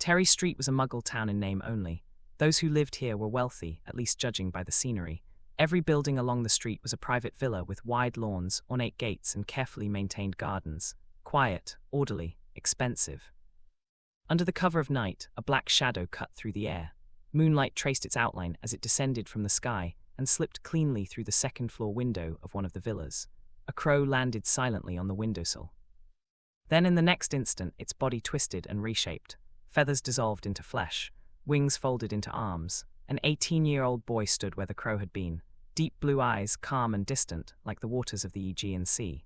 Terry Street was a Muggle town in name only. Those who lived here were wealthy, at least judging by the scenery. Every building along the street was a private villa with wide lawns, ornate gates, and carefully maintained gardens. Quiet, orderly, expensive. Under the cover of night, a black shadow cut through the air. Moonlight traced its outline as it descended from the sky and slipped cleanly through the second-floor window of one of the villas. A crow landed silently on the windowsill. Then in the next instant, its body twisted and reshaped. Feathers dissolved into flesh, wings folded into arms. An 18-year-old boy stood where the crow had been, deep blue eyes, calm and distant, like the waters of the Aegean Sea.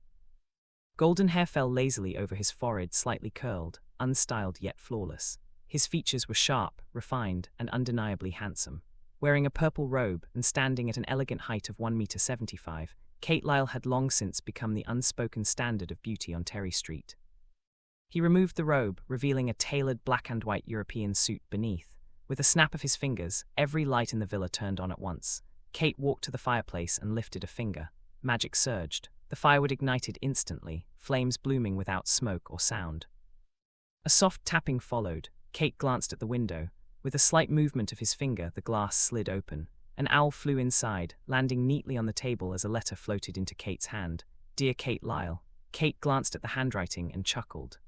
Golden hair fell lazily over his forehead, slightly curled, unstyled yet flawless. His features were sharp, refined, and undeniably handsome. Wearing a purple robe and standing at an elegant height of 1.75 meters, Kate Lyle had long since become the unspoken standard of beauty on Terry Street. He removed the robe, revealing a tailored black and white European suit beneath. With a snap of his fingers, every light in the villa turned on at once. Kate walked to the fireplace and lifted a finger. Magic surged. The firewood ignited instantly, flames blooming without smoke or sound. A soft tapping followed. Kate glanced at the window. With a slight movement of his finger, the glass slid open. An owl flew inside, landing neatly on the table as a letter floated into Kate's hand. "Dear Kate Lyle." Kate glanced at the handwriting and chuckled.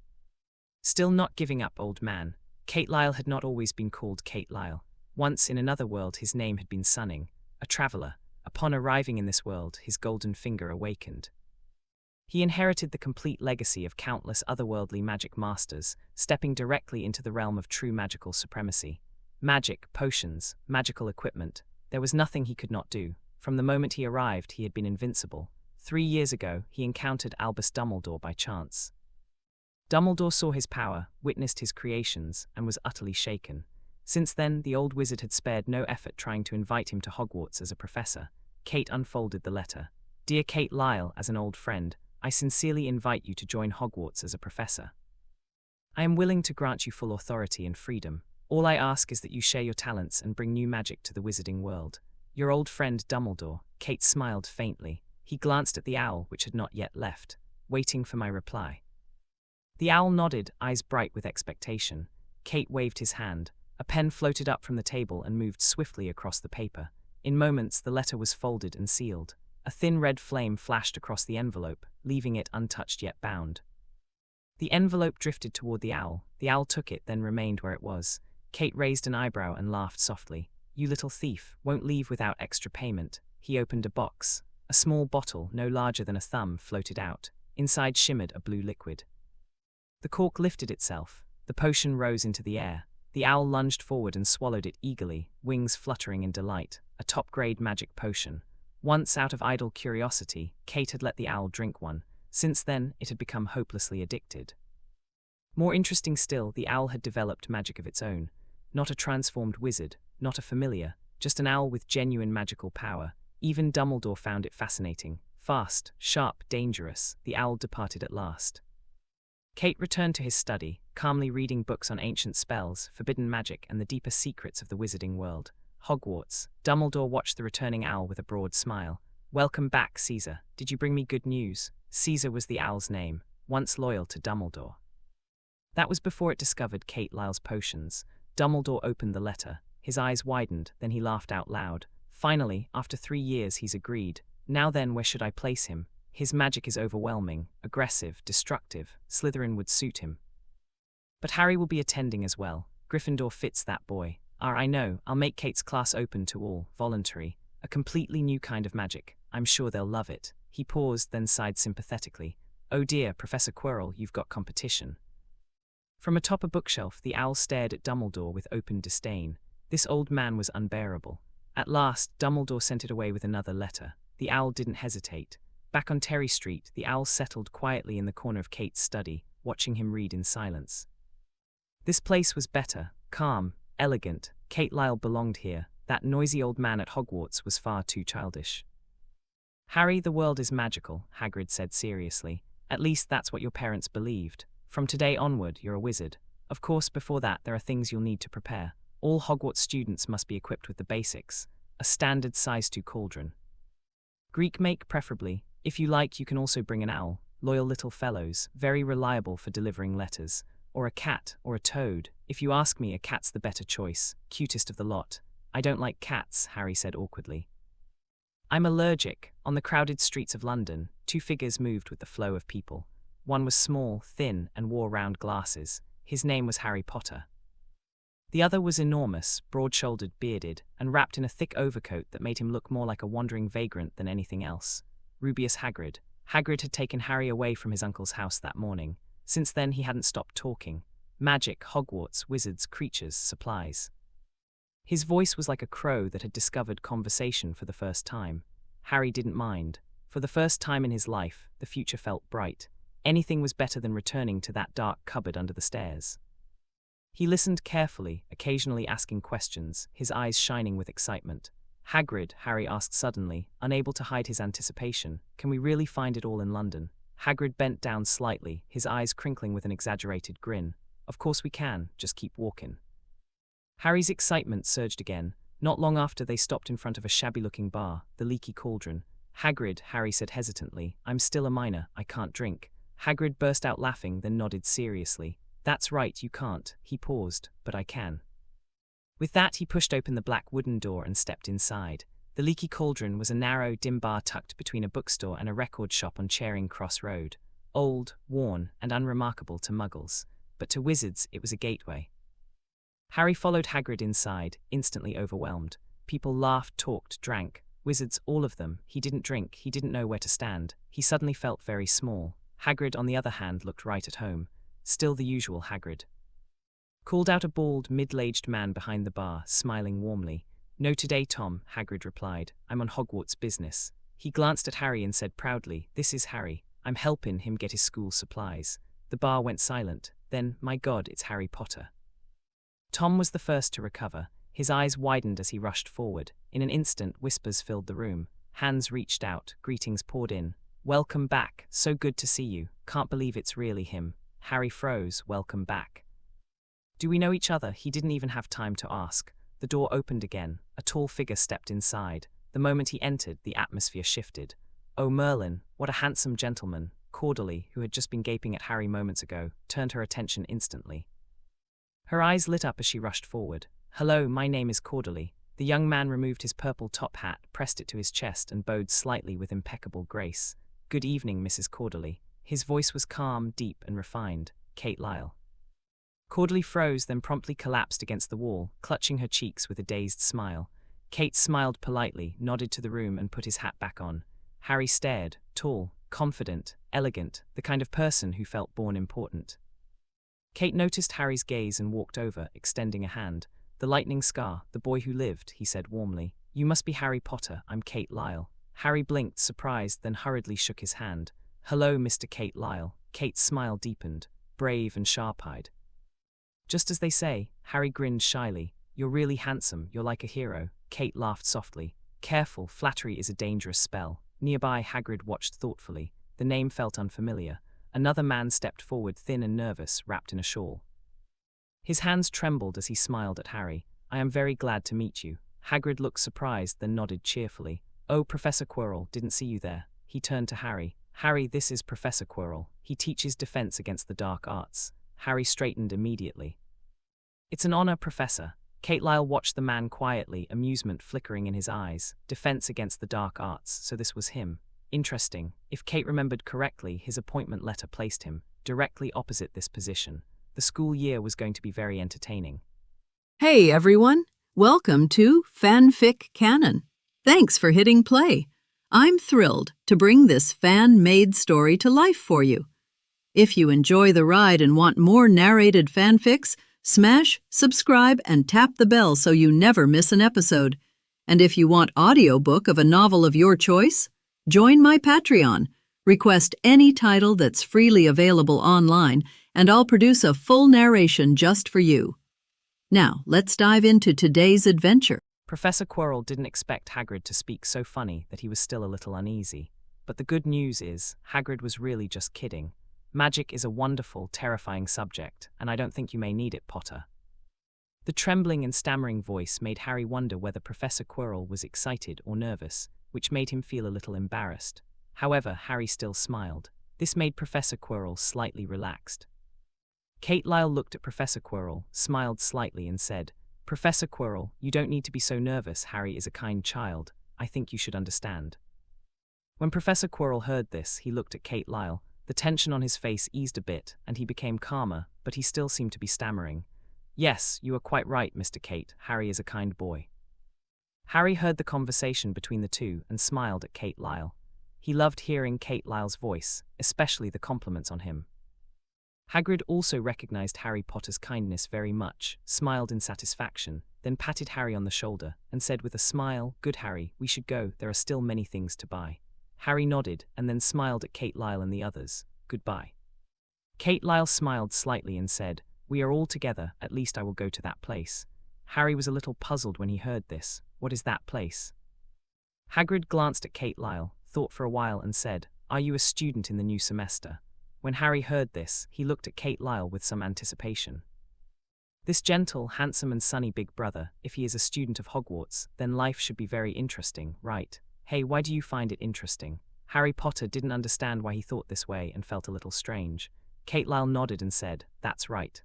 Still not giving up, old man. Kate Lyle had not always been called Kate Lyle. Once in another world his name had been Sunning, a traveller. Upon arriving in this world, his golden finger awakened. He inherited the complete legacy of countless otherworldly magic masters, stepping directly into the realm of true magical supremacy. Magic, potions, magical equipment. There was nothing he could not do. From the moment he arrived, he had been invincible. 3 years ago, he encountered Albus Dumbledore by chance. Dumbledore saw his power, witnessed his creations, and was utterly shaken. Since then, the old wizard had spared no effort trying to invite him to Hogwarts as a professor. Kate unfolded the letter. "Dear Kate Lyle, as an old friend, I sincerely invite you to join Hogwarts as a professor. I am willing to grant you full authority and freedom. All I ask is that you share your talents and bring new magic to the wizarding world. Your old friend Dumbledore." Kate smiled faintly. He glanced at the owl, which had not yet left, waiting for my reply. The owl nodded, eyes bright with expectation. Kate waved his hand. A pen floated up from the table and moved swiftly across the paper. In moments, the letter was folded and sealed. A thin red flame flashed across the envelope, leaving it untouched yet bound. The envelope drifted toward the owl. The owl took it, then remained where it was. Kate raised an eyebrow and laughed softly. "You little thief, won't leave without extra payment." He opened a box. A small bottle, no larger than a thumb, floated out. Inside shimmered a blue liquid. The cork lifted itself. The potion rose into the air. The owl lunged forward and swallowed it eagerly, wings fluttering in delight. A top-grade magic potion. Once, out of idle curiosity, Kate had let the owl drink one. Since then, it had become hopelessly addicted. More interesting still, the owl had developed magic of its own. Not a transformed wizard, not a familiar, just an owl with genuine magical power. Even Dumbledore found it fascinating. Fast, sharp, dangerous, the owl departed at last. Kate returned to his study, calmly reading books on ancient spells, forbidden magic, and the deeper secrets of the wizarding world. Hogwarts. Dumbledore watched the returning owl with a broad smile. "Welcome back, Caesar. Did you bring me good news?" Caesar was the owl's name, once loyal to Dumbledore. That was before it discovered Kate Lyle's potions. Dumbledore opened the letter. His eyes widened, then he laughed out loud. "Finally, after 3 years, he's agreed. Now then, where should I place him? His magic is overwhelming, aggressive, destructive. Slytherin would suit him. But Harry will be attending as well. Gryffindor fits that boy. I know, I'll make Kate's class open to all, voluntary. A completely new kind of magic. I'm sure they'll love it." He paused, then sighed sympathetically. "Oh dear, Professor Quirrell, you've got competition." From atop a bookshelf, the owl stared at Dumbledore with open disdain. This old man was unbearable. At last, Dumbledore sent it away with another letter. The owl didn't hesitate. Back on Terry Street, the owl settled quietly in the corner of Kate's study, watching him read in silence. This place was better, calm, elegant. Kate Lyle belonged here. That noisy old man at Hogwarts was far too childish. "Harry, the world is magical," Hagrid said seriously. "At least that's what your parents believed. From today onward, you're a wizard. Of course, before that, there are things you'll need to prepare. All Hogwarts students must be equipped with the basics. A standard size 2 cauldron. Greek make, preferably. If you like, you can also bring an owl. Loyal little fellows, very reliable for delivering letters. or a cat, or a toad. If you ask me, a cat's the better choice, cutest of the lot. I don't like cats, Harry said awkwardly. I'm allergic. On the crowded streets of London, two figures moved with the flow of people. One was small, thin, and wore round glasses. His name was Harry Potter. The other was enormous, broad-shouldered, bearded, and wrapped in a thick overcoat that made him look more like a wandering vagrant than anything else. Rubeus Hagrid. Hagrid had taken Harry away from his uncle's house that morning. Since then he hadn't stopped talking. Magic, Hogwarts, wizards, creatures, supplies. His voice was like a crow that had discovered conversation for the first time. Harry didn't mind. For the first time in his life, the future felt bright. Anything was better than returning to that dark cupboard under the stairs. He listened carefully, occasionally asking questions, his eyes shining with excitement. Hagrid, Harry asked suddenly, unable to hide his anticipation, can we really find it all in London? Hagrid bent down slightly, his eyes crinkling with an exaggerated grin. Of course we can, just keep walking. Harry's excitement surged again. Not long after they stopped in front of a shabby-looking bar, the Leaky Cauldron. Hagrid, Harry said hesitantly, I'm still a minor, I can't drink. Hagrid burst out laughing, then nodded seriously. That's right, you can't. He paused, but I can. With that, he pushed open the black wooden door and stepped inside. The Leaky Cauldron was a narrow, dim bar tucked between a bookstore and a record shop on Charing Cross Road. Old, worn, and unremarkable to muggles. But to wizards, it was a gateway. Harry followed Hagrid inside, instantly overwhelmed. People laughed, talked, drank. Wizards, all of them. He didn't drink, he didn't know where to stand. He suddenly felt very small. Hagrid, on the other hand, looked right at home. Still the usual Hagrid. Called out a bald, middle-aged man behind the bar, smiling warmly. No today, Tom, Hagrid replied. I'm on Hogwarts business. He glanced at Harry and said proudly, This is Harry. I'm helping him get his school supplies. The bar went silent. Then, my God, it's Harry Potter. Tom was the first to recover. His eyes widened as he rushed forward. In an instant, whispers filled the room. Hands reached out, greetings poured in. Welcome back, so good to see you. Can't believe it's really him. Harry froze, welcome back. Do we know each other? He didn't even have time to ask. The door opened again. A tall figure stepped inside. The moment he entered, the atmosphere shifted. Oh, Merlin, what a handsome gentleman. Cordelie, who had just been gaping at Harry moments ago, turned her attention instantly. Her eyes lit up as she rushed forward. Hello, my name is Cordelie. The young man removed his purple top hat, pressed it to his chest, and bowed slightly with impeccable grace. Good evening, Mrs. Cordelie. His voice was calm, deep, and refined. Kate Lyle. Cordelie froze, then promptly collapsed against the wall, clutching her cheeks with a dazed smile. Kate smiled politely, nodded to the room, and put his hat back on. Harry stared, tall, confident, elegant, the kind of person who felt born important. Kate noticed Harry's gaze and walked over, extending a hand. The lightning scar, the boy who lived, he said warmly. You must be Harry Potter, I'm Kate Lyle. Harry blinked, surprised, then hurriedly shook his hand. Hello, Mr. Kate Lyle. Kate's smile deepened, brave and sharp-eyed. Just as they say, Harry grinned shyly. You're really handsome, you're like a hero. Kate laughed softly. Careful, flattery is a dangerous spell. Nearby, Hagrid watched thoughtfully. The name felt unfamiliar. Another man stepped forward, thin and nervous, wrapped in a shawl. His hands trembled as he smiled at Harry. I am very glad to meet you. Hagrid looked surprised, then nodded cheerfully. Oh, Professor Quirrell, didn't see you there. He turned to Harry. Harry, this is Professor Quirrell. He teaches defense against the dark arts. Harry straightened immediately. It's an honor, Professor. Kate Lyle watched the man quietly, amusement flickering in his eyes. Defense against the dark arts, so this was him. Interesting. If Kate remembered correctly, his appointment letter placed him directly opposite this position. The school year was going to be very entertaining. Hey everyone, welcome to FanFic Canon. Thanks for hitting play. I'm thrilled to bring this fan-made story to life for you. If you enjoy the ride and want more narrated fanfics, smash, subscribe, and tap the bell so you never miss an episode. And if you want audiobook of a novel of your choice, join my Patreon. Request any title that's freely available online, and I'll produce a full narration just for you. Now, let's dive into today's adventure. Professor Quirrell didn't expect Hagrid to speak so funny that he was still a little uneasy. But the good news is, Hagrid was really just kidding. Magic is a wonderful, terrifying subject, and I don't think you may need it, Potter. The trembling and stammering voice made Harry wonder whether Professor Quirrell was excited or nervous, which made him feel a little embarrassed. However, Harry still smiled. This made Professor Quirrell slightly relaxed. Kate Lyle looked at Professor Quirrell, smiled slightly and said, "Professor Quirrell, you don't need to be so nervous. Harry is a kind child. I think you should understand." When Professor Quirrell heard this, he looked at Kate Lyle. The tension on his face eased a bit, and he became calmer, but he still seemed to be stammering. "Yes, you are quite right, Mr. Kate. Harry is a kind boy." Harry heard the conversation between the two and smiled at Kate Lyle. He loved hearing Kate Lyle's voice, especially the compliments on him. Hagrid also recognized Harry Potter's kindness very much, smiled in satisfaction, then patted Harry on the shoulder, and said with a smile, "Good Harry, we should go, there are still many things to buy." Harry nodded, and then smiled at Kate Lyle and the others. "Goodbye." Kate Lyle smiled slightly and said, "We are all together, at least I will go to that place." Harry was a little puzzled when he heard this. What is that place? Hagrid glanced at Kate Lyle, thought for a while and said, "Are you a student in the new semester?" When Harry heard this, he looked at Kate Lyle with some anticipation. This gentle, handsome and sunny big brother, if he is a student of Hogwarts, then life should be very interesting, right? Hey, why do you find it interesting? Harry Potter didn't understand why he thought this way and felt a little strange. Kate Lyle nodded and said, "That's right."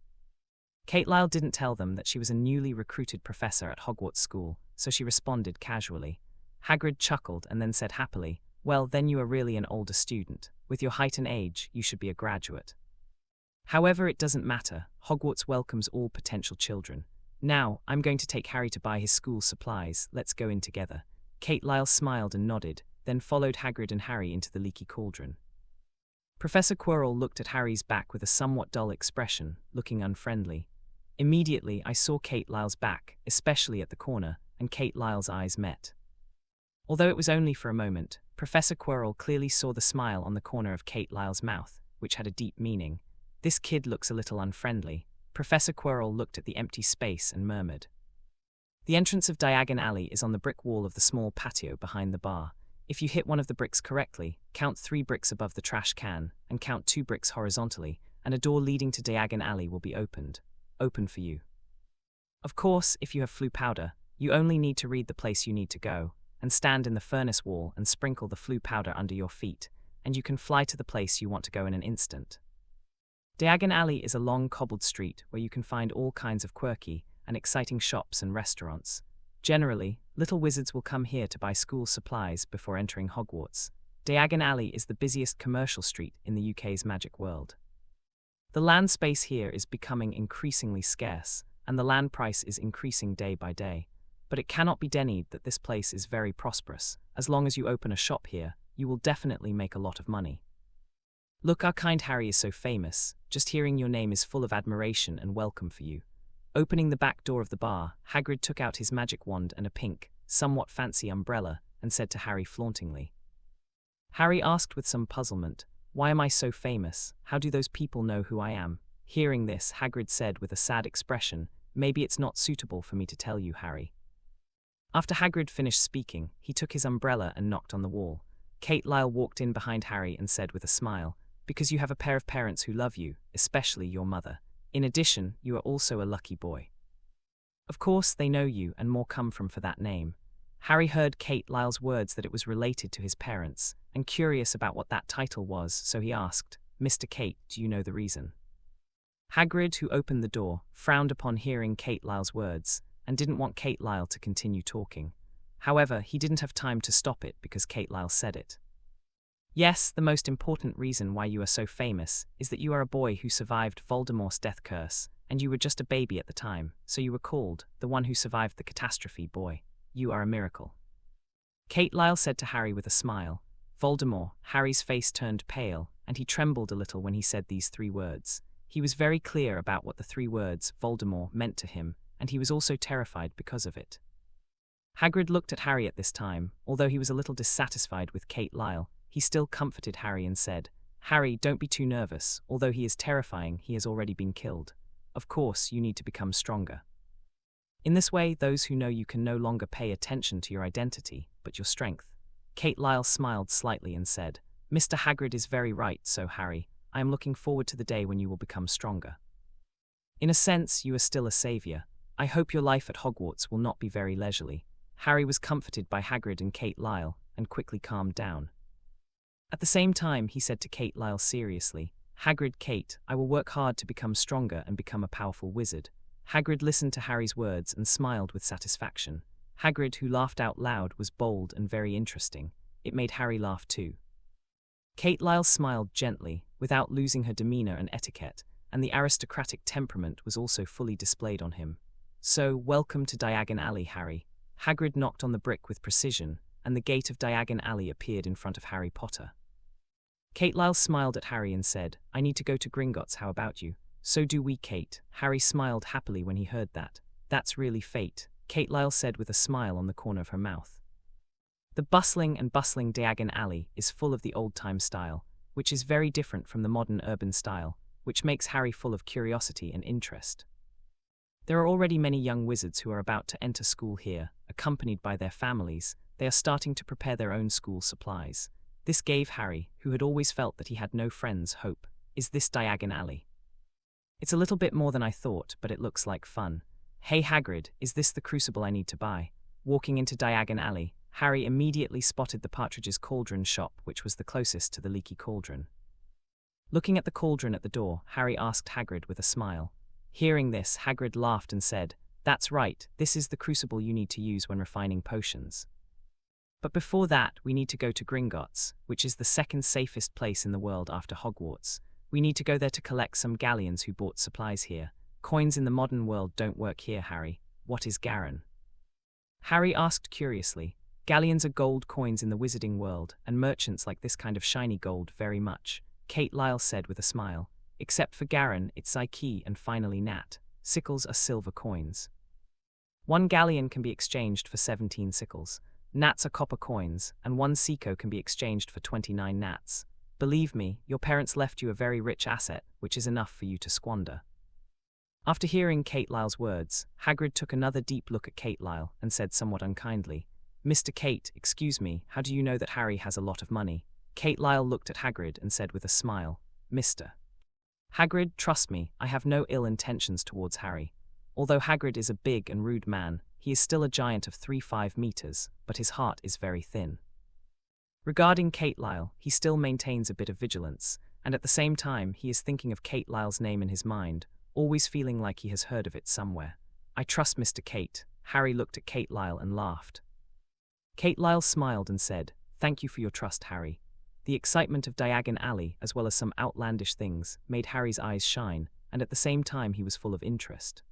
Kate Lyle didn't tell them that she was a newly recruited professor at Hogwarts School, so she responded casually. Hagrid chuckled and then said happily, "Well, then you are really an older student. With your height and age, you should be a graduate. However, it doesn't matter. Hogwarts welcomes all potential children. Now, I'm going to take Harry to buy his school supplies. Let's go in together." Kate Lyle smiled and nodded, then followed Hagrid and Harry into the leaky cauldron. Professor Quirrell looked at Harry's back with a somewhat dull expression, looking unfriendly. Immediately, I saw Kate Lyle's back, especially at the corner, and Kate Lyle's eyes met. Although it was only for a moment, Professor Quirrell clearly saw the smile on the corner of Kate Lyle's mouth, which had a deep meaning. "This kid looks a little unfriendly." Professor Quirrell looked at the empty space and murmured. The entrance of Diagon Alley is on the brick wall of the small patio behind the bar. If you hit one of the bricks correctly, count 3 bricks above the trash can, and count 2 bricks horizontally, and a door leading to Diagon Alley will be opened. Open for you. Of course, if you have flue powder, you only need to read the place you need to go, and stand in the furnace wall and sprinkle the flue powder under your feet, and you can fly to the place you want to go in an instant. Diagon Alley is a long cobbled street where you can find all kinds of quirky and exciting shops and restaurants. Generally, little wizards will come here to buy school supplies before entering Hogwarts. Diagon Alley is the busiest commercial street in the UK's magic world. The land space here is becoming increasingly scarce, and the land price is increasing day by day. But it cannot be denied that this place is very prosperous. As long as you open a shop here, you will definitely make a lot of money. Look, our kind Harry is so famous. Just hearing your name is full of admiration and welcome for you. Opening the back door of the bar, Hagrid took out his magic wand and a pink, somewhat fancy umbrella, and said to Harry flauntingly. Harry asked with some puzzlement, "Why am I so famous? How do those people know who I am?" Hearing this, Hagrid said with a sad expression, "Maybe it's not suitable for me to tell you, Harry." After Hagrid finished speaking, he took his umbrella and knocked on the wall. Kate Lyle walked in behind Harry and said with a smile, "Because you have a pair of parents who love you, especially your mother. In addition, you are also a lucky boy." Of course, they know you and more come from for that name. Harry heard Kate Lyle's words that it was related to his parents, and curious about what that title was, so he asked, "Mr. Kate, do you know the reason?" Hagrid, who opened the door, frowned upon hearing Kate Lyle's words, and didn't want Kate Lyle to continue talking. However, he didn't have time to stop it because Kate Lyle said it. "Yes, the most important reason why you are so famous is that you are a boy who survived Voldemort's death curse, and you were just a baby at the time, so you were called the one who survived the catastrophe boy. You are a miracle." Kate Lyle said to Harry with a smile. Voldemort. Harry's face turned pale, and he trembled a little when he said these 3 words. He was very clear about what the 3 words, Voldemort, meant to him, and he was also terrified because of it. Hagrid looked at Harry at this time. Although he was a little dissatisfied with Kate Lyle, he still comforted Harry and said, "Harry, don't be too nervous. Although he is terrifying, he has already been killed. Of course, you need to become stronger. In this way, those who know you can no longer pay attention to your identity, but your strength." Kate Lyle smiled slightly and said, "Mr. Hagrid is very right, so Harry, I am looking forward to the day when you will become stronger. In a sense, you are still a savior. I hope your life at Hogwarts will not be very leisurely." Harry was comforted by Hagrid and Kate Lyle, and quickly calmed down. At the same time, he said to Kate Lyle seriously, Hagrid, Kate, I will work hard to become stronger and become a powerful wizard. Hagrid listened to Harry's words and smiled with satisfaction. Hagrid, who laughed out loud, was bold and very interesting. It made Harry laugh too. Kate Lyle smiled gently, without losing her demeanor and etiquette, and the aristocratic temperament was also fully displayed on him. So, welcome to Diagon Alley, Harry. Hagrid knocked on the brick with precision, and the gate of Diagon Alley appeared in front of Harry Potter. Kate Lyle smiled at Harry and said, I need to go to Gringotts, how about you? So do we, Kate. Harry smiled happily when he heard that. That's really fate, Kate Lyle said with a smile on the corner of her mouth. The bustling Diagon Alley is full of the old-time style, which is very different from the modern urban style, which makes Harry full of curiosity and interest. There are already many young wizards who are about to enter school here, accompanied by their families. They are starting to prepare their own school supplies. This gave Harry, who had always felt that he had no friends, hope. Is this Diagon Alley? It's a little bit more than I thought, but it looks like fun. Hey Hagrid, is this the crucible I need to buy? Walking into Diagon Alley, Harry immediately spotted the Partridge's Cauldron shop, which was the closest to the leaky cauldron. Looking at the cauldron at the door, Harry asked Hagrid with a smile. Hearing this, Hagrid laughed and said, That's right, this is the crucible you need to use when refining potions. But before that, we need to go to Gringotts, which is the second safest place in the world after Hogwarts. We need to go there to collect some galleons who bought supplies here. Coins in the modern world don't work here, Harry. What is Garin? Harry asked curiously. Galleons are gold coins in the wizarding world, and merchants like this kind of shiny gold very much, Kate Lyle said with a smile. Except for Garin, it's Psyche and finally Nat. Sickles are silver coins. 1 galleon can be exchanged for 17 sickles. Nats are copper coins, and 1 Seco can be exchanged for 29 nats. Believe me, your parents left you a very rich asset, which is enough for you to squander. After hearing Kate Lyle's words, Hagrid took another deep look at Kate Lyle and said somewhat unkindly, Mr. Kate, excuse me, how do you know that Harry has a lot of money? Kate Lyle looked at Hagrid and said with a smile, Mr. Hagrid, trust me, I have no ill intentions towards Harry. Although Hagrid is a big and rude man, he is still a giant of 3-5 meters, but his heart is very thin. Regarding Kate Lyle, he still maintains a bit of vigilance, and at the same time he is thinking of Kate Lyle's name in his mind, always feeling like he has heard of it somewhere. I trust Mr. Kate. Harry looked at Kate Lyle and laughed. Kate Lyle smiled and said, Thank you for your trust, Harry. The excitement of Diagon Alley, as well as some outlandish things, made Harry's eyes shine, and at the same time he was full of interest.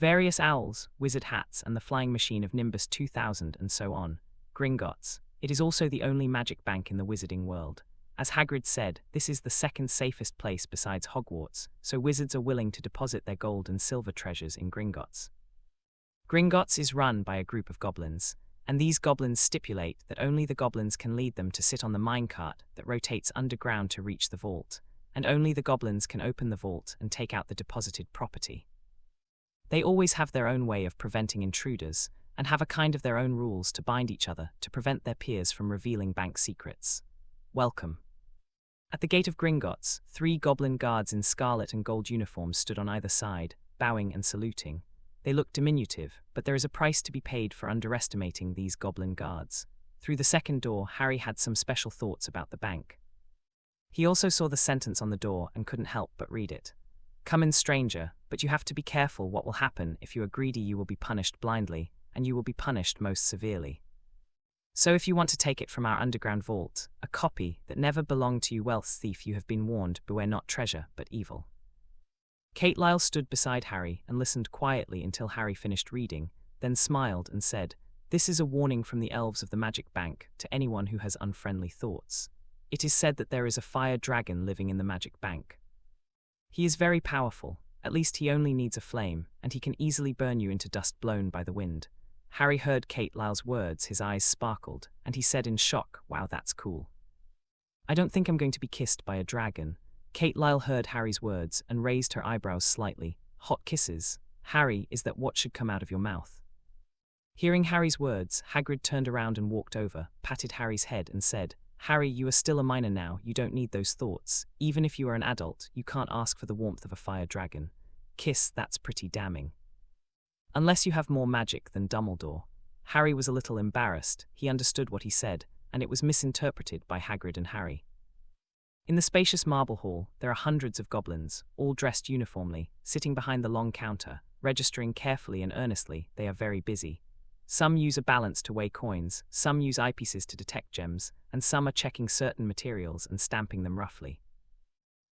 Various owls, wizard hats, and the flying machine of Nimbus 2000 and so on. Gringotts. It is also the only magic bank in the wizarding world. As Hagrid said, this is the second safest place besides Hogwarts, so wizards are willing to deposit their gold and silver treasures in Gringotts. Gringotts is run by a group of goblins, and these goblins stipulate that only the goblins can lead them to sit on the minecart that rotates underground to reach the vault, and only the goblins can open the vault and take out the deposited property. They always have their own way of preventing intruders, and have a kind of their own rules to bind each other to prevent their peers from revealing bank secrets. Welcome. At the gate of Gringotts, 3 goblin guards in scarlet and gold uniforms stood on either side, bowing and saluting. They looked diminutive, but there is a price to be paid for underestimating these goblin guards. Through the second door, Harry had some special thoughts about the bank. He also saw the sentence on the door and couldn't help but read it. Come in, stranger, but you have to be careful what will happen. If you are greedy, you will be punished blindly, and you will be punished most severely. So if you want to take it from our underground vault, a copy that never belonged to you, wealth thief, you have been warned, beware not treasure, but evil. Kate Lyle stood beside Harry and listened quietly until Harry finished reading, then smiled and said, This is a warning from the elves of the magic bank to anyone who has unfriendly thoughts. It is said that there is a fire dragon living in the magic bank. He is very powerful, at least he only needs a flame, and he can easily burn you into dust blown by the wind. Harry heard Kate Lyle's words, his eyes sparkled, and he said in shock, Wow, that's cool. I don't think I'm going to be kissed by a dragon. Kate Lyle heard Harry's words and raised her eyebrows slightly. Hot kisses? Harry, is that what should come out of your mouth? Hearing Harry's words, Hagrid turned around and walked over, patted Harry's head and said, Harry, you are still a minor now, you don't need those thoughts. Even if you are an adult, you can't ask for the warmth of a fire dragon. Kiss, that's pretty damning. Unless you have more magic than Dumbledore. Harry was a little embarrassed. He understood what he said, and it was misinterpreted by Hagrid and Harry. In the spacious marble hall, there are hundreds of goblins, all dressed uniformly, sitting behind the long counter, registering carefully and earnestly. They are very busy. Some use a balance to weigh coins, some use eyepieces to detect gems, and some are checking certain materials and stamping them roughly.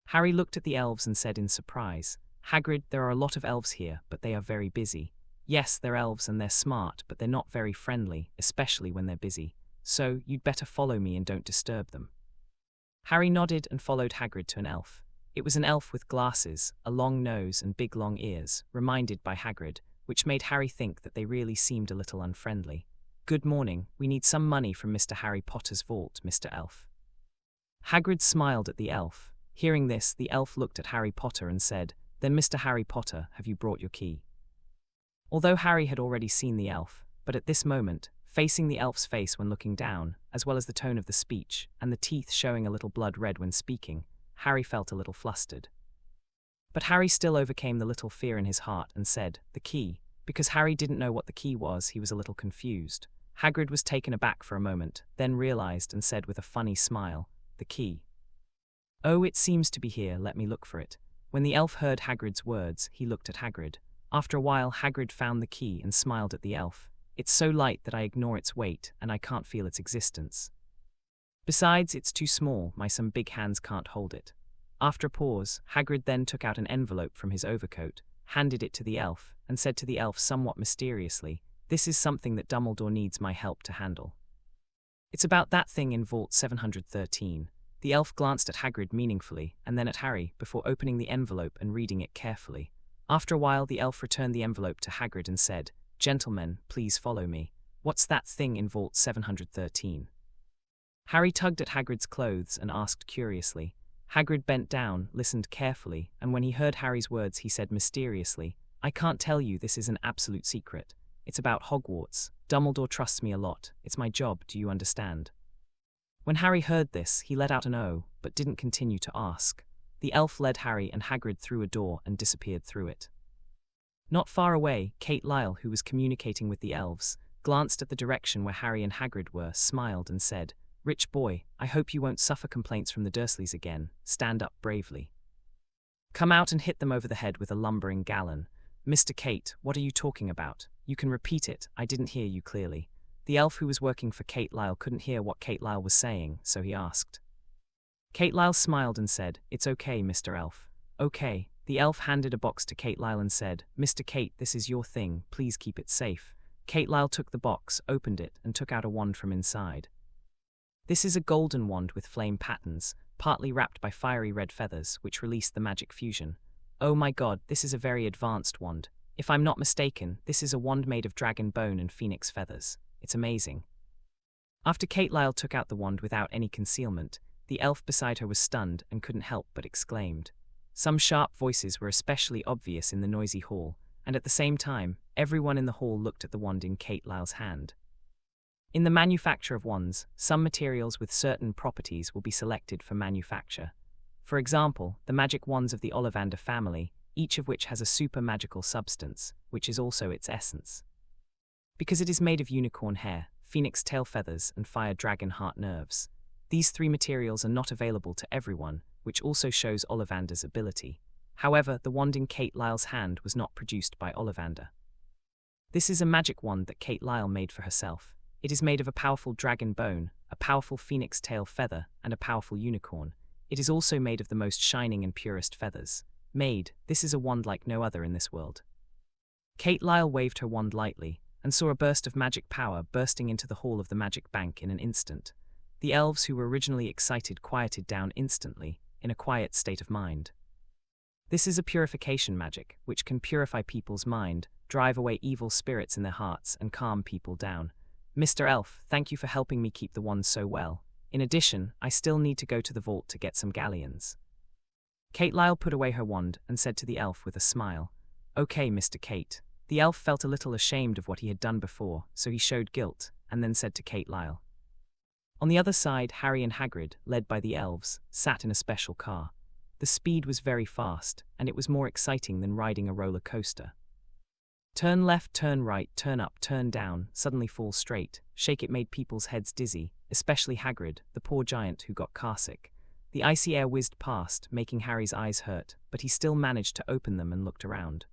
Harry looked at the elves and said in surprise, "Hagrid, there are a lot of elves here, but they are very busy. Yes, they're elves and they're smart, but they're not very friendly, especially when they're busy. So, you'd better follow me and don't disturb them." Harry nodded and followed Hagrid to an elf. It was an elf with glasses, a long nose and big long ears, reminded by Hagrid, which made Harry think that they really seemed a little unfriendly. "Good morning, we need some money from Mr. Harry Potter's vault, Mr. Elf." Hagrid smiled at the elf. Hearing this, the elf looked at Harry Potter and said, "Then Mr. Harry Potter, have you brought your key?" Although Harry had already seen the elf, but at this moment, facing the elf's face when looking down, as well as the tone of the speech, and the teeth showing a little blood red when speaking, Harry felt a little flustered. But Harry still overcame the little fear in his heart and said, "The key." Because Harry didn't know what the key was, he was a little confused. Hagrid was taken aback for a moment, then realized and said with a funny smile, "The key. Oh, it seems to be here, let me look for it." When the elf heard Hagrid's words, he looked at Hagrid. After a while, Hagrid found the key and smiled at the elf. "It's so light that I ignore its weight, and I can't feel its existence. Besides, it's too small, some big hands can't hold it." After a pause, Hagrid then took out an envelope from his overcoat, handed it to the elf, and said to the elf somewhat mysteriously, "This is something that Dumbledore needs my help to handle. It's about that thing in Vault 713. The elf glanced at Hagrid meaningfully, and then at Harry, before opening the envelope and reading it carefully. After a while, the elf returned the envelope to Hagrid and said, "Gentlemen, please follow me. What's that thing in Vault 713? Harry tugged at Hagrid's clothes and asked curiously. Hagrid bent down, listened carefully, and when he heard Harry's words he said mysteriously, "I can't tell you, this is an absolute secret. It's about Hogwarts. Dumbledore trusts me a lot. It's my job, do you understand?" When Harry heard this, he let out an "oh," but didn't continue to ask. The elf led Harry and Hagrid through a door and disappeared through it. Not far away, Kate Lyle, who was communicating with the elves, glanced at the direction where Harry and Hagrid were, smiled and said, "Rich boy, I hope you won't suffer complaints from the Dursleys again. Stand up bravely. Come out and hit them over the head with a lumbering gallon." "Mr. Kate, what are you talking about? You can repeat it, I didn't hear you clearly." The elf who was working for Kate Lyle couldn't hear what Kate Lyle was saying, so he asked. Kate Lyle smiled and said, "It's okay, Mr. Elf." "Okay." The elf handed a box to Kate Lyle and said, "Mr. Kate, this is your thing, please keep it safe." Kate Lyle took the box, opened it, and took out a wand from inside. This is a golden wand with flame patterns, partly wrapped by fiery red feathers, which release the magic fusion. "Oh my god, this is a very advanced wand. If I'm not mistaken, this is a wand made of dragon bone and phoenix feathers. It's amazing." After Kate Lyle took out the wand without any concealment, the elf beside her was stunned and couldn't help but exclaimed. Some sharp voices were especially obvious in the noisy hall, and at the same time, everyone in the hall looked at the wand in Kate Lyle's hand. In the manufacture of wands, some materials with certain properties will be selected for manufacture. For example, the magic wands of the Ollivander family, each of which has a super magical substance, which is also its essence. Because it is made of unicorn hair, phoenix tail feathers, and fire dragon heart nerves. These three materials are not available to everyone, which also shows Ollivander's ability. However, the wand in Kate Lyle's hand was not produced by Ollivander. This is a magic wand that Kate Lyle made for herself. It is made of a powerful dragon bone, a powerful phoenix tail feather, and a powerful unicorn. It is also made of the most shining and purest feathers. This is a wand like no other in this world. Kate Lyle waved her wand lightly, and saw a burst of magic power bursting into the hall of the magic bank in an instant. The elves who were originally excited quieted down instantly, in a quiet state of mind. This is a purification magic, which can purify people's mind, drive away evil spirits in their hearts, and calm people down. "Mr. Elf, thank you for helping me keep the wand so well. In addition, I still need to go to the vault to get some galleons." Kate Lyle put away her wand and said to the elf with a smile, "Okay, Mr. Kate." The elf felt a little ashamed of what he had done before, so he showed guilt, and then said to Kate Lyle. On the other side, Harry and Hagrid, led by the elves, sat in a special car. The speed was very fast, and it was more exciting than riding a roller coaster. Turn left, turn right, turn up, turn down, suddenly fall straight, shake it made people's heads dizzy, especially Hagrid, the poor giant who got carsick. The icy air whizzed past, making Harry's eyes hurt, but he still managed to open them and looked around.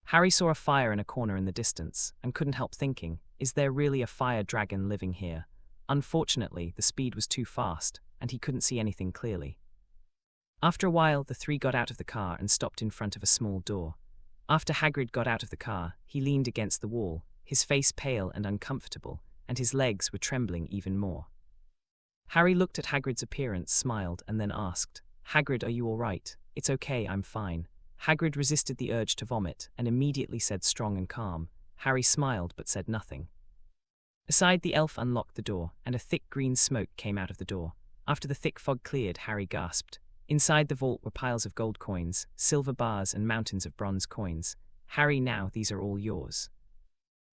Harry saw a fire in a corner in the distance, and couldn't help thinking, is there really a fire dragon living here? Unfortunately, the speed was too fast, and he couldn't see anything clearly. After a while, the three got out of the car and stopped in front of a small door. After Hagrid got out of the car, he leaned against the wall, his face pale and uncomfortable, and his legs were trembling even more. Harry looked at Hagrid's appearance, smiled, and then asked, "Hagrid, are you all right?" "It's okay, I'm fine." Hagrid resisted the urge to vomit and immediately said strong and calm. Harry smiled but said nothing. Aside, the elf unlocked the door, and a thick green smoke came out of the door. After the thick fog cleared, Harry gasped. Inside the vault were piles of gold coins, silver bars, and mountains of bronze coins. "Harry, now these are all yours."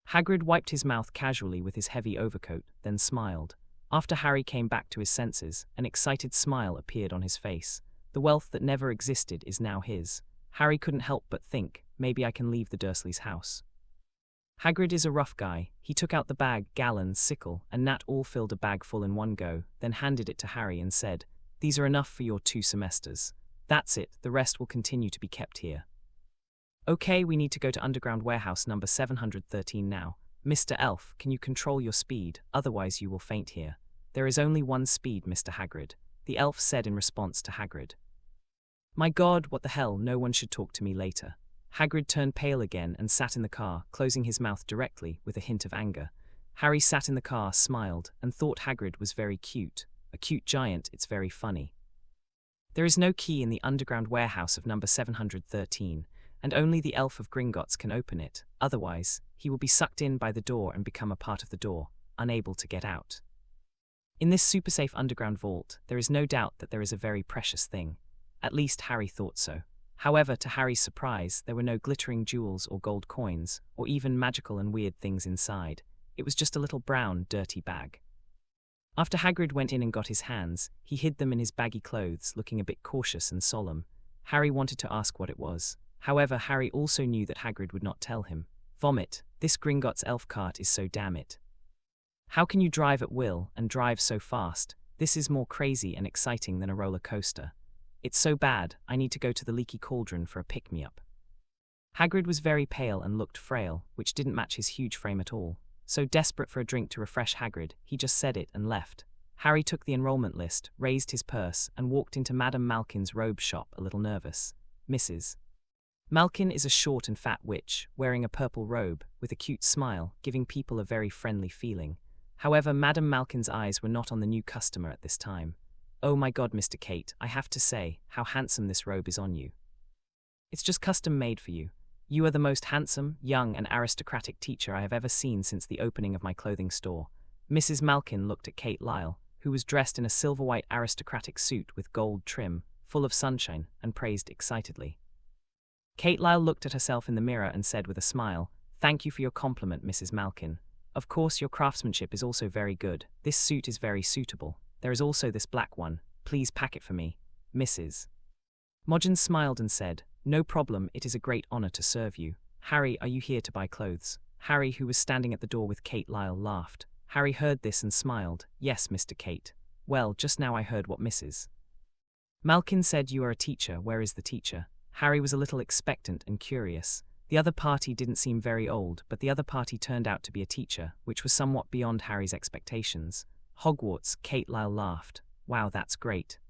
Hagrid wiped his mouth casually with his heavy overcoat, then smiled. After Harry came back to his senses, an excited smile appeared on his face. The wealth that never existed is now his. Harry couldn't help but think, maybe I can leave the Dursleys' house. Hagrid is a rough guy. He took out the bag, gallons, sickle, and Nat all filled a bag full in one go, then handed it to Harry and said, "These are enough for your 2 semesters. That's it, the rest will continue to be kept here." "Okay, we need to go to Underground Warehouse number 713 now. Mr. Elf, can you control your speed, otherwise you will faint here." "There is only one speed, Mr. Hagrid," the elf said in response to Hagrid. "My God, what the hell, no one should talk to me later." Hagrid turned pale again and sat in the car, closing his mouth directly, with a hint of anger. Harry sat in the car, smiled, and thought Hagrid was very cute. A cute giant, it's very funny. There is no key in the underground warehouse of number 713, and only the elf of Gringotts can open it, otherwise, he will be sucked in by the door and become a part of the door, unable to get out. In this super safe underground vault, there is no doubt that there is a very precious thing. At least Harry thought so. However, to Harry's surprise, there were no glittering jewels or gold coins, or even magical and weird things inside. It was just a little brown, dirty bag. After Hagrid went in and got his hands, he hid them in his baggy clothes, looking a bit cautious and solemn. Harry wanted to ask what it was. However, Harry also knew that Hagrid would not tell him. Vomit, this Gringotts elf cart is so damn it. How can you drive at will, and drive so fast? This is more crazy and exciting than a roller coaster. It's so bad, I need to go to the leaky cauldron for a pick-me-up. Hagrid was very pale and looked frail, which didn't match his huge frame at all. So desperate for a drink to refresh Hagrid, he just said it and left. Harry took the enrollment list, raised his purse, and walked into Madame Malkin's robe shop a little nervous. Mrs. Malkin is a short and fat witch, wearing a purple robe, with a cute smile, giving people a very friendly feeling. However, Madame Malkin's eyes were not on the new customer at this time. "Oh my God, Mr. Kate, I have to say, how handsome this robe is on you. It's just custom made for you. You are the most handsome, young, and aristocratic teacher I have ever seen since the opening of my clothing store." Mrs. Malkin looked at Kate Lyle, who was dressed in a silver-white aristocratic suit with gold trim, full of sunshine, and praised excitedly. Kate Lyle looked at herself in the mirror and said with a smile, "Thank you for your compliment, Mrs. Malkin. Of course, your craftsmanship is also very good. This suit is very suitable. There is also this black one. Please pack it for me, Mrs. Moggins smiled and said, "No problem, it is a great honor to serve you. Harry, are you here to buy clothes?" Harry, who was standing at the door with Kate Lyle, laughed. Harry heard this and smiled. "Yes, Mr. Kate. Well, just now I heard what Mrs. Malkin said. You are a teacher. Where is the teacher?" Harry was a little expectant and curious. The other party didn't seem very old, but the other party turned out to be a teacher, which was somewhat beyond Harry's expectations. "Hogwarts," Kate Lyle laughed. "Wow, that's great.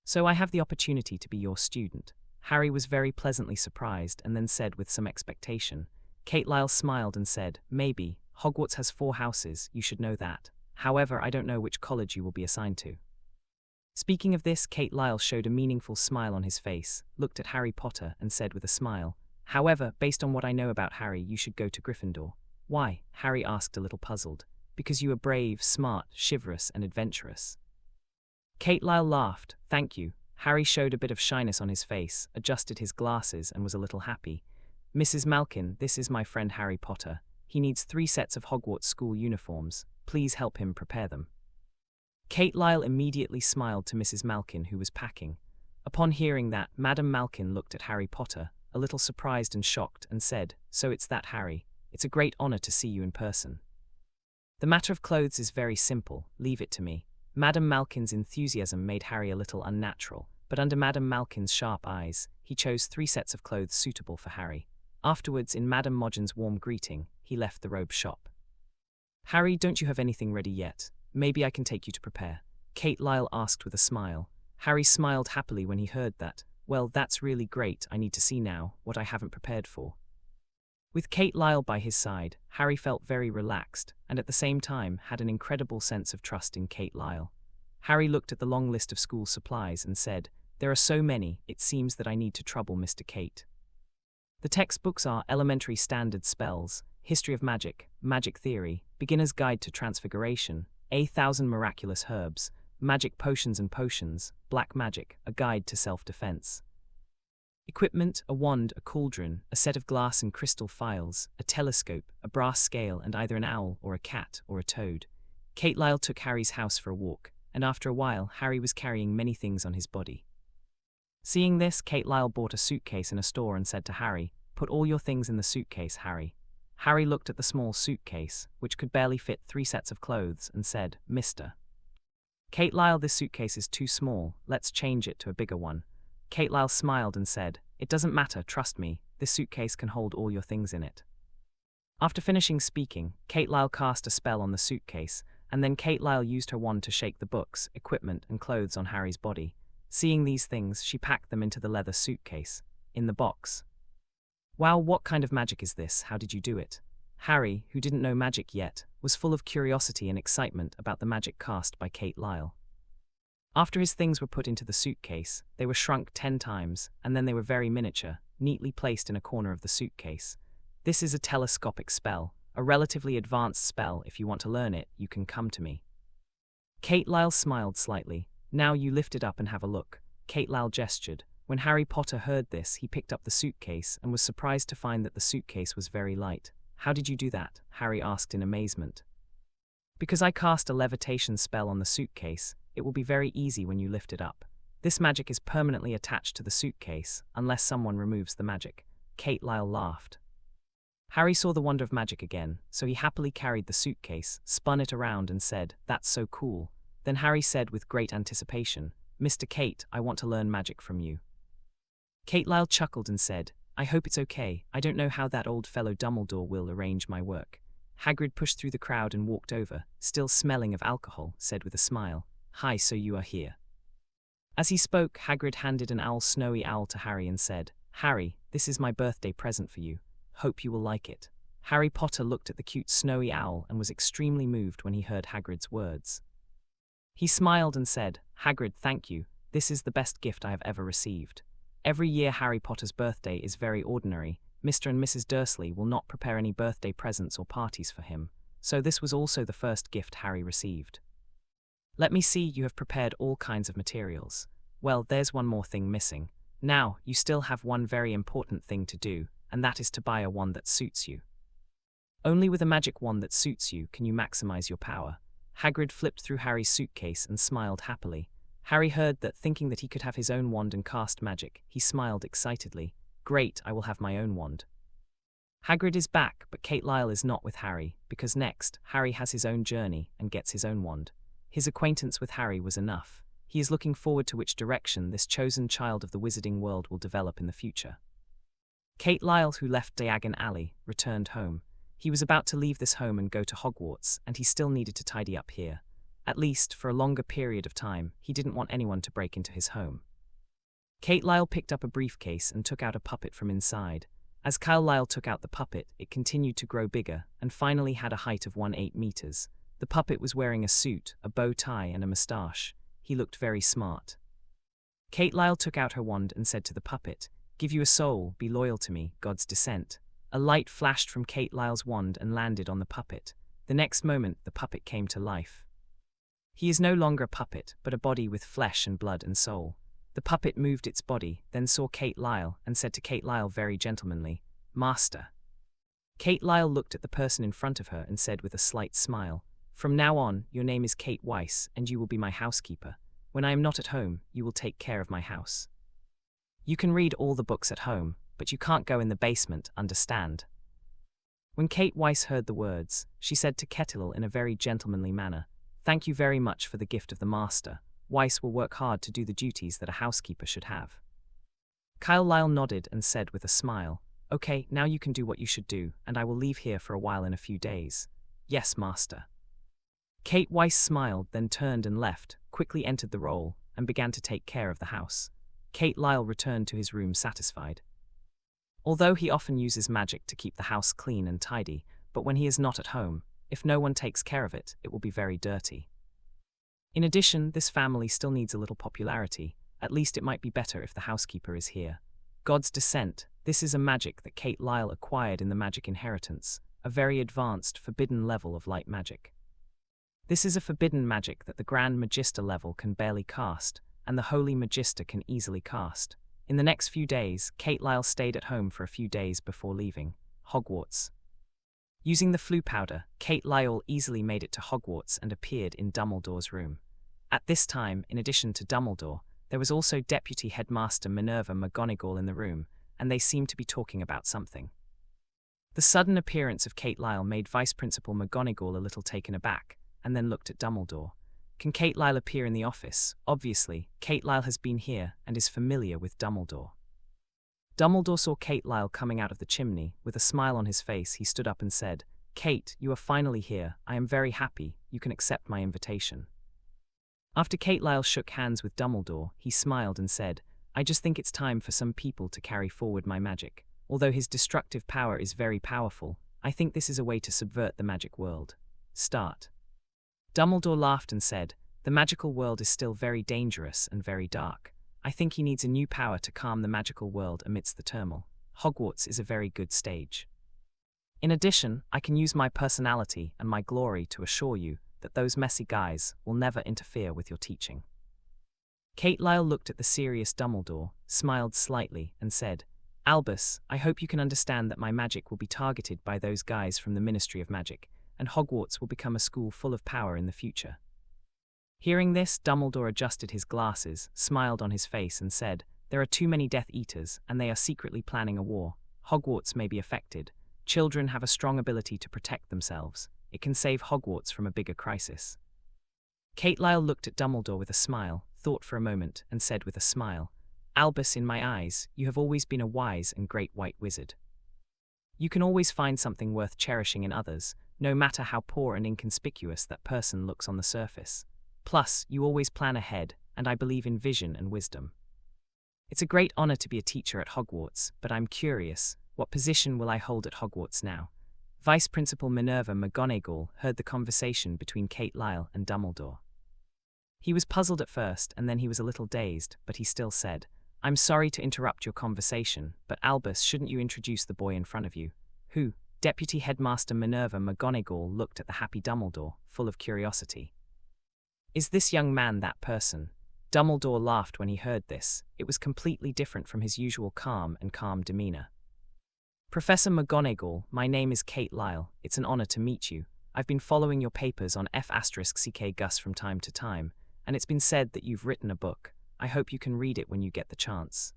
So I have the opportunity to be your student." Harry was very pleasantly surprised and then said with some expectation. Kate Lyle smiled and said, "Maybe. Hogwarts has 4 houses, you should know that. However, I don't know which college you will be assigned to." Speaking of this, Kate Lyle showed a meaningful smile on his face, looked at Harry Potter and said with a smile, "However, based on what I know about Harry, you should go to Gryffindor." "Why?" Harry asked, a little puzzled. "Because you are brave, smart, chivalrous, and adventurous." Kate Lyle laughed. "Thank you." Harry showed a bit of shyness on his face, adjusted his glasses, and was a little happy. "Mrs. Malkin, this is my friend Harry Potter. He needs 3 sets of Hogwarts school uniforms. Please help him prepare them." Kate Lyle immediately smiled to Mrs. Malkin, who was packing. Upon hearing that, Madame Malkin looked at Harry Potter, a little surprised and shocked, and said, "So it's that, Harry. It's a great honor to see you in person. The matter of clothes is very simple, leave it to me. Madame Malkin's enthusiasm made Harry a little unnatural, but under Madame Malkin's sharp eyes, he chose 3 sets of clothes suitable for Harry. Afterwards, in Madame Modgen's warm greeting, he left the robe shop. "Harry, don't you have anything ready yet? Maybe I can take you to prepare," Kate Lyle asked with a smile. Harry smiled happily when he heard that. "Well, that's really great. I need to see now what I haven't prepared for." With Kate Lyle by his side, Harry felt very relaxed, and at the same time had an incredible sense of trust in Kate Lyle. Harry looked at the long list of school supplies and said, "There are so many, it seems that I need to trouble Mr. Kate." The textbooks are Elementary Standard Spells, History of Magic, Magic Theory, Beginner's Guide to Transfiguration, A Thousand Miraculous Herbs, Magic Potions and Potions, Black Magic, A Guide to Self-Defense. Equipment: a wand, a cauldron, a set of glass and crystal phials, a telescope, a brass scale, and either an owl or a cat or a toad. Kate Lyle took Harry's house for a walk, and after a while Harry was carrying many things on his body. Seeing this, Kate Lyle bought a suitcase in a store and said to Harry, "Put all your things in the suitcase, Harry." Harry looked at the small suitcase, which could barely fit 3 sets of clothes, and said, "Mr. Kate Lyle, this suitcase is too small, let's change it to a bigger one." Kate Lyle smiled and said, "It doesn't matter, trust me, this suitcase can hold all your things in it." After finishing speaking, Kate Lyle cast a spell on the suitcase, and then Kate Lyle used her wand to shake the books, equipment, and clothes on Harry's body. Seeing these things, she packed them into the leather suitcase. In the box. "Wow, what kind of magic is this? How did you do it?" Harry, who didn't know magic yet, was full of curiosity and excitement about the magic cast by Kate Lyle. After his things were put into the suitcase, they were shrunk 10 times, and then they were very miniature, neatly placed in a corner of the suitcase. "This is a telescopic spell, a relatively advanced spell. If you want to learn it, you can come to me." Kate Lyle smiled slightly. "Now you lift it up and have a look." Kate Lyle gestured. When Harry Potter heard this, he picked up the suitcase and was surprised to find that the suitcase was very light. "How did you do that?" Harry asked in amazement. "Because I cast a levitation spell on the suitcase. It will be very easy when you lift it up. This magic is permanently attached to the suitcase, unless someone removes the magic." Kate Lyle laughed. Harry saw the wonder of magic again, so he happily carried the suitcase, spun it around and said, "That's so cool." Then Harry said with great anticipation, "Mr. Kate, I want to learn magic from you." Kate Lyle chuckled and said, "I hope it's okay. I don't know how that old fellow Dumbledore will arrange my work." Hagrid pushed through the crowd and walked over, still smelling of alcohol, said with a smile, "Hi, so you are here." As he spoke, Hagrid handed an snowy owl to Harry and said, "Harry, this is my birthday present for you. Hope you will like it." Harry Potter looked at the cute snowy owl and was extremely moved when he heard Hagrid's words. He smiled and said, "Hagrid, thank you. This is the best gift I have ever received." Every year Harry Potter's birthday is very ordinary. Mr. and Mrs. Dursley will not prepare any birthday presents or parties for him, so this was also the first gift Harry received. "Let me see, you have prepared all kinds of materials. Well, there's one more thing missing. Now, you still have one very important thing to do, and that is to buy a wand that suits you. Only with a magic wand that suits you can you maximize your power." Hagrid flipped through Harry's suitcase and smiled happily. Harry heard that, thinking that he could have his own wand and cast magic. He smiled excitedly. "Great, I will have my own wand." Hagrid is back, but Kate Lyle is not with Harry, because next, Harry has his own journey and gets his own wand. His acquaintance with Harry was enough. He is looking forward to which direction this chosen child of the wizarding world will develop in the future. Kate Lyle, who left Diagon Alley, returned home. He was about to leave this home and go to Hogwarts, and he still needed to tidy up here. At least, for a longer period of time, he didn't want anyone to break into his home. Kate Lyle picked up a briefcase and took out a puppet from inside. As Kyle Lyle took out the puppet, it continued to grow bigger, and finally had a height of 18 meters. The puppet was wearing a suit, a bow tie, and a moustache. He looked very smart. Kate Lyle took out her wand and said to the puppet, "Give you a soul, be loyal to me, God's descent." A light flashed from Kate Lyle's wand and landed on the puppet. The next moment, the puppet came to life. He is no longer a puppet, but a body with flesh and blood and soul. The puppet moved its body, then saw Kate Lyle, and said to Kate Lyle very gentlemanly, "Master." Kate Lyle looked at the person in front of her and said with a slight smile, "From now on, your name is Kate Weiss, and you will be my housekeeper. When I am not at home, you will take care of my house. You can read all the books at home, but you can't go in the basement, understand?" When Kate Weiss heard the words, she said to Kettle in a very gentlemanly manner, Thank you very much for the gift of the master. Weiss will work hard to do the duties that a housekeeper should have. Lyle nodded and said with a smile, Okay, now you can do what you should do, and I will leave here for a while in a few days. Yes, master. Kate Weiss smiled, then turned and left, quickly entered the role, and began to take care of the house. Lyle returned to his room satisfied. Although he often uses magic to keep the house clean and tidy, but when he is not at home, if no one takes care of it, it will be very dirty. In addition, this family still needs a little popularity. At least it might be better if the housekeeper is here. God's Descent. This is a magic that Lyle acquired in the Magic Inheritance, a very advanced, forbidden level of light magic. This is a forbidden magic that the Grand Magister level can barely cast, and the Holy Magister can easily cast. In the next few days, Lyle stayed at home for a few days before leaving Hogwarts. Using the flu powder, Lyle easily made it to Hogwarts and appeared in Dumbledore's room. At this time, in addition to Dumbledore, there was also Deputy Headmaster Minerva McGonagall in the room, and they seemed to be talking about something. The sudden appearance of Lyle made Vice Principal McGonagall a little taken aback, and then looked at Dumbledore. Can Lyle appear in the office? Obviously, Lyle has been here and is familiar with Dumbledore. Dumbledore saw Lyle coming out of the chimney. With a smile on his face, he stood up and said, Kate, you are finally here. I am very happy. You can accept my invitation. After Lyle shook hands with Dumbledore, he smiled and said, I just think it's time for some people to carry forward my magic. Although his destructive power is very powerful, I think this is a way to subvert the magic world. Start. Dumbledore laughed and said, The magical world is still very dangerous and very dark. I think he needs a new power to calm the magical world amidst the turmoil. Hogwarts is a very good stage. In addition, I can use my personality and my glory to assure you that those messy guys will never interfere with your teaching. Lyle looked at the serious Dumbledore, smiled slightly, and said, Albus, I hope you can understand that my magic will be targeted by those guys from the Ministry of Magic, and Hogwarts will become a school full of power in the future. Hearing this, Dumbledore adjusted his glasses, smiled on his face, and said, There are too many Death Eaters, and they are secretly planning a war. Hogwarts may be affected. Children have a strong ability to protect themselves. It can save Hogwarts from a bigger crisis. Lyle looked at Dumbledore with a smile, thought for a moment, and said with a smile, Albus, in my eyes, you have always been a wise and great white wizard. You can always find something worth cherishing in others, no matter how poor and inconspicuous that person looks on the surface. Plus, you always plan ahead, and I believe in vision and wisdom. It's a great honor to be a teacher at Hogwarts, but I'm curious, what position will I hold at Hogwarts now? Vice Principal Minerva McGonagall heard the conversation between Lyle and Dumbledore. He was puzzled at first, and then he was a little dazed, but he still said, I'm sorry to interrupt your conversation, but Albus, shouldn't you introduce the boy in front of you? Who? Deputy Headmaster Minerva McGonagall looked at the happy Dumbledore, full of curiosity. Is this young man that person? Dumbledore laughed when he heard this. It was completely different from his usual calm demeanor. Professor McGonagall, my name is Lyle. It's an honor to meet you. I've been following your papers on F*ck Gus from time to time, and it's been said that you've written a book. I hope you can read it when you get the chance.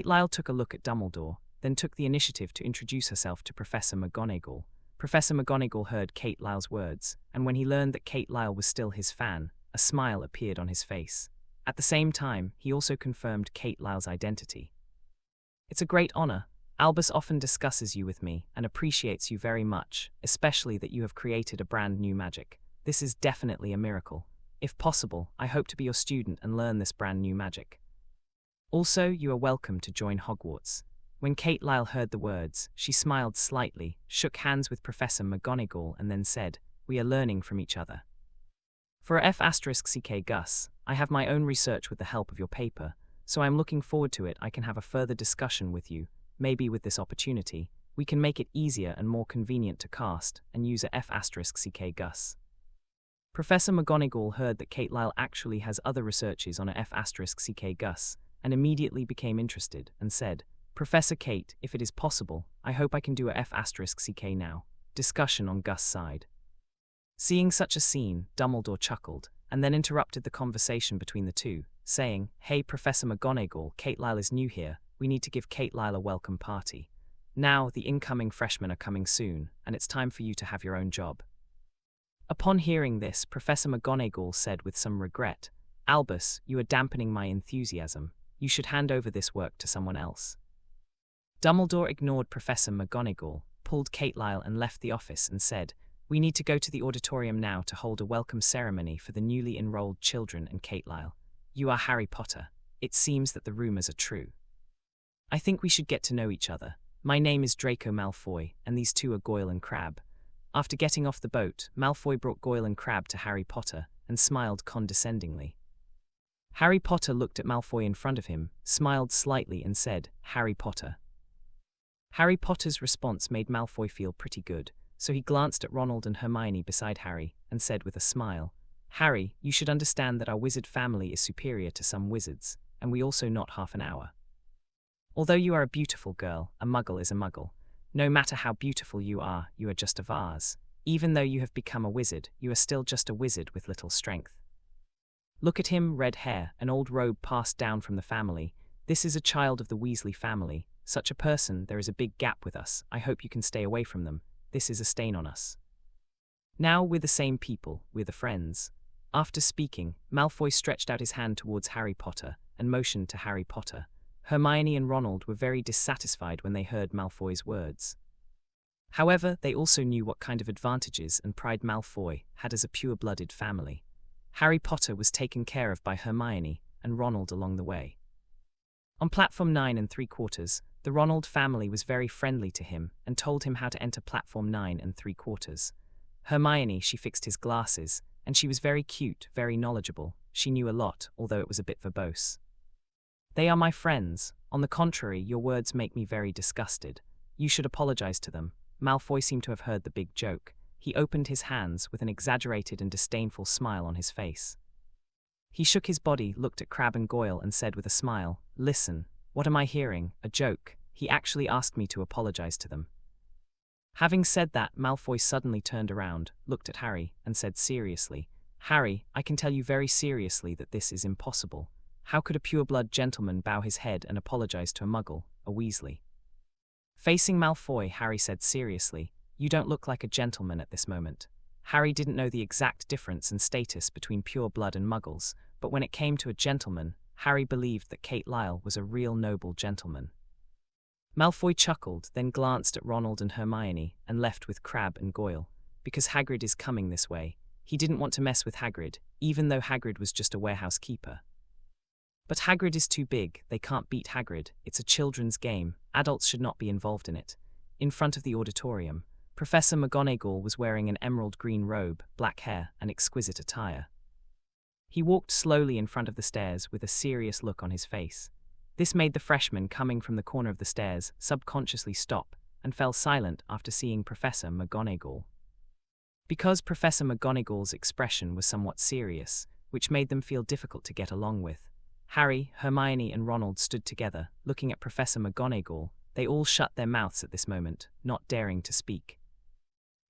Lyle took a look at Dumbledore, then took the initiative to introduce herself to Professor McGonagall. Professor McGonagall heard Lyle's words, and when he learned that Lyle was still his fan, a smile appeared on his face. At the same time, he also confirmed Lyle's identity. It's a great honor. Albus often discusses you with me and appreciates you very much, especially that you have created a brand new magic. This is definitely a miracle. If possible, I hope to be your student and learn this brand new magic. Also, you are welcome to join Hogwarts. When Lyle heard the words, she smiled slightly, shook hands with Professor McGonagall, and then said, We are learning from each other. For F*ck Gus, I have my own research with the help of your paper, so I am looking forward to it. I can have a further discussion with you. Maybe with this opportunity, we can make it easier and more convenient to cast and use a F*ck Gus. Professor McGonagall heard that Lyle actually has other researches on a F*ck Gus, and immediately became interested, and said, Professor Kate, if it is possible, I hope I can do a F*ck now. Discussion on Gus' side. Seeing such a scene, Dumbledore chuckled, and then interrupted the conversation between the two, saying, Hey Professor McGonagall, Lyle is new here. We need to give Lyle a welcome party. Now, the incoming freshmen are coming soon, and it's time for you to have your own job. Upon hearing this, Professor McGonagall said with some regret, "Albus, you are dampening my enthusiasm. You should hand over this work to someone else." Dumbledore ignored Professor McGonagall, pulled Kate Lyle and left the office and said, "We need to go to the auditorium now to hold a welcome ceremony for the newly enrolled children and Kate Lyle. You are Harry Potter. It seems that the rumors are true. I think we should get to know each other. My name is Draco Malfoy, and these two are Goyle and Crabbe." After getting off the boat, Malfoy brought Goyle and Crabbe to Harry Potter and smiled condescendingly. Harry Potter looked at Malfoy in front of him, smiled slightly and said, "Harry Potter." Harry Potter's response made Malfoy feel pretty good, so he glanced at Ronald and Hermione beside Harry and said with a smile, "Harry, you should understand that our wizard family is superior to some wizards, and we also not half an hour. Although you are a beautiful girl, a muggle is a muggle. No matter how beautiful you are just a vase. Even though you have become a wizard, you are still just a wizard with little strength. Look at him, red hair, an old robe passed down from the family. This is a child of the Weasley family. Such a person, there is a big gap with us. I hope you can stay away from them. This is a stain on us. Now we're the same people, we're the friends." After speaking, Malfoy stretched out his hand towards Harry Potter and motioned to Harry Potter. Hermione and Ronald were very dissatisfied when they heard Malfoy's words. However, they also knew what kind of advantages and pride Malfoy had as a pure-blooded family. Harry Potter was taken care of by Hermione and Ronald along the way. On platform 9 3/4, the Ronald family was very friendly to him and told him how to enter platform 9 3/4. Hermione, she fixed his glasses, and she was very cute, very knowledgeable. She knew a lot, although it was a bit verbose. "They are my friends. On the contrary, your words make me very disgusted. You should apologize to them." Malfoy seemed to have heard the big joke. He opened his hands with an exaggerated and disdainful smile on his face. He shook his body, looked at Crabbe and Goyle and said with a smile, "Listen, what am I hearing? A joke? He actually asked me to apologize to them." Having said that, Malfoy suddenly turned around, looked at Harry, and said seriously, "Harry, I can tell you very seriously that this is impossible. How could a pure-blood gentleman bow his head and apologize to a muggle, a Weasley?" Facing Malfoy, Harry said seriously, "You don't look like a gentleman at this moment." Harry didn't know the exact difference in status between pure-blood and muggles, but when it came to a gentleman, Harry believed that Kate Lyle was a real noble gentleman. Malfoy chuckled, then glanced at Ronald and Hermione and left with Crabbe and Goyle. Because Hagrid is coming this way, he didn't want to mess with Hagrid, even though Hagrid was just a warehouse keeper. But Hagrid is too big, they can't beat Hagrid, it's a children's game, adults should not be involved in it. In front of the auditorium, Professor McGonagall was wearing an emerald green robe, black hair, and exquisite attire. He walked slowly in front of the stairs with a serious look on his face. This made the freshman coming from the corner of the stairs subconsciously stop and fell silent after seeing Professor McGonagall. Because Professor McGonagall's expression was somewhat serious, which made them feel difficult to get along with, Harry, Hermione, and Ronald stood together, looking at Professor McGonagall. They all shut their mouths at this moment, not daring to speak.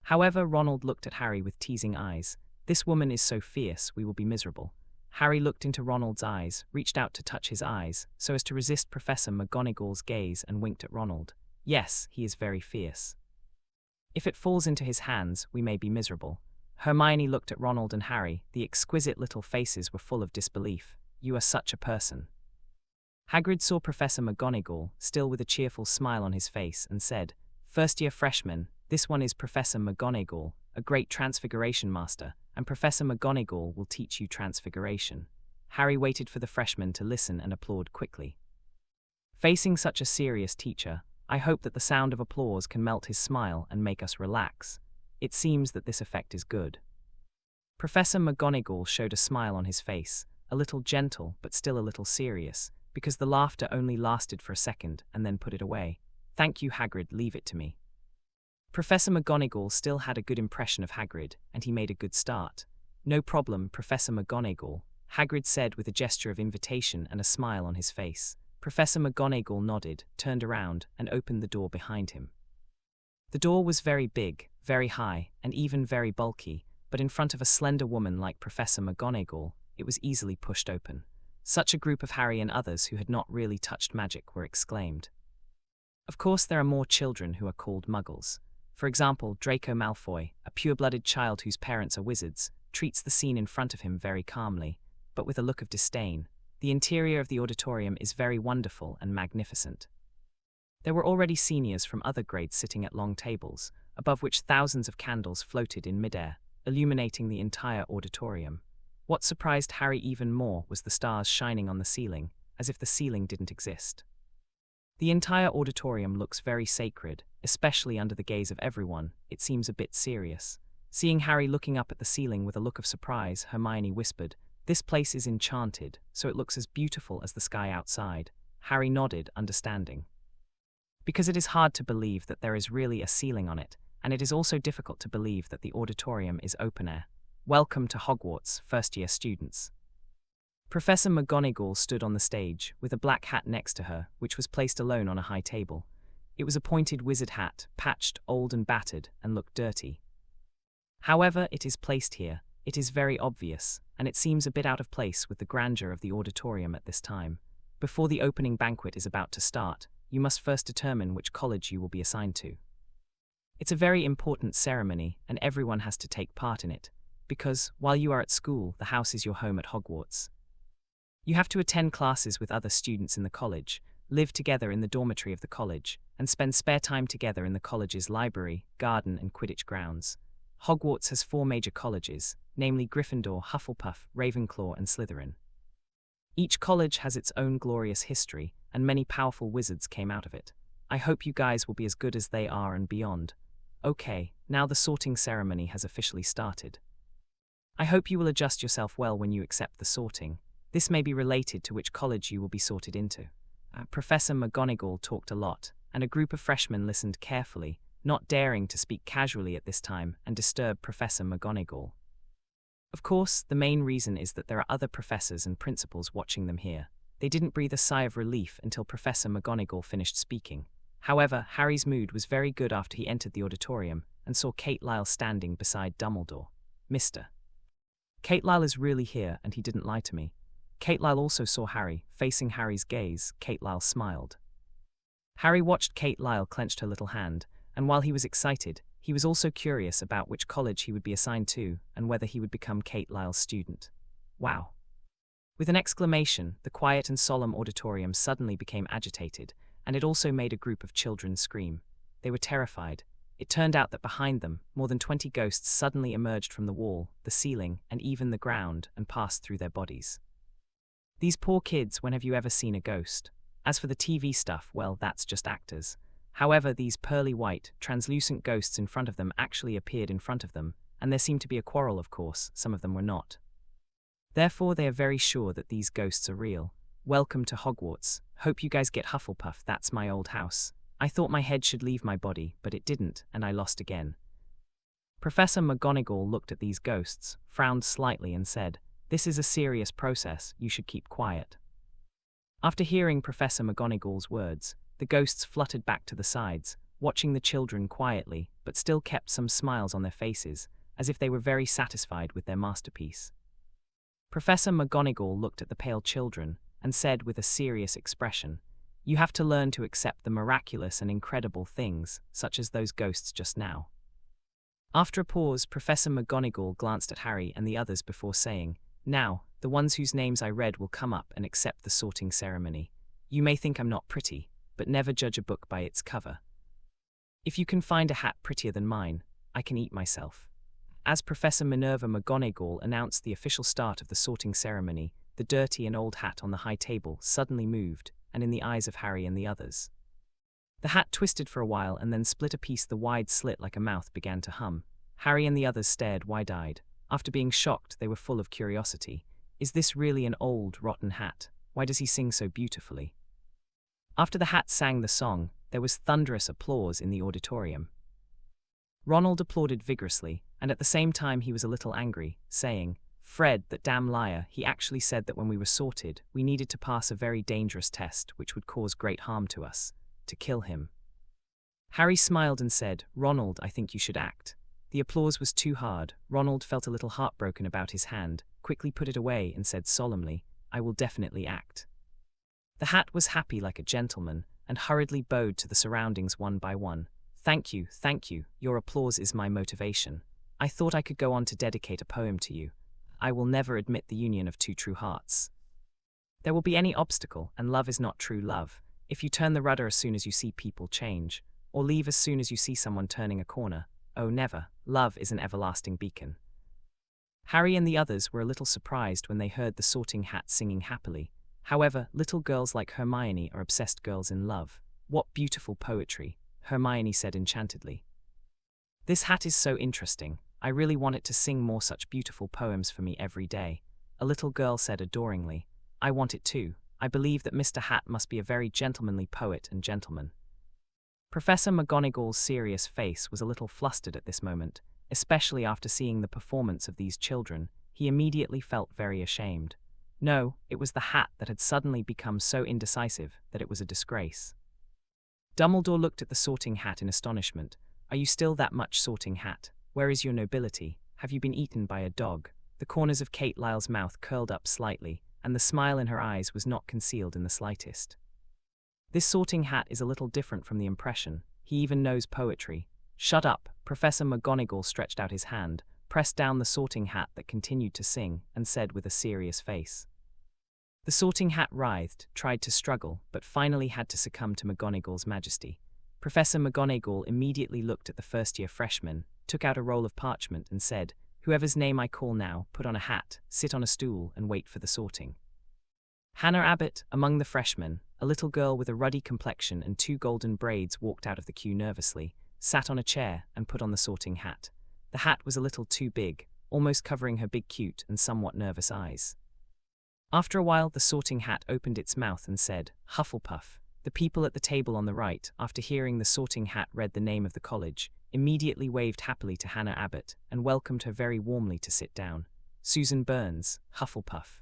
However, Ronald looked at Harry with teasing eyes. "This woman is so fierce, we will be miserable." Harry looked into Ronald's eyes, reached out to touch his eyes, so as to resist Professor McGonagall's gaze and winked at Ronald. "Yes, he is very fierce. If it falls into his hands, we may be miserable." Hermione looked at Ronald and Harry. The exquisite little faces were full of disbelief. "You are such a person." Hagrid saw Professor McGonagall, still with a cheerful smile on his face, and said, "First-year freshman, this one is Professor McGonagall, a great transfiguration master, and Professor McGonagall will teach you transfiguration." Harry waited for the freshman to listen and applaud quickly. Facing such a serious teacher, I hope that the sound of applause can melt his smile and make us relax. It seems that this effect is good. Professor McGonagall showed a smile on his face, a little gentle but still a little serious, because the laughter only lasted for a second and then put it away. "Thank you, Hagrid, leave it to me." Professor McGonagall still had a good impression of Hagrid, and he made a good start. "No problem, Professor McGonagall," Hagrid said with a gesture of invitation and a smile on his face. Professor McGonagall nodded, turned around, and opened the door behind him. The door was very big, very high, and even very bulky, but in front of a slender woman like Professor McGonagall, it was easily pushed open. Such a group of Harry and others who had not really touched magic were exclaimed. Of course there are more children who are called muggles. For example, Draco Malfoy, a pure-blooded child whose parents are wizards, treats the scene in front of him very calmly, but with a look of disdain. The interior of the auditorium is very wonderful and magnificent. There were already seniors from other grades sitting at long tables, above which thousands of candles floated in midair, illuminating the entire auditorium. What surprised Harry even more was the stars shining on the ceiling, as if the ceiling didn't exist. The entire auditorium looks very sacred, especially under the gaze of everyone. It seems a bit serious. Seeing Harry looking up at the ceiling with a look of surprise, Hermione whispered, "This place is enchanted, so it looks as beautiful as the sky outside." Harry nodded, understanding. Because it is hard to believe that there is really a ceiling on it, and it is also difficult to believe that the auditorium is open air. Welcome to Hogwarts, first-year students. Professor McGonagall stood on the stage, with a black hat next to her, which was placed alone on a high table. It was a pointed wizard hat, patched, old and battered, and looked dirty. However, it is placed here. It is very obvious, and it seems a bit out of place with the grandeur of the auditorium at this time. Before the opening banquet is about to start, you must first determine which college you will be assigned to. It's a very important ceremony, and everyone has to take part in it, because, while you are at school, the house is your home at Hogwarts. You have to attend classes with other students in the college, live together in the dormitory of the college, and spend spare time together in the college's library, garden, and Quidditch grounds. Hogwarts has 4 major colleges, namely Gryffindor, Hufflepuff, Ravenclaw, and Slytherin. Each college has its own glorious history, and many powerful wizards came out of it. I hope you guys will be as good as they are and beyond. Okay, now the sorting ceremony has officially started. I hope you will adjust yourself well when you accept the sorting. This may be related to which college you will be sorted into. Professor McGonagall talked a lot, and a group of freshmen listened carefully, not daring to speak casually at this time and disturb Professor McGonagall. Of course, the main reason is that there are other professors and principals watching them here. They didn't breathe a sigh of relief until Professor McGonagall finished speaking. However, Harry's mood was very good after he entered the auditorium and saw Kate Lyle standing beside Dumbledore. "Mr. Kate Lyle is really here, and he didn't lie to me." Kate Lyle also saw Harry. Facing Harry's gaze, Kate Lyle smiled. Harry watched Kate Lyle clenched her little hand, and while he was excited, he was also curious about which college he would be assigned to and whether he would become Kate Lyle's student. Wow. With an exclamation, the quiet and solemn auditorium suddenly became agitated, and it also made a group of children scream. They were terrified. It turned out that behind them, more than 20 ghosts suddenly emerged from the wall, the ceiling, and even the ground, and passed through their bodies. These poor kids, when have you ever seen a ghost? As for the TV stuff, well, that's just actors. However, these pearly white, translucent ghosts in front of them actually appeared in front of them, and there seemed to be a quarrel, of course. Some of them were not. Therefore, they are very sure that these ghosts are real. Welcome to Hogwarts. Hope you guys get Hufflepuff. That's my old house. I thought my head should leave my body, but it didn't, and I lost again. Professor McGonagall looked at these ghosts, frowned slightly, and said, "This is a serious process. You should keep quiet." After hearing Professor McGonagall's words, the ghosts fluttered back to the sides, watching the children quietly, but still kept some smiles on their faces, as if they were very satisfied with their masterpiece. Professor McGonagall looked at the pale children and said with a serious expression, "You have to learn to accept the miraculous and incredible things, such as those ghosts just now." After a pause, Professor McGonagall glanced at Harry and the others before saying, "Now, the ones whose names I read will come up and accept the sorting ceremony. You may think I'm not pretty, but never judge a book by its cover. If you can find a hat prettier than mine, I can eat myself." As Professor Minerva McGonagall announced the official start of the sorting ceremony, the dirty and old hat on the high table suddenly moved, and in the eyes of Harry and the others. The hat twisted for a while and then split a piece. The wide slit like a mouth began to hum. Harry and the others stared wide-eyed. After being shocked, they were full of curiosity. Is this really an old, rotten hat? Why does he sing so beautifully? After the hat sang the song, there was thunderous applause in the auditorium. Ronald applauded vigorously, and at the same time he was a little angry, saying, "Fred, that damn liar, he actually said that when we were sorted, we needed to pass a very dangerous test which would cause great harm to us, to kill him." Harry smiled and said, "Ronald, I think you should act." The applause was too hard. Ronald felt a little heartbroken about his hand, quickly put it away and said solemnly, "I will definitely act." The hat was happy like a gentleman, and hurriedly bowed to the surroundings one by one. Thank you, your applause is my motivation. I thought I could go on to dedicate a poem to you. I will never admit the union of two true hearts. There will be any obstacle, and love is not true love. If you turn the rudder as soon as you see people change, or leave as soon as you see someone turning a corner, oh never, love is an everlasting beacon. Harry and the others were a little surprised when they heard the Sorting Hat singing happily. However, little girls like Hermione are obsessed girls in love. What beautiful poetry, Hermione said enchantedly. This hat is so interesting. I really want it to sing more such beautiful poems for me every day. A little girl said adoringly. I want it too. I believe that Mr. Hat must be a very gentlemanly poet and gentleman. Professor McGonagall's serious face was a little flustered at this moment, especially after seeing the performance of these children. He immediately felt very ashamed. No, it was the hat that had suddenly become so indecisive that it was a disgrace. Dumbledore looked at the Sorting Hat in astonishment. Are you still that much Sorting Hat? Where is your nobility? Have you been eaten by a dog? The corners of Kate Lyle's mouth curled up slightly, and the smile in her eyes was not concealed in the slightest. This Sorting Hat is a little different from the impression. He even knows poetry. Shut up! Professor McGonagall stretched out his hand, pressed down the Sorting Hat that continued to sing, and said with a serious face. The Sorting Hat writhed, tried to struggle, but finally had to succumb to McGonagall's majesty. Professor McGonagall immediately looked at the first-year freshman, took out a roll of parchment and said, Whoever's name I call now, put on a hat, sit on a stool, and wait for the sorting. Hannah Abbott, among the freshmen, a little girl with a ruddy complexion and 2 golden braids, walked out of the queue nervously, sat on a chair, and put on the sorting hat. The hat was a little too big, almost covering her big, cute, and somewhat nervous eyes. After a while, the Sorting Hat opened its mouth and said, Hufflepuff. The people at the table on the right, after hearing the Sorting Hat read the name of the college, immediately waved happily to Hannah Abbott and welcomed her very warmly to sit down. Susan Burns, Hufflepuff.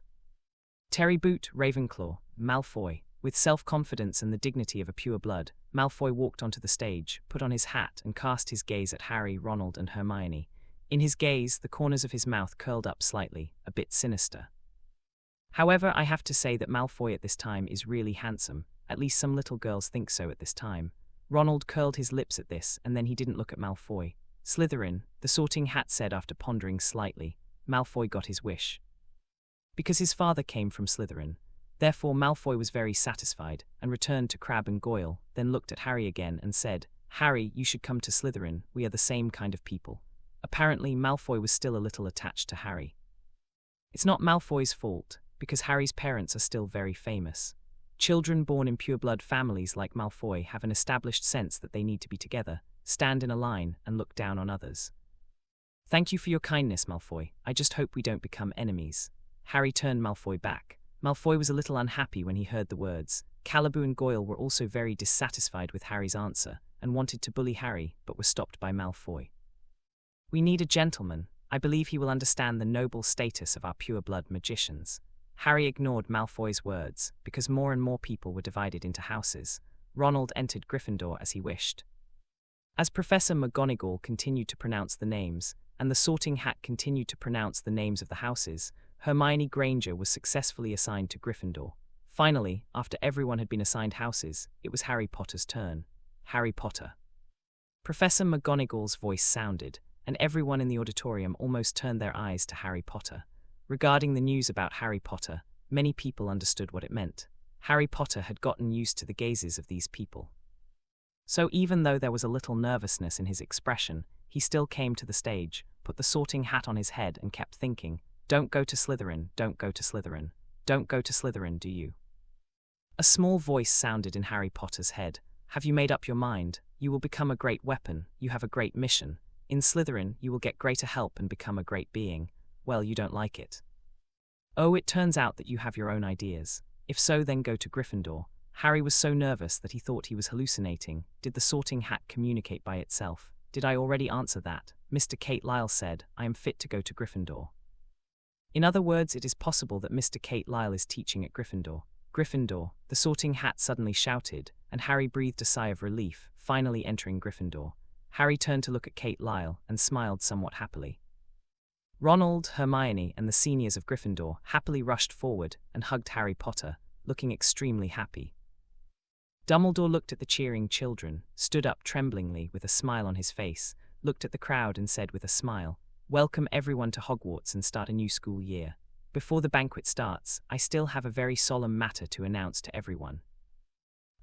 Terry Boot, Ravenclaw, Malfoy. With self-confidence and the dignity of a pure blood, Malfoy walked onto the stage, put on his hat, and cast his gaze at Harry, Ronald, and Hermione. In his gaze, the corners of his mouth curled up slightly, a bit sinister. However, I have to say that Malfoy at this time is really handsome. At least some little girls think so at this time. Ronald curled his lips at this, and then he didn't look at Malfoy. Slytherin, the Sorting Hat said after pondering slightly. Malfoy got his wish. Because his father came from Slytherin. Therefore Malfoy was very satisfied, and returned to Crabbe and Goyle, then looked at Harry again and said, Harry, you should come to Slytherin, we are the same kind of people. Apparently Malfoy was still a little attached to Harry. It's not Malfoy's fault, because Harry's parents are still very famous. Children born in pure-blood families like Malfoy have an established sense that they need to be together, stand in a line, and look down on others. Thank you for your kindness, Malfoy. I just hope we don't become enemies. Harry turned Malfoy back. Malfoy was a little unhappy when he heard the words. Calibu and Goyle were also very dissatisfied with Harry's answer, and wanted to bully Harry, but were stopped by Malfoy. We need a gentleman. I believe he will understand the noble status of our pure-blood magicians. Harry ignored Malfoy's words, because more and more people were divided into houses. Ronald entered Gryffindor as he wished. As Professor McGonagall continued to pronounce the names, and the Sorting Hat continued to pronounce the names of the houses, Hermione Granger was successfully assigned to Gryffindor. Finally, after everyone had been assigned houses, it was Harry Potter's turn. Harry Potter. Professor McGonagall's voice sounded, and everyone in the auditorium almost turned their eyes to Harry Potter. Regarding the news about Harry Potter, many people understood what it meant. Harry Potter had gotten used to the gazes of these people. So even though there was a little nervousness in his expression, he still came to the stage, put the Sorting Hat on his head and kept thinking, Don't go to Slytherin, don't go to Slytherin, don't go to Slytherin, do you? A small voice sounded in Harry Potter's head. Have you made up your mind? You will become a great weapon, you have a great mission. In Slytherin, you will get greater help and become a great being. Well, you don't like it. Oh, it turns out that you have your own ideas. If so, then go to Gryffindor. Harry was so nervous that he thought he was hallucinating. Did the Sorting Hat communicate by itself? Did I already answer that? Mr. Kate Lyle said, I am fit to go to Gryffindor. In other words, it is possible that Mr. Kate Lyle is teaching at Gryffindor. Gryffindor, the Sorting Hat suddenly shouted, and Harry breathed a sigh of relief, finally entering Gryffindor. Harry turned to look at Kate Lyle and smiled somewhat happily. Ronald, Hermione, and the seniors of Gryffindor happily rushed forward and hugged Harry Potter, looking extremely happy. Dumbledore looked at the cheering children, stood up tremblingly with a smile on his face, looked at the crowd and said with a smile, "Welcome everyone to Hogwarts and start a new school year. Before the banquet starts, I still have a very solemn matter to announce to everyone."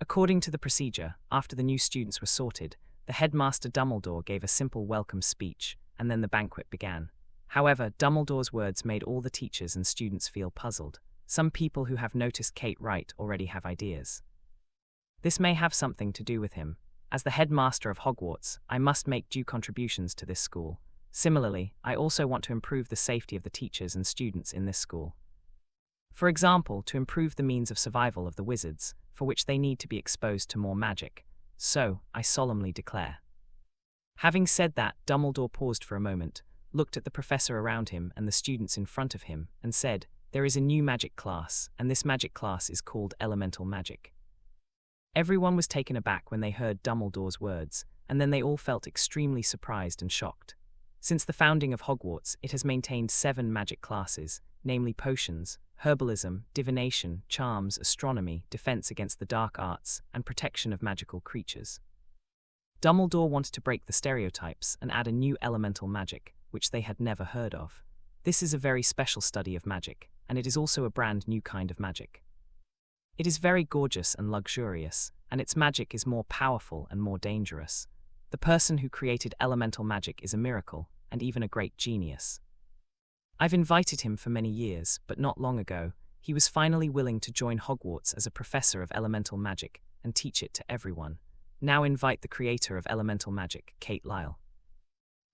According to the procedure, after the new students were sorted, the headmaster Dumbledore gave a simple welcome speech, and then the banquet began. However, Dumbledore's words made all the teachers and students feel puzzled. Some people who have noticed Kate Wright already have ideas. This may have something to do with him. As the headmaster of Hogwarts, I must make due contributions to this school. Similarly, I also want to improve the safety of the teachers and students in this school. For example, to improve the means of survival of the wizards, for which they need to be exposed to more magic. So, I solemnly declare. Having said that, Dumbledore paused for a moment, looked at the professor around him and the students in front of him, and said, "There is a new magic class, and this magic class is called Elemental Magic." Everyone was taken aback when they heard Dumbledore's words, and then they all felt extremely surprised and shocked. Since the founding of Hogwarts, it has maintained 7 magic classes, namely potions, herbalism, divination, charms, astronomy, defense against the dark arts, and protection of magical creatures. Dumbledore wanted to break the stereotypes and add a new elemental magic, which they had never heard of. This is a very special study of magic, and it is also a brand new kind of magic. It is very gorgeous and luxurious, and its magic is more powerful and more dangerous. The person who created elemental magic is a miracle, and even a great genius. I've invited him for many years, but not long ago, he was finally willing to join Hogwarts as a professor of elemental magic and teach it to everyone. Now invite the creator of elemental magic, Kate Lyle.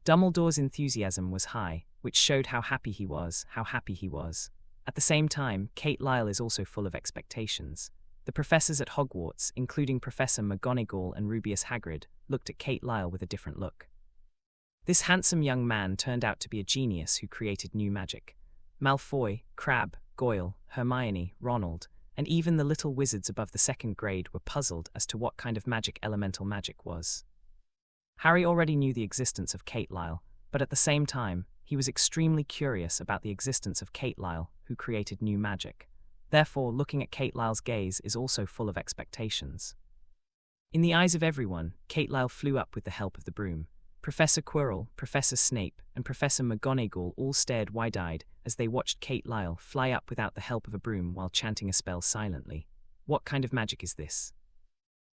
Dumbledore's enthusiasm was high, which showed how happy he was. At the same time, Kate Lyle is also full of expectations. The professors at Hogwarts, including Professor McGonagall and Rubeus Hagrid, looked at Kate Lyle with a different look. This handsome young man turned out to be a genius who created new magic. Malfoy, Crabbe, Goyle, Hermione, Ronald, and even the little wizards above the 2nd grade were puzzled as to what kind of magic elemental magic was. Harry already knew the existence of Kate Lyle, but at the same time, he was extremely curious about the existence of Kate Lyle, who created new magic. Therefore, looking at Kate Lyle's gaze is also full of expectations. In the eyes of everyone, Kate Lyle flew up with the help of the broom. Professor Quirrell, Professor Snape, and Professor McGonagall all stared wide-eyed as they watched Kate Lyle fly up without the help of a broom while chanting a spell silently. What kind of magic is this?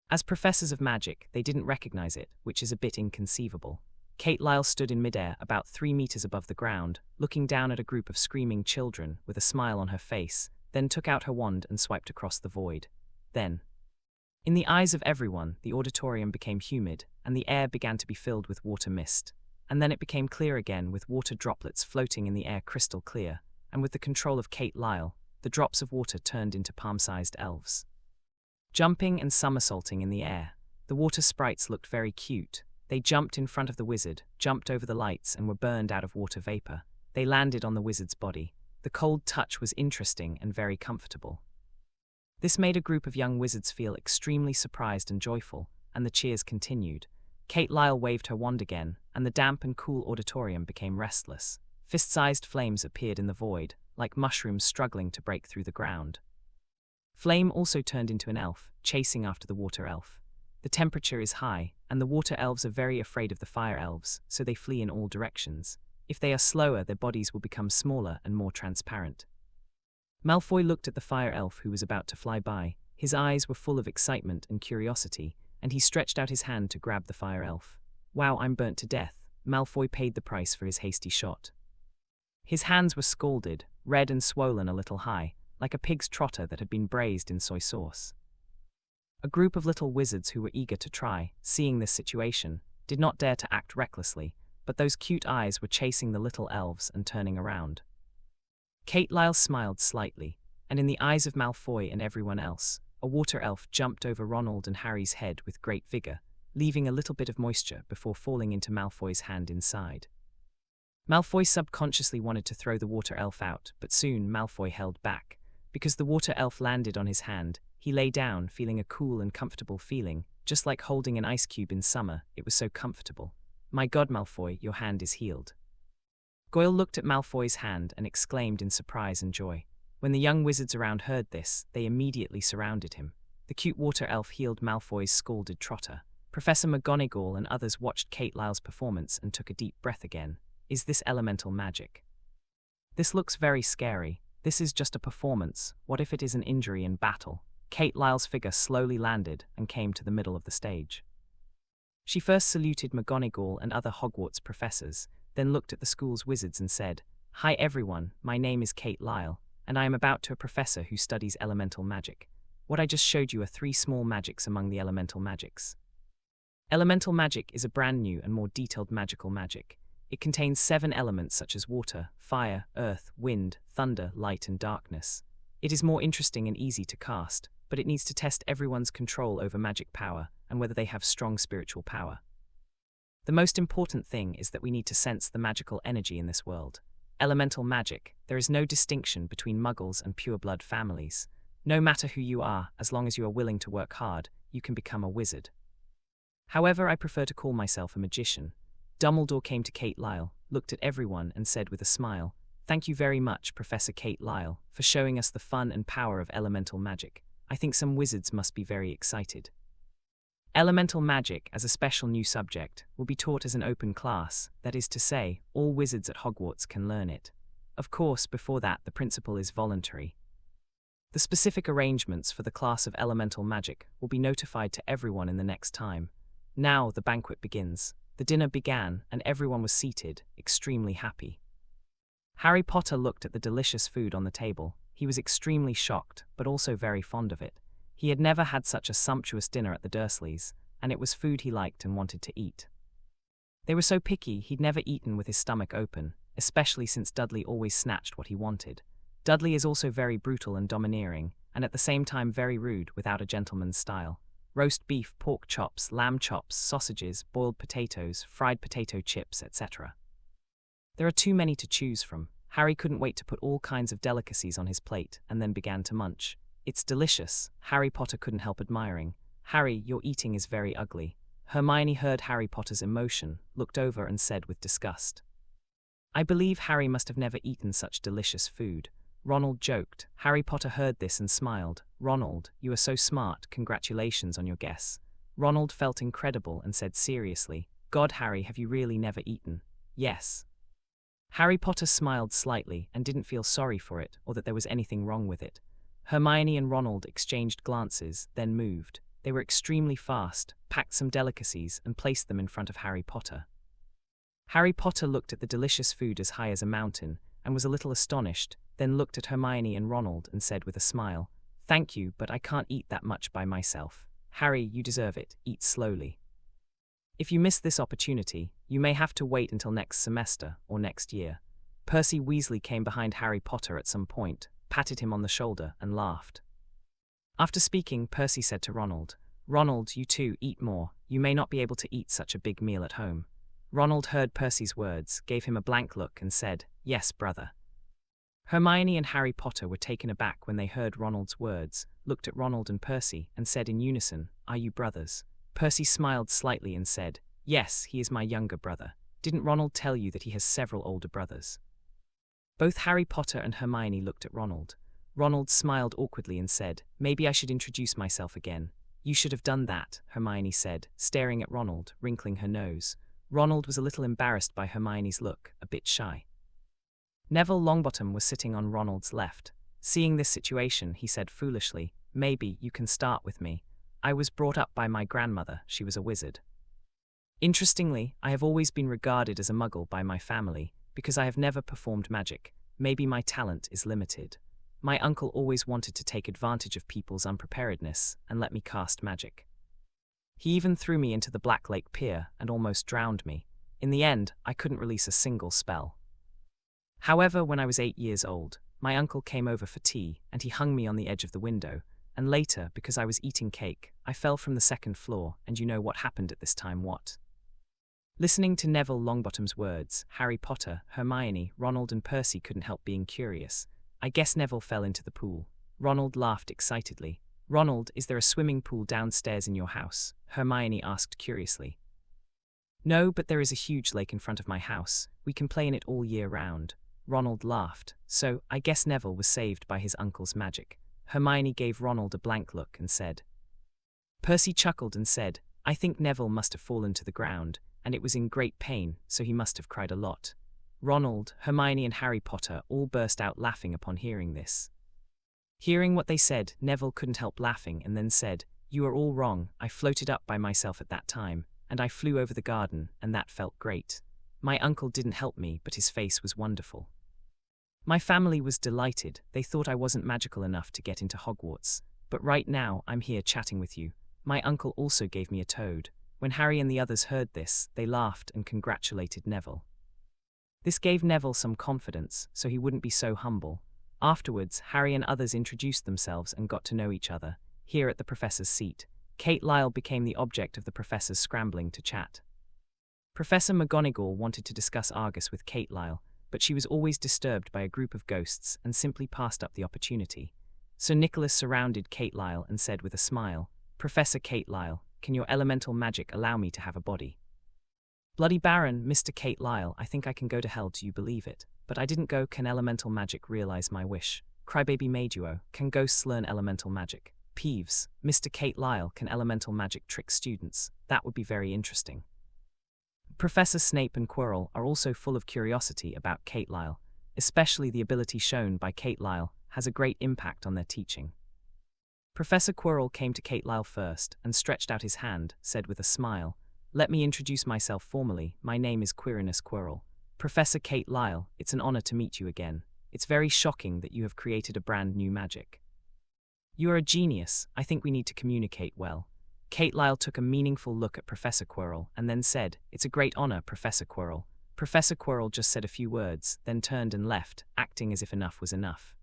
As professors of magic, they didn't recognize it, which is a bit inconceivable. Kate Lyle stood in midair about 3 meters above the ground, looking down at a group of screaming children with a smile on her face, then took out her wand and swiped across the void. Then, in the eyes of everyone, the auditorium became humid, and the air began to be filled with water mist. And then it became clear again, with water droplets floating in the air crystal clear, and with the control of Kate Lyle, the drops of water turned into palm-sized elves. Jumping and somersaulting in the air, the water sprites looked very cute. They jumped in front of the wizard, jumped over the lights, and were burned out of water vapor. They landed on the wizard's body. The cold touch was interesting and very comfortable. This made a group of young wizards feel extremely surprised and joyful, and the cheers continued. Kate Lyle waved her wand again, and the damp and cool auditorium became restless. Fist-sized flames appeared in the void, like mushrooms struggling to break through the ground. Flame also turned into an elf, chasing after the water elf. The temperature is high, and the water elves are very afraid of the fire elves, so they flee in all directions. If they are slower, their bodies will become smaller and more transparent. Malfoy looked at the fire elf who was about to fly by. His eyes were full of excitement and curiosity, and he stretched out his hand to grab the fire elf. "Wow, I'm burnt to death." Malfoy paid the price for his hasty shot. His hands were scalded, red and swollen a little high, like a pig's trotter that had been braised in soy sauce. A group of little wizards who were eager to try, seeing this situation, did not dare to act recklessly, but those cute eyes were chasing the little elves and turning around. Kate Lyle smiled slightly, and in the eyes of Malfoy and everyone else, a water elf jumped over Ronald and Harry's head with great vigor, leaving a little bit of moisture before falling into Malfoy's hand inside. Malfoy subconsciously wanted to throw the water elf out, but soon Malfoy held back. Because the water elf landed on his hand, he lay down, feeling a cool and comfortable feeling, just like holding an ice cube in summer. It was so comfortable. "My God, Malfoy, your hand is healed." Goyle looked at Malfoy's hand and exclaimed in surprise and joy. When the young wizards around heard this, they immediately surrounded him. The cute water elf healed Malfoy's scalded trotter. Professor McGonagall and others watched Kate Lyle's performance and took a deep breath again. Is this elemental magic? This looks very scary. This is just a performance. What if it is an injury in battle? Kate Lyle's figure slowly landed and came to the middle of the stage. She first saluted McGonagall and other Hogwarts professors, then looked at the school's wizards and said, "Hi everyone, my name is Kate Lyle, and I am about to a professor who studies elemental magic. What I just showed you are 3 small magics among the elemental magics." Elemental magic is a brand new and more detailed magical magic. It contains 7 elements such as water, fire, earth, wind, thunder, light and darkness. It is more interesting and easy to cast, but it needs to test everyone's control over magic power and whether they have strong spiritual power. The most important thing is that we need to sense the magical energy in this world. Elemental magic, there is no distinction between muggles and pureblood families. No matter who you are, as long as you are willing to work hard, you can become a wizard. However, I prefer to call myself a magician. Dumbledore came to Kate Lyle, looked at everyone and said with a smile, "Thank you very much, Professor Kate Lyle, for showing us the fun and power of elemental magic. I think some wizards must be very excited." Elemental magic, as a special new subject, will be taught as an open class, that is to say, all wizards at Hogwarts can learn it. Of course, before that, the principle is voluntary. The specific arrangements for the class of elemental magic will be notified to everyone in the next time. Now the banquet begins. The dinner began, and everyone was seated, extremely happy. Harry Potter looked at the delicious food on the table. He was extremely shocked, but also very fond of it. He had never had such a sumptuous dinner at the Dursleys, and it was food he liked and wanted to eat. They were so picky he'd never eaten with his stomach open, especially since Dudley always snatched what he wanted. Dudley is also very brutal and domineering, and at the same time very rude without a gentleman's style. Roast beef, pork chops, lamb chops, sausages, boiled potatoes, fried potato chips, etc. There are too many to choose from. Harry couldn't wait to put all kinds of delicacies on his plate and then began to munch. "It's delicious," Harry Potter couldn't help admiring. "Harry, your eating is very ugly." Hermione heard Harry Potter's emotion, looked over and said with disgust, "I believe Harry must have never eaten such delicious food." Ronald joked. Harry Potter heard this and smiled. "Ronald, you are so smart, congratulations on your guess." Ronald felt incredible and said seriously, "God, Harry, have you really never eaten?" "Yes." Harry Potter smiled slightly and didn't feel sorry for it or that there was anything wrong with it. Hermione and Ronald exchanged glances, then moved. They were extremely fast, packed some delicacies and placed them in front of Harry Potter. Harry Potter looked at the delicious food as high as a mountain and was a little astonished, then looked at Hermione and Ronald and said with a smile, "Thank you, but I can't eat that much by myself. Harry, you deserve it. Eat slowly. If you miss this opportunity, you may have to wait until next semester or next year." Percy Weasley came behind Harry Potter at some point, patted him on the shoulder and laughed. After speaking, Percy said to Ronald, "Ronald, you too, eat more. You may not be able to eat such a big meal at home." Ronald heard Percy's words, gave him a blank look and said, "Yes, brother." Hermione and Harry Potter were taken aback when they heard Ronald's words, looked at Ronald and Percy, and said in unison, "Are you brothers?" Percy smiled slightly and said, "Yes, he is my younger brother. Didn't Ronald tell you that he has several older brothers?" Both Harry Potter and Hermione looked at Ronald. Ronald smiled awkwardly and said, "Maybe I should introduce myself again." "You should have done that," Hermione said, staring at Ronald, wrinkling her nose. Ronald was a little embarrassed by Hermione's look, a bit shy. Neville Longbottom was sitting on Ronald's left. Seeing this situation, he said foolishly, "Maybe you can start with me. I was brought up by my grandmother, she was a wizard. Interestingly, I have always been regarded as a muggle by my family, because I have never performed magic. Maybe my talent is limited. My uncle always wanted to take advantage of people's unpreparedness and let me cast magic. He even threw me into the Black Lake Pier and almost drowned me. In the end, I couldn't release a single spell. However, when I was 8 years old, my uncle came over for tea and he hung me on the edge of the window, and later, because I was eating cake, I fell from the 2nd floor, and you know what happened at this time, what?" Listening to Neville Longbottom's words, Harry Potter, Hermione, Ronald and Percy couldn't help being curious. "I guess Neville fell into the pool." Ronald laughed excitedly. "Ronald, is there a swimming pool downstairs in your house?" Hermione asked curiously. "No, but there is a huge lake in front of my house. We can play in it all year round." Ronald laughed. "So, I guess Neville was saved by his uncle's magic." Hermione gave Ronald a blank look and said, Percy chuckled and said, I think Neville must have fallen to the ground, and it was in great pain, so he must have cried a lot. Ronald, Hermione and Harry Potter all burst out laughing upon hearing this. Hearing what they said, Neville couldn't help laughing and then said, You are all wrong, I floated up by myself at that time, and I flew over the garden, and that felt great. My uncle didn't help me, but his face was wonderful. My family was delighted, they thought I wasn't magical enough to get into Hogwarts, but right now I'm here chatting with you. My uncle also gave me a toad. When Harry and the others heard this, they laughed and congratulated Neville. This gave Neville some confidence, so he wouldn't be so humble. Afterwards, Harry and others introduced themselves and got to know each other. Here at the professor's seat, Kate Lyle became the object of the professor's scrambling to chat. Professor McGonagall wanted to discuss Argus with Kate Lyle, but she was always disturbed by a group of ghosts and simply passed up the opportunity. So Nicholas surrounded Kate Lyle and said with a smile, Professor Kate Lyle, can your elemental magic allow me to have a body? Bloody Baron, Mr. Kate Lyle, I think I can go to hell, do you believe it? But I didn't go, can elemental magic realize my wish? Crybaby Maduo, can ghosts learn elemental magic? Peeves, Mr. Kate Lyle, can elemental magic trick students? That would be very interesting. Professor Snape and Quirrell are also full of curiosity about Kate Lyle, especially the ability shown by Kate Lyle has a great impact on their teaching. Professor Quirrell came to Kate Lyle first and stretched out his hand, said with a smile, Let me introduce myself formally, my name is Quirinus Quirrell. Professor Kate Lyle, it's an honor to meet you again. It's very shocking that you have created a brand new magic. You are a genius, I think we need to communicate well. Kate Lyle took a meaningful look at Professor Quirrell and then said, It's a great honor, Professor Quirrell. Professor Quirrell just said a few words, then turned and left, acting as if enough was enough.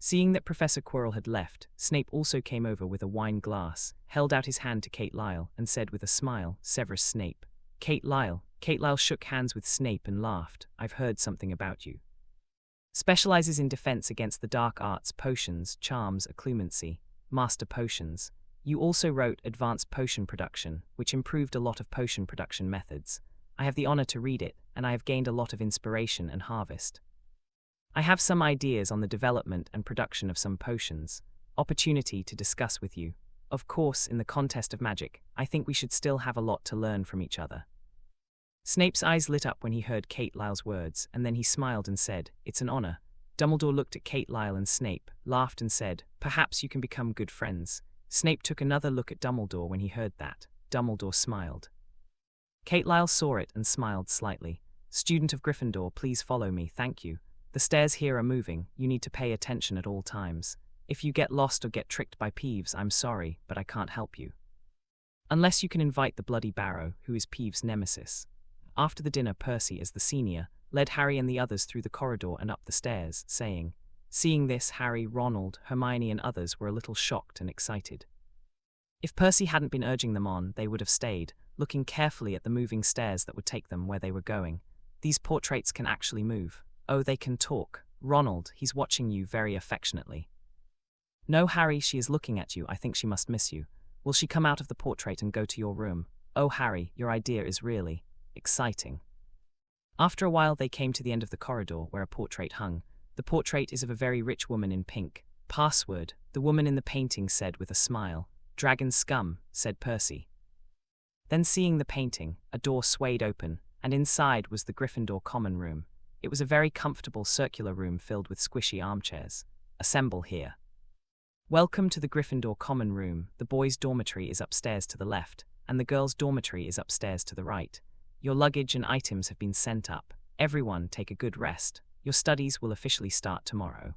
Seeing that Professor Quirrell had left, Snape also came over with a wine glass, held out his hand to Kate Lyle, and said with a smile, Severus Snape. Kate Lyle shook hands with Snape and laughed, I've heard something about you. Specializes in defense against the dark arts, potions, charms, occlumency, master potions. You also wrote Advanced Potion Production, which improved a lot of potion production methods. I have the honor to read it, and I have gained a lot of inspiration and harvest. I have some ideas on the development and production of some potions. Opportunity to discuss with you. Of course, in the contest of magic, I think we should still have a lot to learn from each other. Snape's eyes lit up when he heard Kate Lyle's words, and then he smiled and said, It's an honor. Dumbledore looked at Kate Lyle and Snape, laughed and said, Perhaps you can become good friends. Snape took another look at Dumbledore when he heard that. Dumbledore smiled. Kate Lyle saw it and smiled slightly. Student of Gryffindor, please follow me, thank you. The stairs here are moving, you need to pay attention at all times. If you get lost or get tricked by Peeves, I'm sorry, but I can't help you. Unless you can invite the Bloody Barrow, who is Peeves' nemesis. After the dinner, Percy, as the senior, led Harry and the others through the corridor and up the stairs, saying, Seeing this, Harry, Ronald, Hermione and others were a little shocked and excited. If Percy hadn't been urging them on, they would have stayed, looking carefully at the moving stairs that would take them where they were going. These portraits can actually move. Oh, they can talk. Ronald, he's watching you very affectionately. No, Harry, she is looking at you. I think she must miss you. Will she come out of the portrait and go to your room? Oh, Harry, your idea is really exciting. After a while, they came to the end of the corridor where a portrait hung. The portrait is of a very rich woman in pink. Password, the woman in the painting said with a smile. Dragon scum, said Percy. Then seeing the painting, a door swayed open, and inside was the Gryffindor common room. It was a very comfortable circular room filled with squishy armchairs. Assemble here. Welcome to the Gryffindor common room. The boys' dormitory is upstairs to the left, and the girls' dormitory is upstairs to the right. Your luggage and items have been sent up. Everyone take a good rest. Your studies will officially start tomorrow.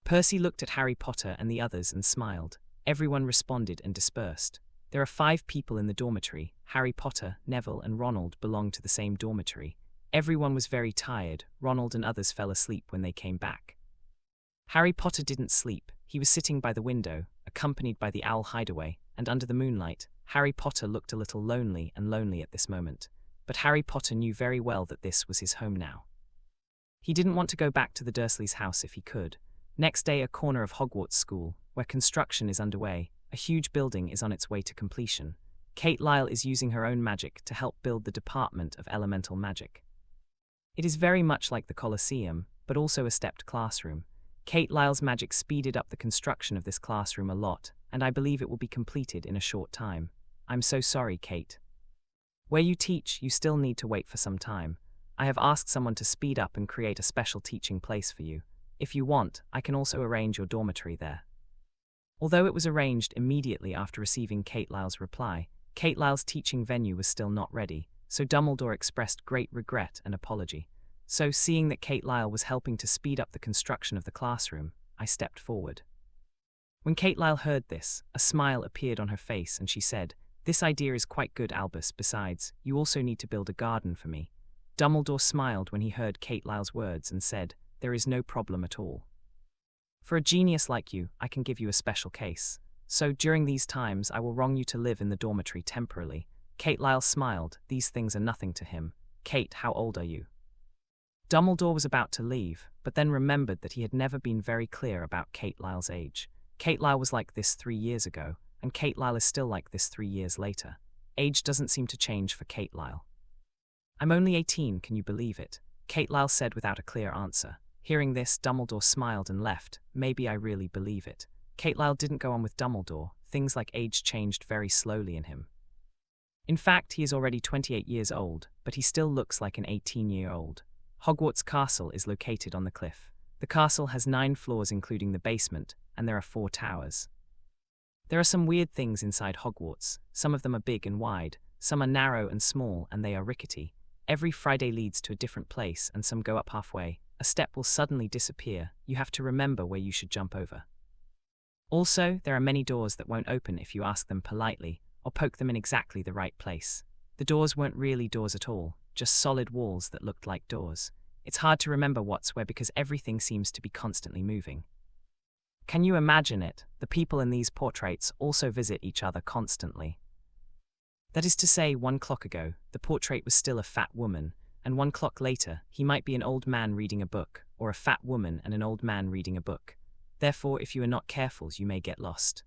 Percy looked at Harry Potter and the others and smiled. Everyone responded and dispersed. There are 5 people in the dormitory. Harry Potter, Neville and Ronald belong to the same dormitory. Everyone was very tired. Ronald and others fell asleep when they came back. Harry Potter didn't sleep. He was sitting by the window, accompanied by the owl hideaway, and under the moonlight, Harry Potter looked a little lonely at this moment. But Harry Potter knew very well that this was his home now. He didn't want to go back to the Dursleys' house if he could. Next day, a corner of Hogwarts School, where construction is underway, a huge building is on its way to completion. Kate Lyle is using her own magic to help build the Department of Elemental Magic. It is very much like the Colosseum, but also a stepped classroom. Kate Lyle's magic speeded up the construction of this classroom a lot, and I believe it will be completed in a short time. I'm so sorry, Kate. Where you teach, you still need to wait for some time. I have asked someone to speed up and create a special teaching place for you. If you want, I can also arrange your dormitory there. Although it was arranged immediately after receiving Kate Lyle's reply, Kate Lyle's teaching venue was still not ready, so Dumbledore expressed great regret and apology. So, seeing that Kate Lyle was helping to speed up the construction of the classroom, I stepped forward. When Kate Lyle heard this, a smile appeared on her face and she said, "This idea is quite good, Albus. Besides, you also need to build a garden for me." Dumbledore smiled when he heard Kate Lyle's words and said, "There is no problem at all. For a genius like you, I can give you a special case. So during these times I will wrong you to live in the dormitory temporarily." Kate Lyle smiled. "These things are nothing to him. Kate, how old are you?" Dumbledore was about to leave, but then remembered that he had never been very clear about Kate Lyle's age. Kate Lyle was like this 3 years ago, and Kate Lyle is still like this 3 years later. Age doesn't seem to change for Kate Lyle. "I'm only 18, can you believe it?" Kate Lyle said without a clear answer. Hearing this, Dumbledore smiled and left. "Maybe I really believe it." Kate Lyle didn't go on with Dumbledore. Things like age changed very slowly in him. In fact, he is already 28 years old, but he still looks like an 18-year-old. Hogwarts Castle is located on the cliff. The castle has 9 floors including the basement, and there are 4 towers. There are some weird things inside Hogwarts. Some of them are big and wide, some are narrow and small, and they are rickety. Every Friday leads to a different place, and some go up halfway. A step will suddenly disappear. You have to remember where you should jump over. Also, there are many doors that won't open if you ask them politely, or poke them in exactly the right place. The doors weren't really doors at all, just solid walls that looked like doors. It's hard to remember what's where because everything seems to be constantly moving. Can you imagine it? The people in these portraits also visit each other constantly. That is to say, 1 clock ago, the portrait was still a fat woman, and 1 clock later, he might be an old man reading a book, or a fat woman and an old man reading a book. Therefore, if you are not careful, you may get lost.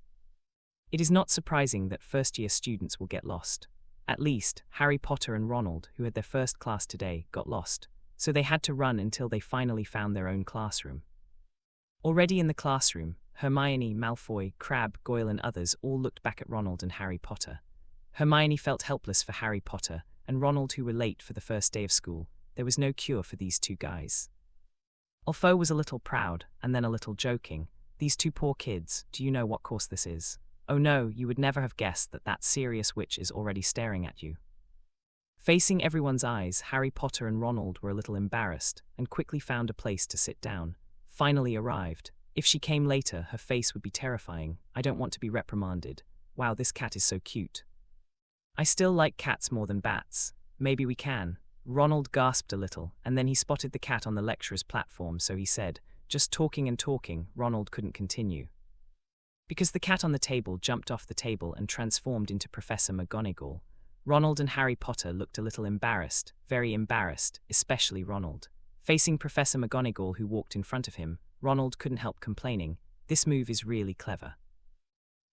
It is not surprising that first-year students will get lost. At least, Harry Potter and Ronald, who had their first class today, got lost, so they had to run until they finally found their own classroom. Already in the classroom, Hermione, Malfoy, Crabbe, Goyle and others all looked back at Ronald and Harry Potter. Hermione felt helpless for Harry Potter, and Ronald, who were late for the first day of school. There was no cure for these 2 guys. Malfoy was a little proud, and then a little joking. "These 2 poor kids, do you know what course this is? Oh no, you would never have guessed that that serious witch is already staring at you." Facing everyone's eyes, Harry Potter and Ronald were a little embarrassed, and quickly found a place to sit down. Finally arrived. If she came later, her face would be terrifying. "I don't want to be reprimanded. Wow, this cat is so cute. I still like cats more than bats. Maybe we can." Ronald gasped a little, and then he spotted the cat on the lecturer's platform, so he said, just talking and talking, Ronald couldn't continue. Because the cat on the table jumped off the table and transformed into Professor McGonagall. Ronald and Harry Potter looked a little embarrassed, very embarrassed, especially Ronald. Facing Professor McGonagall, who walked in front of him, Ronald couldn't help complaining, "This move is really clever."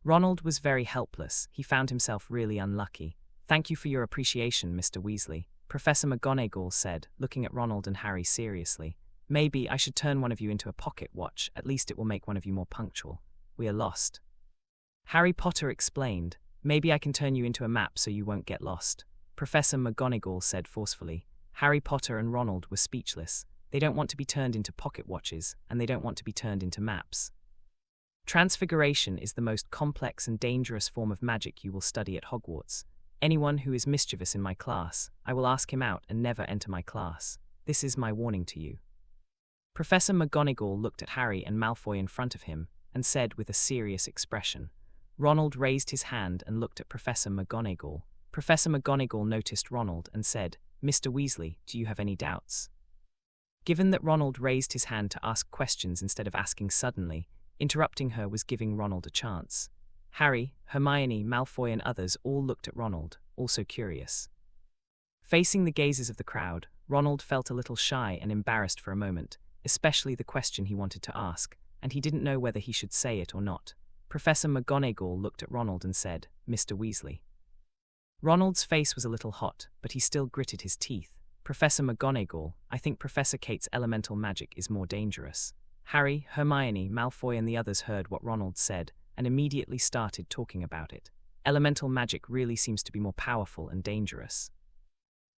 Ronald was very helpless. He found himself really unlucky. "Thank you for your appreciation, Mr. Weasley," Professor McGonagall said, looking at Ronald and Harry seriously. "Maybe I should turn one of you into a pocket watch. At least it will make one of you more punctual. We are lost." Harry Potter explained, "Maybe I can turn you into a map so you won't get lost," Professor McGonagall said forcefully. Harry Potter and Ronald were speechless. They don't want to be turned into pocket watches, and they don't want to be turned into maps. Transfiguration is the most complex and dangerous form of magic you will study at Hogwarts. Anyone who is mischievous in my class, I will ask him out and never enter my class. This is my warning to you. Professor McGonagall looked at Harry and Malfoy in front of him and said with a serious expression. Ronald raised his hand and looked at Professor McGonagall. Professor McGonagall noticed Ronald and said, "Mr. Weasley, do you have any doubts?" Given that Ronald raised his hand to ask questions instead of asking suddenly, interrupting her was giving Ronald a chance. Harry, Hermione, Malfoy and others all looked at Ronald, also curious. Facing the gazes of the crowd, Ronald felt a little shy and embarrassed for a moment, especially the question he wanted to ask, and he didn't know whether he should say it or not. Professor McGonagall looked at Ronald and said, "Mr. Weasley." Ronald's face was a little hot, but he still gritted his teeth. "Professor McGonagall, I think Professor Kate's elemental magic is more dangerous." Harry, Hermione, Malfoy and the others heard what Ronald said, and immediately started talking about it. Elemental magic really seems to be more powerful and dangerous.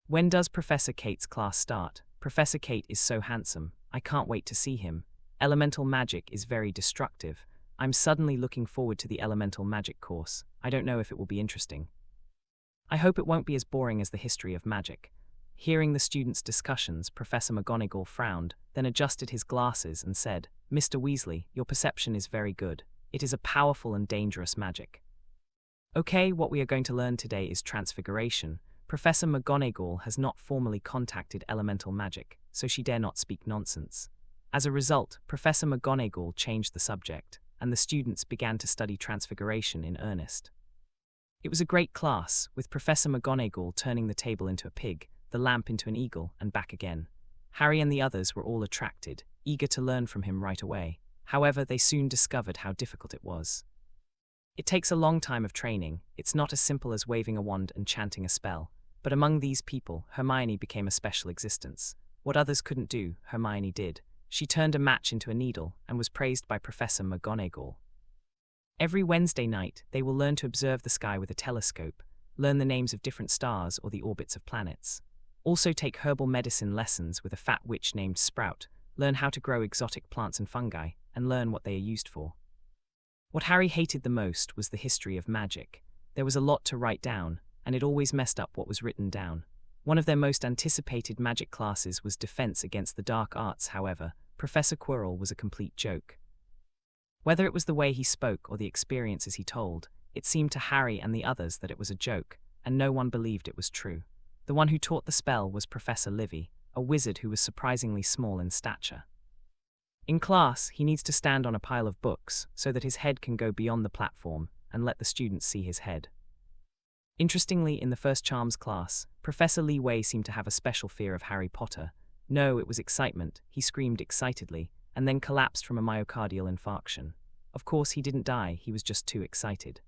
When does Professor Kate's class start? Professor Kate is so handsome. I can't wait to see him. Elemental magic is very destructive. I'm suddenly looking forward to the elemental magic course. I don't know if it will be interesting. I hope it won't be as boring as the history of magic. Hearing the students' discussions, Professor McGonagall frowned, then adjusted his glasses and said, "Mr. Weasley, your perception is very good. It is a powerful and dangerous magic." Okay, what we are going to learn today is transfiguration. Professor McGonagall has not formally contacted elemental magic, so she dare not speak nonsense. As a result, Professor McGonagall changed the subject, and the students began to study transfiguration in earnest. It was a great class, with Professor McGonagall turning the table into a pig, the lamp into an eagle, and back again. Harry and the others were all attracted, eager to learn from him right away. However, they soon discovered how difficult it was. It takes a long time of training. It's not as simple as waving a wand and chanting a spell. But among these people, Hermione became a special existence. What others couldn't do, Hermione did. She turned a match into a needle and was praised by Professor McGonagall. Every Wednesday night, they will learn to observe the sky with a telescope, learn the names of different stars or the orbits of planets. Also take herbal medicine lessons with a fat witch named Sprout, learn how to grow exotic plants and fungi, and learn what they are used for. What Harry hated the most was the history of magic. There was a lot to write down, and it always messed up what was written down. One of their most anticipated magic classes was Defense Against the Dark Arts. However, Professor Quirrell was a complete joke. Whether it was the way he spoke or the experiences he told, it seemed to Harry and the others that it was a joke, and no one believed it was true. The one who taught the spell was Professor Livy, a wizard who was surprisingly small in stature. In class, he needs to stand on a pile of books so that his head can go beyond the platform and let the students see his head. Interestingly, in the first Charms class, Professor Lee Wei seemed to have a special fear of Harry Potter. No, it was excitement. He screamed excitedly, and then collapsed from a myocardial infarction. Of course, he didn't die, he was just too excited.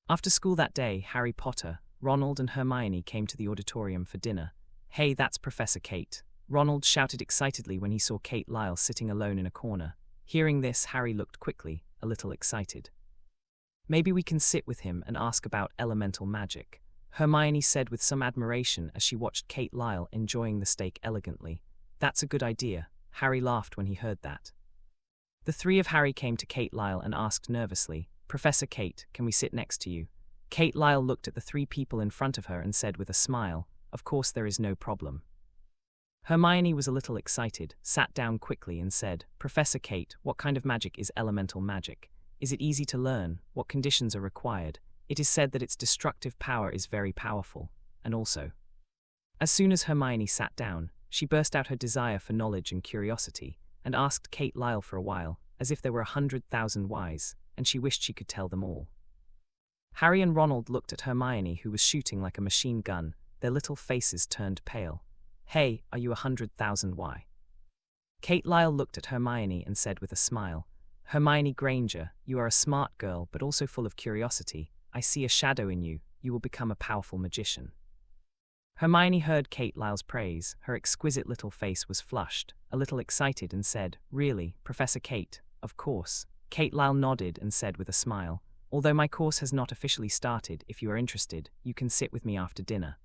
After school that day, Harry Potter, Ronald and Hermione came to the auditorium for dinner. "Hey, that's Professor Kate." Ronald shouted excitedly when he saw Kate Lyle sitting alone in a corner. Hearing this, Harry looked quickly, a little excited. "Maybe we can sit with him and ask about elemental magic," Hermione said with some admiration as she watched Kate Lyle enjoying the steak elegantly. "That's a good idea." Harry laughed when he heard that. The three of Harry came to Kate Lyle and asked nervously, "Professor Kate, can we sit next to you?" Kate Lyle looked at the three people in front of her and said with a smile, "Of course there is no problem." Hermione was a little excited, sat down quickly and said, "Professor Kate, what kind of magic is elemental magic? Is it easy to learn? What conditions are required? It is said that its destructive power is very powerful, and also..." As soon as Hermione sat down, she burst out her desire for knowledge and curiosity, and asked Kate Lyle for a while, as if there were 100,000 whys, and she wished she could tell them all. Harry and Ronald looked at Hermione, who was shooting like a machine gun. Their little faces turned pale. "Hey, are you 100,000 why?" Kate Lyle looked at Hermione and said with a smile, "Hermione Granger, you are a smart girl but also full of curiosity. I see a shadow in you. You will become a powerful magician." Hermione heard Kate Lyle's praise. Her exquisite little face was flushed, a little excited, and said, "Really, Professor Kate, of course." Kate Lyle nodded and said with a smile, "Although my course has not officially started, if you are interested, you can sit with me after dinner.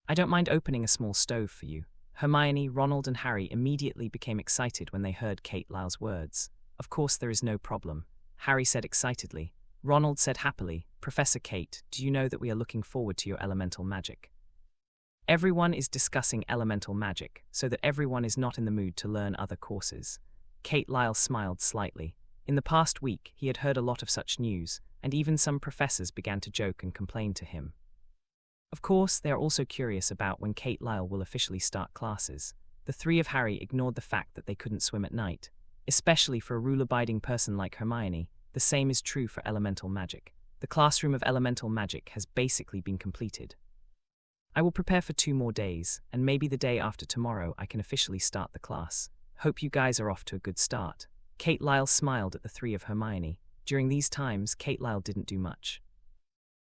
I don't mind opening a small stove for you." Hermione, Ronald and Harry immediately became excited when they heard Kate Lyle's words. "Of course there is no problem," Harry said excitedly. Ronald said happily, "Professor Kate, do you know that we are looking forward to your elemental magic?" Everyone is discussing elemental magic, so that everyone is not in the mood to learn other courses. Kate Lyle smiled slightly. In the past week, he had heard a lot of such news, and even some professors began to joke and complain to him. Of course, they are also curious about when Kate Lyle will officially start classes. The three of Harry ignored the fact that they couldn't swim at night. Especially for a rule-abiding person like Hermione, the same is true for elemental magic. The classroom of elemental magic has basically been completed. "I will prepare for 2 more days, and maybe the day after tomorrow I can officially start the class. Hope you guys are off to a good start." Kate Lyle smiled at the three of Hermione. During these times, Kate Lyle didn't do much.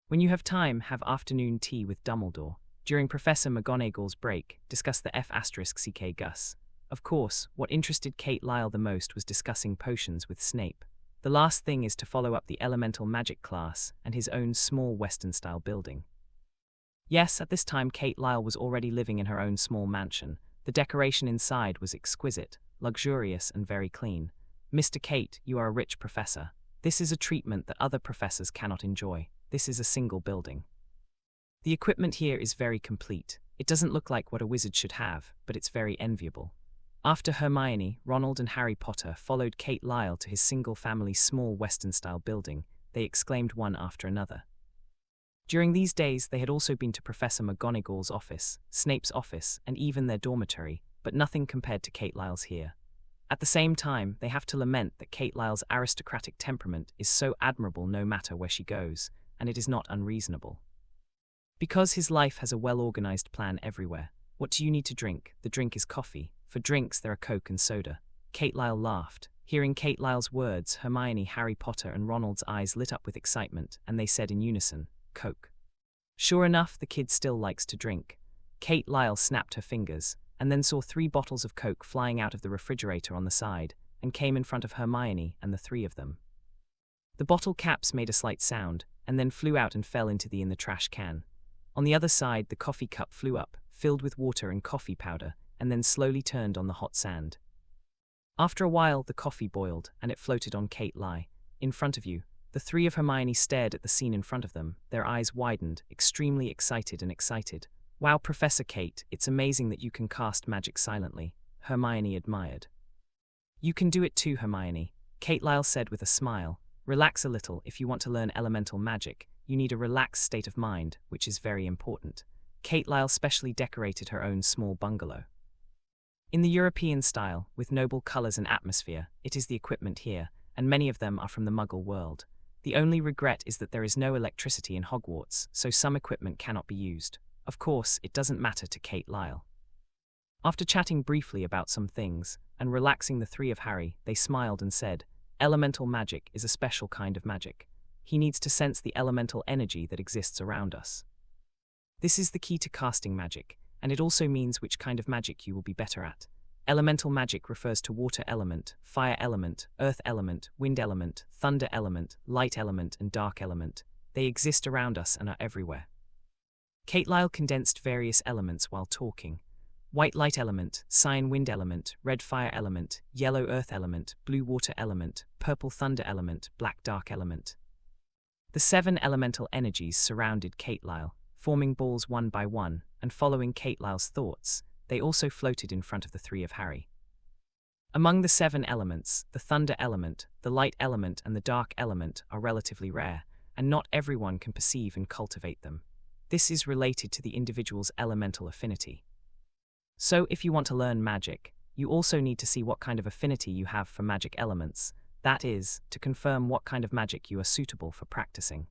When you have time, have afternoon tea with Dumbledore. During Professor McGonagall's break, discuss the F*ck Gus. Of course, what interested Kate Lyle the most was discussing potions with Snape. The last thing is to follow up the elemental magic class and his own small Western-style building. Yes, at this time Kate Lyle was already living in her own small mansion. The decoration inside was exquisite, luxurious and very clean. Mr. Kate, you are a rich professor. This is a treatment that other professors cannot enjoy. This is a single building. The equipment here is very complete. It doesn't look like what a wizard should have, but it's very enviable. After Hermione, Ronald and Harry Potter followed Kate Lyle to his single-family small Western-style building, they exclaimed one after another. During these days they had also been to Professor McGonagall's office, Snape's office, and even their dormitory, but nothing compared to Kate Lyle's here. At the same time, they have to lament that Kate Lyle's aristocratic temperament is so admirable no matter where she goes, and it is not unreasonable. Because his life has a well-organized plan everywhere. What do you need to drink? The drink is coffee. For drinks there are Coke and soda. Kate Lyle laughed. Hearing Kate Lyle's words, Hermione, Harry Potter and Ronald's eyes lit up with excitement, and they said in unison, Coke. Sure enough, the kid still likes to drink. Kate Lyle snapped her fingers, and then saw 3 bottles of Coke flying out of the refrigerator on the side, and came in front of Hermione and the 3 of them. The bottle caps made a slight sound, and then flew out and fell into the trash can. On the other side, the coffee cup flew up, filled with water and coffee powder, and then slowly turned on the hot sand. After a while, the coffee boiled, and it floated on Kate Lyle. In front of you, the 3 of Hermione stared at the scene in front of them, their eyes widened, extremely excited. Wow, Professor Kate, it's amazing that you can cast magic silently, Hermione admired. You can do it too, Hermione, Kate Lyle said with a smile. Relax a little. If you want to learn elemental magic, you need a relaxed state of mind, which is very important. Kate Lyle specially decorated her own small bungalow. In the European style, with noble colors and atmosphere, it is the equipment here, and many of them are from the Muggle world. The only regret is that there is no electricity in Hogwarts, so some equipment cannot be used. Of course, it doesn't matter to Kate Lyle. After chatting briefly about some things, and relaxing the 3 of Harry, they smiled and said, Elemental magic is a special kind of magic. He needs to sense the elemental energy that exists around us. This is the key to casting magic, and it also means which kind of magic you will be better at. Elemental magic refers to water element, fire element, earth element, wind element, thunder element, light element, and dark element. They exist around us and are everywhere. Kate Lyle condensed various elements while talking. White light element, cyan wind element, red fire element, yellow earth element, blue water element, purple thunder element, black dark element. The 7 elemental energies surrounded Kate Lyle, forming balls one by one, and following Kate Lyle's thoughts, they also floated in front of the 3 of Harry. Among the 7 elements, the thunder element, the light element, and the dark element are relatively rare, and not everyone can perceive and cultivate them. This is related to the individual's elemental affinity. So, if you want to learn magic, you also need to see what kind of affinity you have for magic elements, that is, to confirm what kind of magic you are suitable for practicing.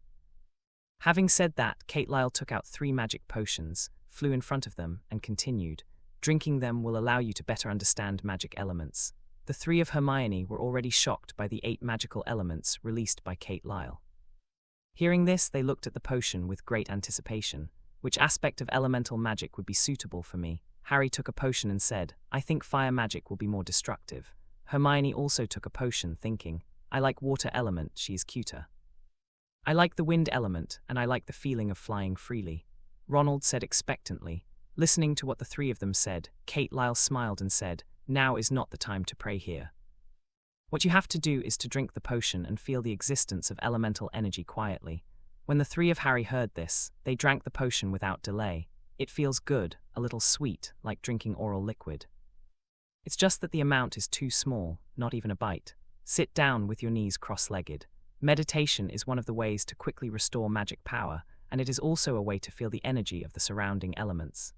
Having said that, Kate Lyle took out 3 magic potions, flew in front of them, and continued. Drinking them will allow you to better understand magic elements. The 3 of Hermione were already shocked by the 8 magical elements released by Kate Lyle. Hearing this, they looked at the potion with great anticipation. Which aspect of elemental magic would be suitable for me? Harry took a potion and said, I think fire magic will be more destructive. Hermione also took a potion, thinking, I like water element, she is cuter. I like the wind element, and I like the feeling of flying freely. Ronald said expectantly. Listening to what the 3 of them said, Kate Lyle smiled and said, Now is not the time to pray here. What you have to do is to drink the potion and feel the existence of elemental energy quietly. When the 3 of Harry heard this, they drank the potion without delay. It feels good, a little sweet, like drinking oral liquid. It's just that the amount is too small, not even a bite. Sit down with your knees cross-legged. Meditation is one of the ways to quickly restore magic power, and it is also a way to feel the energy of the surrounding elements.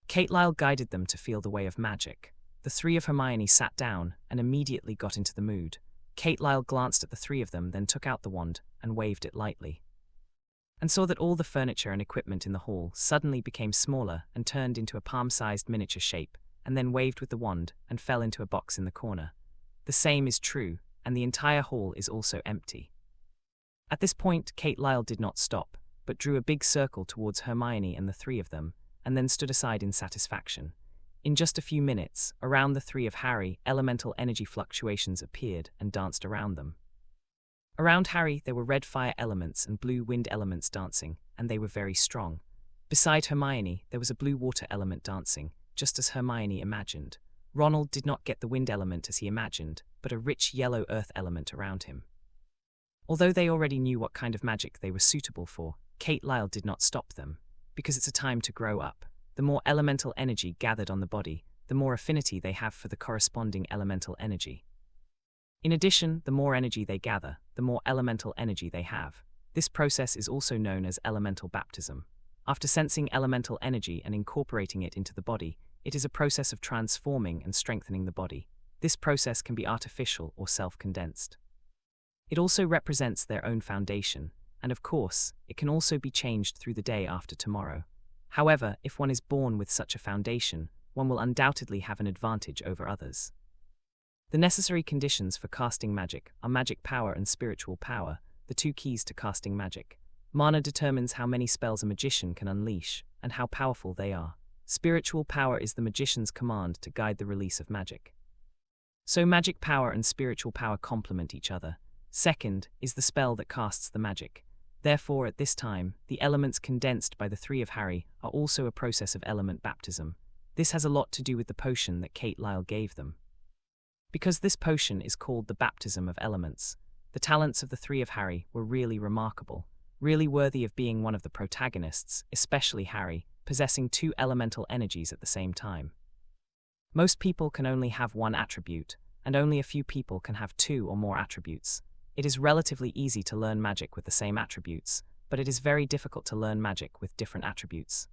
Kate Lyle guided them to feel the way of magic. The 3 of Hermione sat down and immediately got into the mood. Kate Lyle glanced at the 3 of them, then took out the wand and waved it lightly, and saw that all the furniture and equipment in the hall suddenly became smaller and turned into a palm-sized miniature shape, and then waved with the wand and fell into a box in the corner. The same is true, and the entire hall is also empty. At this point, Kate Lyle did not stop, but drew a big circle towards Hermione and the 3 of them, and then stood aside in satisfaction. In just a few minutes, around the 3 of Harry, elemental energy fluctuations appeared and danced around them. Around Harry there were red fire elements and blue wind elements dancing, and they were very strong. Beside Hermione there was a blue water element dancing, just as Hermione imagined. Ronald did not get the wind element as he imagined, but a rich yellow earth element around him. Although they already knew what kind of magic they were suitable for, Kate Lyle did not stop them. Because it's a time to grow up. The more elemental energy gathered on the body, the more affinity they have for the corresponding elemental energy. In addition, the more energy they gather, the more elemental energy they have. This process is also known as elemental baptism. After sensing elemental energy and incorporating it into the body, it is a process of transforming and strengthening the body. This process can be artificial or self-condensed. It also represents their own foundation, and of course, it can also be changed through the day after tomorrow. However, if one is born with such a foundation, one will undoubtedly have an advantage over others. The necessary conditions for casting magic are magic power and spiritual power, the two keys to casting magic. Mana determines how many spells a magician can unleash, and how powerful they are. Spiritual power is the magician's command to guide the release of magic. So magic power and spiritual power complement each other. Second is the spell that casts the magic. Therefore, at this time, the elements condensed by the three of Harry are also a process of element baptism. This has a lot to do with the potion that Kate Lyle gave them. Because this potion is called the baptism of elements, the talents of the three of Harry were really remarkable, really worthy of being one of the protagonists, especially Harry, possessing two elemental energies at the same time. Most people can only have one attribute, and only a few people can have two or more attributes. It is relatively easy to learn magic with the same attributes, but it is very difficult to learn magic with different attributes.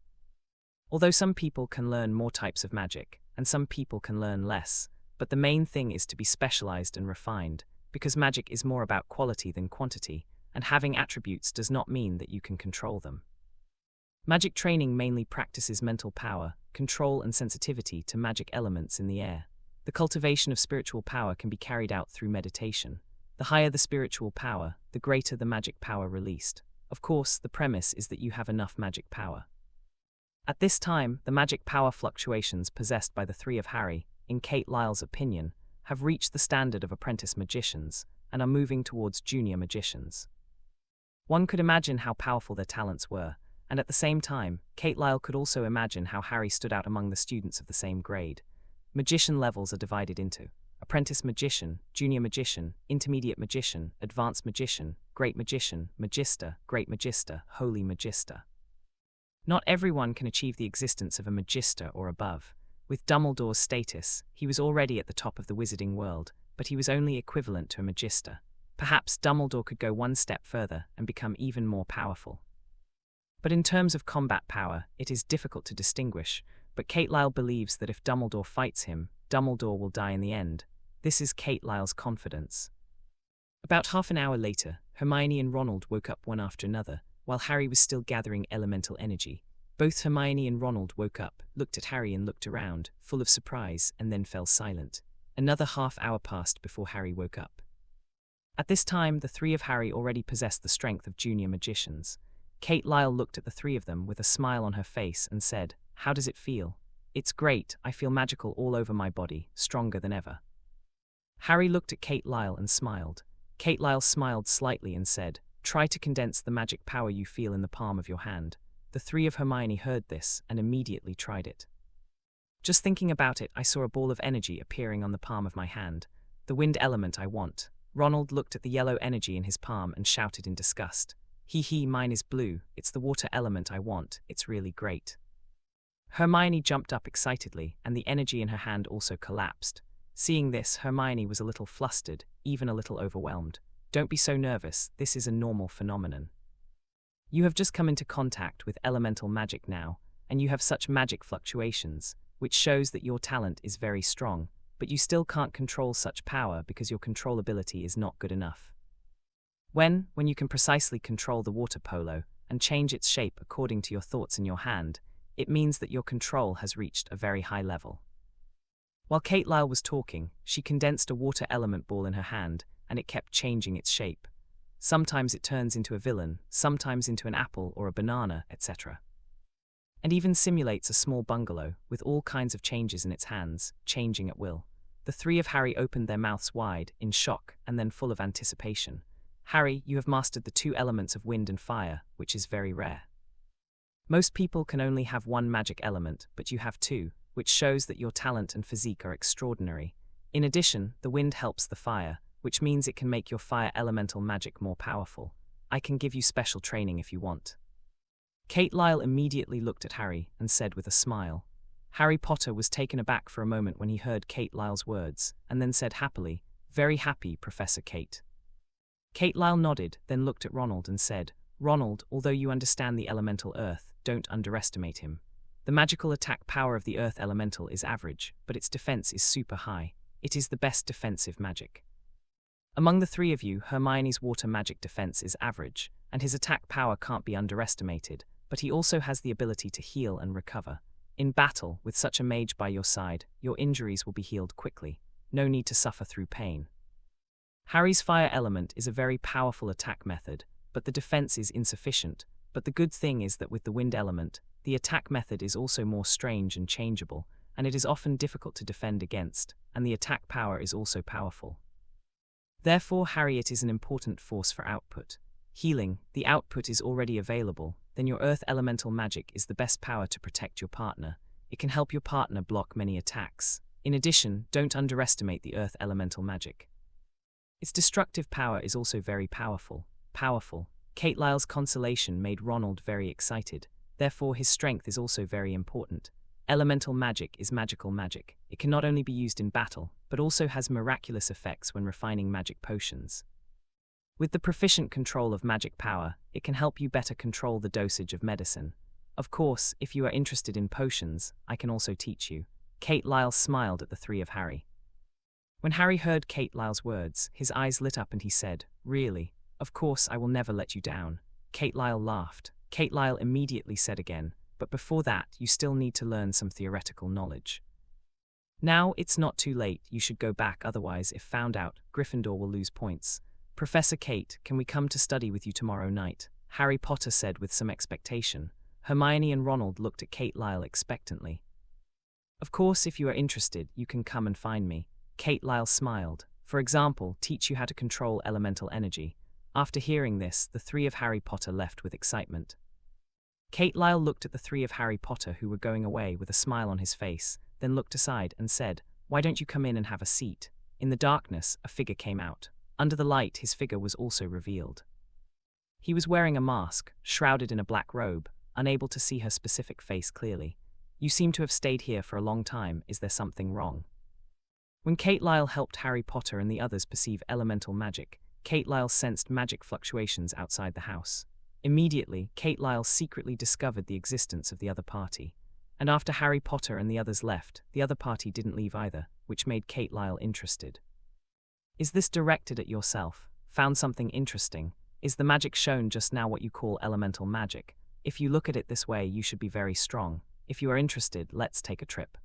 Although some people can learn more types of magic, and some people can learn less, but the main thing is to be specialized and refined, because magic is more about quality than quantity, and having attributes does not mean that you can control them. Magic training mainly practices mental power, control and sensitivity to magic elements in the air. The cultivation of spiritual power can be carried out through meditation. The higher the spiritual power, the greater the magic power released. Of course, the premise is that you have enough magic power. At this time, the magic power fluctuations possessed by the three of Harry, in Kate Lyle's opinion, have reached the standard of apprentice magicians, and are moving towards junior magicians. One could imagine how powerful their talents were, and at the same time, Kate Lyle could also imagine how Harry stood out among the students of the same grade. Magician levels are divided into apprentice magician, junior magician, intermediate magician, advanced magician, great magician, magister, great magister, holy magister. Not everyone can achieve the existence of a magister or above. With Dumbledore's status, he was already at the top of the wizarding world, but he was only equivalent to a magister. Perhaps Dumbledore could go one step further and become even more powerful. But in terms of combat power, it is difficult to distinguish, but Kate Lyle believes that if Dumbledore fights him, Dumbledore will die in the end. This is Kate Lyle's confidence. About half an hour later, Hermione and Ronald woke up one after another, while Harry was still gathering elemental energy. Both Hermione and Ronald woke up, looked at Harry and looked around, full of surprise, and then fell silent. Another half hour passed before Harry woke up. At this time, the three of Harry already possessed the strength of junior magicians. Kate Lyle looked at the three of them with a smile on her face and said, "How does it feel?" "It's great, I feel magical all over my body, stronger than ever." Harry looked at Kate Lyle and smiled. Kate Lyle smiled slightly and said, "Try to condense the magic power you feel in the palm of your hand." The three of Hermione heard this and immediately tried it. "Just thinking about it, I saw a ball of energy appearing on the palm of my hand. The wind element I want." Ronald looked at the yellow energy in his palm and shouted in disgust. Hee, mine is blue, it's the water element I want, it's really great." Hermione jumped up excitedly, and the energy in her hand also collapsed. Seeing this, Hermione was a little flustered, even a little overwhelmed. "Don't be so nervous, this is a normal phenomenon. You have just come into contact with elemental magic now, and you have such magic fluctuations, which shows that your talent is very strong, but you still can't control such power because your controllability is not good enough. When you can precisely control the water polo and change its shape according to your thoughts in your hand, it means that your control has reached a very high level." While Kate Lyle was talking, she condensed a water element ball in her hand, and it kept changing its shape. Sometimes it turns into a villain, sometimes into an apple or a banana, etc. And even simulates a small bungalow, with all kinds of changes in its hands, changing at will. The three of Harry opened their mouths wide, in shock, and then full of anticipation. Harry, you have mastered the two elements of wind and fire, which is very rare. Most people can only have one magic element, but you have two, which shows that your talent and physique are extraordinary. In addition, the wind helps the fire, which means it can make your fire elemental magic more powerful. I can give you special training if you want. Kate Lyle immediately looked at Harry and said with a smile. Harry Potter was taken aback for a moment when he heard Kate Lyle's words, and then said happily, "Very happy, Professor Kate." Kate Lyle nodded, then looked at Ronald and said, "Ronald, although you understand the elemental earth, don't underestimate him. The magical attack power of the earth elemental is average, but its defense is super high. It is the best defensive magic. Among the three of you, Hermione's water magic defense is average, and his attack power can't be underestimated, but he also has the ability to heal and recover. In battle, with such a mage by your side, your injuries will be healed quickly. No need to suffer through pain. Harry's fire element is a very powerful attack method, but the defense is insufficient. But the good thing is that with the wind element, the attack method is also more strange and changeable, and it is often difficult to defend against, and the attack power is also powerful. Therefore, Harry, it is an important force for output. Healing, the output is already available, then your earth elemental magic is the best power to protect your partner. It can help your partner block many attacks. In addition, don't underestimate the earth elemental magic. Its destructive power is also very powerful. Kate Lyle's consolation made Ronald very excited. Therefore, his strength is also very important. Elemental magic is magical magic. It can not only be used in battle, but also has miraculous effects when refining magic potions. With the proficient control of magic power, it can help you better control the dosage of medicine. Of course, if you are interested in potions, I can also teach you. Kate Lyle smiled at the three of Harry. When Harry heard Kate Lyle's words, his eyes lit up and he said, "Really? Of course, I will never let you down." Kate Lyle laughed. Kate Lyle immediately said again, "But before that, you still need to learn some theoretical knowledge. Now, it's not too late, you should go back, otherwise, if found out, Gryffindor will lose points. Professor Kate, can we come to study with you tomorrow night?" Harry Potter said with some expectation. Hermione and Ronald looked at Kate Lyle expectantly. "Of course, if you are interested, you can come and find me." Kate Lyle smiled. "For example, teach you how to control elemental energy." After hearing this, the three of Harry Potter left with excitement. Kate Lyle looked at the three of Harry Potter who were going away with a smile on his face, then looked aside and said, "Why don't you come in and have a seat?" In the darkness, a figure came out. Under the light, his figure was also revealed. He was wearing a mask, shrouded in a black robe, unable to see her specific face clearly. "You seem to have stayed here for a long time. Is there something wrong?" When Kate Lyle helped Harry Potter and the others perceive elemental magic, Kate Lyle sensed magic fluctuations outside the house. Immediately, Kate Lyle secretly discovered the existence of the other party. And after Harry Potter and the others left, the other party didn't leave either, which made Kate Lyle interested. "Is this directed at yourself? Found something interesting? Is the magic shown just now what you call elemental magic? If you look at it this way, you should be very strong. If you are interested, let's take a trip."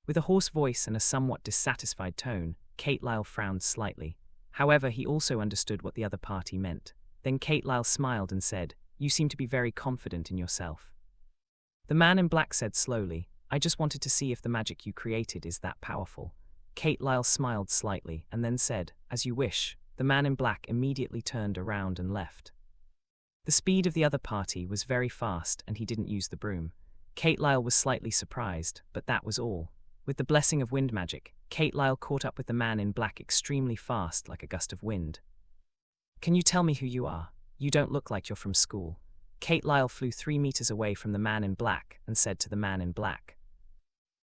With a hoarse voice and a somewhat dissatisfied tone, Kate Lyle frowned slightly. However, he also understood what the other party meant. Then Kate Lyle smiled and said, "You seem to be very confident in yourself." The man in black said slowly, "I just wanted to see if the magic you created is that powerful." Kate Lyle smiled slightly and then said, "As you wish." The man in black immediately turned around and left. The speed of the other party was very fast and he didn't use the broom. Kate Lyle was slightly surprised, but that was all. With the blessing of wind magic, Kate Lyle caught up with the man in black extremely fast like a gust of wind. "Can you tell me who you are? You don't look like you're from school." Kate Lyle flew 3 meters away from the man in black and said to the man in black.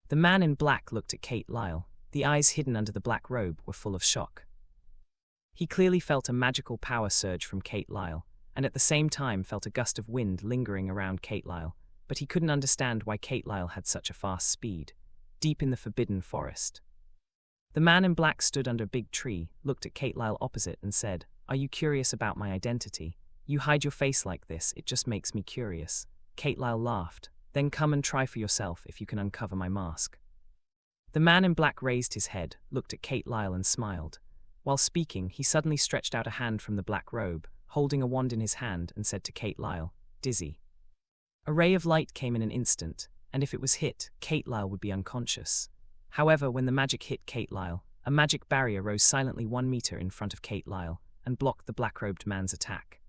The man in black looked at Kate Lyle. The eyes hidden under the black robe were full of shock. He clearly felt a magical power surge from Kate Lyle, and at the same time felt a gust of wind lingering around Kate Lyle, but he couldn't understand why Kate Lyle had such a fast speed. Deep in the forbidden forest. The man in black stood under a big tree, looked at Kate Lyle opposite and said, "Are you curious about my identity? You hide your face like this, it just makes me curious." Kate Lyle laughed. "Then come and try for yourself if you can uncover my mask." The man in black raised his head, looked at Kate Lyle and smiled. While speaking, he suddenly stretched out a hand from the black robe, holding a wand in his hand, and said to Kate Lyle, "Dizzy." A ray of light came in an instant, and if it was hit, Kate Lyle would be unconscious. However, when the magic hit Kate Lyle, a magic barrier rose silently 1 meter in front of Kate Lyle, and blocked the black-robed man's attack.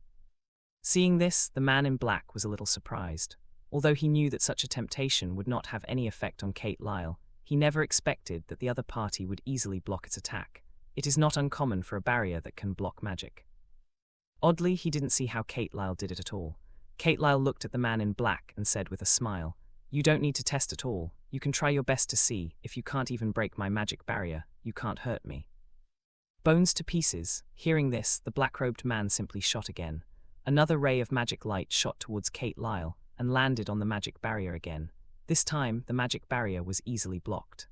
Seeing this, the man in black was a little surprised. Although he knew that such a temptation would not have any effect on Kate Lyle, he never expected that the other party would easily block its attack. It is not uncommon for a barrier that can block magic. Oddly, he didn't see how Kate Lyle did it at all. Kate Lyle looked at the man in black and said with a smile, "You don't need to test at all. You can try your best to see. If you can't even break my magic barrier, you can't hurt me." Bones to pieces. Hearing this, the black-robed man simply shot again. Another ray of magic light shot towards Kate Lyle and landed on the magic barrier again. This time, the magic barrier was easily blocked.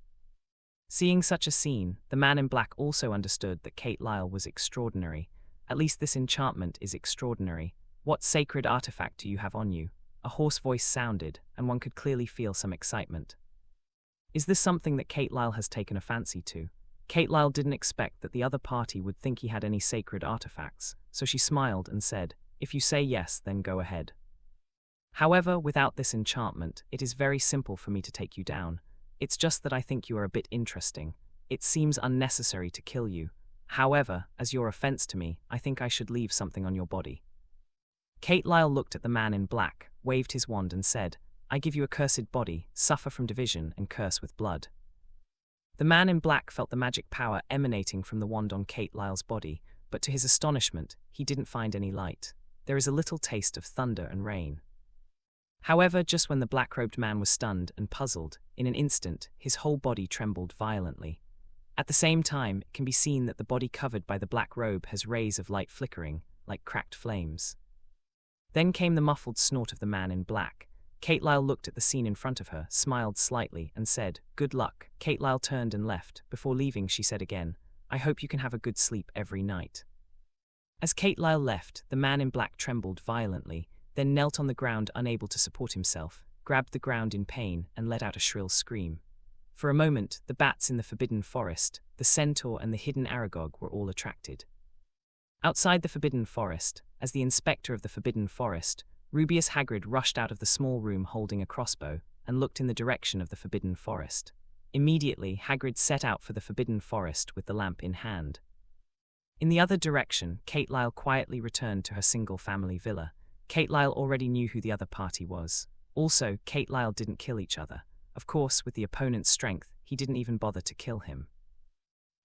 Seeing such a scene, the man in black also understood that Kate Lyle was extraordinary. At least this enchantment is extraordinary. What sacred artifact do you have on you? A hoarse voice sounded, and one could clearly feel some excitement. Is this something that Kate Lyle has taken a fancy to? Kate Lyle didn't expect that the other party would think he had any sacred artifacts, so she smiled and said, "If you say yes, then go ahead. However, without this enchantment, it is very simple for me to take you down. It's just that I think you are a bit interesting. It seems unnecessary to kill you. However, as your offense to me, I think I should leave something on your body." Kate Lyle looked at the man in black, waved his wand and said, "I give you a cursed body, suffer from division and curse with blood." The man in black felt the magic power emanating from the wand on Kate Lyle's body, but to his astonishment, he didn't find any light. There is a little taste of thunder and rain. However, just when the black-robed man was stunned and puzzled, in an instant, his whole body trembled violently. At the same time, it can be seen that the body covered by the black robe has rays of light flickering, like cracked flames. Then came the muffled snort of the man in black. Kate Lyle looked at the scene in front of her, smiled slightly, and said, "Good luck." Kate Lyle turned and left. Before leaving, she said again, "I hope you can have a good sleep every night." As Kate Lyle left, the man in black trembled violently, then knelt on the ground unable to support himself, grabbed the ground in pain, and let out a shrill scream. For a moment, the bats in the Forbidden Forest, the centaur and the hidden Aragog were all attracted. Outside the Forbidden Forest, as the inspector of the Forbidden Forest, Rubeus Hagrid rushed out of the small room holding a crossbow and looked in the direction of the Forbidden Forest. Immediately, Hagrid set out for the Forbidden Forest with the lamp in hand. In the other direction, Kate Lyle quietly returned to her single-family villa. Kate Lyle already knew who the other party was. Also, Kate Lyle didn't kill each other. Of course, with the opponent's strength, he didn't even bother to kill him.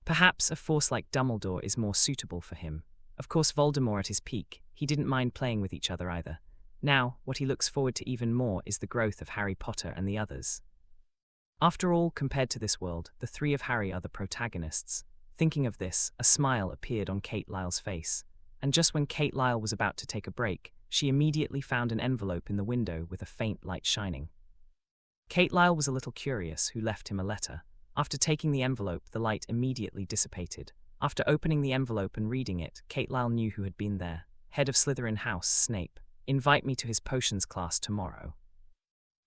Perhaps a force like Dumbledore is more suitable for him. Of course, Voldemort at his peak, he didn't mind playing with each other either. Now, what he looks forward to even more is the growth of Harry Potter and the others. After all, compared to this world, the three of Harry are the protagonists. Thinking of this, a smile appeared on Kate Lyle's face. And just when Kate Lyle was about to take a break, she immediately found an envelope in the window with a faint light shining. Kate Lyle was a little curious, who left him a letter. After taking the envelope, the light immediately dissipated. After opening the envelope and reading it, Kate Lyle knew who had been there. Head of Slytherin House, Snape. Invite me to his potions class tomorrow.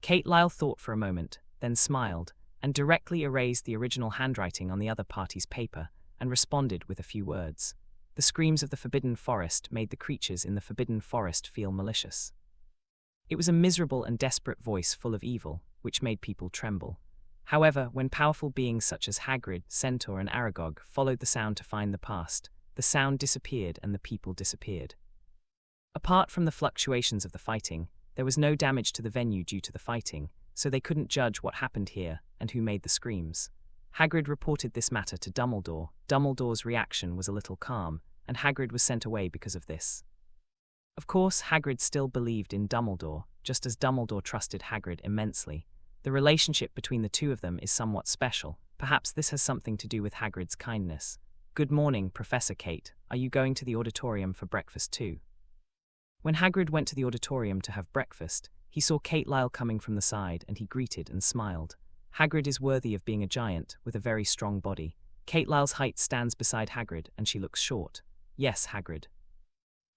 Kate Lyle thought for a moment, then smiled, and directly erased the original handwriting on the other party's paper, and responded with a few words. The screams of the Forbidden Forest made the creatures in the Forbidden Forest feel malicious. It was a miserable and desperate voice full of evil, which made people tremble. However, when powerful beings such as Hagrid, Centaur and Aragog followed the sound to find the past, the sound disappeared and the people disappeared. Apart from the fluctuations of the fighting, there was no damage to the venue due to the fighting, so they couldn't judge what happened here and who made the screams. Hagrid reported this matter to Dumbledore. Dumbledore's reaction was a little calm, and Hagrid was sent away because of this. Of course, Hagrid still believed in Dumbledore, just as Dumbledore trusted Hagrid immensely. The relationship between the two of them is somewhat special. Perhaps this has something to do with Hagrid's kindness. "Good morning, Professor Kate. Are you going to the auditorium for breakfast too?" When Hagrid went to the auditorium to have breakfast, he saw Kate Lyle coming from the side and he greeted and smiled. Hagrid is worthy of being a giant with a very strong body. Kate Lyle's height stands beside Hagrid and she looks short. "Yes, Hagrid."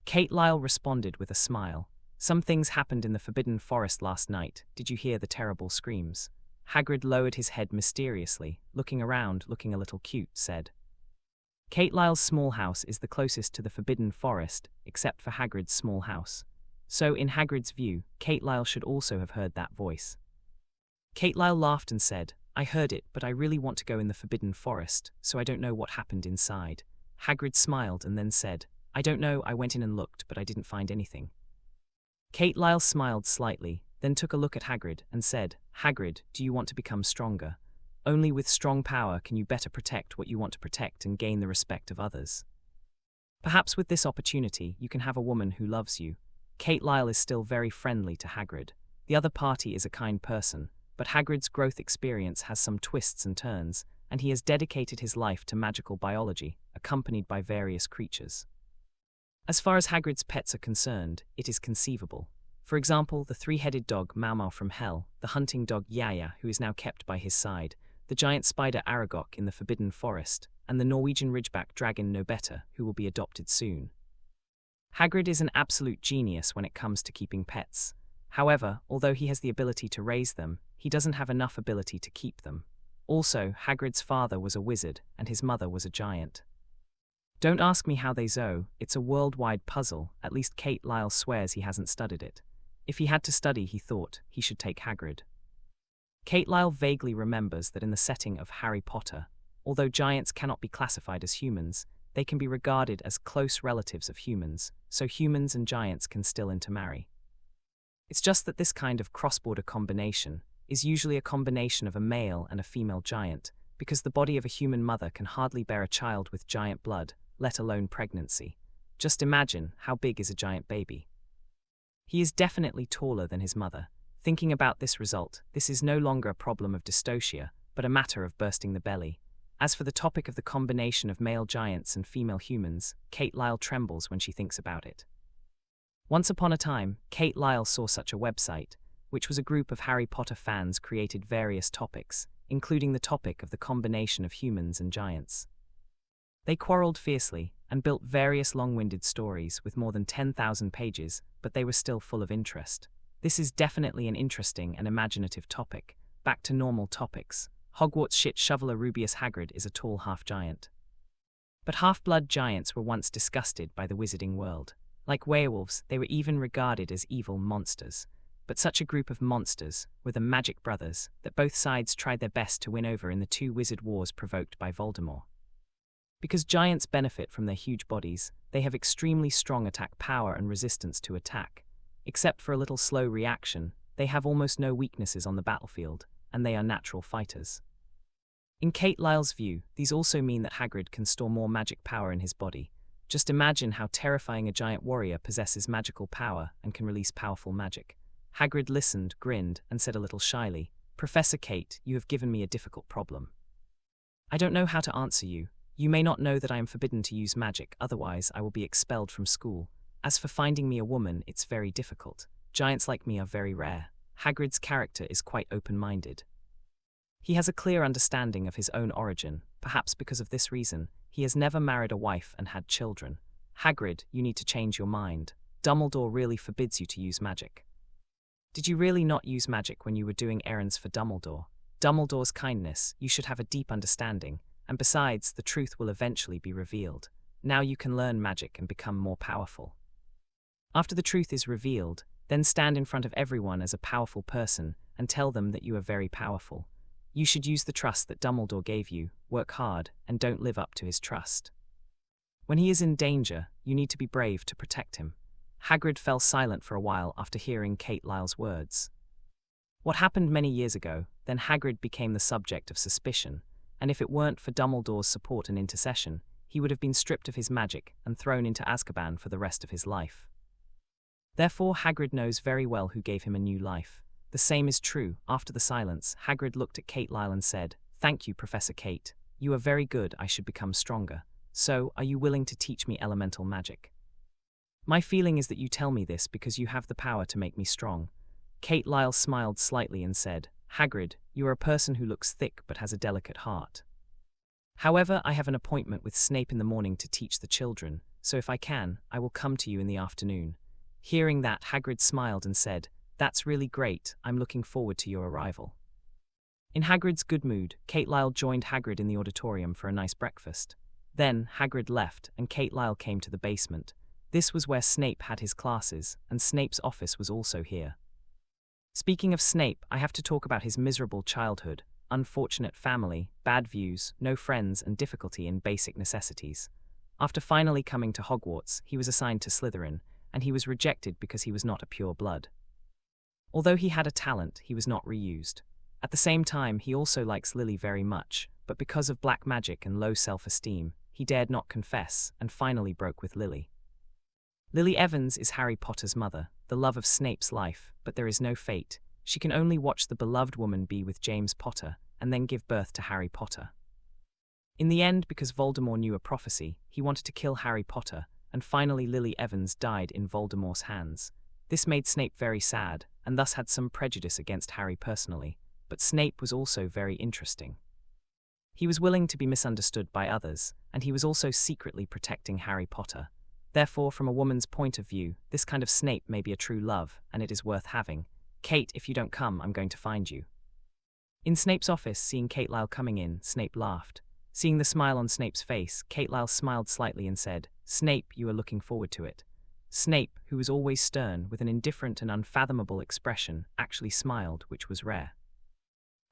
Kate Lyle responded with a smile. "Some things happened in the Forbidden Forest last night. Did you hear the terrible screams?" Hagrid lowered his head mysteriously, looking around, looking a little cute, said. Kate Lyle's small house is the closest to the Forbidden Forest, except for Hagrid's small house. So, in Hagrid's view, Kate Lyle should also have heard that voice. Kate Lyle laughed and said, "I heard it, but I really want to go in the Forbidden Forest, so I don't know what happened inside." Hagrid smiled and then said, I don't know, I went in and looked, but I didn't find anything. Kate Lyle smiled slightly, then took a look at Hagrid and said, Hagrid, do you want to become stronger? Only with strong power can you better protect what you want to protect and gain the respect of others. Perhaps with this opportunity, you can have a woman who loves you. Kate Lyle is still very friendly to Hagrid. The other party is a kind person, but Hagrid's growth experience has some twists and turns, and he has dedicated his life to magical biology, accompanied by various creatures. As far as Hagrid's pets are concerned, it is conceivable. For example, the three-headed dog Mau from Hell, the hunting dog Yaya, who is now kept by his side, the giant spider Aragog in the Forbidden Forest, and the Norwegian ridgeback dragon Nobeta, who will be adopted soon. Hagrid is an absolute genius when it comes to keeping pets. However, although he has the ability to raise them, he doesn't have enough ability to keep them. Also, Hagrid's father was a wizard, and his mother was a giant. Don't ask me how they zo, it's a worldwide puzzle, at least Kate Lyle swears he hasn't studied it. If he had to study, he thought, he should take Hagrid. Kate Lyle vaguely remembers that in the setting of Harry Potter, although giants cannot be classified as humans, they can be regarded as close relatives of humans, so humans and giants can still intermarry. It's just that this kind of cross-border combination is usually a combination of a male and a female giant, because the body of a human mother can hardly bear a child with giant blood, let alone pregnancy. Just imagine, how big is a giant baby? He is definitely taller than his mother. Thinking about this result, this is no longer a problem of dystocia, but a matter of bursting the belly. As for the topic of the combination of male giants and female humans, Kate Lyle trembles when she thinks about it. Once upon a time, Kate Lyle saw such a website, which was a group of Harry Potter fans created various topics, including the topic of the combination of humans and giants. They quarreled fiercely and built various long-winded stories with more than 10,000 pages, but they were still full of interest. This is definitely an interesting and imaginative topic. Back to normal topics. Hogwarts shit shoveler Rubeus Hagrid is a tall half-giant. But half-blood giants were once disgusted by the wizarding world. Like werewolves, they were even regarded as evil monsters. But such a group of monsters were the Magic Brothers that both sides tried their best to win over in the two wizard wars provoked by Voldemort. Because giants benefit from their huge bodies, they have extremely strong attack power and resistance to attack. Except for a little slow reaction, they have almost no weaknesses on the battlefield, and they are natural fighters. In Kate Lyle's view, these also mean that Hagrid can store more magic power in his body. Just imagine how terrifying a giant warrior possesses magical power and can release powerful magic. Hagrid listened, grinned, and said a little shyly, Professor Kate, you have given me a difficult problem. I don't know how to answer you. You may not know that I am forbidden to use magic, otherwise I will be expelled from school. As for finding me a woman, it's very difficult. Giants like me are very rare. Hagrid's character is quite open-minded. He has a clear understanding of his own origin. Perhaps because of this reason, he has never married a wife and had children. Hagrid, you need to change your mind. Dumbledore really forbids you to use magic. Did you really not use magic when you were doing errands for Dumbledore? Dumbledore's kindness, you should have a deep understanding. And besides, the truth will eventually be revealed. Now you can learn magic and become more powerful. After the truth is revealed, then stand in front of everyone as a powerful person and tell them that you are very powerful. You should use the trust that Dumbledore gave you, work hard, and don't live up to his trust. When he is in danger, you need to be brave to protect him. Hagrid fell silent for a while after hearing Kate Lyle's words. What happened many years ago, then Hagrid became the subject of suspicion, and if it weren't for Dumbledore's support and intercession, he would have been stripped of his magic and thrown into Azkaban for the rest of his life. Therefore, Hagrid knows very well who gave him a new life. The same is true. After the silence, Hagrid looked at Kate Lyle and said, Thank you, Professor Kate. You are very good. I should become stronger. So, are you willing to teach me elemental magic? My feeling is that you tell me this because you have the power to make me strong. Kate Lyle smiled slightly and said, Hagrid, you are a person who looks thick but has a delicate heart. However, I have an appointment with Snape in the morning to teach the children, so if I can, I will come to you in the afternoon. Hearing that, Hagrid smiled and said, That's really great, I'm looking forward to your arrival. In Hagrid's good mood, Kate Lyle joined Hagrid in the auditorium for a nice breakfast. Then, Hagrid left and Kate Lyle came to the basement. This was where Snape had his classes, and Snape's office was also here. Speaking of Snape, I have to talk about his miserable childhood, unfortunate family, bad views, no friends, and difficulty in basic necessities. After finally coming to Hogwarts, he was assigned to Slytherin, and he was rejected because he was not a pure blood. Although he had a talent, he was not reused. At the same time, he also likes Lily very much, but because of black magic and low self-esteem, he dared not confess and finally broke with Lily. Lily Evans is Harry Potter's mother, the love of Snape's life, but there is no fate. She can only watch the beloved woman be with James Potter and then give birth to Harry Potter. In the end, because Voldemort knew a prophecy, he wanted to kill Harry Potter, and finally Lily Evans died in Voldemort's hands. This made Snape very sad, and thus had some prejudice against Harry personally, but Snape was also very interesting. He was willing to be misunderstood by others, and he was also secretly protecting Harry Potter. Therefore, from a woman's point of view, this kind of Snape may be a true love, and it is worth having. Kate, if you don't come, I'm going to find you. In Snape's office, seeing Kate Lyle coming in, Snape laughed. Seeing the smile on Snape's face, Kate Lyle smiled slightly and said, "Snape, you are looking forward to it." Snape, who was always stern, with an indifferent and unfathomable expression, actually smiled, which was rare.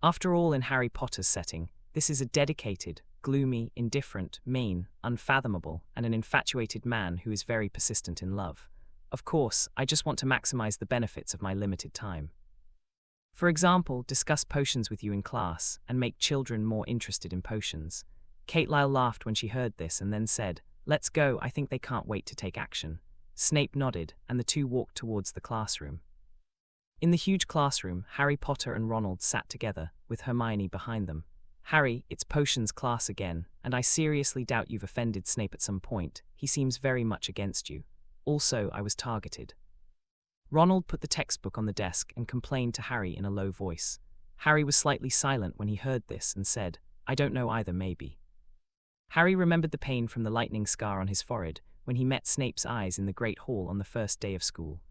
After all, in Harry Potter's setting, this is a dedicated, gloomy, indifferent, mean, unfathomable, and an infatuated man who is very persistent in love. Of course, I just want to maximize the benefits of my limited time. For example, discuss potions with you in class, and make children more interested in potions. Kate Lyle laughed when she heard this and then said, "Let's go, I think they can't wait to take action." Snape nodded, and the two walked towards the classroom. In the huge classroom, Harry Potter and Ronald sat together, with Hermione behind them. "Harry, it's potions class again, and I seriously doubt you've offended Snape at some point. He seems very much against you. Also, I was targeted." Ronald put the textbook on the desk and complained to Harry in a low voice. Harry was slightly silent when he heard this and said, "I don't know either, maybe." Harry remembered the pain from the lightning scar on his forehead when he met Snape's eyes in the Great Hall on the first day of school.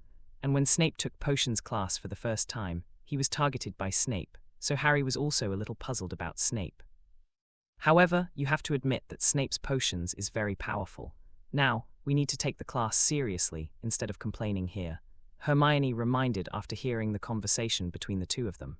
And when Snape took potions class for the first time, he was targeted by Snape, so Harry was also a little puzzled about Snape. However, you have to admit that Snape's potions is very powerful. Now, we need to take the class seriously instead of complaining here, Hermione reminded after hearing the conversation between the two of them.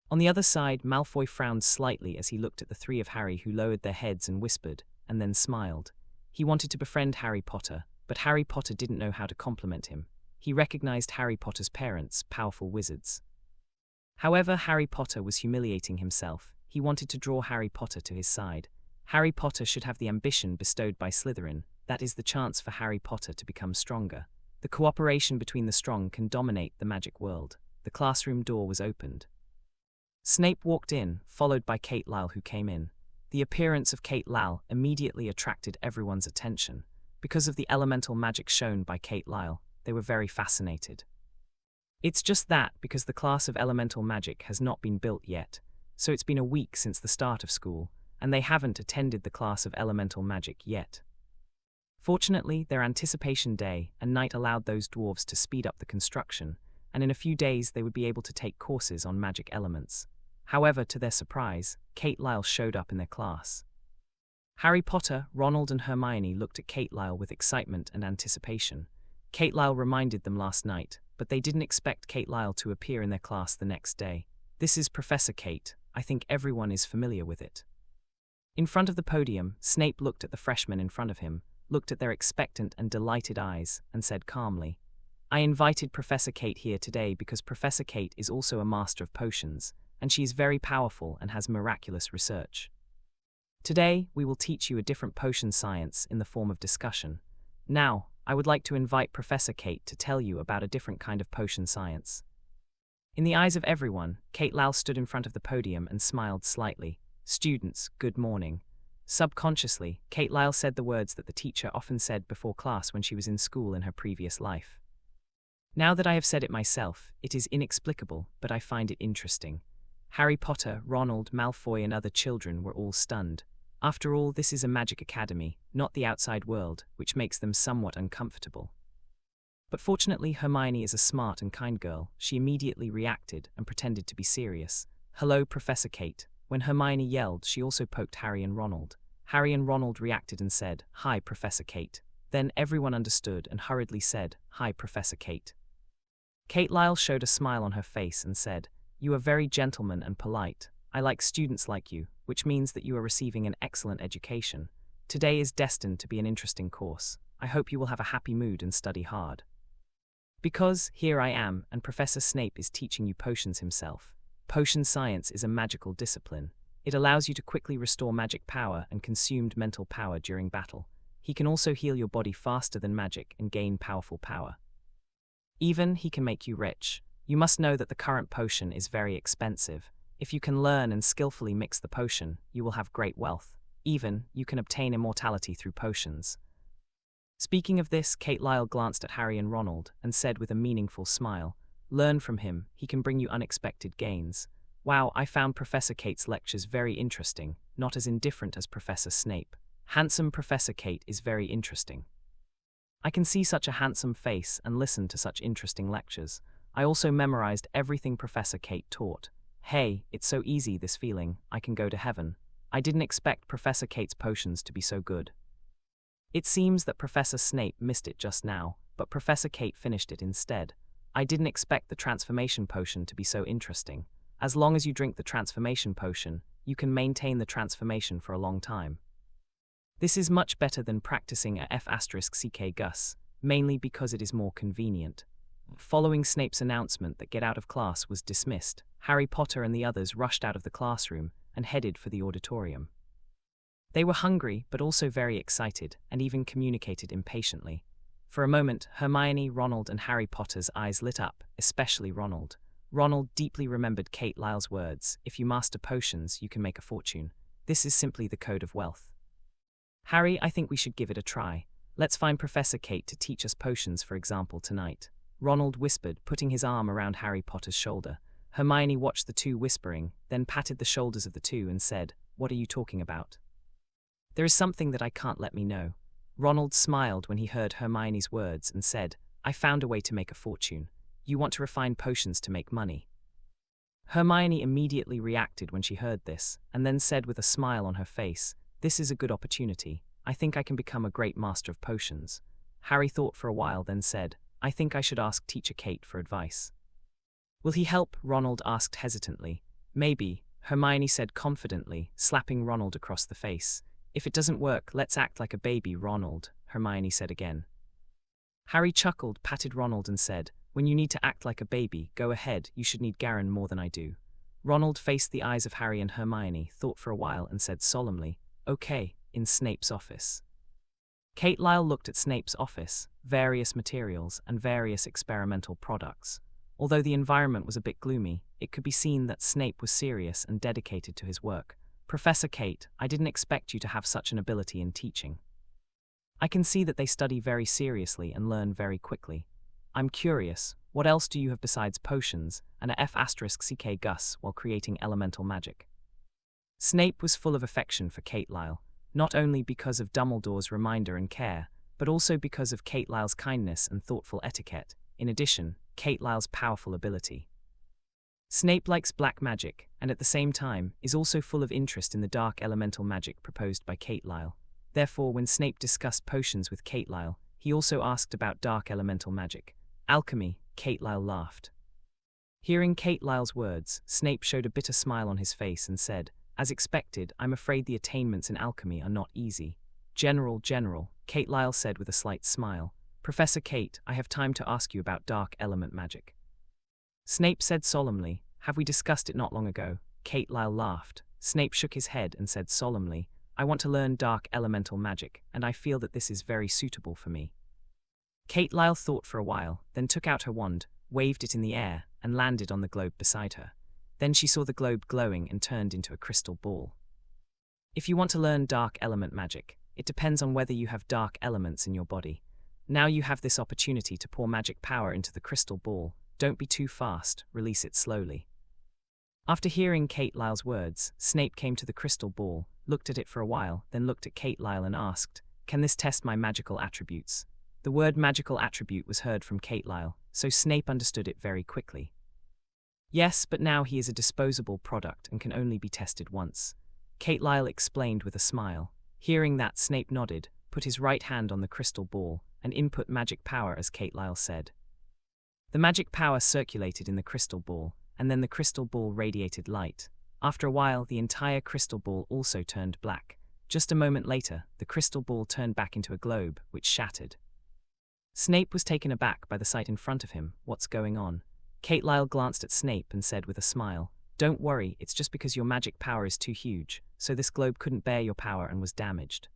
On the other side, Malfoy frowned slightly as he looked at the three of Harry, who lowered their heads and whispered, and then smiled. He wanted to befriend Harry Potter, but Harry Potter didn't know how to compliment him. He recognized Harry Potter's parents, powerful wizards. However, Harry Potter was humiliating himself. He wanted to draw Harry Potter to his side. Harry Potter should have the ambition bestowed by Slytherin, that is the chance for Harry Potter to become stronger. The cooperation between the strong can dominate the magic world. The classroom door was opened. Snape walked in, followed by Kate Lyle, who came in. The appearance of Kate Lyle immediately attracted everyone's attention. Because of the elemental magic shown by Kate Lyle, they were very fascinated. It's just that because the class of elemental magic has not been built yet, so it's been a week since the start of school, and they haven't attended the class of elemental magic yet. Fortunately, their anticipation day and night allowed those dwarves to speed up the construction, and in a few days they would be able to take courses on magic elements. However, to their surprise, Kate Lyle showed up in their class. Harry Potter, Ronald and Hermione looked at Kate Lyle with excitement and anticipation. Kate Lyle reminded them last night, but they didn't expect Kate Lyle to appear in their class the next day. "This is Professor Kate. I think everyone is familiar with it." In front of the podium, Snape looked at the freshmen in front of him, looked at their expectant and delighted eyes, and said calmly, "I invited Professor Kate here today because Professor Kate is also a master of potions, and she is very powerful and has miraculous research. Today, we will teach you a different potion science in the form of discussion. Now, I would like to invite Professor Kate to tell you about a different kind of potion science." In the eyes of everyone, Kate Lyle stood in front of the podium and smiled slightly. "Students, good morning." Subconsciously, Kate Lyle said the words that the teacher often said before class when she was in school in her previous life. Now that I have said it myself, it is inexplicable, but I find it interesting. Harry Potter, Ronald, Malfoy and other children were all stunned. After all, this is a magic academy, not the outside world, which makes them somewhat uncomfortable. But fortunately, Hermione is a smart and kind girl. She immediately reacted and pretended to be serious. "Hello, Professor Kate." When Hermione yelled, she also poked Harry and Ronald. Harry and Ronald reacted and said, "Hi, Professor Kate." Then everyone understood and hurriedly said, "Hi, Professor Kate." Kate Lyle showed a smile on her face and said, "You are very gentleman and polite. I like students like you, which means that you are receiving an excellent education. Today is destined to be an interesting course. I hope you will have a happy mood and study hard. Because here I am, and Professor Snape is teaching you potions himself. Potion science is a magical discipline. It allows you to quickly restore magic power and consumed mental power during battle. He can also heal your body faster than magic and gain powerful power. Even he can make you rich. You must know that the current potion is very expensive. If you can learn and skillfully mix the potion, you will have great wealth. Even, you can obtain immortality through potions. Speaking of this, Kate Lyle glanced at Harry and Ronald and said with a meaningful smile, "Learn from him, he can bring you unexpected gains." Wow, I found Professor Kate's lectures very interesting, not as indifferent as Professor Snape. Handsome Professor Kate is very interesting. I can see such a handsome face and listen to such interesting lectures. I also memorized everything Professor Kate taught. Hey, it's so easy, this feeling, I can go to heaven. I didn't expect Professor Kate's potions to be so good. It seems that Professor Snape missed it just now, but Professor Kate finished it instead. I didn't expect the transformation potion to be so interesting. As long as you drink the transformation potion, you can maintain the transformation for a long time. This is much better than practicing a F***ck Gus, mainly because it is more convenient. Following Snape's announcement that get out of class was dismissed, Harry Potter and the others rushed out of the classroom and headed for the auditorium. They were hungry, but also very excited, and even communicated impatiently. For a moment, Hermione, Ronald, and Harry Potter's eyes lit up, especially Ronald. Ronald deeply remembered Kate Lyle's words, "If you master potions, you can make a fortune. This is simply the code of wealth." "Harry, I think we should give it a try. Let's find Professor Kate to teach us potions, for example, tonight," Ronald whispered, putting his arm around Harry Potter's shoulder. Hermione watched the two whispering, then patted the shoulders of the two and said, "What are you talking about?" "There is something that I can't let me know." Ronald smiled when he heard Hermione's words and said, "I found a way to make a fortune. You want to refine potions to make money." Hermione immediately reacted when she heard this, and then said with a smile on her face, "This is a good opportunity. I think I can become a great master of potions." Harry thought for a while, then said, "I think I should ask Teacher Kate for advice." "Will he help?" Ronald asked hesitantly. "Maybe," Hermione said confidently, slapping Ronald across the face. "If it doesn't work, let's act like a baby, Ronald," Hermione said again. Harry chuckled, patted Ronald and said, "When you need to act like a baby, go ahead, you should need Garen more than I do." Ronald faced the eyes of Harry and Hermione, thought for a while and said solemnly, "Okay, in Snape's office." Kate Lyle looked at Snape's office, various materials and various experimental products. Although the environment was a bit gloomy, it could be seen that Snape was serious and dedicated to his work. "Professor Kate, I didn't expect you to have such an ability in teaching. I can see that they study very seriously and learn very quickly. I'm curious, what else do you have besides potions and a F***ck Gus while creating elemental magic?" Snape was full of affection for Kate Lyle, not only because of Dumbledore's reminder and care, but also because of Kate Lyle's kindness and thoughtful etiquette. In addition, Kate Lyle's powerful ability. Snape likes black magic, and at the same time, is also full of interest in the dark elemental magic proposed by Kate Lyle. Therefore, when Snape discussed potions with Kate Lyle, he also asked about dark elemental magic. "Alchemy," Kate Lyle laughed. Hearing Kate Lyle's words, Snape showed a bitter smile on his face and said, "As expected, I'm afraid the attainments in alchemy are not easy." General, Kate Lyle said with a slight smile. "Professor Kate, I have time to ask you about dark element magic." Snape said solemnly, "Have we discussed it not long ago?" Kate Lyle laughed. Snape shook his head and said solemnly, "I want to learn dark elemental magic, and I feel that this is very suitable for me." Kate Lyle thought for a while, then took out her wand, waved it in the air, and landed on the globe beside her. Then she saw the globe glowing and turned into a crystal ball. If you want to learn dark element magic, it depends on whether you have dark elements in your body. Now you have this opportunity to pour magic power into the crystal ball. Don't be too fast, release it slowly. After hearing Kate Lyle's words, Snape came to the crystal ball, looked at it for a while, then looked at Kate Lyle and asked, "Can this test my magical attributes?" The word magical attribute was heard from Kate Lyle, so Snape understood it very quickly. "Yes, but now he is a disposable product and can only be tested once," Kate Lyle explained with a smile. Hearing that, Snape nodded, put his right hand on the crystal ball, and input magic power as Kate Lyle said. The magic power circulated in the crystal ball, and then the crystal ball radiated light. After a while, the entire crystal ball also turned black. Just a moment later, the crystal ball turned back into a globe, which shattered. Snape was taken aback by the sight in front of him. What's going on? Kate Lyle glanced at Snape and said with a smile, "Don't worry, it's just because your magic power is too huge, so this globe couldn't bear your power and was damaged."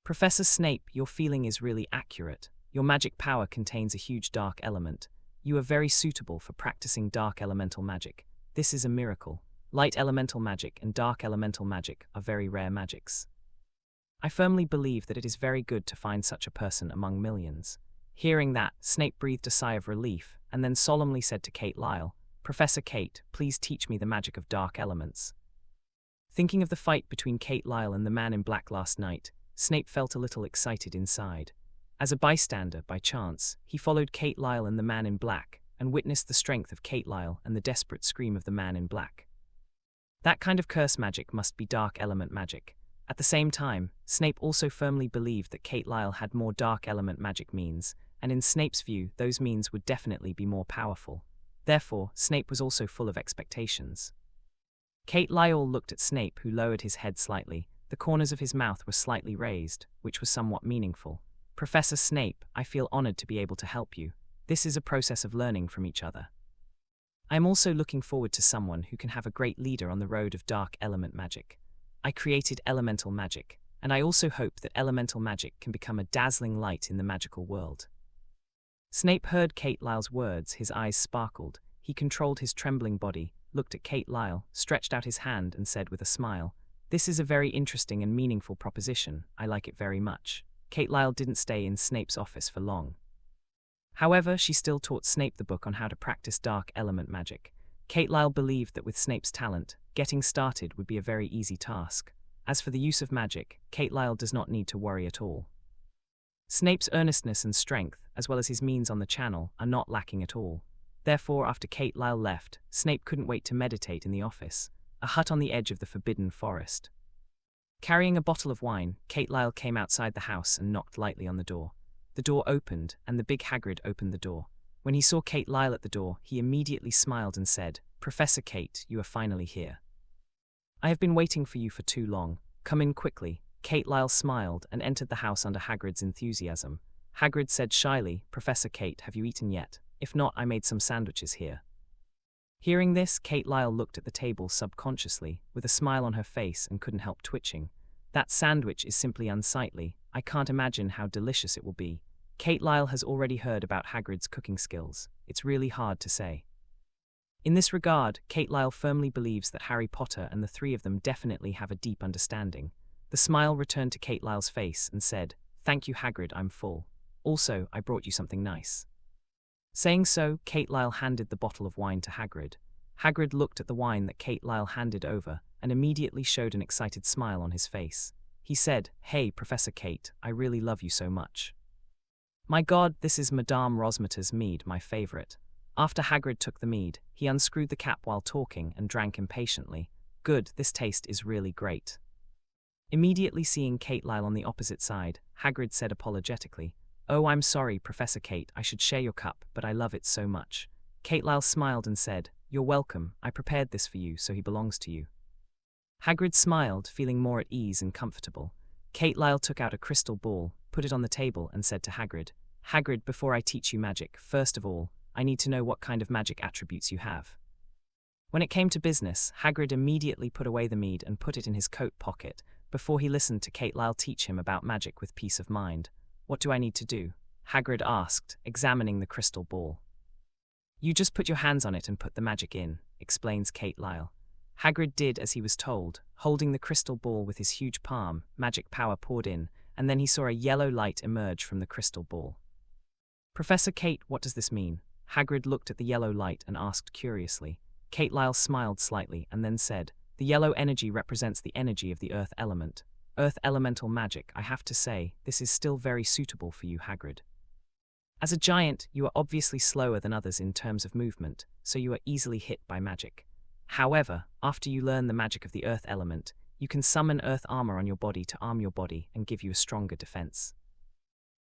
Professor Snape, your feeling is really accurate. Your magic power contains a huge dark element. You are very suitable for practicing dark elemental magic. This is a miracle. Light elemental magic and dark elemental magic are very rare magics. I firmly believe that it is very good to find such a person among millions. Hearing that, Snape breathed a sigh of relief and then solemnly said to Kate Lyle, "Professor Kate, please teach me the magic of dark elements." Thinking of the fight between Kate Lyle and the man in black last night, Snape felt a little excited inside. As a bystander, by chance, he followed Kate Lyle and the man in black and witnessed the strength of Kate Lyle and the desperate scream of the man in black. That kind of curse magic must be dark element magic. At the same time, Snape also firmly believed that Kate Lyle had more dark element magic means, and in Snape's view, those means would definitely be more powerful. Therefore, Snape was also full of expectations. Kate Lyle looked at Snape, who lowered his head slightly. The corners of his mouth were slightly raised, which was somewhat meaningful. "Professor Snape, I feel honored to be able to help you. This is a process of learning from each other. I am also looking forward to someone who can have a great leader on the road of dark element magic. I created elemental magic, and I also hope that elemental magic can become a dazzling light in the magical world." Snape heard Kate Lyle's words, his eyes sparkled. He controlled his trembling body, looked at Kate Lyle, stretched out his hand and said with a smile, "This is a very interesting and meaningful proposition. I like it very much." Kate Lyle didn't stay in Snape's office for long. However, she still taught Snape the book on how to practice dark element magic. Kate Lyle believed that with Snape's talent, getting started would be a very easy task. As for the use of magic, Kate Lyle does not need to worry at all. Snape's earnestness and strength, as well as his means on the channel, are not lacking at all. Therefore, after Kate Lyle left, Snape couldn't wait to meditate in the office, a hut on the edge of the forbidden forest. Carrying a bottle of wine, Kate Lyle came outside the house and knocked lightly on the door. The door opened, and the big Hagrid opened the door. When he saw Kate Lyle at the door, he immediately smiled and said, "Professor Kate, you are finally here. I have been waiting for you for too long. Come in quickly." Kate Lyle smiled and entered the house under Hagrid's enthusiasm. Hagrid said shyly, "Professor Kate, have you eaten yet? If not, I made some sandwiches here." Hearing this, Kate Lyle looked at the table subconsciously, with a smile on her face, and couldn't help twitching. "That sandwich is simply unsightly. I can't imagine how delicious it will be." Kate Lyle has already heard about Hagrid's cooking skills. It's really hard to say. In this regard, Kate Lyle firmly believes that Harry Potter and the three of them definitely have a deep understanding. The smile returned to Kate Lyle's face and said, "Thank you, Hagrid, I'm full. Also, I brought you something nice." Saying so, Kate Lyle handed the bottle of wine to Hagrid. Hagrid looked at the wine that Kate Lyle handed over and immediately showed an excited smile on his face. He said, "Hey, Professor Kate, I really love you so much. My God, this is Madame Rosmerta's mead, my favorite." After Hagrid took the mead, he unscrewed the cap while talking and drank impatiently. "Good, this taste is really great." Immediately seeing Kate Lyle on the opposite side, Hagrid said apologetically, "Oh, I'm sorry, Professor Kate, I should share your cup, but I love it so much." Kate Lyle smiled and said, "You're welcome, I prepared this for you, so he belongs to you." Hagrid smiled, feeling more at ease and comfortable. Kate Lyle took out a crystal ball, put it on the table, and said to Hagrid, "Hagrid, before I teach you magic, first of all, I need to know what kind of magic attributes you have." When it came to business, Hagrid immediately put away the mead and put it in his coat pocket, before he listened to Kate Lyle teach him about magic with peace of mind. "What do I need to do?" Hagrid asked, examining the crystal ball. "You just put your hands on it and put the magic in," explains Kate Lyle. Hagrid did as he was told. Holding the crystal ball with his huge palm, magic power poured in, and then he saw a yellow light emerge from the crystal ball. "Professor Kate, what does this mean?" Hagrid looked at the yellow light and asked curiously. Kate Lyle smiled slightly and then said, "The yellow energy represents the energy of the earth element. Earth elemental magic, I have to say, this is still very suitable for you, Hagrid. As a giant, you are obviously slower than others in terms of movement, so you are easily hit by magic. However, after you learn the magic of the earth element, you can summon earth armor on your body to arm your body and give you a stronger defense.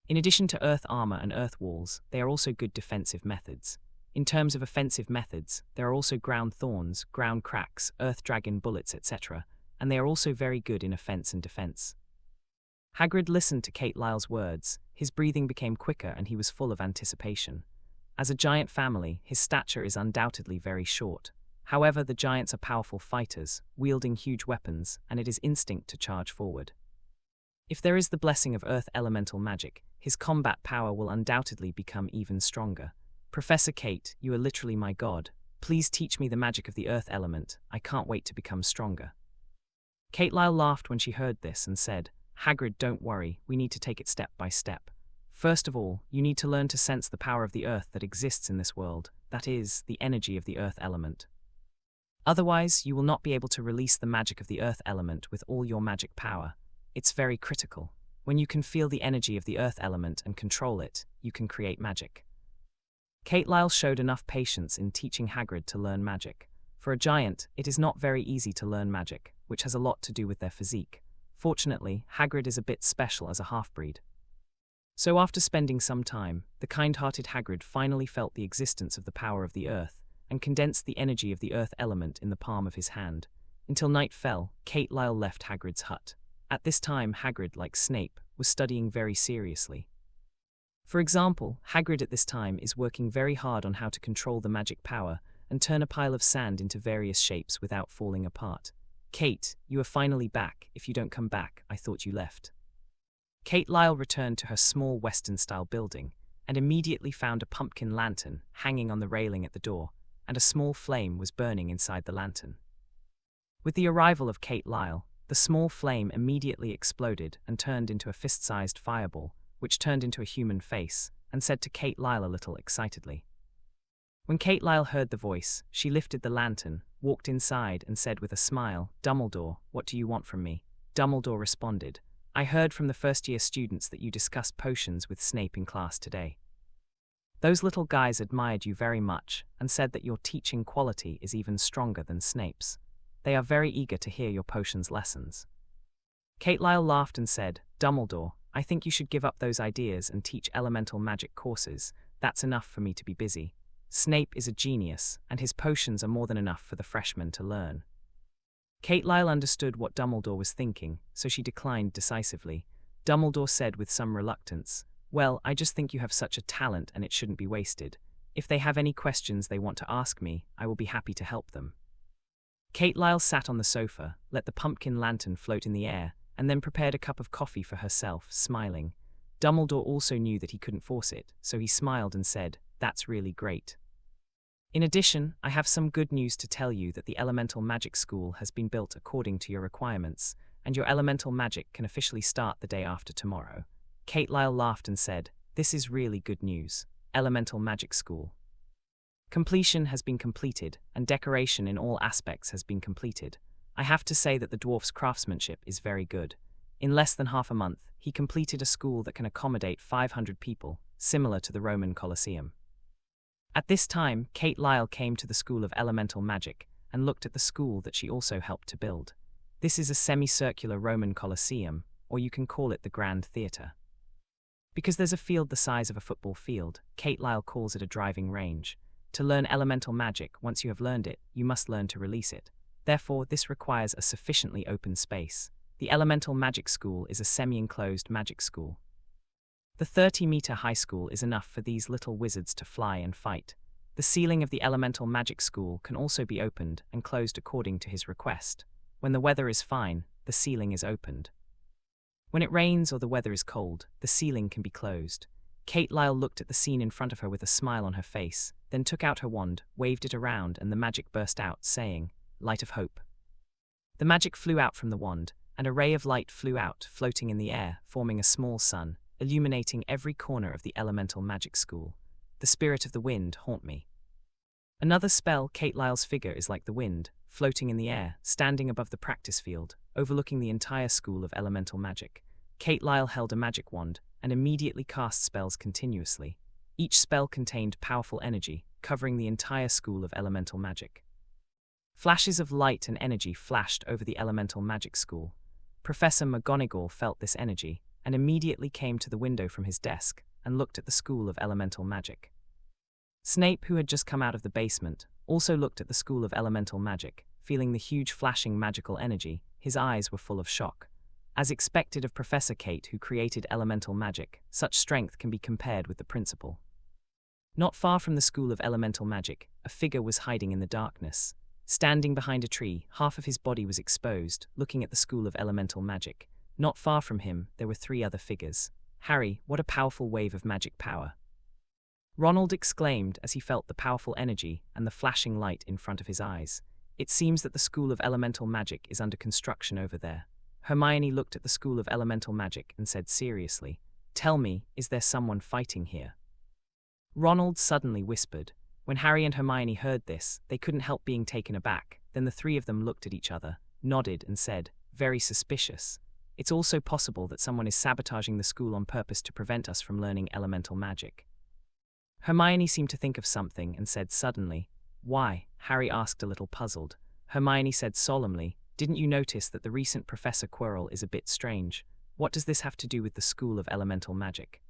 In addition to earth armor and earth walls, they are also good defensive methods. In terms of offensive methods, there are also ground thorns, ground cracks, earth dragon bullets, etc., and they are also very good in offense and defense. Hagrid listened to Kate Lyle's words. His breathing became quicker and he was full of anticipation. As a giant family, his stature is undoubtedly very short. However, the giants are powerful fighters, wielding huge weapons, and it is instinct to charge forward. If there is the blessing of earth elemental magic, his combat power will undoubtedly become even stronger. Professor Kate, you are literally my god. Please teach me the magic of the earth element. I can't wait to become stronger. Kate Lyle laughed when she heard this and said, Hagrid, don't worry, we need to take it step by step. First of all, you need to learn to sense the power of the earth that exists in this world, that is, the energy of the earth element. Otherwise, you will not be able to release the magic of the earth element with all your magic power. It's very critical. When you can feel the energy of the earth element and control it, you can create magic. Kate Lyle showed enough patience in teaching Hagrid to learn magic. For a giant, it is not very easy to learn magic, which has a lot to do with their physique. Fortunately, Hagrid is a bit special as a half-breed. So after spending some time, the kind-hearted Hagrid finally felt the existence of the power of the earth, and condensed the energy of the earth element in the palm of his hand. Until night fell, Kate Lyle left Hagrid's hut. At this time, Hagrid, like Snape, was studying very seriously. For example, Hagrid at this time is working very hard on how to control the magic power and turn a pile of sand into various shapes without falling apart. Kate, you are finally back. If you don't come back, I thought you left. Kate Lyle returned to her small Western-style building and immediately found a pumpkin lantern hanging on the railing at the door, and a small flame was burning inside the lantern. With the arrival of Kate Lyle, the small flame immediately exploded and turned into a fist-sized fireball, which turned into a human face, and said to Kate Lyle a little excitedly. When Kate Lyle heard the voice, she lifted the lantern, walked inside, and said with a smile, Dumbledore, what do you want from me? Dumbledore responded, I heard from the first-year students that you discussed potions with Snape in class today. Those little guys admired you very much and said that your teaching quality is even stronger than Snape's. They are very eager to hear your potions lessons. Kate Lyle laughed and said, Dumbledore, I think you should give up those ideas and teach elemental magic courses. That's enough for me to be busy. Snape is a genius, and his potions are more than enough for the freshmen to learn. Kate Lyle understood what Dumbledore was thinking, so she declined decisively. Dumbledore said with some reluctance, Well, I just think you have such a talent and it shouldn't be wasted. If they have any questions they want to ask me, I will be happy to help them. Kate Lyle sat on the sofa, let the pumpkin lantern float in the air, and then prepared a cup of coffee for herself, smiling. Dumbledore also knew that he couldn't force it, so he smiled and said, That's really great. In addition, I have some good news to tell you that the Elemental Magic School has been built according to your requirements, and your elemental magic can officially start the day after tomorrow. Kate Lyle laughed and said, This is really good news. Elemental Magic School. Completion has been completed, and decoration in all aspects has been completed. I have to say that the dwarf's craftsmanship is very good. In less than half a month, he completed a school that can accommodate 500 people, similar to the Roman Colosseum. At this time, Kate Lyle came to the School of Elemental Magic and looked at the school that she also helped to build. This is a semicircular Roman Colosseum, or you can call it the Grand Theatre. Because there's a field the size of a football field, Kate Lyle calls it a driving range. To learn elemental magic, once you have learned it, you must learn to release it. Therefore, this requires a sufficiently open space. The Elemental Magic School is a semi-enclosed magic school. The 30-meter high school is enough for these little wizards to fly and fight. The ceiling of the Elemental Magic School can also be opened and closed according to his request. When the weather is fine, the ceiling is opened. When it rains or the weather is cold, the ceiling can be closed. Kate Lyle looked at the scene in front of her with a smile on her face, then took out her wand, waved it around, and the magic burst out, saying, Light of Hope. The magic flew out from the wand, and a ray of light flew out, floating in the air, forming a small sun, illuminating every corner of the Elemental Magic School. The spirit of the wind, haunt me. Another spell, Kate Lyle's figure is like the wind, floating in the air, standing above the practice field, overlooking the entire school of elemental magic. Kate Lyle held a magic wand, and immediately cast spells continuously. Each spell contained powerful energy, covering the entire school of elemental magic. Flashes of light and energy flashed over the Elemental Magic School. Professor McGonagall felt this energy, and immediately came to the window from his desk, and looked at the School of Elemental Magic. Snape, who had just come out of the basement, also looked at the School of Elemental Magic. Feeling the huge flashing magical energy, his eyes were full of shock. As expected of Professor Kate, who created elemental magic, such strength can be compared with the principal. Not far from the School of Elemental Magic, a figure was hiding in the darkness. Standing behind a tree, half of his body was exposed, looking at the School of Elemental Magic. Not far from him, there were 3 other figures. "Harry, what a powerful wave of magic power!" Ronald exclaimed as he felt the powerful energy and the flashing light in front of his eyes. "It seems that the School of Elemental Magic is under construction over there." Hermione looked at the School of Elemental Magic and said seriously, "Tell me, is there someone fighting here?" Ronald suddenly whispered. When Harry and Hermione heard this, they couldn't help being taken aback. Then the 3 of them looked at each other, nodded and said, "Very suspicious. It's also possible that someone is sabotaging the school on purpose to prevent us from learning elemental magic." Hermione seemed to think of something and said suddenly, "Why?" Harry asked, a little puzzled. Hermione said solemnly, "Didn't you notice that the recent Professor Quirrell is a bit strange? What does this have to do with the School of Elemental Magic?"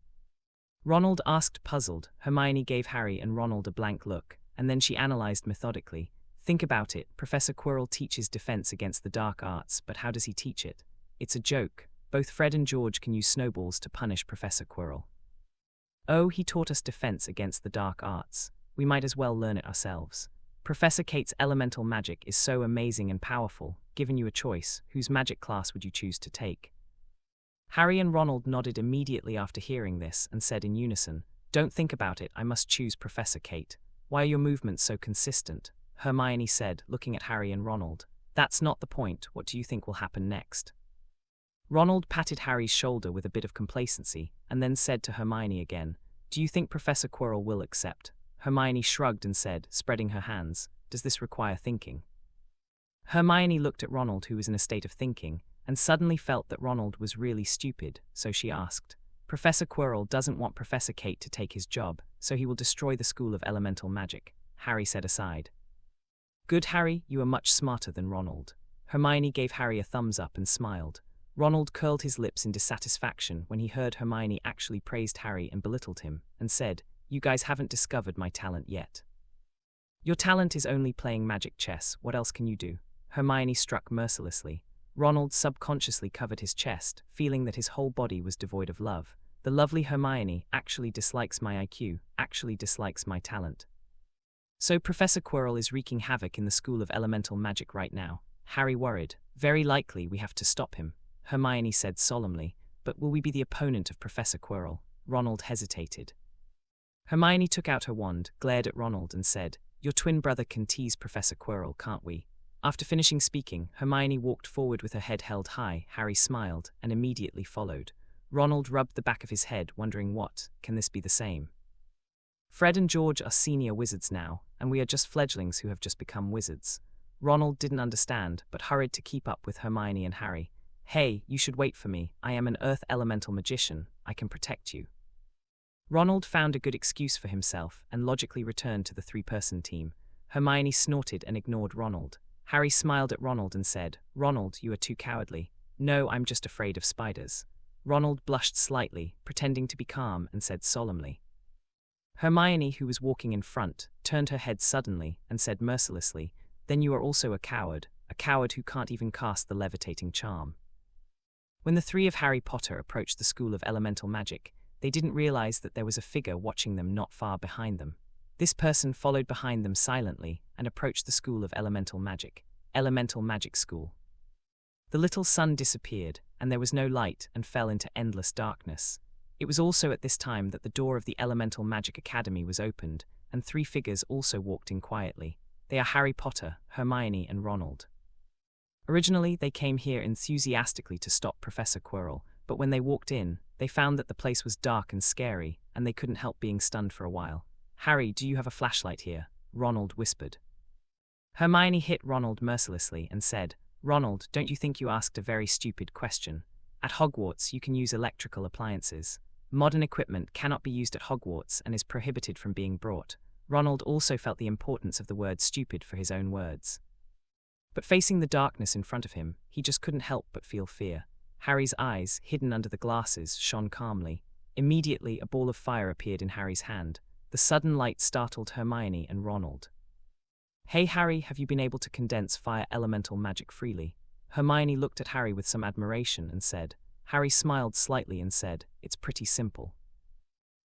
Ronald asked, puzzled. Hermione gave Harry and Ronald a blank look, and then she analyzed methodically. "Think about it. Professor Quirrell teaches defense against the dark arts, but how does he teach it? It's a joke. Both Fred and George can use snowballs to punish Professor Quirrell." "Oh, he taught us defense against the dark arts. We might as well learn it ourselves. Professor Kate's elemental magic is so amazing and powerful. Given you a choice, whose magic class would you choose to take?" Harry and Ronald nodded immediately after hearing this and said in unison, "Don't think about it, I must choose Professor Kate. Why are your movements so consistent?" Hermione said, looking at Harry and Ronald. "That's not the point. What do you think will happen next?" Ronald patted Harry's shoulder with a bit of complacency, and then said to Hermione again, "Do you think Professor Quirrell will accept?" Hermione shrugged and said, spreading her hands, "Does this require thinking?" Hermione looked at Ronald, who was in a state of thinking, and suddenly felt that Ronald was really stupid, so she asked, "Professor Quirrell doesn't want Professor Kate to take his job, so he will destroy the School of Elemental Magic," Harry said aside. "Good, Harry, you are much smarter than Ronald." Hermione gave Harry a thumbs up and smiled. Ronald curled his lips in dissatisfaction when he heard Hermione actually praised Harry and belittled him, and said, "You guys haven't discovered my talent yet." "Your talent is only playing magic chess. What else can you do?" Hermione struck mercilessly. Ronald subconsciously covered his chest, feeling that his whole body was devoid of love. The lovely Hermione actually dislikes my IQ, actually dislikes my talent. "So Professor Quirrell is wreaking havoc in the School of Elemental Magic right now," Harry worried. "Very likely we have to stop him," Hermione said solemnly. "But will we be the opponent of Professor Quirrell?" Ronald hesitated. Hermione took out her wand, glared at Ronald and said, "Your twin brother can tease Professor Quirrell, can't we?" After finishing speaking, Hermione walked forward with her head held high. Harry smiled and immediately followed. Ronald rubbed the back of his head, wondering can this be the same? "Fred and George are senior wizards now, and we are just fledglings who have just become wizards." Ronald didn't understand, but hurried to keep up with Hermione and Harry. "Hey, you should wait for me. I am an earth elemental magician. I can protect you." Ronald found a good excuse for himself and logically returned to the 3-person team. Hermione snorted and ignored Ronald. Harry smiled at Ronald and said, "Ronald, you are too cowardly." "No, I'm just afraid of spiders." Ronald blushed slightly, pretending to be calm, and said solemnly. Hermione, who was walking in front, turned her head suddenly and said mercilessly, "Then you are also a coward who can't even cast the levitating charm." When the 3 of Harry Potter approached the School of Elemental Magic, they didn't realize that there was a figure watching them not far behind them. This person followed behind them silently and approached the School of Elemental Magic School. The little sun disappeared, and there was no light and fell into endless darkness. It was also at this time that the door of the Elemental Magic Academy was opened, and 3 figures also walked in quietly. They are Harry Potter, Hermione, and Ronald. Originally, they came here enthusiastically to stop Professor Quirrell, but when they walked in, they found that the place was dark and scary, and they couldn't help being stunned for a while. "Harry, do you have a flashlight here?" Ronald whispered. Hermione hit Ronald mercilessly and said, "Ronald, don't you think you asked a very stupid question? At Hogwarts, you can use electrical appliances. Modern equipment cannot be used at Hogwarts and is prohibited from being brought." Ronald also felt the importance of the word stupid for his own words. But facing the darkness in front of him, he just couldn't help but feel fear. Harry's eyes, hidden under the glasses, shone calmly. Immediately, a ball of fire appeared in Harry's hand. The sudden light startled Hermione and Ronald. "Hey Harry, have you been able to condense fire elemental magic freely?" Hermione looked at Harry with some admiration and said. Harry smiled slightly and said, "It's pretty simple."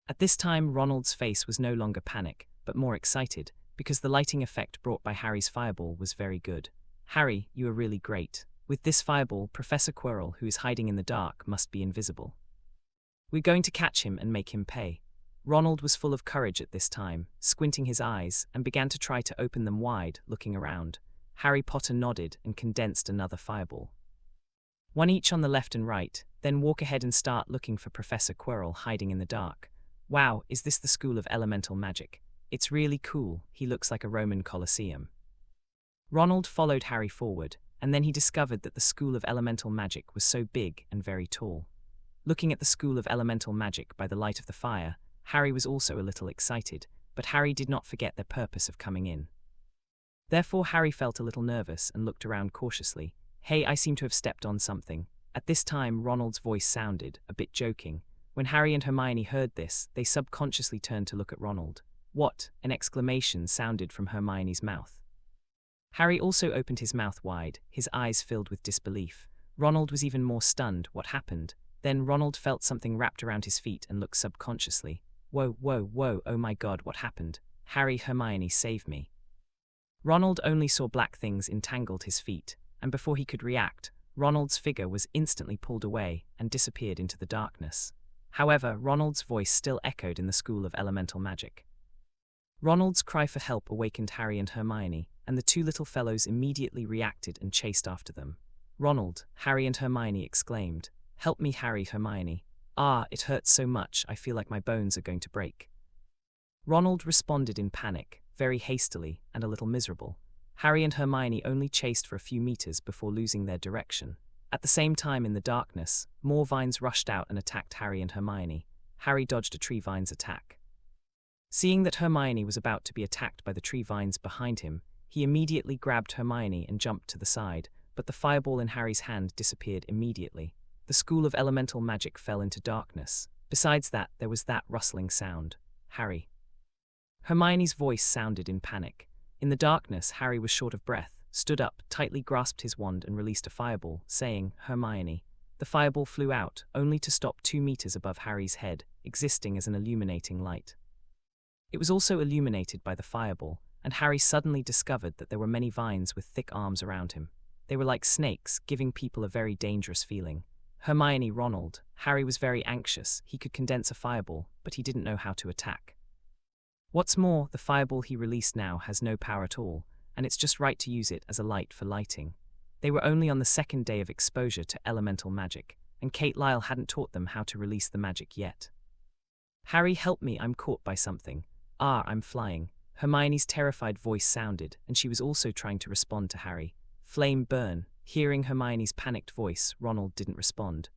At this time, Ronald's face was no longer panic, but more excited, because the lighting effect brought by Harry's fireball was very good. "Harry, you are really great. With this fireball, Professor Quirrell, who is hiding in the dark, must be invisible. We're going to catch him and make him pay." Ronald was full of courage at this time, squinting his eyes, and began to try to open them wide, looking around. Harry Potter nodded and condensed another fireball. One each on the left and right, then walk ahead and start looking for Professor Quirrell hiding in the dark. "Wow, is this the School of Elemental Magic? It's really cool, he looks like a Roman Colosseum." Ronald followed Harry forward, and then he discovered that the School of Elemental Magic was so big and very tall. Looking at the School of Elemental Magic by the light of the fire, Harry was also a little excited, but Harry did not forget their purpose of coming in. Therefore Harry felt a little nervous and looked around cautiously. "Hey, I seem to have stepped on something." At this time Ronald's voice sounded, a bit joking. When Harry and Hermione heard this, they subconsciously turned to look at Ronald. "What?" An exclamation sounded from Hermione's mouth. Harry also opened his mouth wide, his eyes filled with disbelief. Ronald was even more stunned. What happened? Then Ronald felt something wrapped around his feet and looked subconsciously. "Whoa, whoa, whoa, oh my god, what happened? Harry, Hermione, save me." Ronald only saw black things entangled his feet, and before he could react, Ronald's figure was instantly pulled away and disappeared into the darkness. However, Ronald's voice still echoed in the School of Elemental Magic. Ronald's cry for help awakened Harry and Hermione, and the two little fellows immediately reacted and chased after them. "Ronald," Harry and Hermione exclaimed. "Help me, Harry, Hermione. Ah, it hurts so much, I feel like my bones are going to break." Ronald responded in panic, very hastily, and a little miserable. Harry and Hermione only chased for a few meters before losing their direction. At the same time, in the darkness, more vines rushed out and attacked Harry and Hermione. Harry dodged a tree vine's attack. Seeing that Hermione was about to be attacked by the tree vines behind him, he immediately grabbed Hermione and jumped to the side, but the fireball in Harry's hand disappeared immediately. The School of Elemental Magic fell into darkness. Besides that, there was that rustling sound. "Harry." Hermione's voice sounded in panic. In the darkness, Harry was short of breath, stood up, tightly grasped his wand and released a fireball, saying, "Hermione." The fireball flew out, only to stop 2 meters above Harry's head, existing as an illuminating light. It was also illuminated by the fireball, and Harry suddenly discovered that there were many vines with thick arms around him. They were like snakes, giving people a very dangerous feeling. Hermione, Ronald. Harry was very anxious. He could condense a fireball, but he didn't know how to attack. What's more, the fireball he released now has no power at all, and it's just right to use it as a light for lighting. They were only on the 2nd day of exposure to elemental magic, and Kate Lyle hadn't taught them how to release the magic yet. "Harry, help me, I'm caught by something." "Ah, I'm flying." Hermione's terrified voice sounded, and she was also trying to respond to Harry. "Flame burn." Hearing Hermione's panicked voice, Ronald didn't respond.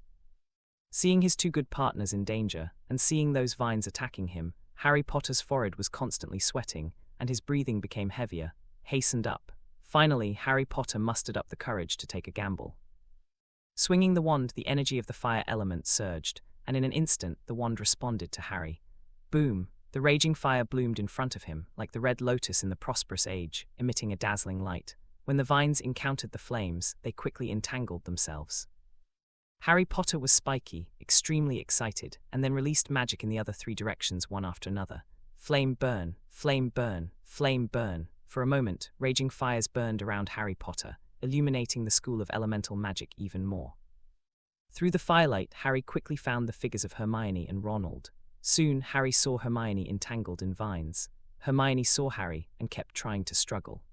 Seeing his two good partners in danger, and seeing those vines attacking him, Harry Potter's forehead was constantly sweating, and his breathing became heavier, hastened up. Finally, Harry Potter mustered up the courage to take a gamble. Swinging the wand, the energy of the fire element surged, and in an instant the wand responded to Harry. Boom! The raging fire bloomed in front of him, like the red lotus in the prosperous age, emitting a dazzling light. When the vines encountered the flames, they quickly entangled themselves. Harry Potter was spiky, extremely excited, and then released magic in the other 3 directions one after another. Flame burn, flame burn, flame burn. For a moment, raging fires burned around Harry Potter, illuminating the School of Elemental Magic even more. Through the firelight, Harry quickly found the figures of Hermione and Ronald. Soon, Harry saw Hermione entangled in vines. Hermione saw Harry and kept trying to struggle.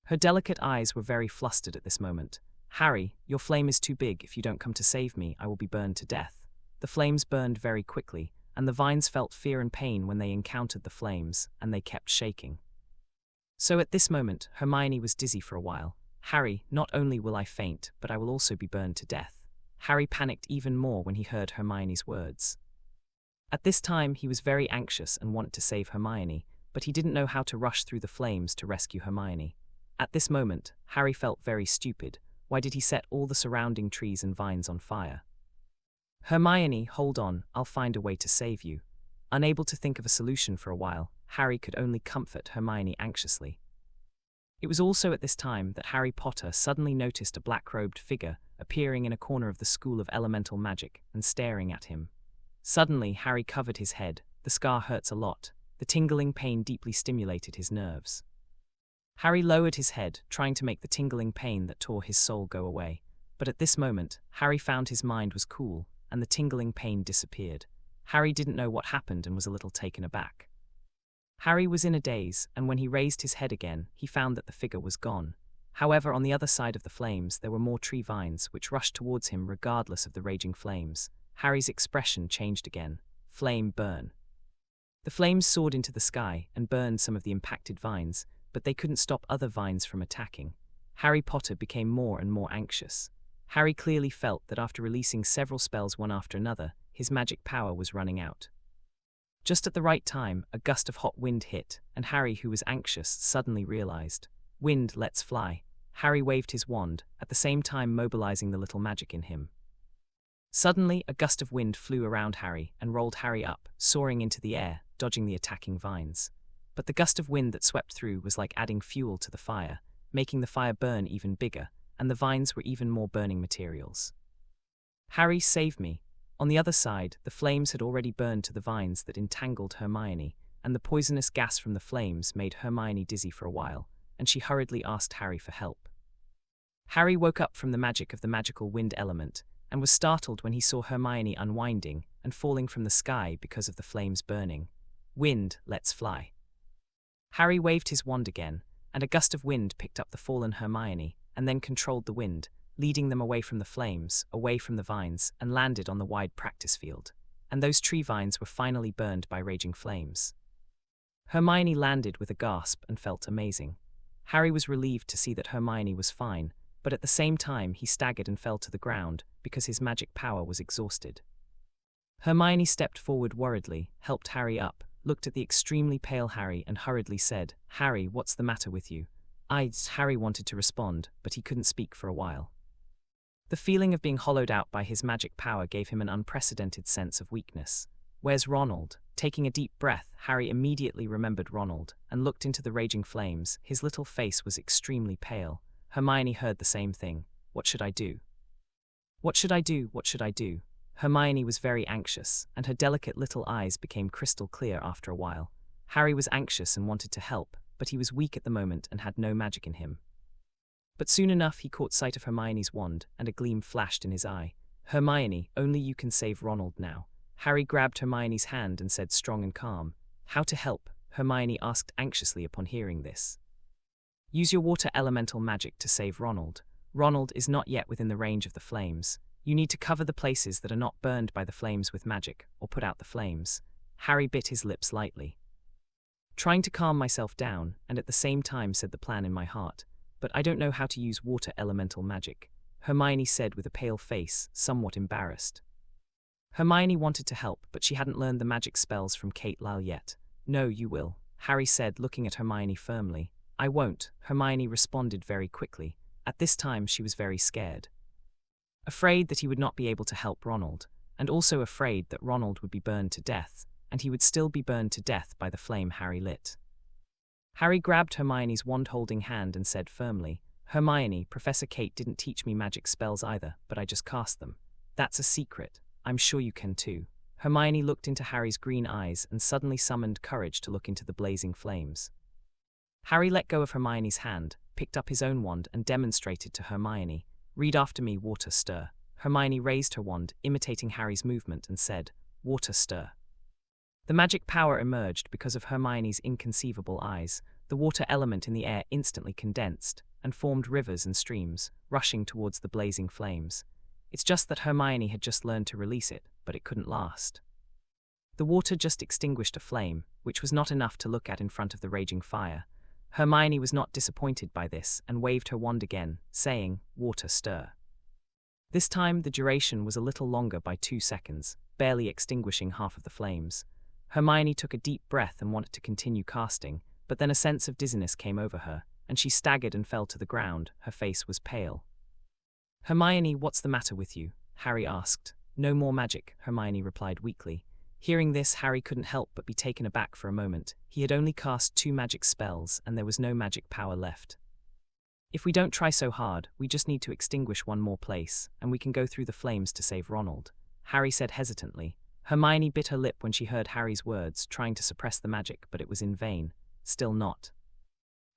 Her delicate eyes were very flustered at this moment. "Harry, your flame is too big. If you don't come to save me, I will be burned to death." The flames burned very quickly, and the vines felt fear and pain when they encountered the flames, and they kept shaking. So at this moment, Hermione was dizzy for a while. "Harry, not only will I faint, but I will also be burned to death." Harry panicked even more when he heard Hermione's words. At this time, he was very anxious and wanted to save Hermione, but he didn't know how to rush through the flames to rescue Hermione. At this moment, Harry felt very stupid. Why did he set all the surrounding trees and vines on fire? "Hermione, hold on, I'll find a way to save you." Unable to think of a solution for a while, Harry could only comfort Hermione anxiously. It was also at this time that Harry Potter suddenly noticed a black-robed figure appearing in a corner of the School of Elemental Magic and staring at him. Suddenly, Harry covered his head. The scar hurts a lot. The tingling pain deeply stimulated his nerves. Harry lowered his head, trying to make the tingling pain that tore his soul go away. But at this moment, Harry found his mind was cool, and the tingling pain disappeared. Harry didn't know what happened and was a little taken aback. Harry was in a daze, and when he raised his head again, he found that the figure was gone. However, on the other side of the flames, there were more tree vines which rushed towards him regardless of the raging flames. Harry's expression changed again. Flame burn. The flames soared into the sky and burned some of the impacted vines, but they couldn't stop other vines from attacking. Harry Potter became more and more anxious. Harry clearly felt that after releasing several spells one after another, his magic power was running out. Just at the right time, a gust of hot wind hit, and Harry, who was anxious, suddenly realized. Wind, let's fly. Harry waved his wand, at the same time mobilizing the little magic in him. Suddenly, a gust of wind flew around Harry and rolled Harry up, soaring into the air, dodging the attacking vines. But the gust of wind that swept through was like adding fuel to the fire, making the fire burn even bigger, and the vines were even more burning materials. Harry, save me. On the other side, the flames had already burned to the vines that entangled Hermione, and the poisonous gas from the flames made Hermione dizzy for a while, and she hurriedly asked Harry for help. Harry woke up from the magic of the magical wind element, and was startled when he saw Hermione unwinding and falling from the sky because of the flames burning. Wind, let's fly. Harry waved his wand again, and a gust of wind picked up the fallen Hermione, and then controlled the wind, leading them away from the flames, away from the vines, and landed on the wide practice field. And those tree vines were finally burned by raging flames. Hermione landed with a gasp and felt amazing. Harry was relieved to see that Hermione was fine, but at the same time he staggered and fell to the ground because his magic power was exhausted. Hermione stepped forward worriedly, helped Harry up, looked at the extremely pale Harry and hurriedly said, "Harry, what's the matter with you?" Harry wanted to respond, but he couldn't speak for a while. The feeling of being hollowed out by his magic power gave him an unprecedented sense of weakness. "Where's Ronald?" Taking a deep breath, Harry immediately remembered Ronald and looked into the raging flames. His little face was extremely pale. Hermione heard the same thing. "What should I do? What should I do? What should I do?" Hermione was very anxious, and her delicate little eyes became crystal clear after a while. Harry was anxious and wanted to help, but he was weak at the moment and had no magic in him. But soon enough he caught sight of Hermione's wand, and a gleam flashed in his eye. "Hermione, only you can save Ronald now." Harry grabbed Hermione's hand and said strong and calm, "How to help?" Hermione asked anxiously upon hearing this. "Use your water elemental magic to save Ronald. Ronald is not yet within the range of the flames. You need to cover the places that are not burned by the flames with magic, or put out the flames." Harry bit his lips lightly. "Trying to calm myself down, and at the same time said the plan in my heart. But I don't know how to use water elemental magic," Hermione said with a pale face, somewhat embarrassed. Hermione wanted to help, but she hadn't learned the magic spells from Kate Lyle yet. "No, you will," Harry said, looking at Hermione firmly. "I won't," Hermione responded very quickly. At this time she was very scared. Afraid that he would not be able to help Ronald, and also afraid that Ronald would be burned to death, and he would still be burned to death by the flame Harry lit. Harry grabbed Hermione's wand-holding hand and said firmly, "Hermione, Professor Kate didn't teach me magic spells either, but I just cast them. That's a secret. I'm sure you can too." Hermione looked into Harry's green eyes and suddenly summoned courage to look into the blazing flames. Harry let go of Hermione's hand, picked up his own wand and demonstrated to Hermione, "Read after me, water stir." Hermione raised her wand, imitating Harry's movement, and said, "Water stir." The magic power emerged because of Hermione's inconceivable eyes. The water element in the air instantly condensed and formed rivers and streams, rushing towards the blazing flames. It's just that Hermione had just learned to release it, but it couldn't last. The water just extinguished a flame, which was not enough to look at in front of the raging fire. Hermione was not disappointed by this and waved her wand again, saying, "Water stir." This time the duration was a little longer by 2 seconds, barely extinguishing half of the flames. Hermione took a deep breath and wanted to continue casting, but then a sense of dizziness came over her, and she staggered and fell to the ground. Her face was pale. "Hermione, what's the matter with you?" Harry asked. "No more magic," Hermione replied weakly. Hearing this, Harry couldn't help but be taken aback for a moment. He had only cast 2 magic spells, and there was no magic power left. If we don't try so hard, we just need to extinguish one more place, and we can go through the flames to save Ronald, Harry said hesitantly. Hermione bit her lip when she heard Harry's words, trying to suppress the magic, but it was in vain. Still not.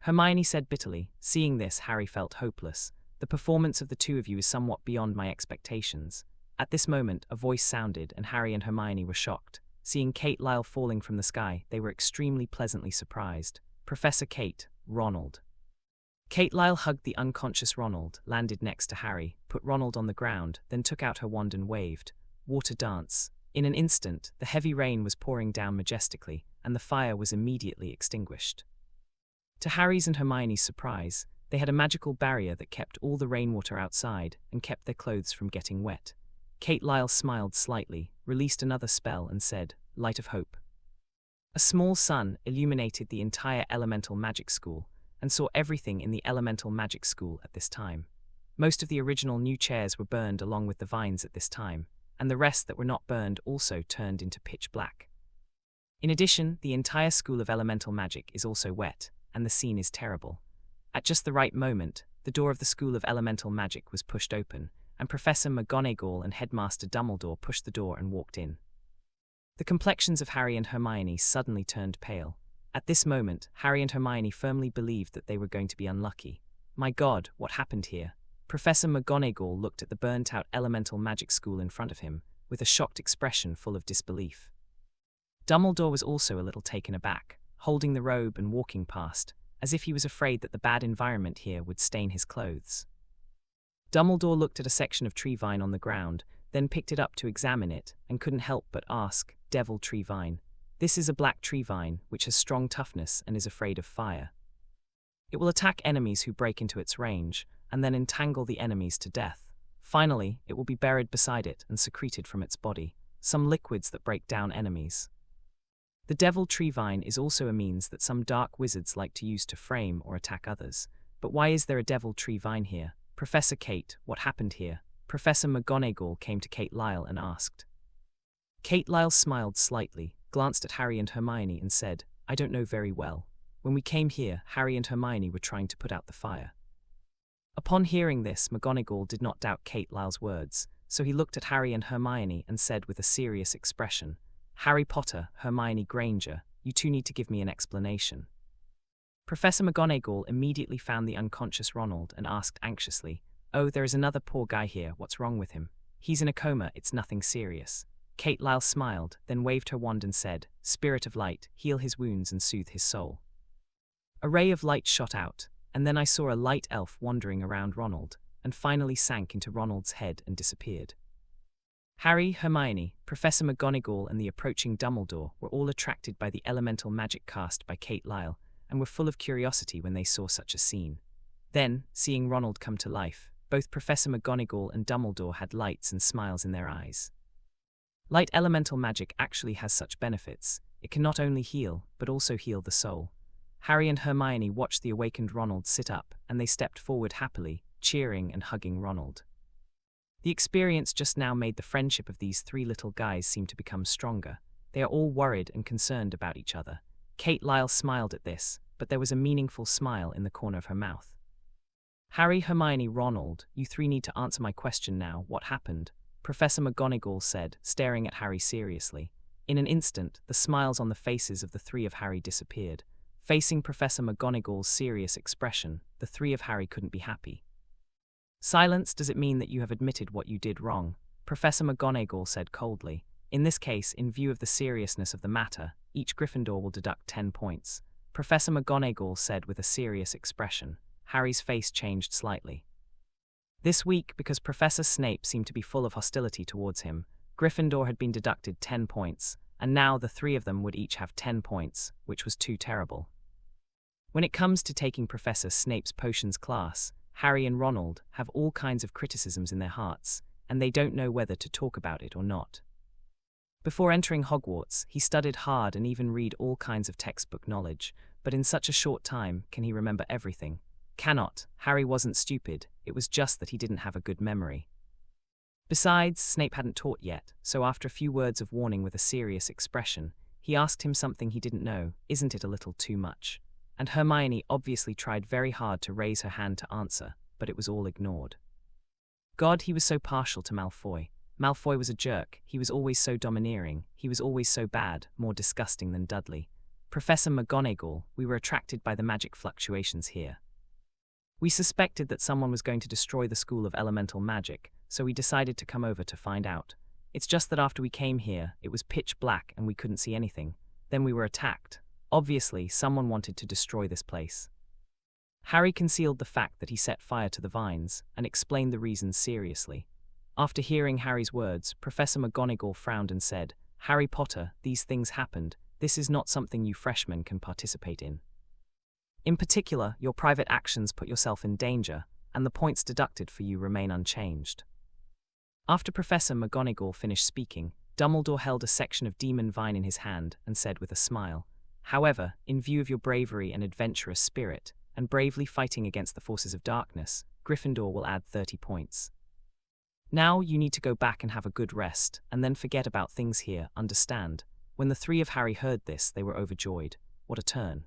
Hermione said bitterly. Seeing this, Harry felt hopeless. The performance of the two of you is somewhat beyond my expectations. At this moment, a voice sounded, and Harry and Hermione were shocked. Seeing Kate Lyle falling from the sky, they were extremely pleasantly surprised. Professor Kate, Ronald. Kate Lyle hugged the unconscious Ronald, landed next to Harry, put Ronald on the ground, then took out her wand and waved. Water dance. In an instant, the heavy rain was pouring down majestically, and the fire was immediately extinguished. To Harry's and Hermione's surprise, they had a magical barrier that kept all the rainwater outside and kept their clothes from getting wet. Kate Lyle smiled slightly, released another spell, and said, Light of Hope. A small sun illuminated the entire elemental magic school, and saw everything in the elemental magic school at this time. Most of the original new chairs were burned along with the vines at this time, and the rest that were not burned also turned into pitch black. In addition, the entire school of elemental magic is also wet, and the scene is terrible. At just the right moment, the door of the School of Elemental Magic was pushed open, and Professor McGonagall and Headmaster Dumbledore pushed the door and walked in. The complexions of Harry and Hermione suddenly turned pale. At this moment, Harry and Hermione firmly believed that they were going to be unlucky. My God, what happened here? Professor McGonagall looked at the burnt-out elemental magic school in front of him, with a shocked expression full of disbelief. Dumbledore was also a little taken aback, holding the robe and walking past, as if he was afraid that the bad environment here would stain his clothes. Dumbledore looked at a section of tree vine on the ground, then picked it up to examine it, and couldn't help but ask, Devil tree vine. This is a black tree vine, which has strong toughness and is afraid of fire. It will attack enemies who break into its range, and then entangle the enemies to death. Finally, it will be buried beside it and secreted from its body, some liquids that break down enemies. The devil tree vine is also a means that some dark wizards like to use to frame or attack others. But why is there a devil tree vine here? Professor Kate, what happened here? Professor McGonagall came to Kate Lyle and asked. Kate Lyle smiled slightly, glanced at Harry and Hermione and said, I don't know very well. When we came here, Harry and Hermione were trying to put out the fire. Upon hearing this, McGonagall did not doubt Kate Lyle's words, so he looked at Harry and Hermione and said with a serious expression, Harry Potter, Hermione Granger, you two need to give me an explanation. Professor McGonagall immediately found the unconscious Ronald and asked anxiously, Oh, there is another poor guy here, what's wrong with him? He's in a coma, it's nothing serious. Kate Lyle smiled, then waved her wand and said, Spirit of light, heal his wounds and soothe his soul. A ray of light shot out, and then I saw a light elf wandering around Ronald, and finally sank into Ronald's head and disappeared. Harry, Hermione, Professor McGonagall and the approaching Dumbledore were all attracted by the elemental magic cast by Kate Lyle, and were full of curiosity when they saw such a scene. Then, seeing Ronald come to life, both Professor McGonagall and Dumbledore had lights and smiles in their eyes. Light elemental magic actually has such benefits. It can not only heal, but also heal the soul. Harry and Hermione watched the awakened Ronald sit up, and they stepped forward happily, cheering and hugging Ronald. The experience just now made the friendship of these three little guys seem to become stronger. They are all worried and concerned about each other. Kate Lyle smiled at this, but there was a meaningful smile in the corner of her mouth. Harry, Hermione, Ronald, you three need to answer my question now. What happened? Professor McGonagall said, staring at Harry seriously. In an instant, the smiles on the faces of the three of Harry disappeared. Facing Professor McGonagall's serious expression, the three of Harry couldn't be happy. Silence, does it mean that you have admitted what you did wrong? Professor McGonagall said coldly. In this case, in view of the seriousness of the matter, each Gryffindor will deduct 10 points. Professor McGonagall said with a serious expression. Harry's face changed slightly. This week, because Professor Snape seemed to be full of hostility towards him, Gryffindor had been deducted 10 points, and now the three of them would each have 10 points, which was too terrible. When it comes to taking Professor Snape's potions class, Harry and Ronald have all kinds of criticisms in their hearts, and they don't know whether to talk about it or not. Before entering Hogwarts, he studied hard and even read all kinds of textbook knowledge, but in such a short time, can he remember everything? Cannot. Harry wasn't stupid, it was just that he didn't have a good memory. Besides, Snape hadn't taught yet, so after a few words of warning with a serious expression, he asked him something he didn't know. Isn't it a little too much? and Hermione obviously tried very hard to raise her hand to answer, but it was all ignored. God, he was so partial to Malfoy. Malfoy was a jerk, he was always so domineering, he was always so bad, more disgusting than Dudley. Professor McGonagall, we were attracted by the magic fluctuations here. We suspected that someone was going to destroy the School of Elemental Magic, so we decided to come over to find out. It's just that after we came here, it was pitch black and we couldn't see anything. Then we were attacked. Obviously, someone wanted to destroy this place. Harry concealed the fact that he set fire to the vines, and explained the reasons seriously. After hearing Harry's words, Professor McGonagall frowned and said, "Harry Potter, these things happened. This is not something you freshmen can participate in. In particular, your private actions put yourself in danger, and the points deducted for you remain unchanged." After Professor McGonagall finished speaking, Dumbledore held a section of demon vine in his hand and said with a smile, "However, in view of your bravery and adventurous spirit, and bravely fighting against the forces of darkness, Gryffindor will add 30 points. Now you need to go back and have a good rest, and then forget about things here, understand?" When the three of Harry heard this, they were overjoyed. What a turn.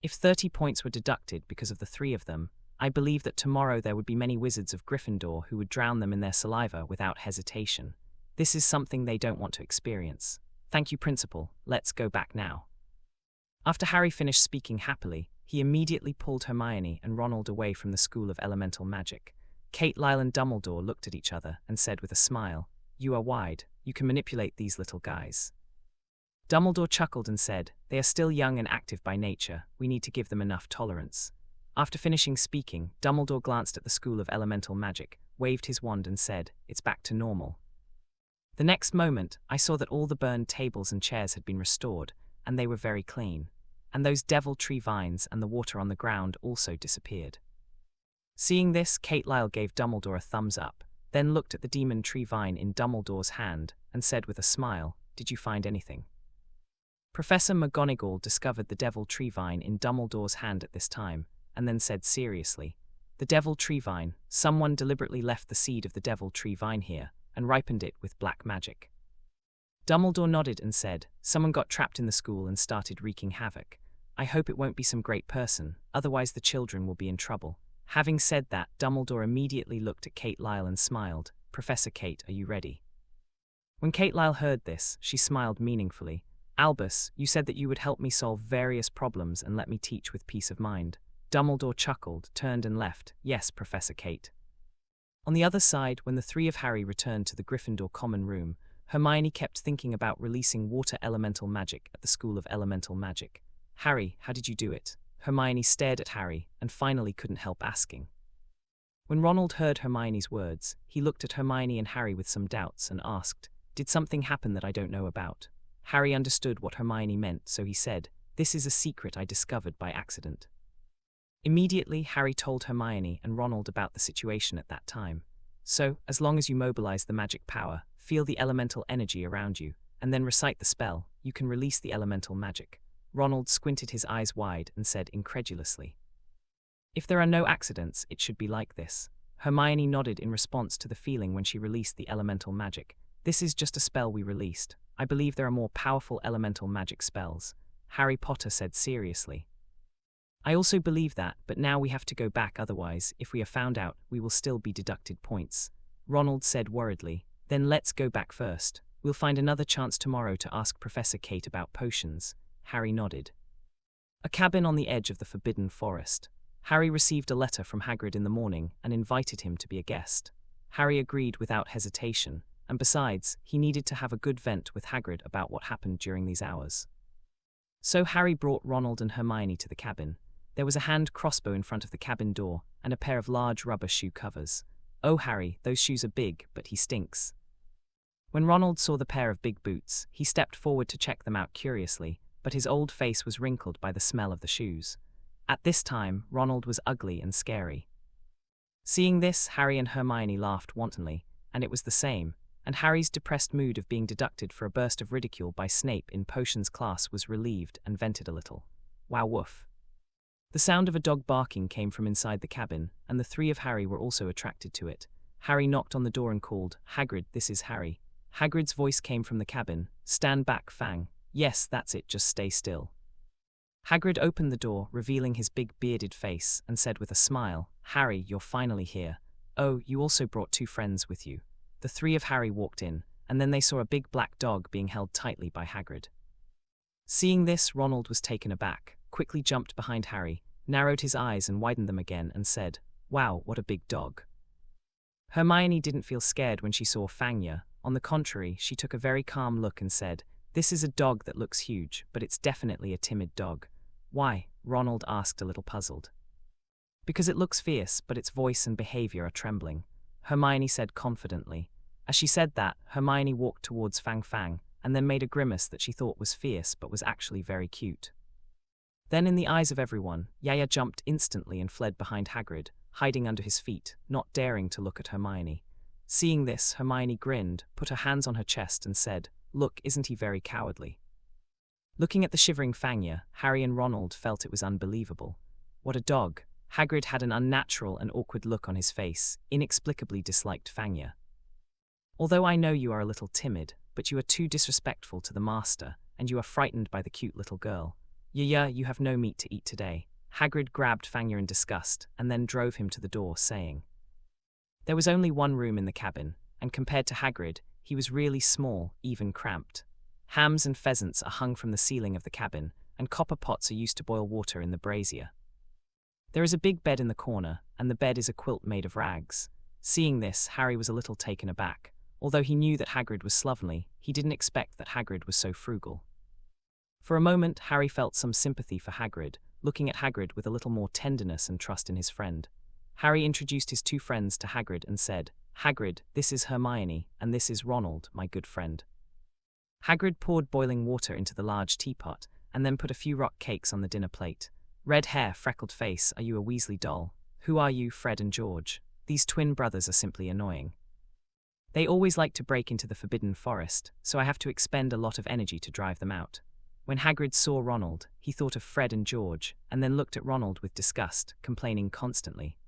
If 30 points were deducted because of the three of them, I believe that tomorrow there would be many wizards of Gryffindor who would drown them in their saliva without hesitation. This is something they don't want to experience. Thank you, Principal. Let's go back now. After Harry finished speaking happily, he immediately pulled Hermione and Ronald away from the School of Elemental Magic. Kate, Lyle and Dumbledore looked at each other and said with a smile, "You are wide. You can manipulate these little guys." Dumbledore chuckled and said, "They are still young and active by nature. We need to give them enough tolerance." After finishing speaking, Dumbledore glanced at the School of Elemental Magic, waved his wand and said, "It's back to normal." The next moment, I saw that all the burned tables and chairs had been restored, and they were very clean. And those devil tree vines and the water on the ground also disappeared. Seeing this, Kate Lyle gave Dumbledore a thumbs up, then looked at the demon tree vine in Dumbledore's hand, and said with a smile, "Did you find anything?" Professor McGonagall discovered the devil tree vine in Dumbledore's hand at this time, and then said seriously, "The devil tree vine, someone deliberately left the seed of the devil tree vine here, and ripened it with black magic." Dumbledore nodded and said, "Someone got trapped in the school and started wreaking havoc. I hope it won't be some great person, otherwise the children will be in trouble." Having said that, Dumbledore immediately looked at Kate Lyle and smiled. "Professor Kate, are you ready?" When Kate Lyle heard this, she smiled meaningfully. "Albus, you said that you would help me solve various problems and let me teach with peace of mind." Dumbledore chuckled, turned and left. "Yes, Professor Kate." On the other side, when the three of Harry returned to the Gryffindor common room, Hermione kept thinking about releasing water elemental magic at the School of Elemental Magic. "Harry, how did you do it?" Hermione stared at Harry and finally couldn't help asking. When Ronald heard Hermione's words, he looked at Hermione and Harry with some doubts and asked, "Did something happen that I don't know about?" Harry understood what Hermione meant, so he said, "This is a secret I discovered by accident." Immediately, Harry told Hermione and Ronald about the situation at that time. "So, as long as you mobilize the magic power, feel the elemental energy around you, and then recite the spell, you can release the elemental magic." Ronald squinted his eyes wide and said incredulously, "If there are no accidents, it should be like this." Hermione nodded in response to the feeling when she released the elemental magic. "This is just a spell we released. I believe there are more powerful elemental magic spells," Harry Potter said seriously. "I also believe that, but now we have to go back, otherwise, if we are found out, we will still be deducted points," Ronald said worriedly. "Then let's go back first. We'll find another chance tomorrow to ask Professor Kate about potions." Harry nodded. A cabin on the edge of the Forbidden Forest. Harry received a letter from Hagrid in the morning and invited him to be a guest. Harry agreed without hesitation, and besides, he needed to have a good vent with Hagrid about what happened during these hours. So Harry brought Ronald and Hermione to the cabin. There was a hand crossbow in front of the cabin door and a pair of large rubber shoe covers. "Oh, Harry, those shoes are big, but he stinks." When Ronald saw the pair of big boots, he stepped forward to check them out curiously, but his old face was wrinkled by the smell of the shoes. At this time, Ronald was ugly and scary. Seeing this, Harry and Hermione laughed wantonly, and it was the same, and Harry's depressed mood of being deducted for a burst of ridicule by Snape in potions class was relieved and vented a little. "Wow, woof." The sound of a dog barking came from inside the cabin, and the three of Harry were also attracted to it. Harry knocked on the door and called, "Hagrid, this is Harry." Hagrid's voice came from the cabin, "Stand back, Fang." "Yes, that's it, just stay still." Hagrid opened the door, revealing his big bearded face, and said with a smile, "Harry, you're finally here. Oh, you also brought 2 friends with you." The 3 of Harry walked in, and then they saw a big black dog being held tightly by Hagrid. Seeing this, Ronald was taken aback, quickly jumped behind Harry, narrowed his eyes and widened them again, and said, "Wow, what a big dog." Hermione didn't feel scared when she saw Fangya. On the contrary, she took a very calm look and said, "This is a dog that looks huge, but it's definitely a timid dog." "Why?" Ronald asked, a little puzzled. "Because it looks fierce, but its voice and behavior are trembling," Hermione said confidently. As she said that, Hermione walked towards Fang, and then made a grimace that she thought was fierce but was actually very cute. Then in the eyes of everyone, Yaya jumped instantly and fled behind Hagrid, hiding under his feet, not daring to look at Hermione. Seeing this, Hermione grinned, put her hands on her chest and said, "Look, isn't he very cowardly?" Looking at the shivering Fangya, Harry and Ronald felt it was unbelievable. What a dog! Hagrid had an unnatural and awkward look on his face, inexplicably disliked Fangya. "Although I know you are a little timid, but you are too disrespectful to the master, and you are frightened by the cute little girl. Yaya, you have no meat to eat today." Hagrid grabbed Fangya in disgust, and then drove him to the door, saying. There was only one room in the cabin, and compared to Hagrid, he was really small, even cramped. Hams and pheasants are hung from the ceiling of the cabin, and copper pots are used to boil water in the brazier. There is a big bed in the corner, and the bed is a quilt made of rags. Seeing this, Harry was a little taken aback. Although he knew that Hagrid was slovenly, he didn't expect that Hagrid was so frugal. For a moment, Harry felt some sympathy for Hagrid, looking at Hagrid with a little more tenderness and trust in his friend. Harry introduced his 2 friends to Hagrid and said, "Hagrid, this is Hermione, and this is Ronald, my good friend." Hagrid poured boiling water into the large teapot, and then put a few rock cakes on the dinner plate. "Red hair, freckled face, are you a Weasley doll? Who are you, Fred and George? These twin brothers are simply annoying. They always like to break into the Forbidden Forest, so I have to expend a lot of energy to drive them out." When Hagrid saw Ronald, he thought of Fred and George, and then looked at Ronald with disgust, complaining constantly.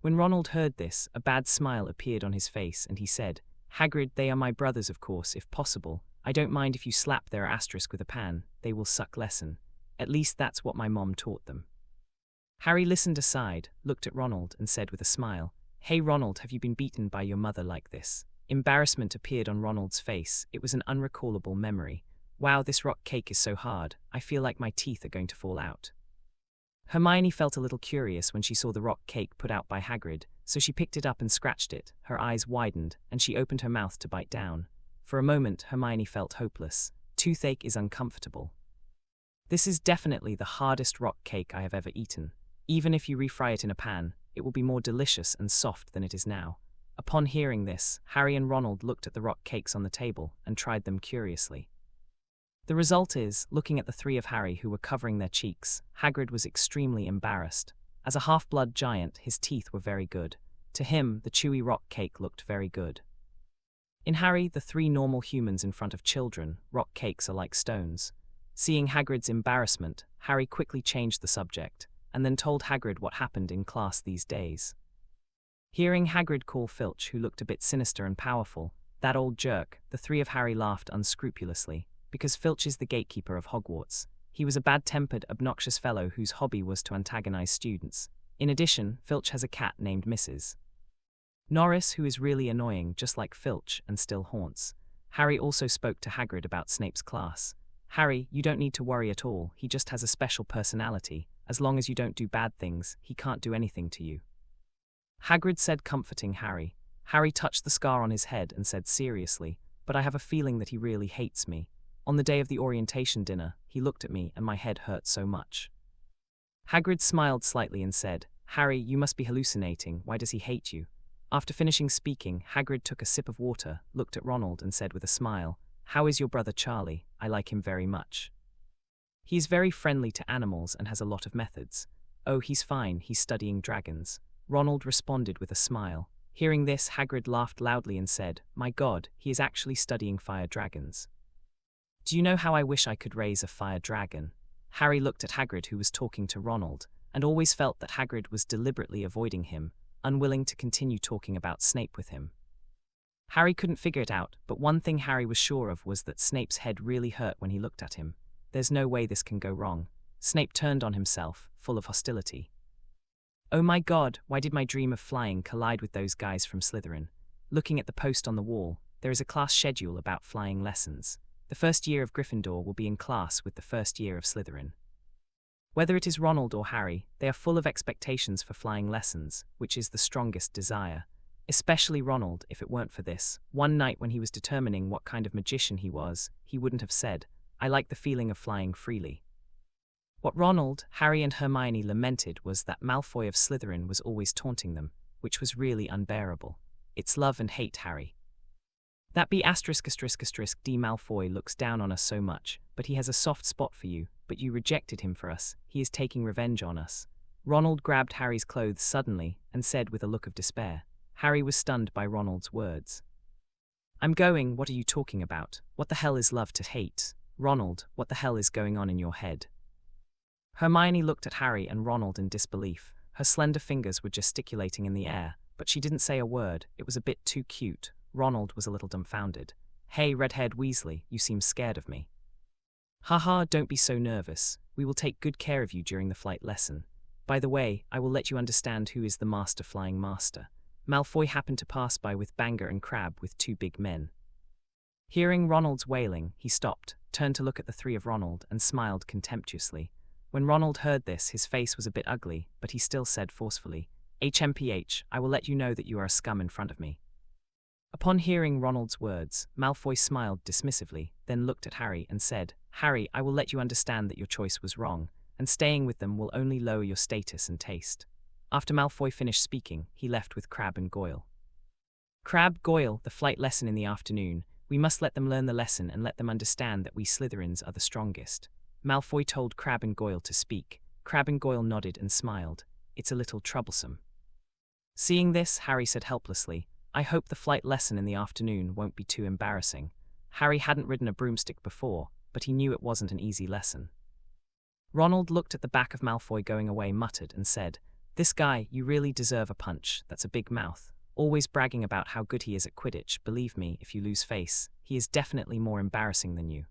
When Ronald heard this, a bad smile appeared on his face, and he said, "Hagrid, they are my brothers, of course, if possible. I don't mind if you slap their asterisk with a pan, they will suck lesson. At least that's what my mom taught them." Harry listened aside, looked at Ronald, and said with a smile, "Hey Ronald, have you been beaten by your mother like this?" Embarrassment appeared on Ronald's face. It was an unrecallable memory. "Wow, this rock cake is so hard, I feel like my teeth are going to fall out." Hermione felt a little curious when she saw the rock cake put out by Hagrid, so she picked it up and scratched it. Her eyes widened, and she opened her mouth to bite down. For a moment, Hermione felt hopeless. Toothache is uncomfortable. "This is definitely the hardest rock cake I have ever eaten. Even if you refry it in a pan, it will be more delicious and soft than it is now." Upon hearing this, Harry and Ronald looked at the rock cakes on the table and tried them curiously. The result is, looking at the 3 of Harry who were covering their cheeks, Hagrid was extremely embarrassed. As a half-blood giant, his teeth were very good. To him, the chewy rock cake looked very good. In Harry, the 3 normal humans in front of children, rock cakes are like stones. Seeing Hagrid's embarrassment, Harry quickly changed the subject, and then told Hagrid what happened in class these days. Hearing Hagrid call Filch, who looked a bit sinister and powerful, "that old jerk," the 3 of Harry laughed unscrupulously, because Filch is the gatekeeper of Hogwarts. He was a bad-tempered, obnoxious fellow whose hobby was to antagonize students. In addition, Filch has a cat named Mrs. Norris, who is really annoying, just like Filch, and still haunts. Harry also spoke to Hagrid about Snape's class. "Harry, you don't need to worry at all, he just has a special personality. As long as you don't do bad things, he can't do anything to you." Hagrid said, comforting Harry. Harry touched the scar on his head and said seriously, "But I have a feeling that he really hates me. On the day of the orientation dinner, he looked at me and my head hurt so much." Hagrid smiled slightly and said, "Harry, you must be hallucinating, why does he hate you?" After finishing speaking, Hagrid took a sip of water, looked at Ronald and said with a smile, "How is your brother Charlie? I like him very much. He is very friendly to animals and has a lot of methods." "Oh, he's fine, he's studying dragons," Ronald responded with a smile. Hearing this, Hagrid laughed loudly and said, "My God, he is actually studying fire dragons. Do you know how I wish I could raise a fire dragon?" Harry looked at Hagrid, who was talking to Ronald, and always felt that Hagrid was deliberately avoiding him, unwilling to continue talking about Snape with him. Harry couldn't figure it out, but one thing Harry was sure of was that Snape's head really hurt when he looked at him. There's no way this can go wrong. Snape turned on himself, full of hostility. Oh my God, why did my dream of flying collide with those guys from Slytherin? Looking at the post on the wall, there is a class schedule about flying lessons. The first year of Gryffindor will be in class with the first year of Slytherin. Whether it is Ronald or Harry, they are full of expectations for flying lessons, which is the strongest desire. Especially Ronald. If it weren't for this, one night when he was determining what kind of magician he was, he wouldn't have said, "I like the feeling of flying freely." What Ronald, Harry and Hermione lamented was that Malfoy of Slytherin was always taunting them, which was really unbearable. It's love and hate, Harry. That be ****** D. Malfoy looks down on us so much, but he has a soft spot for you, but you rejected him for us. He is taking revenge on us. Ronald grabbed Harry's clothes suddenly and said with a look of despair. Harry was stunned by Ronald's words. I'm going, what are you talking about? What the hell is love to hate? Ronald, what the hell is going on in your head? Hermione looked at Harry and Ronald in disbelief. Her slender fingers were gesticulating in the air, but she didn't say a word. It was a bit too cute. Ronald was a little dumbfounded. Hey, red-haired Weasley, you seem scared of me. Haha, don't be so nervous. We will take good care of you during the flight lesson. By the way, I will let you understand who is the master flying master. Malfoy happened to pass by with Banger and Crabbe with two big men. Hearing Ronald's wailing, he stopped, turned to look at the three of Ronald, and smiled contemptuously. When Ronald heard this, his face was a bit ugly, but he still said forcefully, HMPH, I will let you know that you are a scum in front of me. Upon hearing Ronald's words, Malfoy smiled dismissively, then looked at Harry and said, Harry, I will let you understand that your choice was wrong, and staying with them will only lower your status and taste. After Malfoy finished speaking, he left with Crabbe and Goyle. Crabbe, Goyle, the flight lesson in the afternoon. We must let them learn the lesson and let them understand that we Slytherins are the strongest. Malfoy told Crabbe and Goyle to speak. Crabbe and Goyle nodded and smiled. It's a little troublesome. Seeing this, Harry said helplessly, I hope the flight lesson in the afternoon won't be too embarrassing. Harry hadn't ridden a broomstick before, but he knew it wasn't an easy lesson. Ronald looked at the back of Malfoy going away, muttered, and said, This guy, you really deserve a punch. That's a big mouth. Always bragging about how good he is at Quidditch. Believe me, if you lose face, he is definitely more embarrassing than you.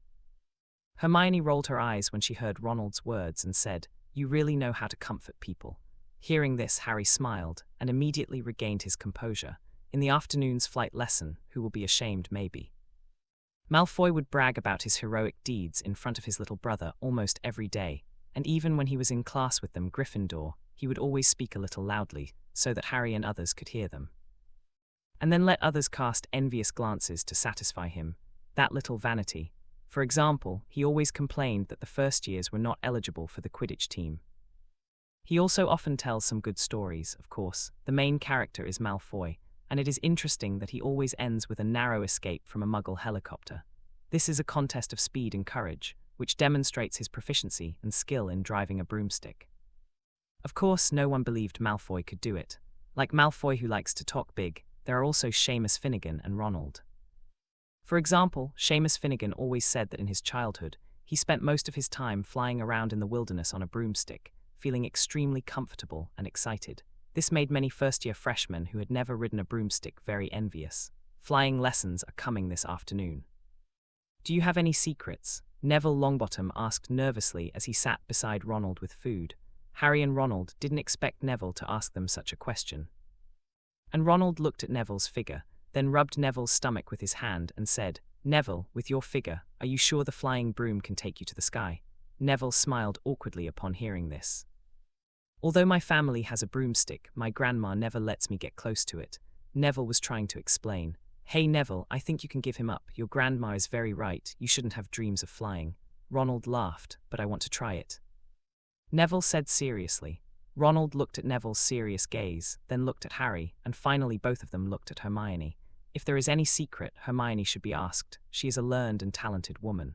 Hermione rolled her eyes when she heard Ronald's words and said, You really know how to comfort people. Hearing this, Harry smiled and immediately regained his composure. In the afternoon's flight lesson, who will be ashamed maybe? Malfoy would brag about his heroic deeds in front of his little brother almost every day, and even when he was in class with them, Gryffindor, he would always speak a little loudly, so that Harry and others could hear them. And then let others cast envious glances to satisfy him. That little vanity. For example, he always complained that the first years were not eligible for the Quidditch team. He also often tells some good stories, of course. The main character is Malfoy, and it is interesting that he always ends with a narrow escape from a Muggle helicopter. This is a contest of speed and courage, which demonstrates his proficiency and skill in driving a broomstick. Of course, no one believed Malfoy could do it. Like Malfoy, who likes to talk big, there are also Seamus Finnegan and Ronald. For example, Seamus Finnegan always said that in his childhood, he spent most of his time flying around in the wilderness on a broomstick, feeling extremely comfortable and excited. This made many first-year freshmen who had never ridden a broomstick very envious. Flying lessons are coming this afternoon. Do you have any secrets? Neville Longbottom asked nervously as he sat beside Ronald with food. Harry and Ronald didn't expect Neville to ask them such a question. And Ronald looked at Neville's figure, then rubbed Neville's stomach with his hand and said, Neville, with your figure, are you sure the flying broom can take you to the sky? Neville smiled awkwardly upon hearing this. Although my family has a broomstick, my grandma never lets me get close to it. Neville was trying to explain. Hey Neville, I think you can give him up. Your grandma is very right. You shouldn't have dreams of flying. Ronald laughed, but I want to try it. Neville said seriously. Ronald looked at Neville's serious gaze, then looked at Harry, and finally both of them looked at Hermione. If there is any secret, Hermione should be asked. She is a learned and talented woman.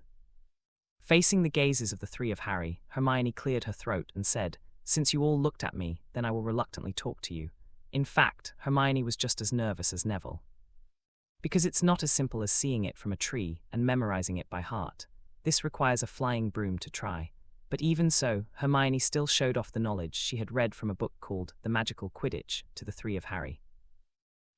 Facing the gazes of the three of Harry, Hermione cleared her throat and said, Since you all looked at me, then I will reluctantly talk to you. In fact, Hermione was just as nervous as Neville. Because it's not as simple as seeing it from a tree and memorizing it by heart. This requires a flying broom to try. But even so, Hermione still showed off the knowledge she had read from a book called The Magical Quidditch to the three of Harry.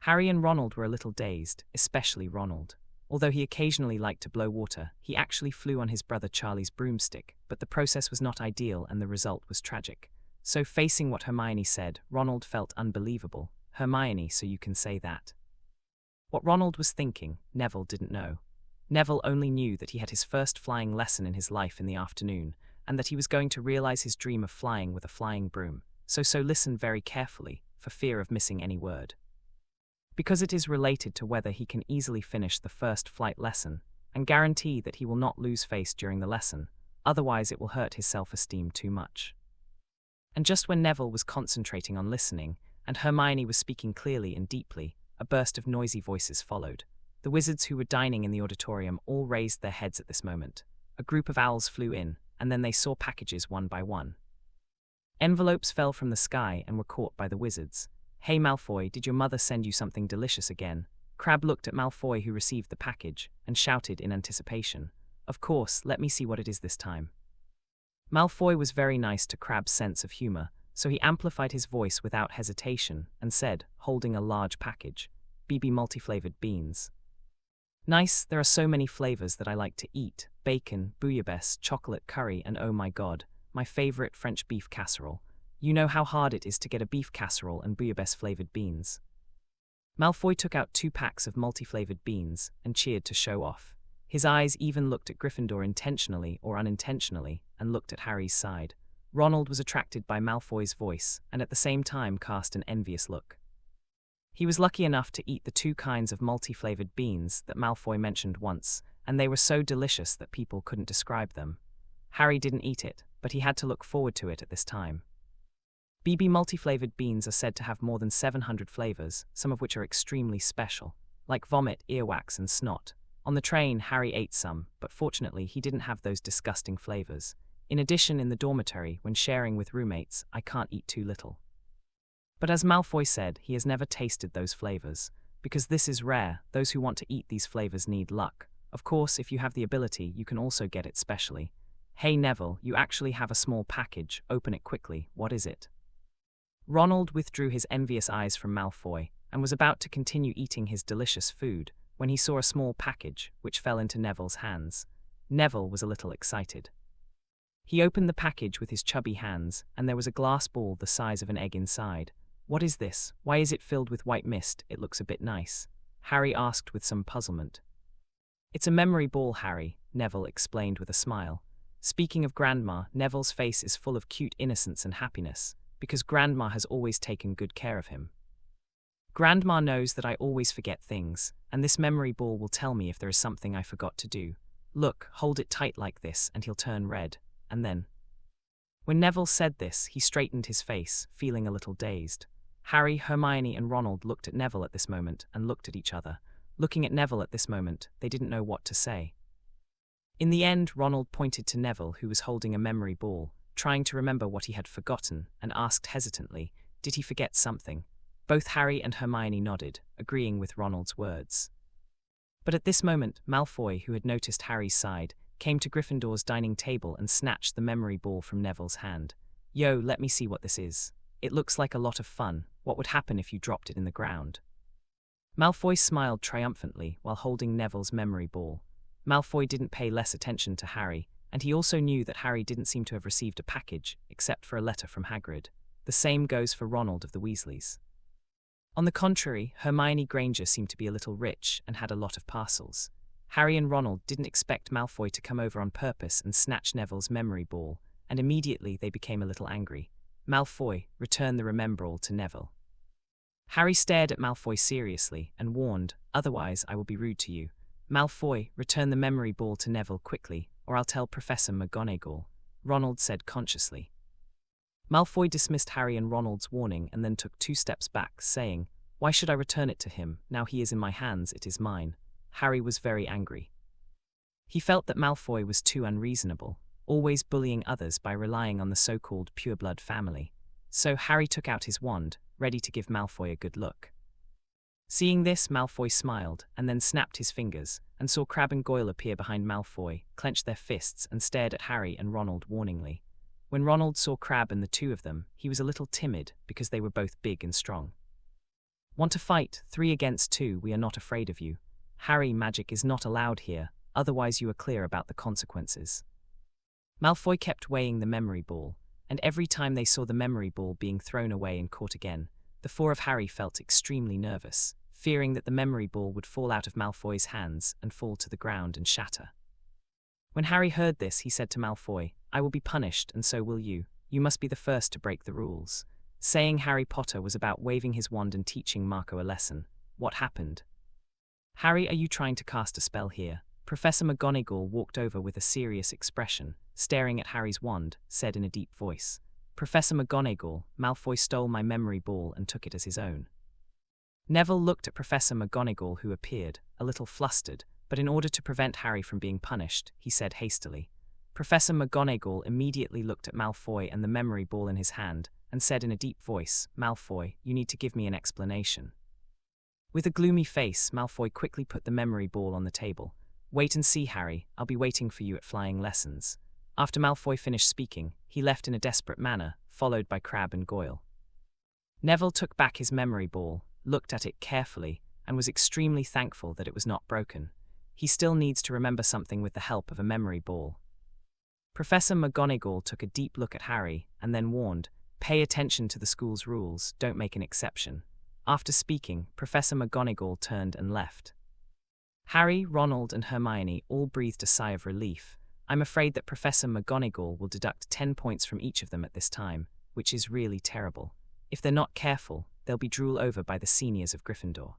Harry and Ronald were a little dazed, especially Ronald. Although he occasionally liked to blow water, he actually flew on his brother Charlie's broomstick, but the process was not ideal and the result was tragic. So facing what Hermione said, Ronald felt unbelievable. Hermione, so you can say that. What Ronald was thinking, Neville didn't know. Neville only knew that he had his first flying lesson in his life in the afternoon, and that he was going to realize his dream of flying with a flying broom. So listen very carefully, for fear of missing any word. Because it is related to whether he can easily finish the first flight lesson, and guarantee that he will not lose face during the lesson, otherwise it will hurt his self-esteem too much. And just when Neville was concentrating on listening, and Hermione was speaking clearly and deeply, a burst of noisy voices followed. The wizards who were dining in the auditorium all raised their heads at this moment. A group of owls flew in, and then they saw packages one by one. Envelopes fell from the sky and were caught by the wizards. "Hey Malfoy, did your mother send you something delicious again?" Crabbe looked at Malfoy, who received the package, and shouted in anticipation. "Of course, let me see what it is this time." Malfoy was very nice to Crabbe's sense of humor, so he amplified his voice without hesitation and said, holding a large package, "BB multi-flavored beans." "Nice, there are so many flavors that I like to eat. Bacon, bouillabaisse, chocolate curry, and oh my god, my favorite French beef casserole. You know how hard it is to get a beef casserole and bouillabaisse-flavored beans." Malfoy took out 2 packs of multi-flavored beans and cheered to show off. His eyes even looked at Gryffindor intentionally or unintentionally and looked at Harry's side. Ronald was attracted by Malfoy's voice and at the same time cast an envious look. He was lucky enough to eat the 2 kinds of multi-flavored beans that Malfoy mentioned once, and they were so delicious that people couldn't describe them. Harry didn't eat it, but he had to look forward to it at this time. BB multi-flavored beans are said to have more than 700 flavors, some of which are extremely special, like vomit, earwax, and snot. On the train, Harry ate some, but fortunately he didn't have those disgusting flavors. In addition, in the dormitory, when sharing with roommates, I can't eat too little. But as Malfoy said, he has never tasted those flavors. Because this is rare, those who want to eat these flavors need luck. Of course, if you have the ability, you can also get it specially. "Hey Neville, you actually have a small package. Open it quickly. What is it?" Ronald withdrew his envious eyes from Malfoy and was about to continue eating his delicious food when he saw a small package which fell into Neville's hands. Neville was a little excited. He opened the package with his chubby hands, and there was a glass ball the size of an egg inside. "What is this? Why is it filled with white mist? It looks a bit nice," Harry asked with some puzzlement. "It's a memory ball, Harry," Neville explained with a smile. Speaking of Grandma, Neville's face is full of cute innocence and happiness, because Grandma has always taken good care of him. "Grandma knows that I always forget things, and this memory ball will tell me if there is something I forgot to do. Look, hold it tight like this and he'll turn red, and then..." When Neville said this, he straightened his face, feeling a little dazed. Harry, Hermione, and Ronald looked at Neville at this moment and looked at each other. Looking at Neville at this moment, they didn't know what to say. In the end, Ronald pointed to Neville, who was holding a memory ball, trying to remember what he had forgotten, and asked hesitantly, did he forget something? Both Harry and Hermione nodded, agreeing with Ronald's words. But at this moment, Malfoy, who had noticed Harry's side, came to Gryffindor's dining table and snatched the memory ball from Neville's hand. "Yo, let me see what this is. It looks like a lot of fun. What would happen if you dropped it in the ground?" Malfoy smiled triumphantly while holding Neville's memory ball. Malfoy didn't pay less attention to Harry, and he also knew that Harry didn't seem to have received a package, except for a letter from Hagrid. The same goes for Ronald of the Weasleys. On the contrary, Hermione Granger seemed to be a little rich and had a lot of parcels. Harry and Ronald didn't expect Malfoy to come over on purpose and snatch Neville's memory ball, and immediately they became a little angry. "Malfoy, return the remembrall to Neville." Harry stared at Malfoy seriously and warned, "Otherwise I will be rude to you. Malfoy, return the memory ball to Neville quickly, or I'll tell Professor McGonagall," Ronald said consciously. Malfoy dismissed Harry and Ronald's warning and then took 2 steps back, saying, "Why should I return it to him? Now he is in my hands, it is mine." Harry was very angry. He felt that Malfoy was too unreasonable, always bullying others by relying on the so-called pureblood family. So Harry took out his wand, ready to give Malfoy a good look. Seeing this, Malfoy smiled, and then snapped his fingers, and saw Crabbe and Goyle appear behind Malfoy, clenched their fists, and stared at Harry and Ronald warningly. When Ronald saw Crabbe and the 2 of them, he was a little timid, because they were both big and strong. "Want to fight? 3 against 2, we are not afraid of you." Harry, magic is not allowed here, otherwise you are clear about the consequences. Malfoy kept weighing the memory ball, and every time they saw the memory ball being thrown away and caught again, the four of Harry felt extremely nervous, fearing that the memory ball would fall out of Malfoy's hands and fall to the ground and shatter. When Harry heard this, he said to Malfoy, "I will be punished, and so will you. You must be the first to break the rules." Saying Harry Potter was about waving his wand and teaching Marco a lesson. What happened? "Harry, are you trying to cast a spell here?" Professor McGonagall walked over with a serious expression, staring at Harry's wand, said in a deep voice, "Professor McGonagall, Malfoy stole my memory ball and took it as his own." Neville looked at Professor McGonagall, who appeared a little flustered, but in order to prevent Harry from being punished, he said hastily. Professor McGonagall immediately looked at Malfoy and the memory ball in his hand, and said in a deep voice, "Malfoy, you need to give me an explanation." With a gloomy face, Malfoy quickly put the memory ball on the table. "Wait and see, Harry, I'll be waiting for you at flying lessons." After Malfoy finished speaking, he left in a desperate manner, followed by Crabbe and Goyle. Neville took back his memory ball, looked at it carefully, and was extremely thankful that it was not broken. He still needs to remember something with the help of a memory ball. Professor McGonagall took a deep look at Harry, and then warned, "Pay attention to the school's rules, don't make an exception." After speaking, Professor McGonagall turned and left. Harry, Ronald, and Hermione all breathed a sigh of relief. I'm afraid that Professor McGonagall will deduct 10 points from each of them at this time, which is really terrible. If they're not careful, they'll be drooled over by the seniors of Gryffindor.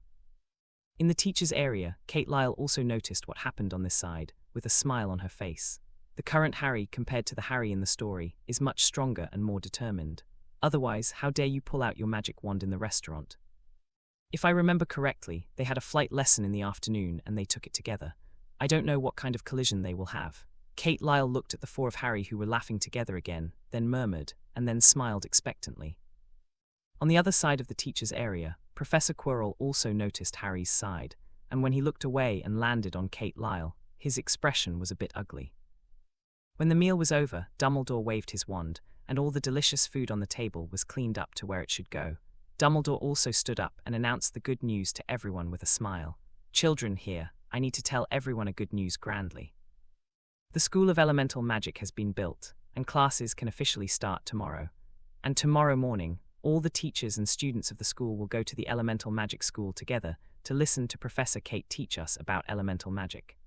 In the teacher's area, Kate Lyle also noticed what happened on this side, with a smile on her face. The current Harry, compared to the Harry in the story, is much stronger and more determined. Otherwise, how dare you pull out your magic wand in the restaurant? If I remember correctly, they had a flight lesson in the afternoon and they took it together. I don't know what kind of collision they will have. Kate Lyle looked at the four of Harry who were laughing together again, then murmured, and then smiled expectantly. On the other side of the teacher's area, Professor Quirrell also noticed Harry's side, and when he looked away and landed on Kate Lyle, his expression was a bit ugly. When the meal was over, Dumbledore waved his wand, and all the delicious food on the table was cleaned up to where it should go. Dumbledore also stood up and announced the good news to everyone with a smile. "Children, here, I need to tell everyone a good news grandly. The School of Elemental Magic has been built, and classes can officially start tomorrow. And tomorrow morning, all the teachers and students of the school will go to the Elemental Magic School together to listen to Professor Kate teach us about elemental magic.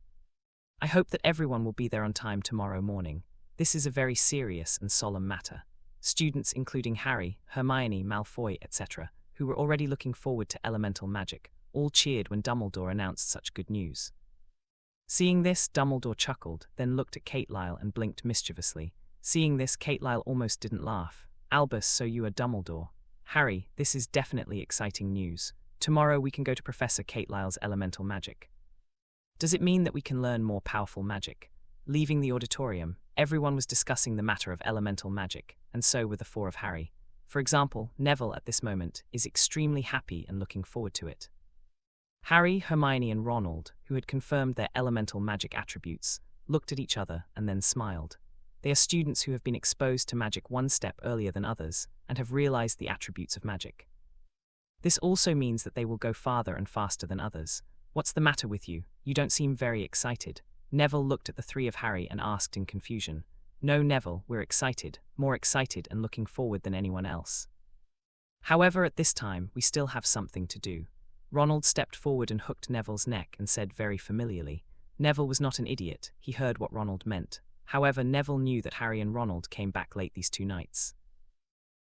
I hope that everyone will be there on time tomorrow morning. This is a very serious and solemn matter." Students including Harry, Hermione, Malfoy, etc., who were already looking forward to elemental magic, all cheered when Dumbledore announced such good news. Seeing this, Dumbledore chuckled, then looked at Kate Lyle and blinked mischievously. Seeing this, Kate Lyle almost didn't laugh. "Albus, so you are Dumbledore. Harry, this is definitely exciting news. Tomorrow we can go to Professor Kate Lyle's elemental magic. Does it mean that we can learn more powerful magic?" Leaving the auditorium, everyone was discussing the matter of elemental magic, and so were the four of Harry. For example, Neville at this moment is extremely happy and looking forward to it. Harry, Hermione, and Ronald, who had confirmed their elemental magic attributes, looked at each other and then smiled. They are students who have been exposed to magic one step earlier than others and have realized the attributes of magic. This also means that they will go farther and faster than others. "What's the matter with you? You don't seem very excited." Neville looked at the three of Harry and asked in confusion. "No, Neville, we're excited, more excited and looking forward than anyone else. However, at this time, we still have something to do." Ronald stepped forward and hooked Neville's neck and said very familiarly. Neville was not an idiot, he heard what Ronald meant. However, Neville knew that Harry and Ronald came back late these 2 nights.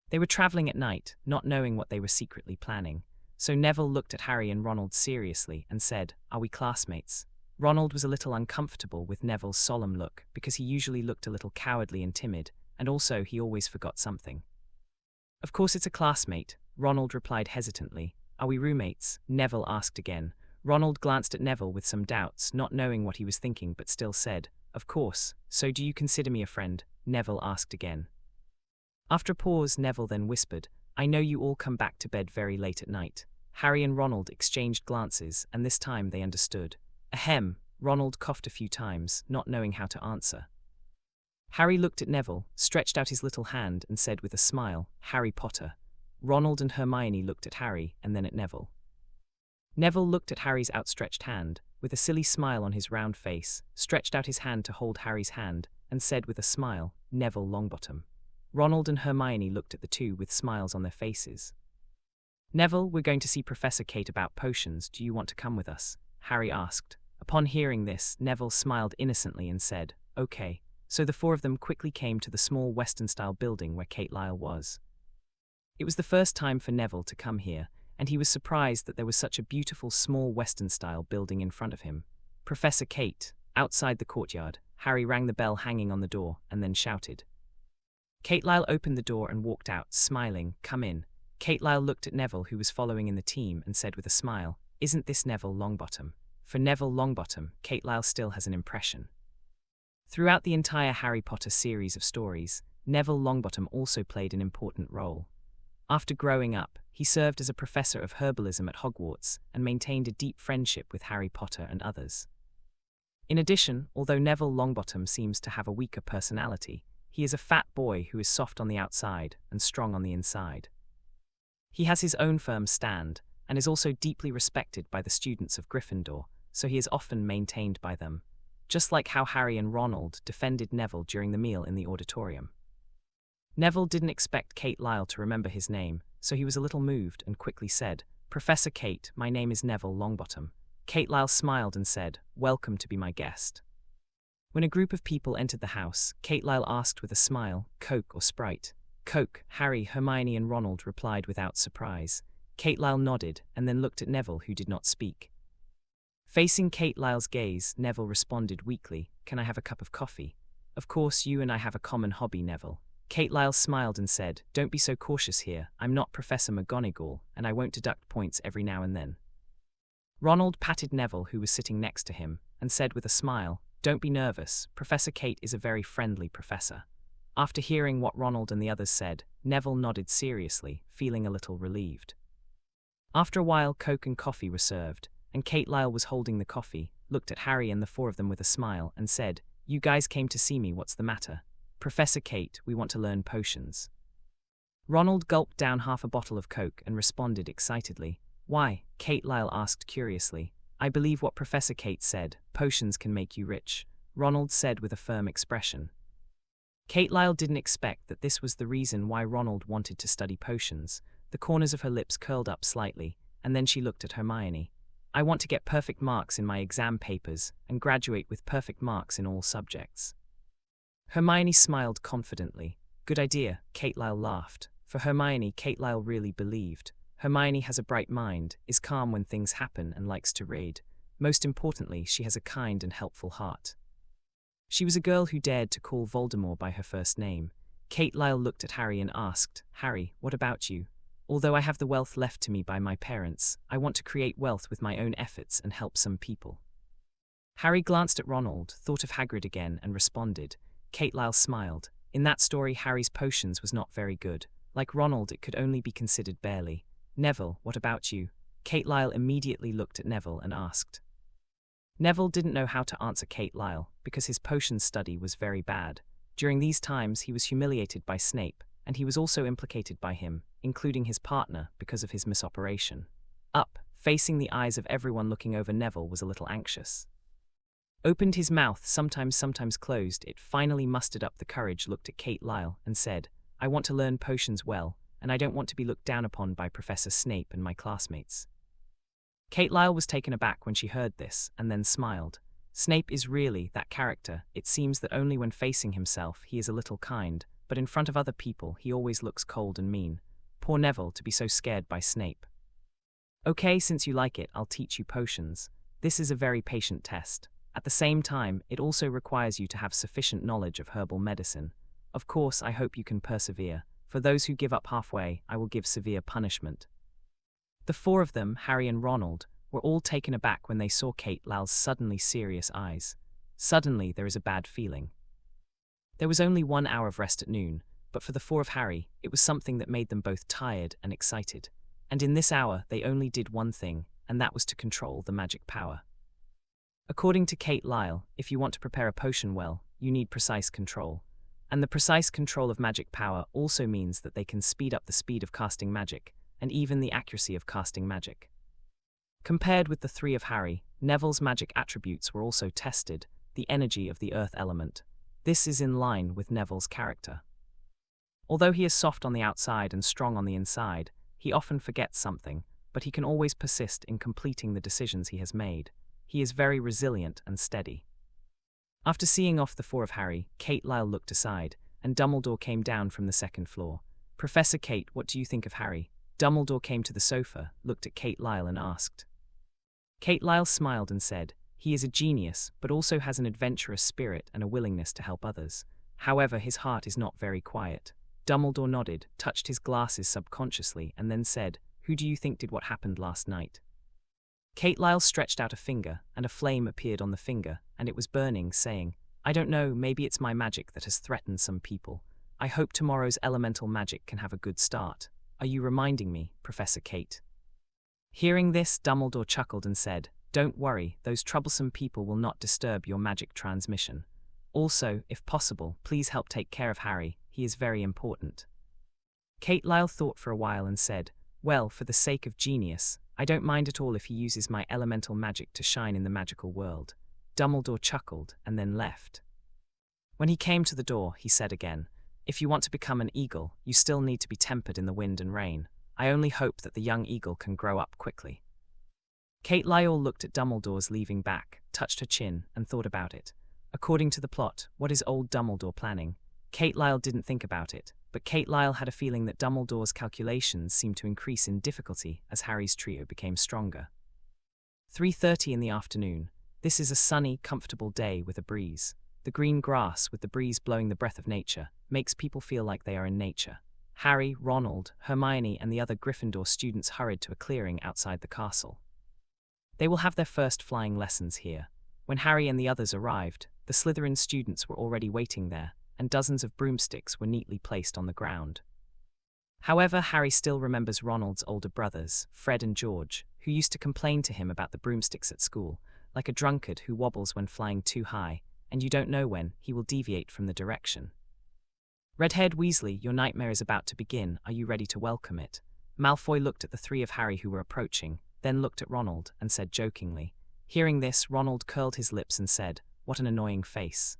They were travelling at night, not knowing what they were secretly planning. So Neville looked at Harry and Ronald seriously and said, "Are we classmates?" Ronald was a little uncomfortable with Neville's solemn look because he usually looked a little cowardly and timid, and also he always forgot something. "Of course it's a classmate," Ronald replied hesitantly. "Are we roommates?" Neville asked again. Ronald glanced at Neville with some doubts, not knowing what he was thinking, but still said, "Of course, so do you consider me a friend?" Neville asked again. After a pause, Neville then whispered, "I know you all come back to bed very late at night." Harry and Ronald exchanged glances, and this time they understood. Ahem, Ronald coughed a few times, not knowing how to answer. Harry looked at Neville, stretched out his little hand, and said with a smile, "Harry Potter." Ronald and Hermione looked at Harry, and then at Neville. Neville looked at Harry's outstretched hand, with a silly smile on his round face, stretched out his hand to hold Harry's hand, and said with a smile, "Neville Longbottom." Ronald and Hermione looked at the two with smiles on their faces. "Neville, we're going to see Professor Kate about potions. Do you want to come with us?" Harry asked. Upon hearing this, Neville smiled innocently and said, "Okay." So the four of them quickly came to the small Western-style building where Kate Lyle was. It was the first time for Neville to come here, and he was surprised that there was such a beautiful small Western-style building in front of him. "Professor Kate." Outside the courtyard, Harry rang the bell hanging on the door and then shouted. Kate Lyle opened the door and walked out, smiling, "Come in." Kate Lyle looked at Neville, who was following in the team, and said with a smile, "Isn't this Neville Longbottom?" For Neville Longbottom, Kate Lyle still has an impression. Throughout the entire Harry Potter series of stories, Neville Longbottom also played an important role. After growing up, he served as a professor of herbalism at Hogwarts and maintained a deep friendship with Harry Potter and others. In addition, although Neville Longbottom seems to have a weaker personality, he is a fat boy who is soft on the outside and strong on the inside. He has his own firm stand and is also deeply respected by the students of Gryffindor, so he is often maintained by them, just like how Harry and Ronald defended Neville during the meal in the auditorium. Neville didn't expect Kate Lyle to remember his name, so he was a little moved and quickly said, "Professor Kate, my name is Neville Longbottom." Kate Lyle smiled and said, "Welcome to be my guest." When a group of people entered the house, Kate Lyle asked with a smile, "Coke or Sprite?" "Coke," Harry, Hermione and Ronald replied without surprise. Kate Lyle nodded and then looked at Neville, who did not speak. Facing Kate Lyle's gaze, Neville responded weakly, "Can I have a cup of coffee?" "Of course, you and I have a common hobby, Neville." Kate Lyle smiled and said, "Don't be so cautious here. I'm not Professor McGonagall, and I won't deduct points every now and then." Ronald patted Neville, who was sitting next to him, and said with a smile, "Don't be nervous. Professor Kate is a very friendly professor." After hearing what Ronald and the others said, Neville nodded seriously, feeling a little relieved. After a while, Coke and coffee were served, and Kate Lyle was holding the coffee, looked at Harry and the four of them with a smile, and said, "You guys came to see me, what's the matter?" "Professor Kate, we want to learn potions." Ronald gulped down half a bottle of Coke and responded excitedly. "Why?" Kate Lyle asked curiously. "I believe what Professor Kate said, potions can make you rich," Ronald said with a firm expression. Kate Lyle didn't expect that this was the reason why Ronald wanted to study potions. The corners of her lips curled up slightly, and then she looked at Hermione. "I want to get perfect marks in my exam papers and graduate with perfect marks in all subjects." Hermione smiled confidently. "Good idea," Kate Lyle laughed. For Hermione, Kate Lyle really believed. Hermione has a bright mind, is calm when things happen, and likes to read. Most importantly, she has a kind and helpful heart. She was a girl who dared to call Voldemort by her first name. Kate Lyle looked at Harry and asked, "Harry, what about you?" "Although I have the wealth left to me by my parents, I want to create wealth with my own efforts and help some people." Harry glanced at Ronald, thought of Hagrid again, and responded. Kate Lyle smiled. In that story, Harry's potions was not very good. Like Ronald, it could only be considered barely. "Neville, what about you?" Kate Lyle immediately looked at Neville and asked. Neville didn't know how to answer Kate Lyle, because his potion study was very bad. During these times, he was humiliated by Snape, and he was also implicated by him, including his partner, because of his misoperation. Facing the eyes of everyone looking over, Neville was a little anxious. Opened his mouth, sometimes closed, it finally mustered up the courage, looked at Kate Lyle, and said, "I want to learn potions well, and I don't want to be looked down upon by Professor Snape and my classmates." Kate Lyle was taken aback when she heard this, and then smiled. Snape is really that character. It seems that only when facing himself he is a little kind, but in front of other people he always looks cold and mean. Poor Neville to be so scared by Snape. "Okay, since you like it, I'll teach you potions. This is a very patient test. At the same time, it also requires you to have sufficient knowledge of herbal medicine. Of course, I hope you can persevere. For those who give up halfway, I will give severe punishment." The four of them, Harry and Ronald, were all taken aback when they saw Kate Lyle's suddenly serious eyes. Suddenly, there is a bad feeling. There was only 1 hour of rest at noon, but for the four of Harry, it was something that made them both tired and excited. And in this hour, they only did one thing, and that was to control the magic power. According to Kate Lyle, if you want to prepare a potion well, you need precise control. And the precise control of magic power also means that they can speed up the speed of casting magic, and even the accuracy of casting magic. Compared with the three of Harry, Neville's magic attributes were also tested, the energy of the earth element. This is in line with Neville's character. Although he is soft on the outside and strong on the inside, he often forgets something, but he can always persist in completing the decisions he has made. He is very resilient and steady. After seeing off the four of Harry, Kate Lyle looked aside, and Dumbledore came down from the second floor. "Professor Kate, what do you think of Harry?" Dumbledore came to the sofa, looked at Kate Lyle and asked. Kate Lyle smiled and said, "He is a genius, but also has an adventurous spirit and a willingness to help others. However, his heart is not very quiet." Dumbledore nodded, touched his glasses subconsciously, and then said, "Who do you think did what happened last night?" Kate Lyle stretched out a finger, and a flame appeared on the finger, and it was burning, saying, "I don't know, maybe it's my magic that has threatened some people. I hope tomorrow's elemental magic can have a good start. Are you reminding me, Professor Kate?" Hearing this, Dumbledore chuckled and said, "Don't worry, those troublesome people will not disturb your magic transmission. Also, if possible, please help take care of Harry, he is very important." Kate Lyle thought for a while and said, "Well, for the sake of genius, I don't mind at all if he uses my elemental magic to shine in the magical world." Dumbledore chuckled and then left. When he came to the door, he said again, "If you want to become an eagle, you still need to be tempered in the wind and rain. I only hope that the young eagle can grow up quickly." Kate Lyle looked at Dumbledore's leaving back, touched her chin, and thought about it. According to the plot, what is old Dumbledore planning? Kate Lyle didn't think about it, but Kate Lyle had a feeling that Dumbledore's calculations seemed to increase in difficulty as Harry's trio became stronger. 3:30 in the afternoon. This is a sunny, comfortable day with a breeze. The green grass, with the breeze blowing the breath of nature, makes people feel like they are in nature. Harry, Ronald, Hermione, and the other Gryffindor students hurried to a clearing outside the castle. They will have their first flying lessons here. When Harry and the others arrived, the Slytherin students were already waiting there, and dozens of broomsticks were neatly placed on the ground. However, Harry still remembers Ronald's older brothers, Fred and George, who used to complain to him about the broomsticks at school, like a drunkard who wobbles when flying too high, and you don't know when he will deviate from the direction. "Red-haired Weasley, your nightmare is about to begin. Are you ready to welcome it?" Malfoy looked at the three of Harry who were approaching, then looked at Ronald and said jokingly. Hearing this, Ronald curled his lips and said, "What an annoying face."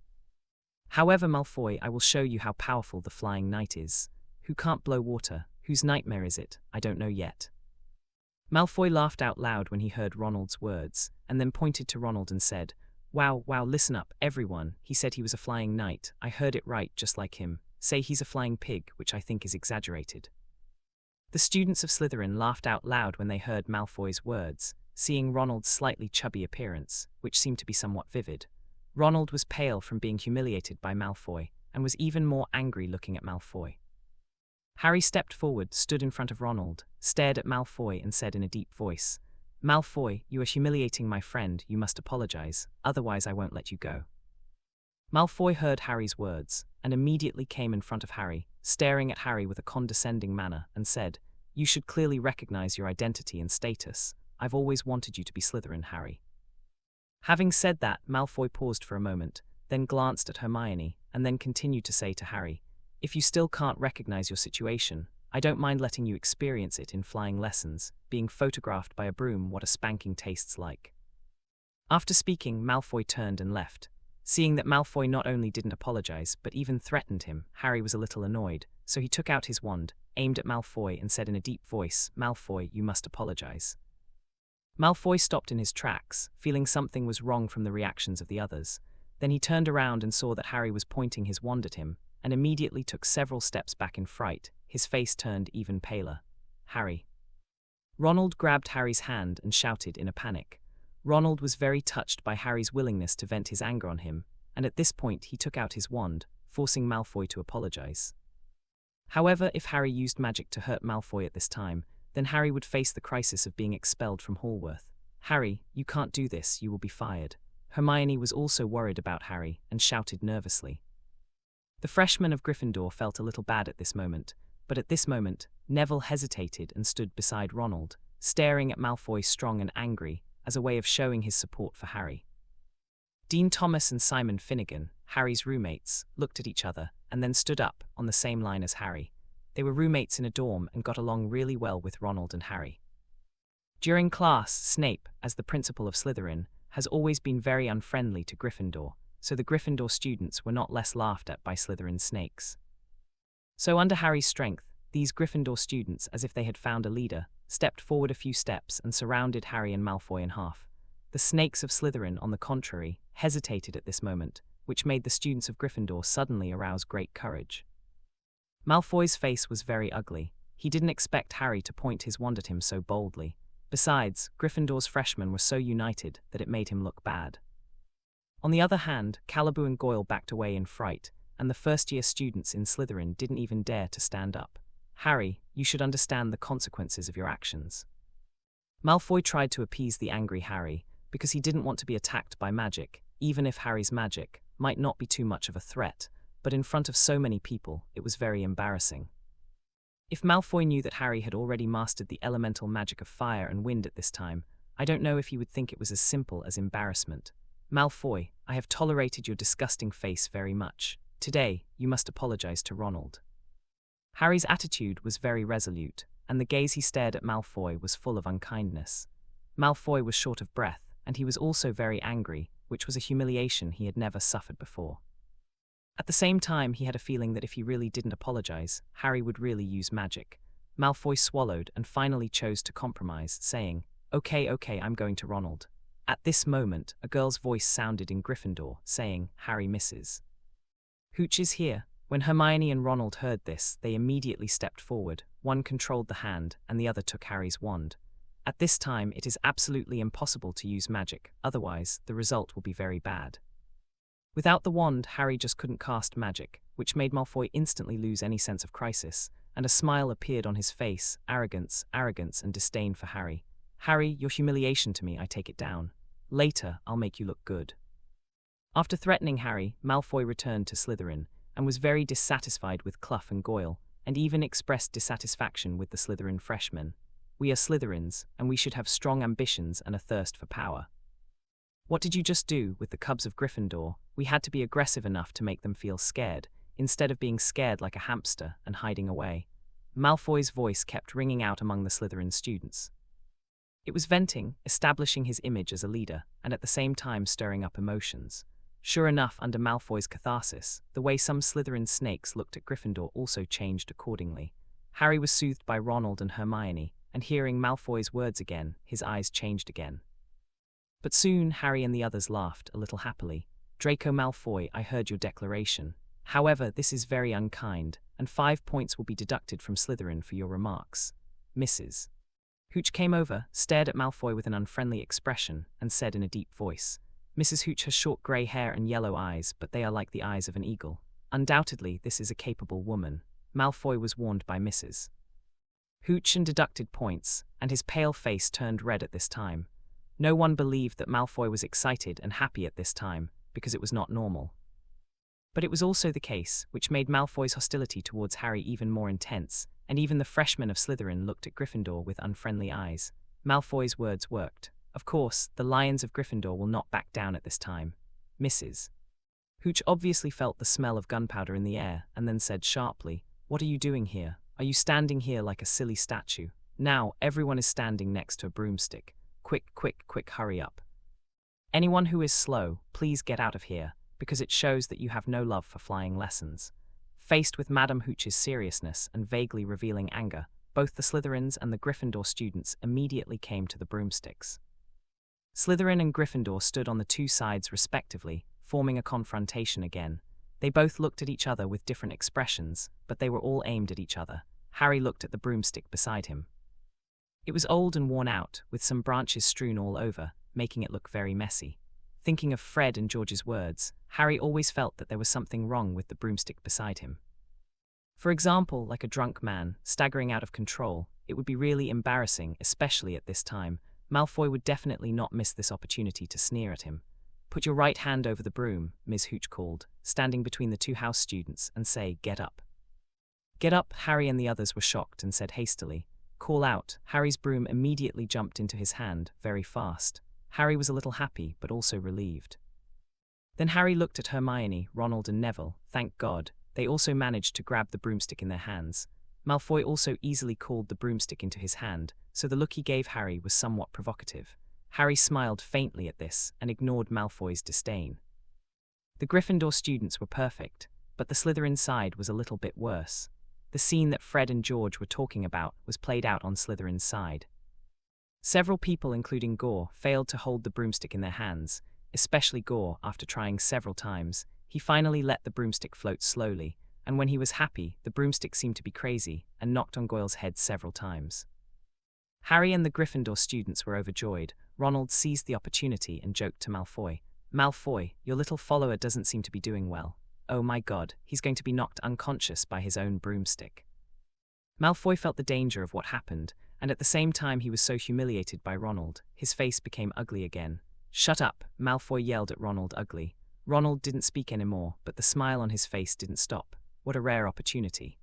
"However, Malfoy, I will show you how powerful the flying knight is. Who can't blow water? Whose nightmare is it? I don't know yet." Malfoy laughed out loud when he heard Ronald's words, and then pointed to Ronald and said, Wow, listen up, everyone. He said he was a flying knight. I heard it right, just like him. Say he's a flying pig, which I think is exaggerated." The students of Slytherin laughed out loud when they heard Malfoy's words, seeing Ronald's slightly chubby appearance, which seemed to be somewhat vivid. Ronald was pale from being humiliated by Malfoy, and was even more angry looking at Malfoy. Harry stepped forward, stood in front of Ronald, stared at Malfoy and said in a deep voice, "Malfoy, you are humiliating my friend, you must apologize, otherwise I won't let you go." Malfoy heard Harry's words, and immediately came in front of Harry, staring at Harry with a condescending manner, and said, "You should clearly recognize your identity and status. I've always wanted you to be Slytherin, Harry." Having said that, Malfoy paused for a moment, then glanced at Hermione, and then continued to say to Harry, "If you still can't recognize your situation, I don't mind letting you experience it in flying lessons, being photographed by a broom, what a spanking tastes like." After speaking, Malfoy turned and left. Seeing that Malfoy not only didn't apologize, but even threatened him, Harry was a little annoyed, so he took out his wand, aimed at Malfoy and said in a deep voice, "Malfoy, you must apologize." Malfoy stopped in his tracks, feeling something was wrong from the reactions of the others. Then he turned around and saw that Harry was pointing his wand at him, and immediately took several steps back in fright, his face turned even paler. "Harry." Ronald grabbed Harry's hand and shouted in a panic. Ronald was very touched by Harry's willingness to vent his anger on him, and at this point he took out his wand, forcing Malfoy to apologize. However, if Harry used magic to hurt Malfoy at this time, then Harry would face the crisis of being expelled from Hogwarts. "Harry, you can't do this, you will be fired." Hermione was also worried about Harry and shouted nervously. The freshman of Gryffindor felt a little bad at this moment, but at this moment, Neville hesitated and stood beside Ronald, staring at Malfoy strong and angry, as a way of showing his support for Harry. Dean Thomas and Simon Finnegan, Harry's roommates, looked at each other and then stood up on the same line as Harry. They were roommates in a dorm and got along really well with Ronald and Harry. During class, Snape, as the principal of Slytherin, has always been very unfriendly to Gryffindor, so the Gryffindor students were not less laughed at by Slytherin snakes. So under Harry's strength, these Gryffindor students, as if they had found a leader, stepped forward a few steps and surrounded Harry and Malfoy in half. The snakes of Slytherin, on the contrary, hesitated at this moment, which made the students of Gryffindor suddenly arouse great courage. Malfoy's face was very ugly. He didn't expect Harry to point his wand at him so boldly. Besides, Gryffindor's freshmen were so united that it made him look bad. On the other hand, Calibu and Goyle backed away in fright, and the first-year students in Slytherin didn't even dare to stand up. Harry, you should understand the consequences of your actions. Malfoy tried to appease the angry Harry, because he didn't want to be attacked by magic, even if Harry's magic might not be too much of a threat, but in front of so many people, it was very embarrassing. If Malfoy knew that Harry had already mastered the elemental magic of fire and wind at this time, I don't know if he would think it was as simple as embarrassment. Malfoy, I have tolerated your disgusting face very much. Today, you must apologize to Ronald. Harry's attitude was very resolute, and the gaze he stared at Malfoy was full of unkindness. Malfoy was short of breath, and he was also very angry, which was a humiliation he had never suffered before. At the same time, he had a feeling that if he really didn't apologize, Harry would really use magic. Malfoy swallowed and finally chose to compromise, saying, Okay, I'm going to Ronald. At this moment, a girl's voice sounded in Gryffindor, saying, Harry misses. Hooch is here. When Hermione and Ronald heard this, they immediately stepped forward. One controlled the hand, and the other took Harry's wand. At this time, it is absolutely impossible to use magic, otherwise, the result will be very bad. Without the wand, Harry just couldn't cast magic, which made Malfoy instantly lose any sense of crisis, and a smile appeared on his face, arrogance, and disdain for Harry. Harry, your humiliation to me, I take it down. Later, I'll make you look good. After threatening Harry, Malfoy returned to Slytherin, and was very dissatisfied with Clough and Goyle, and even expressed dissatisfaction with the Slytherin freshmen. We are Slytherins, and we should have strong ambitions and a thirst for power. What did you just do with the cubs of Gryffindor? We had to be aggressive enough to make them feel scared, instead of being scared like a hamster and hiding away. Malfoy's voice kept ringing out among the Slytherin students. It was venting, establishing his image as a leader, and at the same time stirring up emotions. Sure enough, under Malfoy's catharsis, the way some Slytherin snakes looked at Gryffindor also changed accordingly. Harry was soothed by Ronald and Hermione, and hearing Malfoy's words again, his eyes changed again. But soon Harry and the others laughed a little happily. Draco Malfoy, I heard your declaration. However, this is very unkind, and 5 points will be deducted from Slytherin for your remarks. Mrs. Hooch came over, stared at Malfoy with an unfriendly expression, and said in a deep voice, Mrs. Hooch has short grey hair and yellow eyes, but they are like the eyes of an eagle. Undoubtedly, this is a capable woman. Malfoy was warned by Mrs. Hooch and deducted points, and his pale face turned red at this time. No one believed that Malfoy was excited and happy at this time, because it was not normal. But it was also the case, which made Malfoy's hostility towards Harry even more intense, and even the freshmen of Slytherin looked at Gryffindor with unfriendly eyes. Malfoy's words worked. Of course, the Lions of Gryffindor will not back down at this time. Mrs. Hooch obviously felt the smell of gunpowder in the air, and then said sharply, What are you doing here? Are you standing here like a silly statue? Now, everyone is standing next to a broomstick. Quick, hurry up. Anyone who is slow, please get out of here, because it shows that you have no love for flying lessons. Faced with Madame Hooch's seriousness and vaguely revealing anger, both the Slytherins and the Gryffindor students immediately came to the broomsticks. Slytherin and Gryffindor stood on the two sides respectively, forming a confrontation again. They both looked at each other with different expressions, but they were all aimed at each other. Harry looked at the broomstick beside him. It was old and worn out, with some branches strewn all over, making it look very messy. Thinking of Fred and George's words, Harry always felt that there was something wrong with the broomstick beside him. For example, like a drunk man, staggering out of control, it would be really embarrassing, especially at this time. Malfoy would definitely not miss this opportunity to sneer at him. Put your right hand over the broom, Ms. Hooch called, standing between the two house students, and say, Get up. Get up, Harry and the others were shocked and said hastily, Call out. Harry's broom immediately jumped into his hand, very fast. Harry was a little happy, but also relieved. Then Harry looked at Hermione, Ronald and Neville. Thank God, they also managed to grab the broomstick in their hands. Malfoy also easily called the broomstick into his hand, so the look he gave Harry was somewhat provocative. Harry smiled faintly at this and ignored Malfoy's disdain. The Gryffindor students were perfect, but the Slytherin side was a little bit worse. The scene that Fred and George were talking about was played out on Slytherin's side. Several people, including Gore, failed to hold the broomstick in their hands, especially Gore. After trying several times, he finally let the broomstick float slowly, and when he was happy, the broomstick seemed to be crazy and knocked on Goyle's head several times. Harry and the Gryffindor students were overjoyed. Ronald seized the opportunity and joked to Malfoy, "Malfoy, your little follower doesn't seem to be doing well. Oh my god, he's going to be knocked unconscious by his own broomstick." Malfoy felt the danger of what happened, and at the same time he was so humiliated by Ronald, his face became ugly again. "Shut up," Malfoy yelled at Ronald, ugly. Ronald didn't speak anymore, but the smile on his face didn't stop. What a rare opportunity.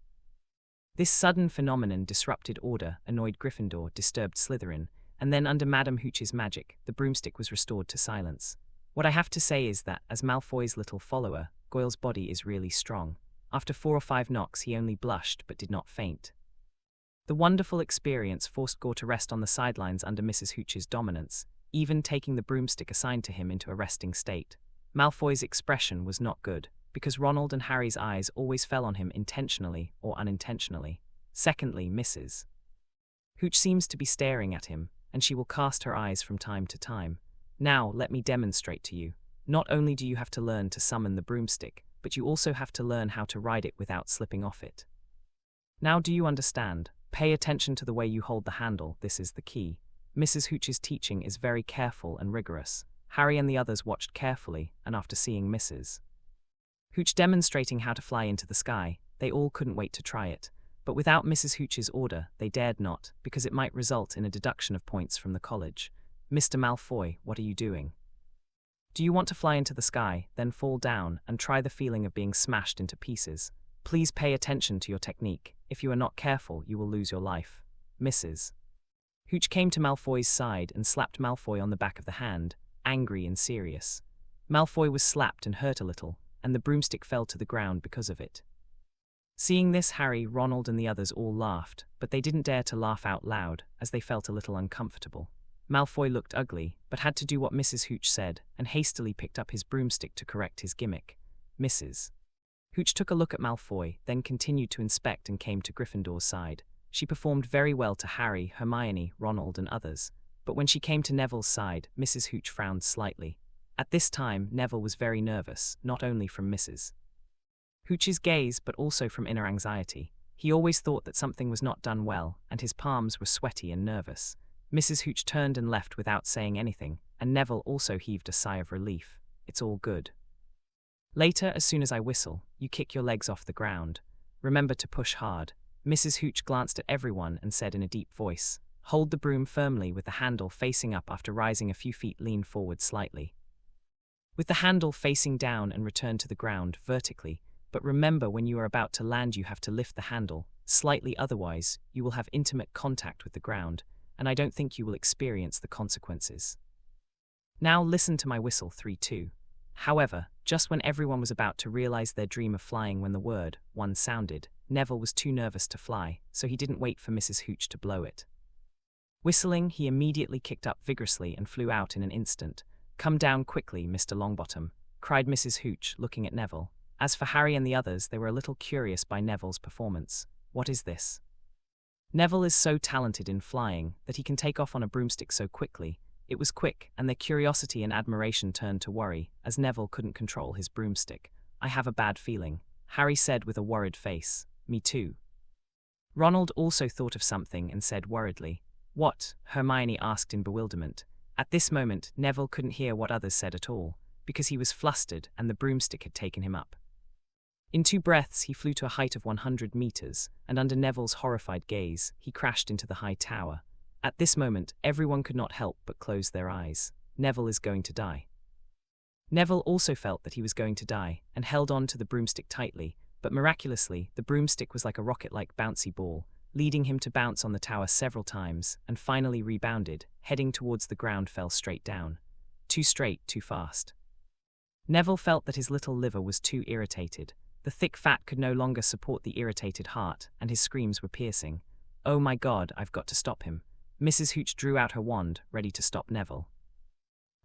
This sudden phenomenon disrupted order, annoyed Gryffindor, disturbed Slytherin, and then under Madame Hooch's magic, the broomstick was restored to silence. What I have to say is that, as Malfoy's little follower, Goyle's body is really strong. After 4 or 5 knocks he only blushed but did not faint. The wonderful experience forced Gore to rest on the sidelines under Mrs. Hooch's dominance, even taking the broomstick assigned to him into a resting state. Malfoy's expression was not good, because Ronald and Harry's eyes always fell on him intentionally or unintentionally. Secondly, Mrs. Hooch seems to be staring at him, and she will cast her eyes from time to time. Now, let me demonstrate to you. Not only do you have to learn to summon the broomstick, but you also have to learn how to ride it without slipping off it. Now do you understand? Pay attention to the way you hold the handle, this is the key. Mrs. Hooch's teaching is very careful and rigorous. Harry and the others watched carefully, and after seeing Mrs. Hooch demonstrating how to fly into the sky, they all couldn't wait to try it. But without Mrs. Hooch's order, they dared not, because it might result in a deduction of points from the college. "Mr. Malfoy, what are you doing? Do you want to fly into the sky, then fall down, and try the feeling of being smashed into pieces? Please pay attention to your technique. If you are not careful, you will lose your life." Mrs. Hooch came to Malfoy's side and slapped Malfoy on the back of the hand, angry and serious. Malfoy was slapped and hurt a little, and the broomstick fell to the ground because of it. Seeing this, Harry, Ronald and the others all laughed, but they didn't dare to laugh out loud, as they felt a little uncomfortable. Malfoy looked ugly, but had to do what Mrs. Hooch said, and hastily picked up his broomstick to correct his gimmick. Mrs. Hooch took a look at Malfoy, then continued to inspect and came to Gryffindor's side. She performed very well to Harry, Hermione, Ronald and others, but when she came to Neville's side, Mrs. Hooch frowned slightly. At this time, Neville was very nervous, not only from Mrs. Hooch's gaze but also from inner anxiety. He always thought that something was not done well, and his palms were sweaty and nervous. Mrs. Hooch turned and left without saying anything, and Neville also heaved a sigh of relief. "It's all good. Later, as soon as I whistle, you kick your legs off the ground. Remember to push hard." Mrs. Hooch glanced at everyone and said in a deep voice, "Hold the broom firmly with the handle facing up. After rising a few feet, lean forward slightly. With the handle facing down and return to the ground vertically, but remember when you are about to land you have to lift the handle slightly, otherwise you will have intimate contact with the ground, and I don't think you will experience the consequences. Now listen to my whistle 3-2. However, just when everyone was about to realize their dream of flying when the word 1 sounded, Neville was too nervous to fly, so he didn't wait for Mrs. Hooch to blow it. Whistling, he immediately kicked up vigorously and flew out in an instant. "Come down quickly, Mr. Longbottom," cried Mrs. Hooch, looking at Neville. As for Harry and the others, they were a little curious by Neville's performance. What is this? Neville is so talented in flying that he can take off on a broomstick so quickly. It was quick, and their curiosity and admiration turned to worry, as Neville couldn't control his broomstick. "I have a bad feeling," Harry said with a worried face. "Me too." Ronald also thought of something and said worriedly. "What?" Hermione asked in bewilderment. At this moment, Neville couldn't hear what others said at all, because he was flustered and the broomstick had taken him up. In 2 breaths, he flew to a height of 100 meters, and under Neville's horrified gaze, he crashed into the high tower. At this moment, everyone could not help but close their eyes. Neville is going to die. Neville also felt that he was going to die, and held on to the broomstick tightly, but miraculously, the broomstick was like a rocket-like bouncy ball, leading him to bounce on the tower several times, and finally rebounded, heading towards the ground, fell straight down. Too straight, too fast. Neville felt that his little liver was too irritated. The thick fat could no longer support the irritated heart, and his screams were piercing. "Oh my God, I've got to stop him." Mrs. Hooch drew out her wand, ready to stop Neville.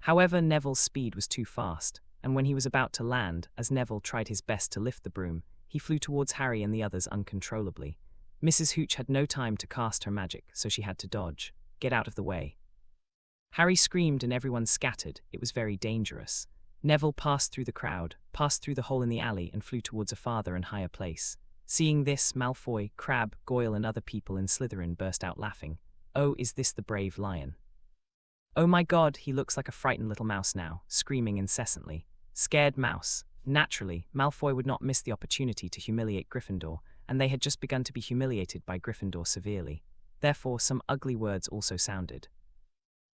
However, Neville's speed was too fast, and when he was about to land, as Neville tried his best to lift the broom, he flew towards Harry and the others uncontrollably. Mrs. Hooch had no time to cast her magic, so she had to dodge. "Get out of the way." Harry screamed and everyone scattered. It was very dangerous. Neville passed through the crowd, passed through the hole in the alley, and flew towards a farther and higher place. Seeing this, Malfoy, Crabbe, Goyle, and other people in Slytherin burst out laughing. "Oh, is this the brave lion? Oh my God, he looks like a frightened little mouse now," screaming incessantly. Scared mouse. Naturally, Malfoy would not miss the opportunity to humiliate Gryffindor, and they had just begun to be humiliated by Gryffindor severely. Therefore, some ugly words also sounded.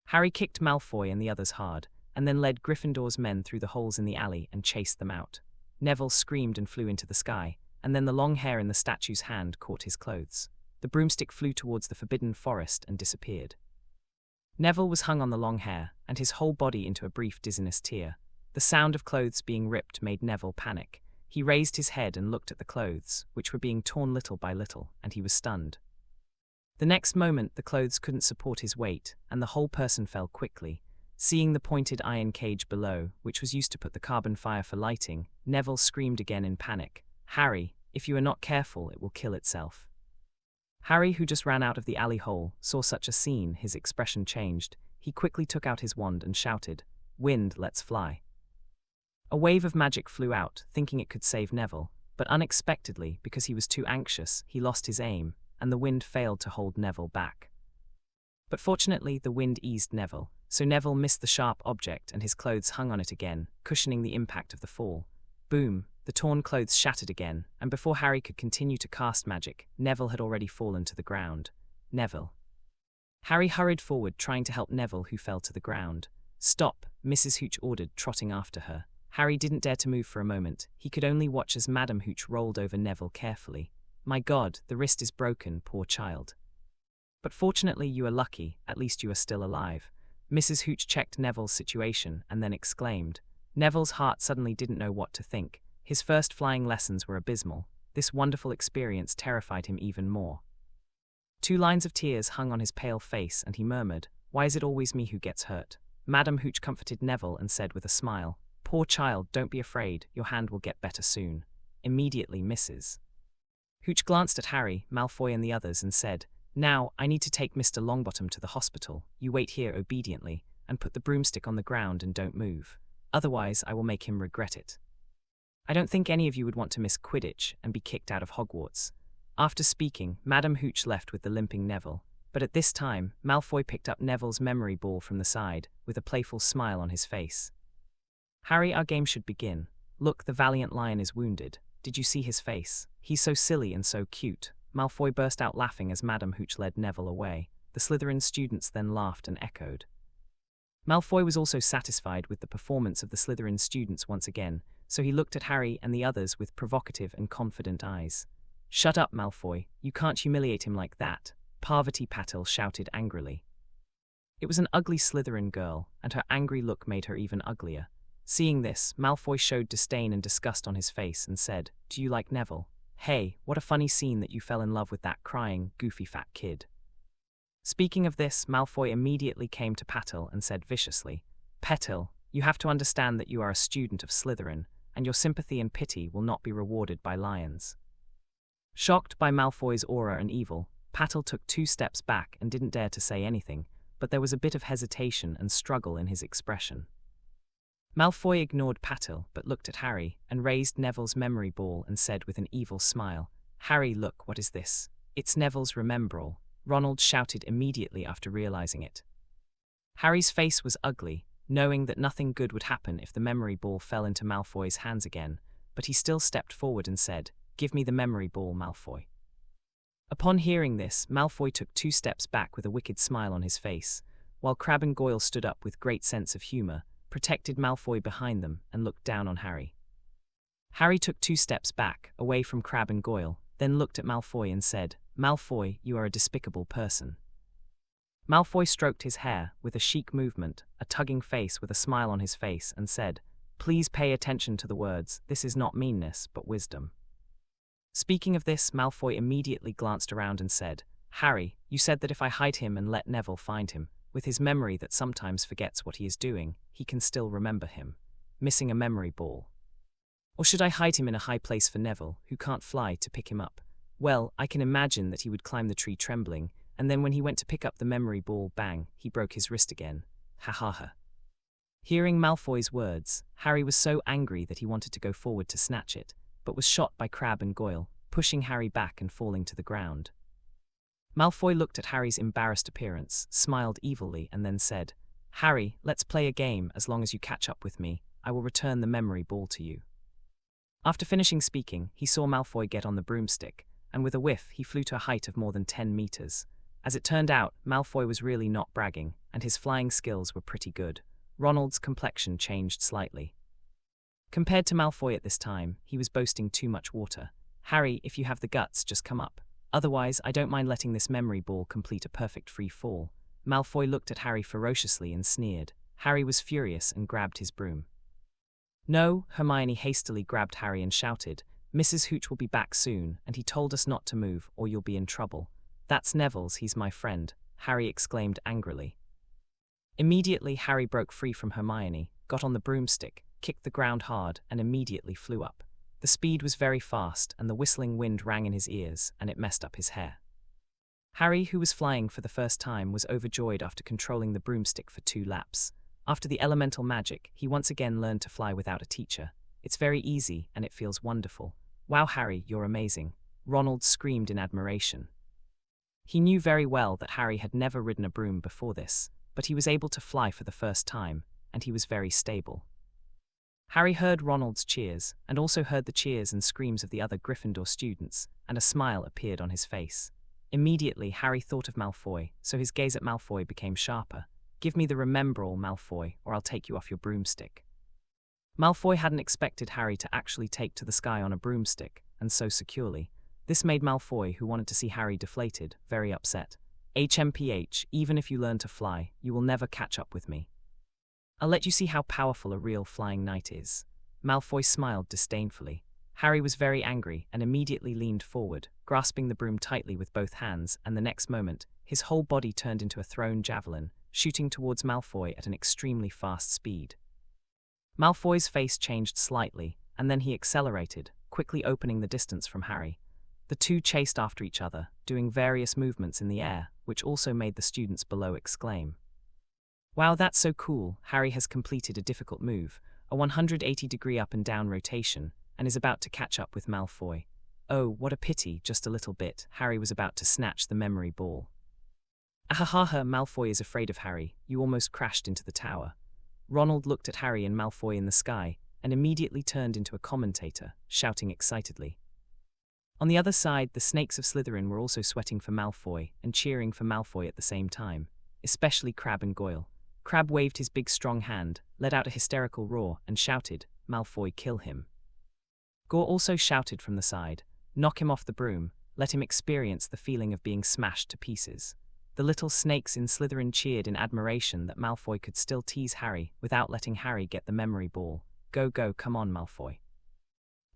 Harry kicked Malfoy and the others hard, and then led Gryffindor's men through the holes in the alley and chased them out. Neville screamed and flew into the sky, and then the long hair in the statue's hand caught his clothes. The broomstick flew towards the forbidden forest and disappeared. Neville was hung on the long hair, and his whole body into a brief dizziness tear. The sound of clothes being ripped made Neville panic. He raised his head and looked at the clothes, which were being torn little by little, and he was stunned. The next moment, the clothes couldn't support his weight, and the whole person fell quickly. Seeing the pointed iron cage below, which was used to put the carbon fire for lighting, Neville screamed again in panic. "Harry, if you are not careful, it will kill itself." Harry, who just ran out of the alley hole, saw such a scene. His expression changed. He quickly took out his wand and shouted, "Wind, let's fly." A wave of magic flew out, thinking it could save Neville, but unexpectedly, because he was too anxious, he lost his aim, and the wind failed to hold Neville back. But fortunately, the wind eased Neville, so Neville missed the sharp object and his clothes hung on it again, cushioning the impact of the fall. Boom! The torn clothes shattered again, and before Harry could continue to cast magic, Neville had already fallen to the ground. Neville. Harry hurried forward, trying to help Neville, who fell to the ground. "Stop," Mrs. Hooch ordered, trotting after her. Harry didn't dare to move for a moment. He could only watch as Madame Hooch rolled over Neville carefully. "My God, the wrist is broken, poor child. But fortunately you are lucky, at least you are still alive." Mrs. Hooch checked Neville's situation and then exclaimed. Neville's heart suddenly didn't know what to think. His first flying lessons were abysmal. This wonderful experience terrified him even more. 2 lines of tears hung on his pale face and he murmured, "Why is it always me who gets hurt?" Madame Hooch comforted Neville and said with a smile, "Poor child, don't be afraid, your hand will get better soon." Immediately Mrs. Hooch glanced at Harry, Malfoy and the others and said, "Now, I need to take Mr. Longbottom to the hospital. You wait here obediently, and put the broomstick on the ground and don't move. Otherwise, I will make him regret it. I don't think any of you would want to miss Quidditch and be kicked out of Hogwarts." After speaking, Madame Hooch left with the limping Neville. But at this time, Malfoy picked up Neville's memory ball from the side, with a playful smile on his face. "Harry, our game should begin. Look, the valiant lion is wounded. Did you see his face? He's so silly and so cute." Malfoy burst out laughing as Madame Hooch led Neville away. The Slytherin students then laughed and echoed. Malfoy was also satisfied with the performance of the Slytherin students once again, so he looked at Harry and the others with provocative and confident eyes. "Shut up, Malfoy. You can't humiliate him like that," Parvati Patil shouted angrily. It was an ugly Slytherin girl, and her angry look made her even uglier. Seeing this, Malfoy showed disdain and disgust on his face and said, "Do you like Neville? Hey, what a funny scene that you fell in love with that crying, goofy fat kid." Speaking of this, Malfoy immediately came to Patil and said viciously, "Patil, you have to understand that you are a student of Slytherin, and your sympathy and pity will not be rewarded by lions." Shocked by Malfoy's aura and evil, Patil took 2 steps back and didn't dare to say anything, but there was a bit of hesitation and struggle in his expression. Malfoy ignored Patil but looked at Harry and raised Neville's memory ball and said with an evil smile, "Harry, look, what is this?" "It's Neville's remembrall," Ronald shouted immediately after realizing it. Harry's face was ugly, knowing that nothing good would happen if the memory ball fell into Malfoy's hands again, but he still stepped forward and said, "Give me the memory ball, Malfoy." Upon hearing this, Malfoy took 2 steps back with a wicked smile on his face, while Crabbe and Goyle stood up with great sense of humor, protected Malfoy behind them, and looked down on Harry. Harry took 2 steps back, away from Crabbe and Goyle, then looked at Malfoy and said, "Malfoy, you are a despicable person." Malfoy stroked his hair, with a chic movement, a tugging face with a smile on his face, and said, Please pay attention to the words. This is not meanness, but wisdom. Speaking of this, Malfoy immediately glanced around and said, Harry, you said that if I hide him and let Neville find him, with his memory that sometimes forgets what he is doing, he can still remember him. Missing a memory ball. Or should I hide him in a high place for Neville, who can't fly, to pick him up? Well, I can imagine that he would climb the tree trembling, and then when he went to pick up the memory ball, bang, he broke his wrist again. Ha ha ha. Hearing Malfoy's words, Harry was so angry that he wanted to go forward to snatch it, but was shot by Crabbe and Goyle, pushing Harry back and falling to the ground. Malfoy looked at Harry's embarrassed appearance, smiled evilly, and then said, Harry, let's play a game. As long as you catch up with me, I will return the memory ball to you. After finishing speaking, he saw Malfoy get on the broomstick, and with a whiff he flew to a height of more than 10 meters. As it turned out, Malfoy was really not bragging, and his flying skills were pretty good. Ronald's complexion changed slightly. Compared to Malfoy at this time, he was boasting too much water. Harry, if you have the guts, just come up. Otherwise, I don't mind letting this memory ball complete a perfect free fall. Malfoy looked at Harry ferociously and sneered. Harry was furious and grabbed his broom. No, Hermione hastily grabbed Harry and shouted, Mrs. Hooch will be back soon, and he told us not to move or you'll be in trouble. That's Neville's, he's my friend, Harry exclaimed angrily. Immediately, Harry broke free from Hermione, got on the broomstick, kicked the ground hard, and immediately flew up. The speed was very fast, and the whistling wind rang in his ears, and it messed up his hair. Harry, who was flying for the first time, was overjoyed after controlling the broomstick for 2 laps. After the elemental magic, he once again learned to fly without a teacher. It's very easy, and it feels wonderful. Wow, Harry, you're amazing. Ronald screamed in admiration. He knew very well that Harry had never ridden a broom before this, but he was able to fly for the first time, and he was very stable. Harry heard Ronald's cheers, and also heard the cheers and screams of the other Gryffindor students, and a smile appeared on his face. Immediately, Harry thought of Malfoy, so his gaze at Malfoy became sharper. Give me the remembrall, Malfoy, or I'll take you off your broomstick. Malfoy hadn't expected Harry to actually take to the sky on a broomstick, and so securely. This made Malfoy, who wanted to see Harry deflated, very upset. HMPH, even if you learn to fly, you will never catch up with me. I'll let you see how powerful a real flying knight is. Malfoy smiled disdainfully. Harry was very angry and immediately leaned forward, grasping the broom tightly with both hands, and the next moment, his whole body turned into a thrown javelin, shooting towards Malfoy at an extremely fast speed. Malfoy's face changed slightly, and then he accelerated, quickly opening the distance from Harry. The two chased after each other, doing various movements in the air, which also made the students below exclaim. Wow, that's so cool. Harry has completed a difficult move, a 180-degree up and down rotation, and is about to catch up with Malfoy. Oh, what a pity, just a little bit. Harry was about to snatch the memory ball. Ahahaha, Malfoy is afraid of Harry. You almost crashed into the tower. Ronald looked at Harry and Malfoy in the sky, and immediately turned into a commentator, shouting excitedly. On the other side, the snakes of Slytherin were also sweating for Malfoy and cheering for Malfoy at the same time, especially Crabbe and Goyle. Crabbe waved his big strong hand, let out a hysterical roar, and shouted, Malfoy, kill him. Gore also shouted from the side, knock him off the broom, let him experience the feeling of being smashed to pieces. The little snakes in Slytherin cheered in admiration that Malfoy could still tease Harry without letting Harry get the memory ball. Go, go, come on, Malfoy.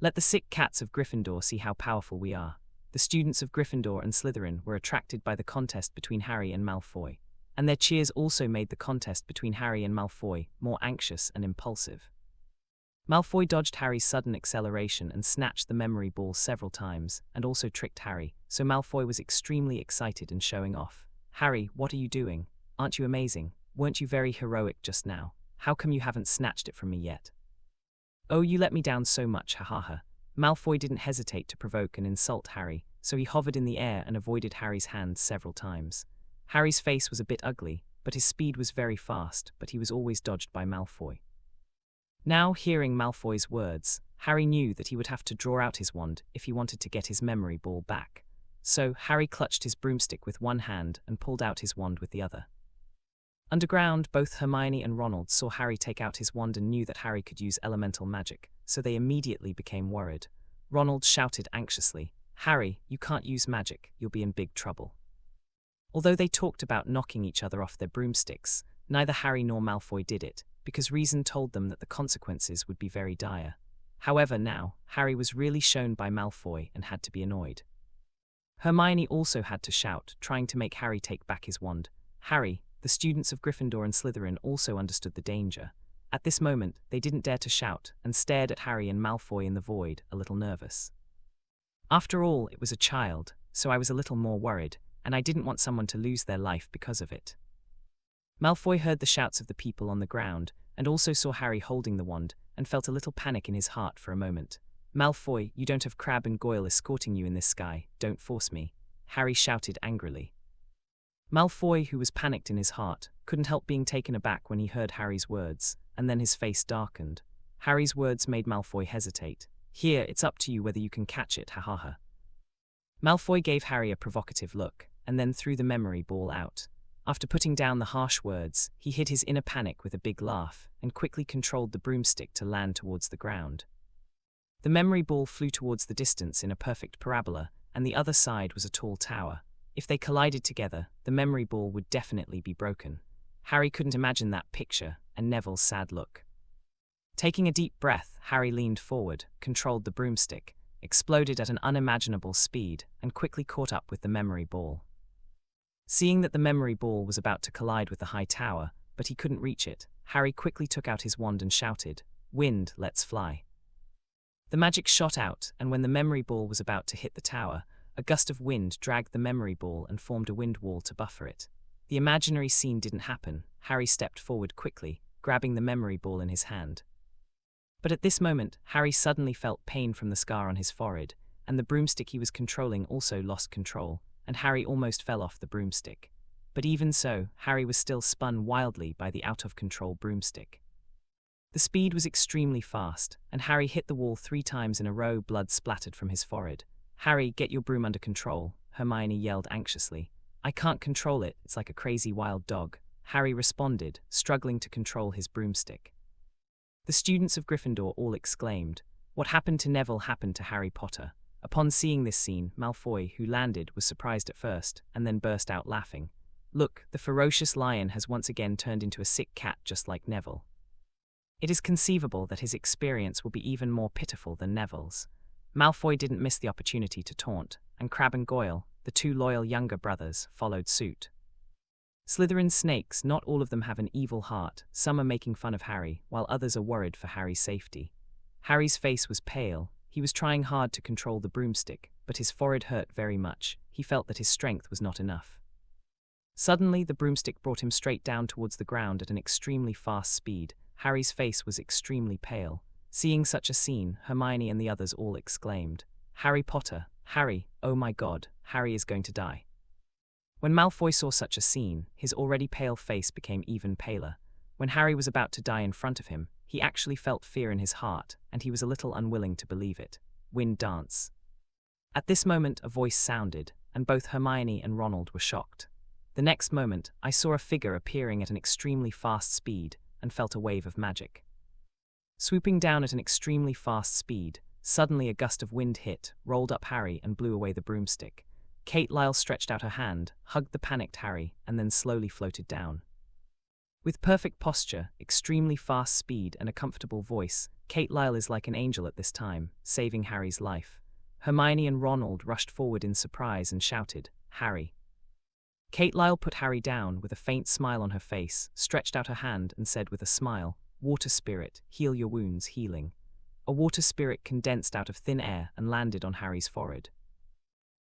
Let the sick cats of Gryffindor see how powerful we are. The students of Gryffindor and Slytherin were attracted by the contest between Harry and Malfoy, and their cheers also made the contest between Harry and Malfoy more anxious and impulsive. Malfoy dodged Harry's sudden acceleration and snatched the memory ball several times, and also tricked Harry, so Malfoy was extremely excited and showing off. Harry, what are you doing? Aren't you amazing? Weren't you very heroic just now? How come you haven't snatched it from me yet? Oh, you let me down so much, ha. Malfoy didn't hesitate to provoke and insult Harry, so he hovered in the air and avoided Harry's hand several times. Harry's face was a bit ugly, but his speed was very fast, but he was always dodged by Malfoy. Now, hearing Malfoy's words, Harry knew that he would have to draw out his wand if he wanted to get his memory ball back. So, Harry clutched his broomstick with one hand and pulled out his wand with the other. Underground, both Hermione and Ronald saw Harry take out his wand and knew that Harry could use elemental magic, so they immediately became worried. Ronald shouted anxiously, Harry, you can't use magic, you'll be in big trouble. Although they talked about knocking each other off their broomsticks, neither Harry nor Malfoy did it. because reason told them that the consequences would be very dire. However, now, Harry was really shown by Malfoy and had to be annoyed. Hermione also had to shout, trying to make Harry take back his wand. Harry, the students of Gryffindor and Slytherin also understood the danger. At this moment, they didn't dare to shout and stared at Harry and Malfoy in the void, a little nervous. After all, it was a child, so I was a little more worried, and I didn't want someone to lose their life because of it. Malfoy heard the shouts of the people on the ground, and also saw Harry holding the wand, and felt a little panic in his heart for a moment. "Malfoy, you don't have Crabbe and Goyle escorting you in this sky, don't force me," Harry shouted angrily. Malfoy, who was panicked in his heart, couldn't help being taken aback when he heard Harry's words, and then his face darkened. Harry's words made Malfoy hesitate. "Here, it's up to you whether you can catch it, ha. Malfoy gave Harry a provocative look, and then threw the memory ball out. After putting down the harsh words, he hid his inner panic with a big laugh, and quickly controlled the broomstick to land towards the ground. The memory ball flew towards the distance in a perfect parabola, and the other side was a tall tower. If they collided together, the memory ball would definitely be broken. Harry couldn't imagine that picture, and Neville's sad look. Taking a deep breath, Harry leaned forward, controlled the broomstick, exploded at an unimaginable speed, and quickly caught up with the memory ball. Seeing that the memory ball was about to collide with the high tower, but he couldn't reach it, Harry quickly took out his wand and shouted, "Wind, let's fly." The magic shot out, and when the memory ball was about to hit the tower, a gust of wind dragged the memory ball and formed a wind wall to buffer it. The imaginary scene didn't happen. Harry stepped forward quickly, grabbing the memory ball in his hand. But at this moment, Harry suddenly felt pain from the scar on his forehead, and the broomstick he was controlling also lost control, and Harry almost fell off the broomstick. But even so, Harry was still spun wildly by the out-of-control broomstick. The speed was extremely fast, and Harry hit the wall 3 times in a row. Blood splattered from his forehead. "Harry, get your broom under control," Hermione yelled anxiously. "I can't control it, it's like a crazy wild dog," Harry responded, struggling to control his broomstick. The students of Gryffindor all exclaimed. What happened to Neville happened to Harry Potter. Upon seeing this scene, Malfoy, who landed, was surprised at first, and then burst out laughing. "Look, the ferocious lion has once again turned into a sick cat just like Neville." It is conceivable that his experience will be even more pitiful than Neville's. Malfoy didn't miss the opportunity to taunt, and Crabbe and Goyle, the 2 loyal younger brothers, followed suit. Slytherin snakes, not all of them have an evil heart. Some are making fun of Harry, while others are worried for Harry's safety. Harry's face was pale. He was trying hard to control the broomstick, but his forehead hurt very much. He felt that his strength was not enough. Suddenly, the broomstick brought him straight down towards the ground at an extremely fast speed. Harry's face was extremely pale. Seeing such a scene, Hermione and the others all exclaimed, "Harry Potter, Harry, oh my God, Harry is going to die." When Malfoy saw such a scene, his already pale face became even paler. When Harry was about to die in front of him, he actually felt fear in his heart, and he was a little unwilling to believe it. Wind dance. At this moment, a voice sounded, and both Hermione and Ronald were shocked. The next moment, I saw a figure appearing at an extremely fast speed, and felt a wave of magic. Swooping down at an extremely fast speed, suddenly a gust of wind hit, rolled up Harry and blew away the broomstick. Kate Lyle stretched out her hand, hugged the panicked Harry, and then slowly floated down. With perfect posture, extremely fast speed, and a comfortable voice, Kate Lyle is like an angel at this time, saving Harry's life. Hermione and Ronald rushed forward in surprise and shouted, "Harry." Kate Lyle put Harry down with a faint smile on her face, stretched out her hand and said with a smile, "Water spirit, heal your wounds, healing." A water spirit condensed out of thin air and landed on Harry's forehead.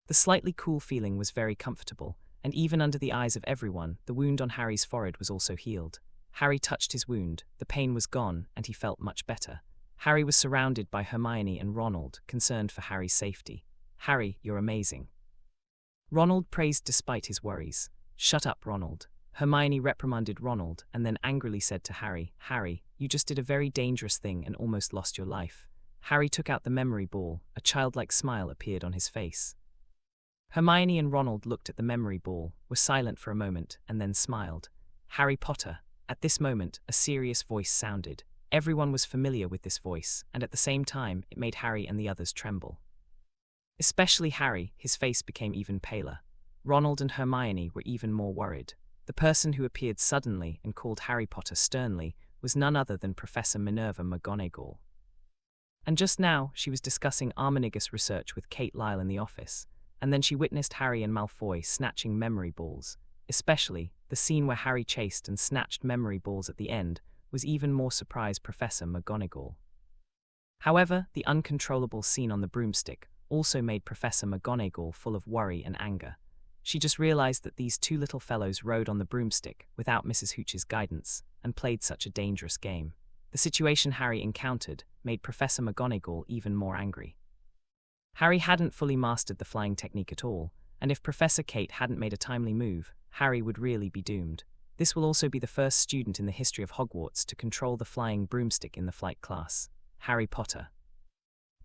The slightly cool feeling was very comfortable, and even under the eyes of everyone, the wound on Harry's forehead was also healed. Harry touched his wound, the pain was gone, and he felt much better. Harry was surrounded by Hermione and Ronald, concerned for Harry's safety. "Harry, you're amazing." Ronald praised despite his worries. "Shut up, Ronald." Hermione reprimanded Ronald and then angrily said to Harry, "Harry, you just did a very dangerous thing and almost lost your life." Harry took out the memory ball. A childlike smile appeared on his face. Hermione and Ronald looked at the memory ball, were silent for a moment, and then smiled. "Harry Potter." At this moment, a serious voice sounded. Everyone was familiar with this voice, and at the same time, it made Harry and the others tremble. Especially Harry, his face became even paler. Ronald and Hermione were even more worried. The person who appeared suddenly and called Harry Potter sternly was none other than Professor Minerva McGonagall. And just now, she was discussing Arminigus research with Kate Lyle in the office, and then she witnessed Harry and Malfoy snatching memory balls. Especially, the scene where Harry chased and snatched memory balls at the end was even more surprised Professor McGonagall. However, the uncontrollable scene on the broomstick also made Professor McGonagall full of worry and anger. She just realized that these two little fellows rode on the broomstick without Mrs. Hooch's guidance and played such a dangerous game. The situation Harry encountered made Professor McGonagall even more angry. Harry hadn't fully mastered the flying technique at all, and if Professor Kate hadn't made a timely move, Harry would really be doomed. This will also be the first student in the history of Hogwarts to control the flying broomstick in the flight class, Harry Potter.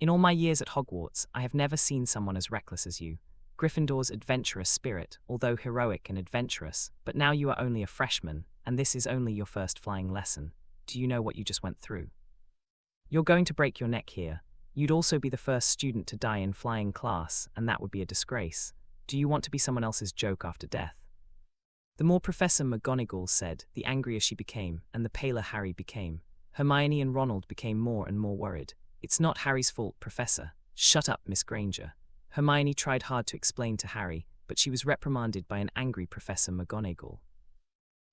In all my years at Hogwarts, I have never seen someone as reckless as you. Gryffindor's adventurous spirit, although heroic and adventurous, but now you are only a freshman, and this is only your first flying lesson. Do you know what you just went through? You're going to break your neck here. You'd also be the first student to die in flying class, and that would be a disgrace. Do you want to be someone else's joke after death? The more Professor McGonagall said, the angrier she became, and the paler Harry became. Hermione and Ronald became more and more worried. It's not Harry's fault, Professor. Shut up, Miss Granger. Hermione tried hard to explain to Harry, but she was reprimanded by an angry Professor McGonagall.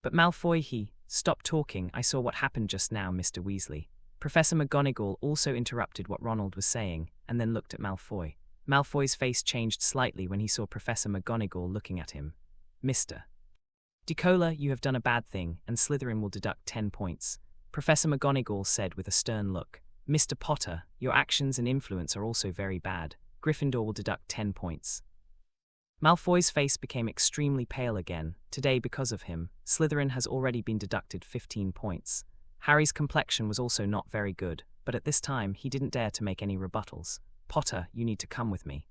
But Malfoy, stop talking, I saw what happened just now, Mr. Weasley. Professor McGonagall also interrupted what Ronald was saying, and then looked at Malfoy. Malfoy's face changed slightly when he saw Professor McGonagall looking at him. Mr. Decola, you have done a bad thing, and Slytherin will deduct 10 points. Professor McGonagall said with a stern look. Mr. Potter, your actions and influence are also very bad. Gryffindor will deduct 10 points. Malfoy's face became extremely pale again. Today, because of him, Slytherin has already been deducted 15 points. Harry's complexion was also not very good, but at this time he didn't dare to make any rebuttals. Potter, you need to come with me.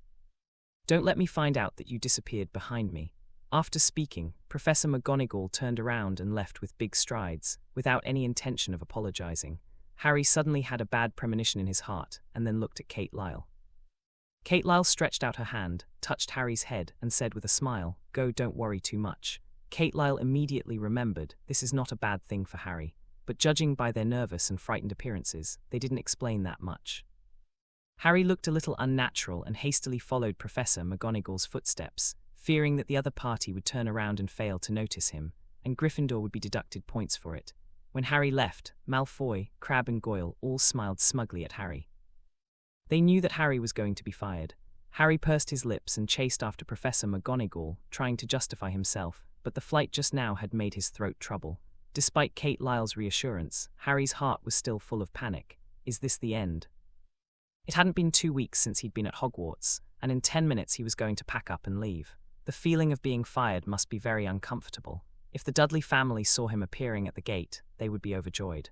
Don't let me find out that you disappeared behind me. After speaking, Professor McGonagall turned around and left with big strides, without any intention of apologizing. Harry suddenly had a bad premonition in his heart, and then looked at Kate Lyle. Kate Lyle stretched out her hand, touched Harry's head, and said with a smile, Go, don't worry too much. Kate Lyle immediately remembered this is not a bad thing for Harry, but judging by their nervous and frightened appearances, they didn't explain that much. Harry looked a little unnatural and hastily followed Professor McGonagall's footsteps, fearing that the other party would turn around and fail to notice him, and Gryffindor would be deducted points for it. When Harry left, Malfoy, Crabbe and Goyle all smiled smugly at Harry. They knew that Harry was going to be fired. Harry pursed his lips and chased after Professor McGonagall, trying to justify himself, but the flight just now had made his throat trouble. Despite Kate Lyle's reassurance, Harry's heart was still full of panic. Is this the end? It hadn't been 2 weeks since he'd been at Hogwarts, and in 10 minutes he was going to pack up and leave. The feeling of being fired must be very uncomfortable. If the Dudley family saw him appearing at the gate, they would be overjoyed.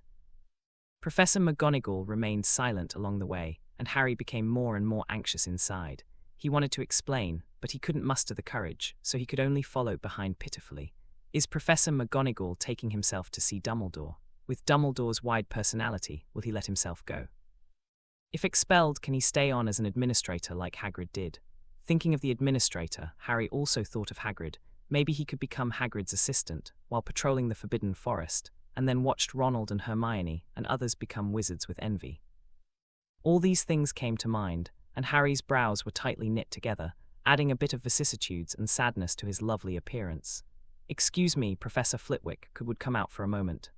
Professor McGonagall remained silent along the way, and Harry became more and more anxious inside. He wanted to explain, but he couldn't muster the courage, so he could only follow behind pitifully. Is Professor McGonagall taking himself to see Dumbledore? With Dumbledore's wide personality, will he let himself go? If expelled, can he stay on as an administrator like Hagrid did? Thinking of the administrator, Harry also thought of Hagrid. Maybe he could become Hagrid's assistant, while patrolling the Forbidden Forest, and then watched Ronald and Hermione and others become wizards with envy. All these things came to mind, and Harry's brows were tightly knit together, adding a bit of vicissitudes and sadness to his lovely appearance. Excuse me, Professor Flitwick would come out for a moment.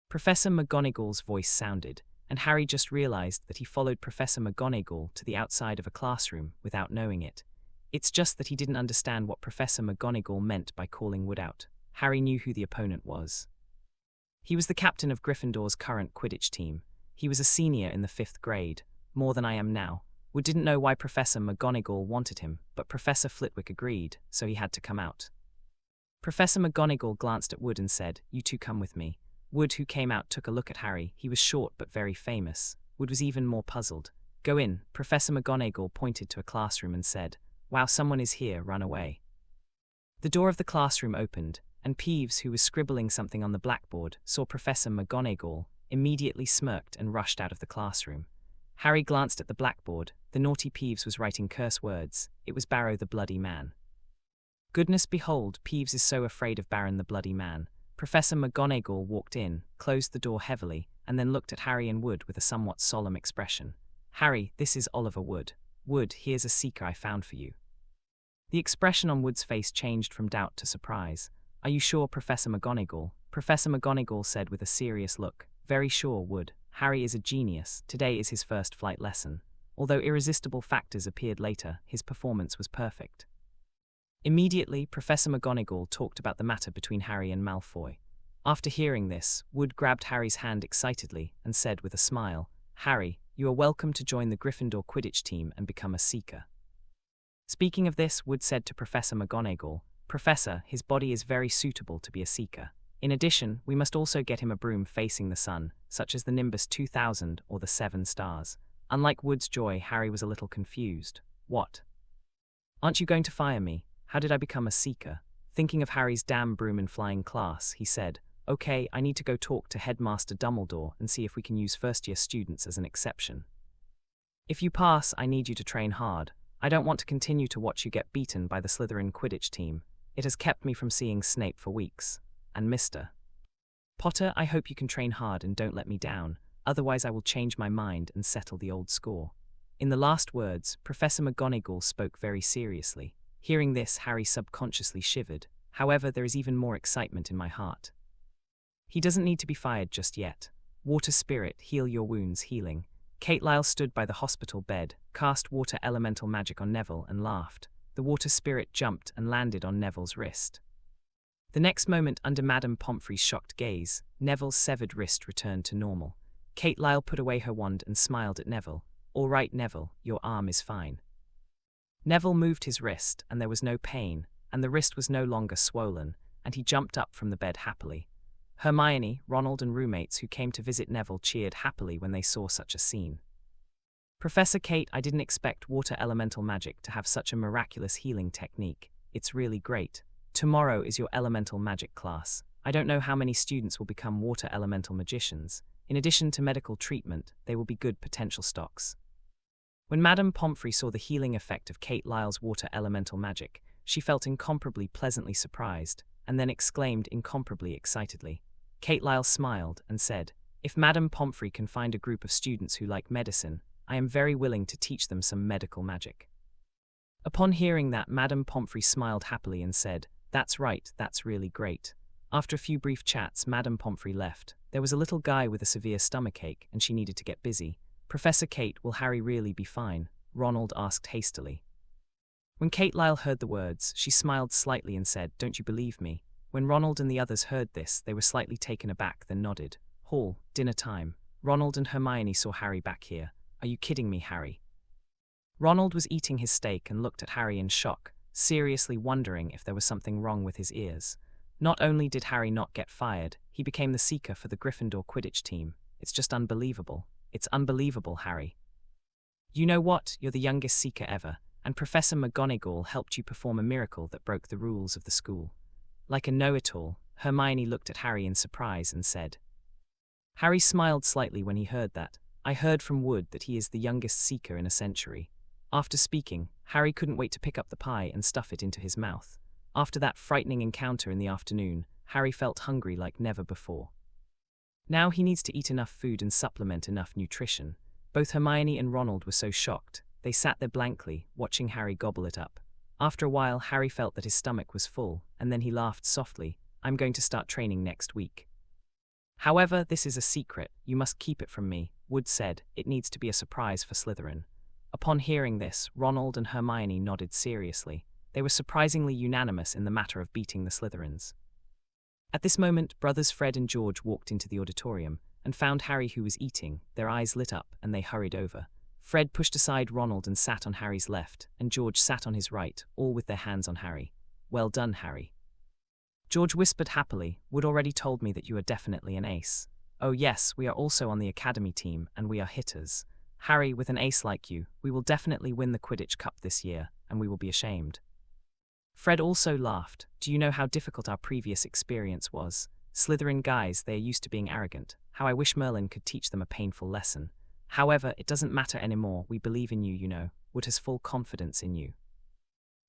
Professor McGonagall's voice sounded, and Harry just realized that he followed Professor McGonagall to the outside of a classroom without knowing it. It's just that he didn't understand what Professor McGonagall meant by calling Wood out. Harry knew who the opponent was. He was the captain of Gryffindor's current Quidditch team. He was a senior in the 5th grade, more than I am now. Wood didn't know why Professor McGonagall wanted him, but Professor Flitwick agreed, so he had to come out. Professor McGonagall glanced at Wood and said, You two come with me. Wood, who came out, took a look at Harry. He was short but very famous. Wood was even more puzzled. Go in. Professor McGonagall pointed to a classroom and said, Wow, someone is here, run away. The door of the classroom opened, and Peeves, who was scribbling something on the blackboard, saw Professor McGonagall, immediately smirked and rushed out of the classroom. Harry glanced at the blackboard. The naughty Peeves was writing curse words. It was Barrow the Bloody Man. Goodness behold, Peeves is so afraid of Baron the Bloody Man. Professor McGonagall walked in, closed the door heavily, and then looked at Harry and Wood with a somewhat solemn expression. "Harry, this is Oliver Wood. Wood, here's a seeker I found for you." The expression on Wood's face changed from doubt to surprise. "Are you sure, Professor McGonagall?" Professor McGonagall said with a serious look. "Very sure, Wood. Harry is a genius. Today is his first flight lesson. Although irresistible factors appeared later, his performance was perfect." Immediately, Professor McGonagall talked about the matter between Harry and Malfoy. After hearing this, Wood grabbed Harry's hand excitedly and said with a smile, "Harry, you are welcome to join the Gryffindor Quidditch team and become a seeker." Speaking of this, Wood said to Professor McGonagall, "Professor, his body is very suitable to be a seeker. In addition, we must also get him a broom facing the sun, such as the Nimbus 2000 or the 7 stars. Unlike Wood's joy, Harry was a little confused. "What? Aren't you going to fire me? How did I become a seeker?" Thinking of Harry's damn broom in flying class, he said, "Okay, I need to go talk to Headmaster Dumbledore and see if we can use first-year students as an exception. If you pass, I need you to train hard. I don't want to continue to watch you get beaten by the Slytherin Quidditch team. It has kept me from seeing Snape for weeks. And Mr. Potter, I hope you can train hard and don't let me down, otherwise I will change my mind and settle the old score." In the last words, Professor McGonagall spoke very seriously. Hearing this, Harry subconsciously shivered. However, there is even more excitement in my heart. He doesn't need to be fired just yet. Water Spirit, heal your wounds, healing. Kate Lyle stood by the hospital bed, cast water elemental magic on Neville and laughed. The Water Spirit jumped and landed on Neville's wrist. The next moment, under Madame Pomfrey's shocked gaze, Neville's severed wrist returned to normal. Kate Lyle put away her wand and smiled at Neville. "All right, Neville, your arm is fine." Neville moved his wrist, and there was no pain, and the wrist was no longer swollen, and he jumped up from the bed happily. Hermione, Ronald and roommates who came to visit Neville cheered happily when they saw such a scene. "Professor Kate, I didn't expect water elemental magic to have such a miraculous healing technique. It's really great. Tomorrow is your elemental magic class. I don't know how many students will become water elemental magicians. In addition to medical treatment, they will be good potential stocks." When Madame Pomfrey saw the healing effect of Kate Lyle's water elemental magic, she felt incomparably pleasantly surprised, and then exclaimed incomparably excitedly. Kate Lyle smiled and said, "If Madame Pomfrey can find a group of students who like medicine, I am very willing to teach them some medical magic." Upon hearing that, Madame Pomfrey smiled happily and said, "That's right, that's really great." After a few brief chats, Madame Pomfrey left. There was a little guy with a severe stomachache, and she needed to get busy. "Professor Kate, will Harry really be fine?" Ronald asked hastily. When Kate Lyle heard the words, she smiled slightly and said, "Don't you believe me?" When Ronald and the others heard this, they were slightly taken aback, then nodded. "Hall, dinner time. Ronald and Hermione saw Harry back here. Are you kidding me, Harry?" Ronald was eating his steak and looked at Harry in shock, seriously wondering if there was something wrong with his ears. Not only did Harry not get fired, he became the seeker for the Gryffindor Quidditch team. It's just unbelievable. It's unbelievable, Harry. "You know what? You're the youngest seeker ever, and Professor McGonagall helped you perform a miracle that broke the rules of the school." Like a know-it-all, Hermione looked at Harry in surprise and said. Harry smiled slightly when he heard that. "I heard from Wood that he is the youngest seeker in a century." After speaking, Harry couldn't wait to pick up the pie and stuff it into his mouth. After that frightening encounter in the afternoon, Harry felt hungry like never before. Now he needs to eat enough food and supplement enough nutrition. Both Hermione and Ronald were so shocked, they sat there blankly, watching Harry gobble it up. After a while, Harry felt that his stomach was full, and then he laughed softly. "I'm going to start training next week. However, this is a secret. You must keep it from me," Wood said. "It needs to be a surprise for Slytherin." Upon hearing this, Ronald and Hermione nodded seriously. They were surprisingly unanimous in the matter of beating the Slytherins. At this moment, brothers Fred and George walked into the auditorium and found Harry, who was eating. Their eyes lit up, and they hurried over. Fred pushed aside Ronald and sat on Harry's left, and George sat on his right, all with their hands on Harry. "Well done, Harry." George whispered happily, "Wood already told me that you are definitely an ace." "Oh yes, we are also on the academy team, and we are hitters. Harry, with an ace like you, we will definitely win the Quidditch Cup this year, and we will be ashamed." Fred also laughed. "Do you know how difficult our previous experience was? Slytherin guys, they are used to being arrogant. How I wish Merlin could teach them a painful lesson. However, it doesn't matter anymore. We believe in you, you know. Wood has full confidence in you."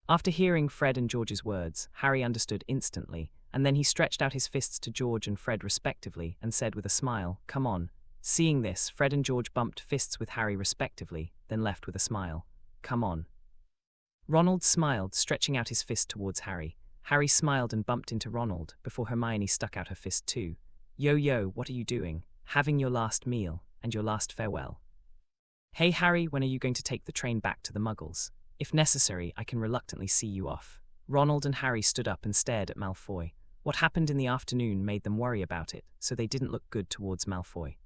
After hearing Fred and George's words, Harry understood instantly, and then he stretched out his fists to George and Fred respectively and said with a smile, "Come on." Seeing this, Fred and George bumped fists with Harry respectively, then left with a smile. "Come on." Ronald smiled, stretching out his fist towards Harry. Harry smiled and bumped into Ronald, before Hermione stuck out her fist too. "Yo, what are you doing? Having your last meal, and your last farewell." "Hey Harry, when are you going to take the train back to the Muggles? If necessary, I can reluctantly see you off." Ronald and Harry stood up and stared at Malfoy. What happened in the afternoon made them worry about it, so they didn't look good towards Malfoy.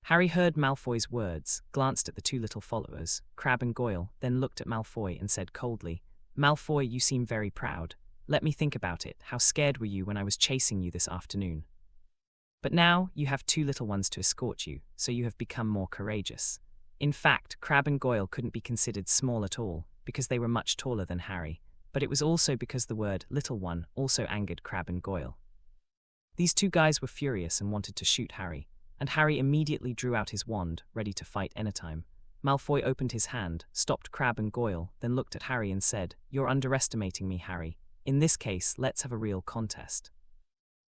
Harry heard Malfoy's words, glanced at the two little followers, Crabbe and Goyle, then looked at Malfoy and said coldly, "Malfoy, you seem very proud. Let me think about it. How scared were you when I was chasing you this afternoon? But now, you have two little ones to escort you, so you have become more courageous." In fact, Crabbe and Goyle couldn't be considered small at all, because they were much taller than Harry, but it was also because the word "little one" also angered Crabbe and Goyle. These two guys were furious and wanted to shoot Harry, and Harry immediately drew out his wand, ready to fight anytime. Malfoy opened his hand, stopped Crabbe and Goyle, then looked at Harry and said, "You're underestimating me, Harry. In this case, let's have a real contest.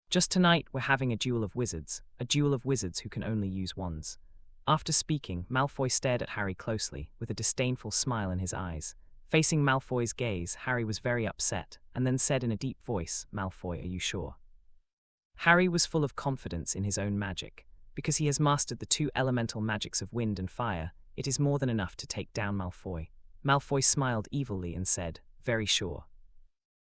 Just tonight, we're having a duel of wizards who can only use wands." After speaking, Malfoy stared at Harry closely, with a disdainful smile in his eyes. Facing Malfoy's gaze, Harry was very upset, and then said in a deep voice, "Malfoy, are you sure?" Harry was full of confidence in his own magic. Because he has mastered the two elemental magics of wind and fire, it is more than enough to take down Malfoy. Malfoy smiled evilly and said, "Very sure.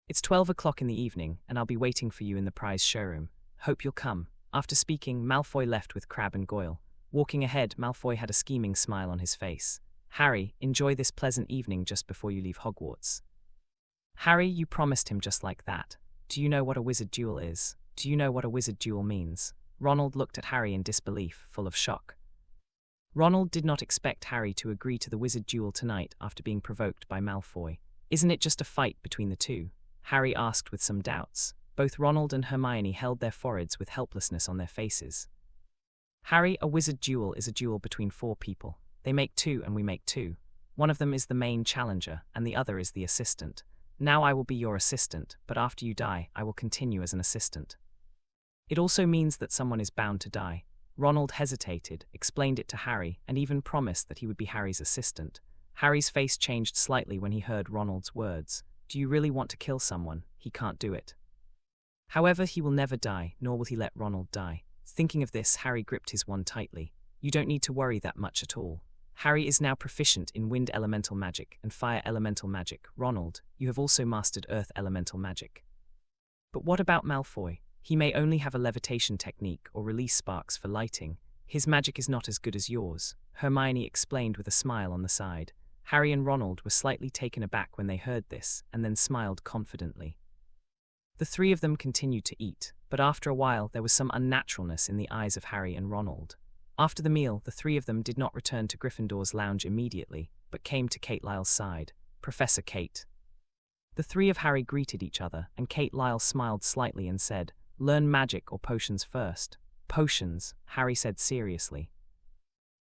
It's 12 o'clock in the evening, and I'll be waiting for you in the prize showroom. Hope you'll come." After speaking, Malfoy left with Crabbe and Goyle. Walking ahead, Malfoy had a scheming smile on his face. "Harry, enjoy this pleasant evening just before you leave Hogwarts." "Harry, you promised him just like that. Do you know what a wizard duel is? Do you know what a wizard duel means?" Ronald looked at Harry in disbelief, full of shock. Ronald did not expect Harry to agree to the wizard duel tonight after being provoked by Malfoy. "Isn't it just a fight between the two?" Harry asked with some doubts. Both Ronald and Hermione held their foreheads with helplessness on their faces. "Harry, a wizard duel is a duel between four people. They make two and we make two. One of them is the main challenger, and the other is the assistant. Now I will be your assistant, but after you die, I will continue as an assistant. It also means that someone is bound to die." Ronald hesitated, explained it to Harry, and even promised that he would be Harry's assistant. Harry's face changed slightly when he heard Ronald's words. Do you really want to kill someone? He can't do it. However, he will never die, nor will he let Ronald die. Thinking of this, Harry gripped his wand tightly. You don't need to worry that much at all. Harry is now proficient in wind elemental magic and fire elemental magic. Ronald, you have also mastered earth elemental magic. But what about Malfoy? He may only have a levitation technique or release sparks for lighting. His magic is not as good as yours, Hermione explained with a smile on the side. Harry and Ronald were slightly taken aback when they heard this, and then smiled confidently. The three of them continued to eat, but after a while there was some unnaturalness in the eyes of Harry and Ronald. After the meal, the three of them did not return to Gryffindor's lounge immediately, but came to Kate Lyle's side. Professor Kate. The three of Harry greeted each other, and Kate Lyle smiled slightly and said, "Learn magic or potions first." "Potions," Harry said seriously.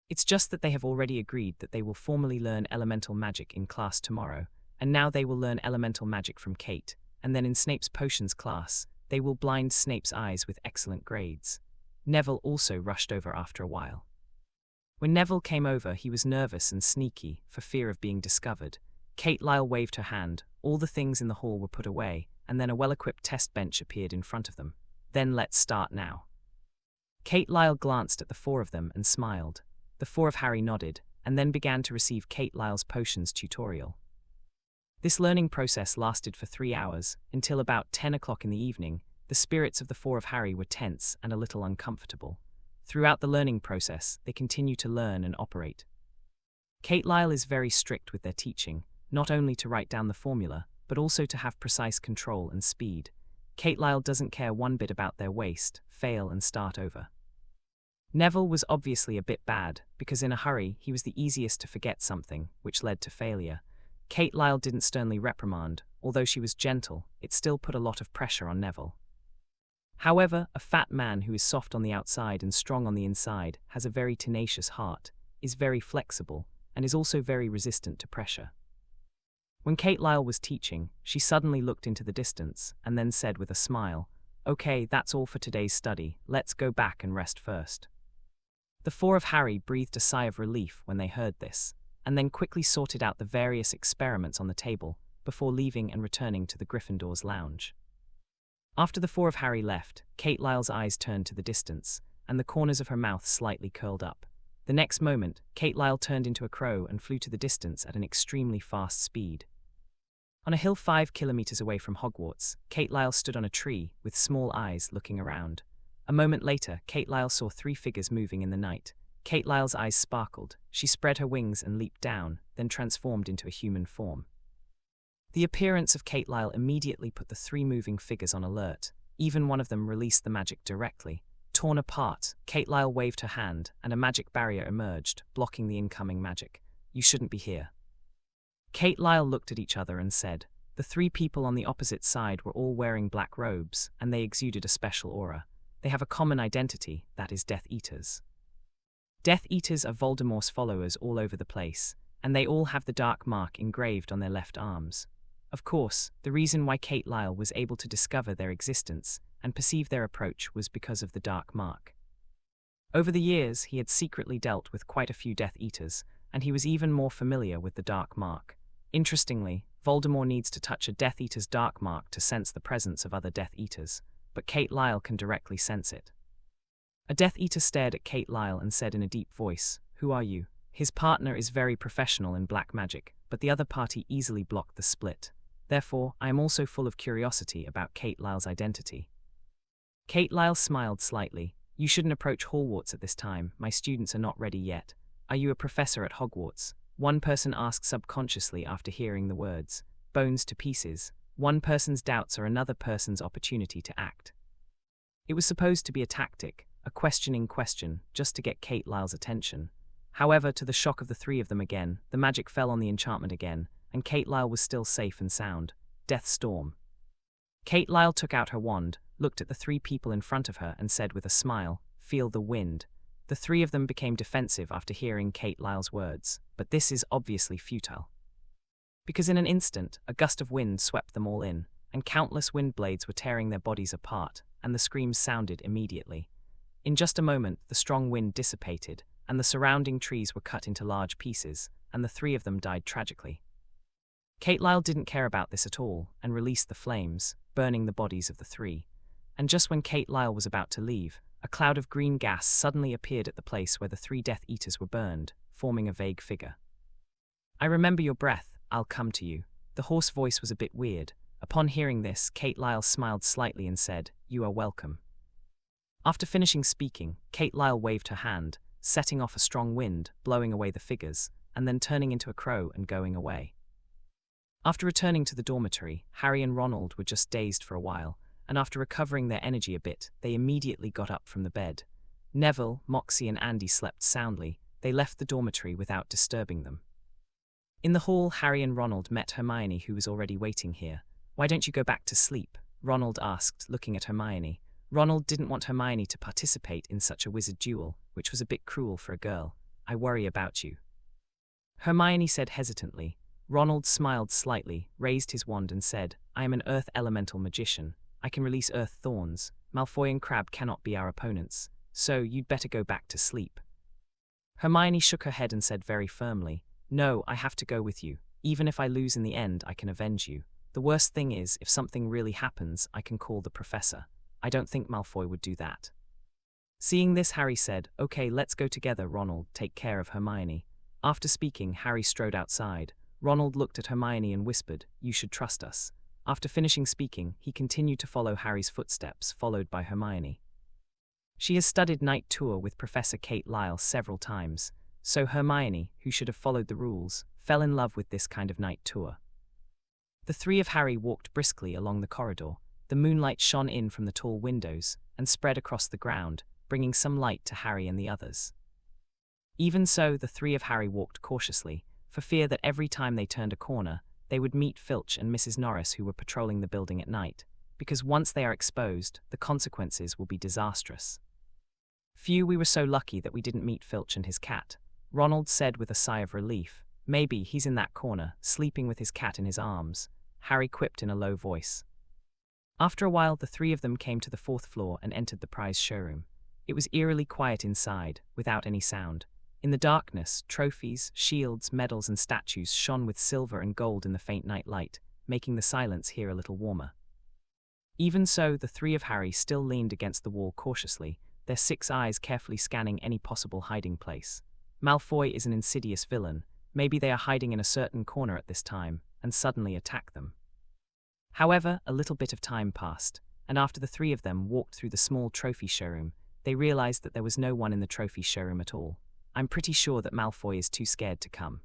"It's just that they have already agreed that they will formally learn elemental magic in class tomorrow, and now they will learn elemental magic from Kate, and then in Snape's potions class, they will blind Snape's eyes with excellent grades." Neville also rushed over after a while. When Neville came over, he was nervous and sneaky, for fear of being discovered. Kate Lyle waved her hand, all the things in the hall were put away, and then a well-equipped test bench appeared in front of them. "Then let's start now." Kate Lyle glanced at the four of them and smiled. The four of Harry nodded, and then began to receive Kate Lyle's potions tutorial. This learning process lasted for 3 hours, until about 10 o'clock in the evening. The spirits of the four of Harry were tense and a little uncomfortable. Throughout the learning process, they continue to learn and operate. Kate Lyle is very strict with their teaching, not only to write down the formula, but also to have precise control and speed. Kate Lyle doesn't care one bit about their waste, fail and start over. Neville was obviously a bit bad, because in a hurry he was the easiest to forget something, which led to failure. Kate Lyle didn't sternly reprimand, although she was gentle, it still put a lot of pressure on Neville. However, a fat man who is soft on the outside and strong on the inside, has a very tenacious heart, is very flexible, and is also very resistant to pressure. When Kate Lyle was teaching, she suddenly looked into the distance and then said with a smile, "Okay, that's all for today's study. Let's go back and rest first." The four of Harry breathed a sigh of relief when they heard this, and then quickly sorted out the various experiments on the table before leaving and returning to the Gryffindor's lounge. After the four of Harry left, Kate Lyle's eyes turned to the distance, and the corners of her mouth slightly curled up. The next moment, Kate Lyle turned into a crow and flew to the distance at an extremely fast speed. On a hill 5 kilometers away from Hogwarts, Kate Lyle stood on a tree, with small eyes looking around. A moment later, Kate Lyle saw 3 figures moving in the night. Kate Lyle's eyes sparkled. She spread her wings and leaped down, then transformed into a human form. The appearance of Kate Lyle immediately put the 3 moving figures on alert. Even one of them released the magic directly. Torn apart, Kate Lyle waved her hand, and a magic barrier emerged, blocking the incoming magic. "You shouldn't be here." Kate Lyle looked at each other and said, the 3 people on the opposite side were all wearing black robes, and they exuded a special aura. They have a common identity, that is Death Eaters. Death Eaters are Voldemort's followers all over the place, and they all have the dark mark engraved on their left arms. Of course, the reason why Kate Lyle was able to discover their existence and perceive their approach was because of the dark mark. Over the years, he had secretly dealt with quite a few Death Eaters, and he was even more familiar with the dark mark. Interestingly, Voldemort needs to touch a Death Eater's dark mark to sense the presence of other Death Eaters, but Kate Lyle can directly sense it. A Death Eater stared at Kate Lyle and said in a deep voice, "Who are you?" His partner is very professional in black magic, but the other party easily blocked the split. Therefore, I am also full of curiosity about Kate Lyle's identity. Kate Lyle smiled slightly. "You shouldn't approach Hogwarts at this time. My students are not ready yet." "Are you a professor at Hogwarts?" One person asked subconsciously after hearing the words, "bones to pieces." One person's doubts are another person's opportunity to act. It was supposed to be a tactic, a questioning question, just to get Kate Lyle's attention. However, to the shock of the 3 of them again, the magic fell on the enchantment again, and Kate Lyle was still safe and sound. Death Storm. Kate Lyle took out her wand, looked at the 3 people in front of her and said with a smile, "Feel the wind." The 3 of them became defensive after hearing Kate Lyle's words, but this is obviously futile. Because in an instant, a gust of wind swept them all in, and countless wind blades were tearing their bodies apart, and the screams sounded immediately. In just a moment, the strong wind dissipated, and the surrounding trees were cut into large pieces, and the 3 of them died tragically. Kate Lyle didn't care about this at all, and released the flames, burning the bodies of the 3. And just when Kate Lyle was about to leave, a cloud of green gas suddenly appeared at the place where the 3 Death Eaters were burned, forming a vague figure. "I remember your breath, I'll come to you." The hoarse voice was a bit weird. Upon hearing this, Kate Lyle smiled slightly and said, "You are welcome." After finishing speaking, Kate Lyle waved her hand, setting off a strong wind, blowing away the figures, and then turning into a crow and going away. After returning to the dormitory, Harry and Ronald were just dazed for a while, and after recovering their energy a bit, they immediately got up from the bed. Neville, Moxie and Andy slept soundly. They left the dormitory without disturbing them. In the hall, Harry and Ronald met Hermione, who was already waiting here. "Why don't you go back to sleep?" Ronald asked, looking at Hermione. Ronald didn't want Hermione to participate in such a wizard duel, which was a bit cruel for a girl. "I worry about you," Hermione said hesitantly. Ronald smiled slightly, raised his wand and said, "I am an earth elemental magician. I can release earth thorns. Malfoy and Crabbe cannot be our opponents, so you'd better go back to sleep." Hermione shook her head and said very firmly, "No, I have to go with you. Even if I lose in the end, I can avenge you. The worst thing is, if something really happens, I can call the professor. I don't think Malfoy would do that." Seeing this, Harry said, "Okay, let's go together, Ronald. Take care of Hermione." After speaking, Harry strode outside. Ronald looked at Hermione and whispered, "You should trust us." After finishing speaking, he continued to follow Harry's footsteps, followed by Hermione. She has studied Night Tour with Professor Kate Lyle several times, so Hermione, who should have followed the rules, fell in love with this kind of night tour. The 3 of Harry walked briskly along the corridor. The moonlight shone in from the tall windows and spread across the ground, bringing some light to Harry and the others. Even so, the 3 of Harry walked cautiously, for fear that every time they turned a corner, they would meet Filch and Mrs. Norris, who were patrolling the building at night, because once they are exposed, the consequences will be disastrous. "Phew, we were so lucky that we didn't meet Filch and his cat," Ronald said with a sigh of relief. Maybe he's in that corner, sleeping with his cat in his arms, Harry quipped in a low voice. After a while, the three of them came to the fourth floor and entered the prize showroom. It was eerily quiet inside, without any sound. In the darkness, trophies, shields, medals, and statues shone with silver and gold in the faint night light, making the silence here a little warmer. Even so, the three of Harry still leaned against the wall cautiously, their 6 eyes carefully scanning any possible hiding place. Malfoy is an insidious villain. Maybe they are hiding in a certain corner at this time, and suddenly attack them. However, a little bit of time passed, and after the three of them walked through the small trophy showroom, they realized that there was no one in the trophy showroom at all. I'm pretty sure that Malfoy is too scared to come.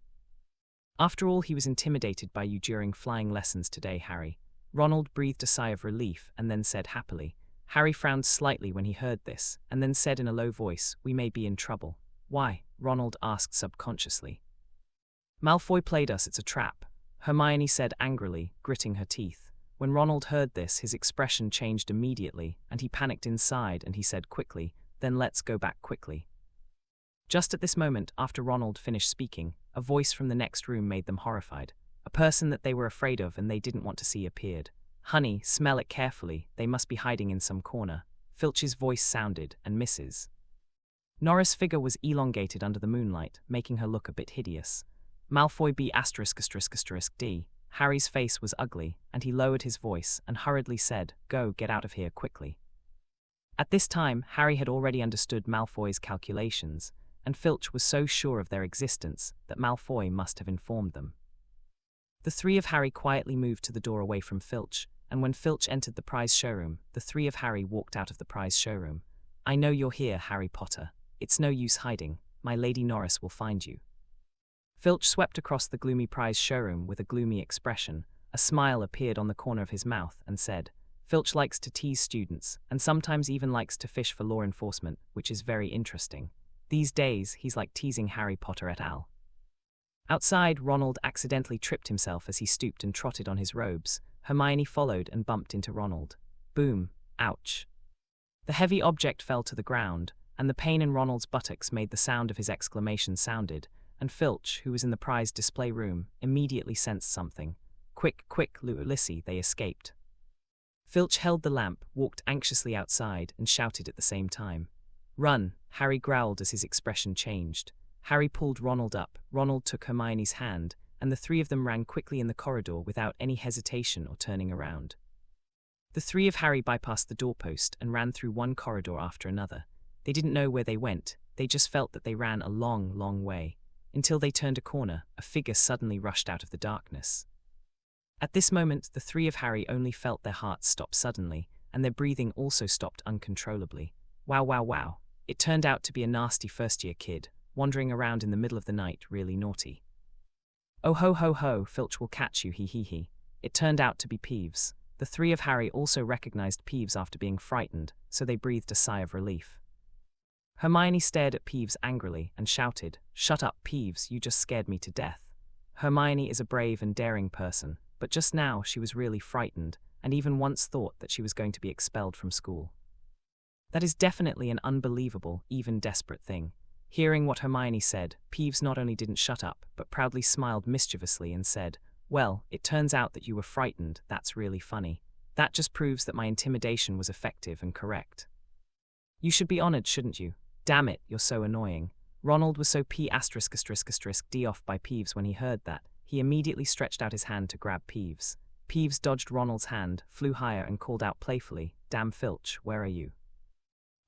After all, he was intimidated by you during flying lessons today, Harry. Ronald breathed a sigh of relief and then said happily. Harry frowned slightly when he heard this, and then said in a low voice, "We may be in trouble." "Why?" Ronald asked subconsciously. "Malfoy played us, it's a trap," Hermione said angrily, gritting her teeth. When Ronald heard this, his expression changed immediately, and he panicked inside, and he said quickly, "Then let's go back quickly." Just at this moment, after Ronald finished speaking, a voice from the next room made them horrified. A person that they were afraid of and they didn't want to see appeared. "Honey, smell it carefully, they must be hiding in some corner," Filch's voice sounded, and Mrs. Norris' figure was elongated under the moonlight, making her look a bit hideous. Malfoy B********. Harry's face was ugly, and he lowered his voice and hurriedly said, "Go, get out of here quickly." At this time, Harry had already understood Malfoy's calculations, and Filch was so sure of their existence that Malfoy must have informed them. The three of Harry quietly moved to the door away from Filch, and when Filch entered the prize showroom, the three of Harry walked out of the prize showroom. "I know you're here, Harry Potter. It's no use hiding. My Lady Norris will find you." Filch swept across the gloomy prize showroom with a gloomy expression. A smile appeared on the corner of his mouth and said, "Filch likes to tease students, and sometimes even likes to fish for law enforcement, which is very interesting. These days, he's like teasing Harry Potter et al." Outside, Ronald accidentally tripped himself as he stooped and trotted on his robes. Hermione followed and bumped into Ronald. Boom! Ouch! The heavy object fell to the ground, and the pain in Ronald's buttocks made the sound of his exclamation sounded, and Filch, who was in the prize display room, immediately sensed something. "Quick, quick, Lissy, they escaped." Filch held the lamp, walked anxiously outside, and shouted at the same time. "Run!" Harry growled as his expression changed. Harry pulled Ronald up, Ronald took Hermione's hand, and the three of them ran quickly in the corridor without any hesitation or turning around. The three of Harry bypassed the doorpost and ran through one corridor after another. They didn't know where they went, they just felt that they ran a long, long way. Until they turned a corner, a figure suddenly rushed out of the darkness. At this moment, the three of Harry only felt their hearts stop suddenly, and their breathing also stopped uncontrollably. Wow, wow, wow. It turned out to be a nasty first-year kid, wandering around in the middle of the night, really naughty. "Oh ho ho ho, Filch will catch you, he he he." It turned out to be Peeves. The three of Harry also recognized Peeves after being frightened, so they breathed a sigh of relief. Hermione stared at Peeves angrily and shouted, "Shut up, Peeves, you just scared me to death." Hermione is a brave and daring person, but just now she was really frightened, and even once thought that she was going to be expelled from school. That is definitely an unbelievable, even desperate thing. Hearing what Hermione said, Peeves not only didn't shut up, but proudly smiled mischievously and said, "Well, it turns out that you were frightened, that's really funny. That just proves that my intimidation was effective and correct. You should be honored, shouldn't you? Damn it, you're so annoying." Ronald was so d off by Peeves when he heard that, he immediately stretched out his hand to grab Peeves. Peeves dodged Ronald's hand, flew higher and called out playfully, "Damn Filch, where are you?"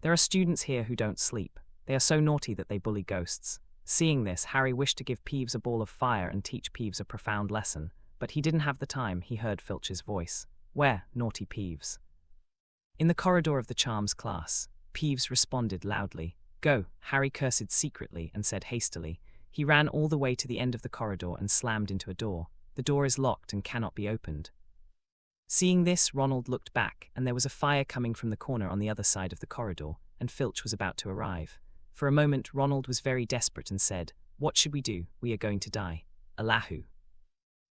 There are students here who don't sleep. They are so naughty that they bully ghosts. Seeing this, Harry wished to give Peeves a ball of fire and teach Peeves a profound lesson, but he didn't have the time. He heard Filch's voice. "Where, naughty Peeves?" "In the corridor of the charms class." Peeves responded loudly. "Go," Harry cursed secretly and said hastily. He ran all the way to the end of the corridor and slammed into a door. "The door is locked and cannot be opened." Seeing this, Ronald looked back, and there was a fire coming from the corner on the other side of the corridor, and Filch was about to arrive. For a moment, Ronald was very desperate and said, "What should we do? We are going to die." "Allahu."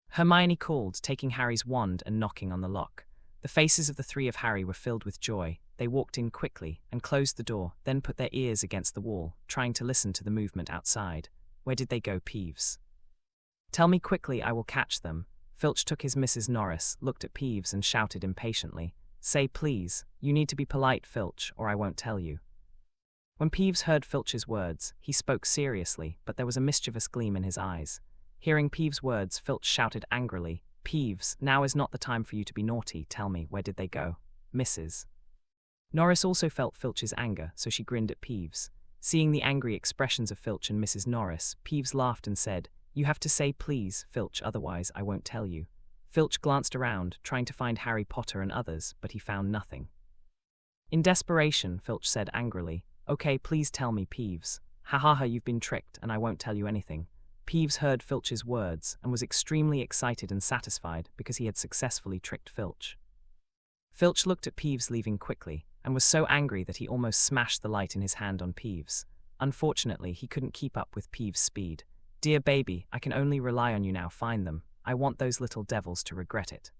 Hermione called, taking Harry's wand and knocking on the lock. The faces of the three of Harry were filled with joy. They walked in quickly and closed the door, then put their ears against the wall, trying to listen to the movement outside. Where did they go, Peeves? Tell me quickly, I will catch them. Filch took his Mrs. Norris, looked at Peeves and shouted impatiently. Say please, you need to be polite, Filch, or I won't tell you. When Peeves heard Filch's words, he spoke seriously, but there was a mischievous gleam in his eyes. Hearing Peeves' words, Filch shouted angrily, Peeves, now is not the time for you to be naughty. Tell me, where did they go? Mrs. Norris also felt Filch's anger, so she grinned at Peeves. Seeing the angry expressions of Filch and Mrs. Norris, Peeves laughed and said, You have to say please, Filch, otherwise I won't tell you. Filch glanced around, trying to find Harry Potter and others, but he found nothing. In desperation, Filch said angrily, Okay, please tell me, Peeves. Ha ha ha, you've been tricked, and I won't tell you anything. Peeves heard Filch's words and was extremely excited and satisfied because he had successfully tricked Filch. Filch looked at Peeves leaving quickly, and was so angry that he almost smashed the light in his hand on Peeves. Unfortunately, he couldn't keep up with Peeves' speed. Dear baby, I can only rely on you now, find them. I want those little devils to regret it.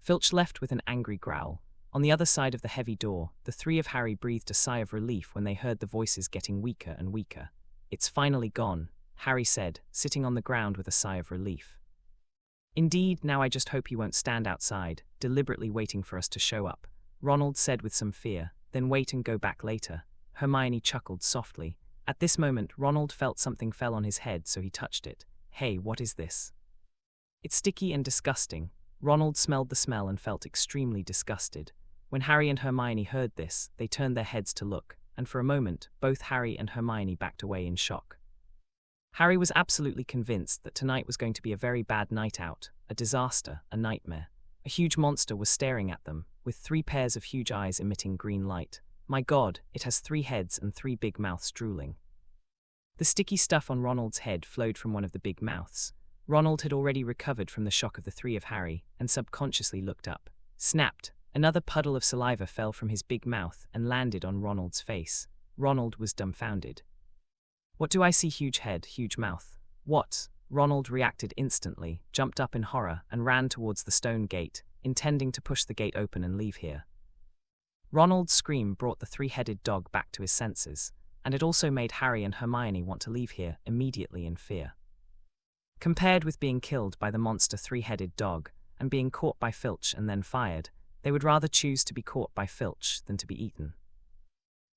Filch left with an angry growl. On the other side of the heavy door, the three of Harry breathed a sigh of relief when they heard the voices getting weaker and weaker. It's finally gone, Harry said, sitting on the ground with a sigh of relief. Indeed, now I just hope he won't stand outside, deliberately waiting for us to show up, Ronald said with some fear, then wait and go back later. Hermione chuckled softly. At this moment, Ronald felt something fell on his head, so he touched it. Hey, what is this? It's sticky and disgusting. Ronald smelled the smell and felt extremely disgusted. When Harry and Hermione heard this, they turned their heads to look, and for a moment, both Harry and Hermione backed away in shock. Harry was absolutely convinced that tonight was going to be a very bad night out, a disaster, a nightmare. A huge monster was staring at them, with 3 pairs of huge eyes emitting green light. My God, it has 3 heads and 3 big mouths drooling. The sticky stuff on Ronald's head flowed from one of the big mouths. Ronald had already recovered from the shock of the 3 of Harry, and subconsciously looked up. Snapped! Another puddle of saliva fell from his big mouth and landed on Ronald's face. Ronald was dumbfounded. What do I see? Huge head, huge mouth. What? Ronald reacted instantly, jumped up in horror, and ran towards the stone gate, intending to push the gate open and leave here. Ronald's scream brought the 3-headed dog back to his senses, and it also made Harry and Hermione want to leave here immediately in fear. Compared with being killed by the monster 3-headed dog, and being caught by Filch and then fired, they would rather choose to be caught by Filch than to be eaten.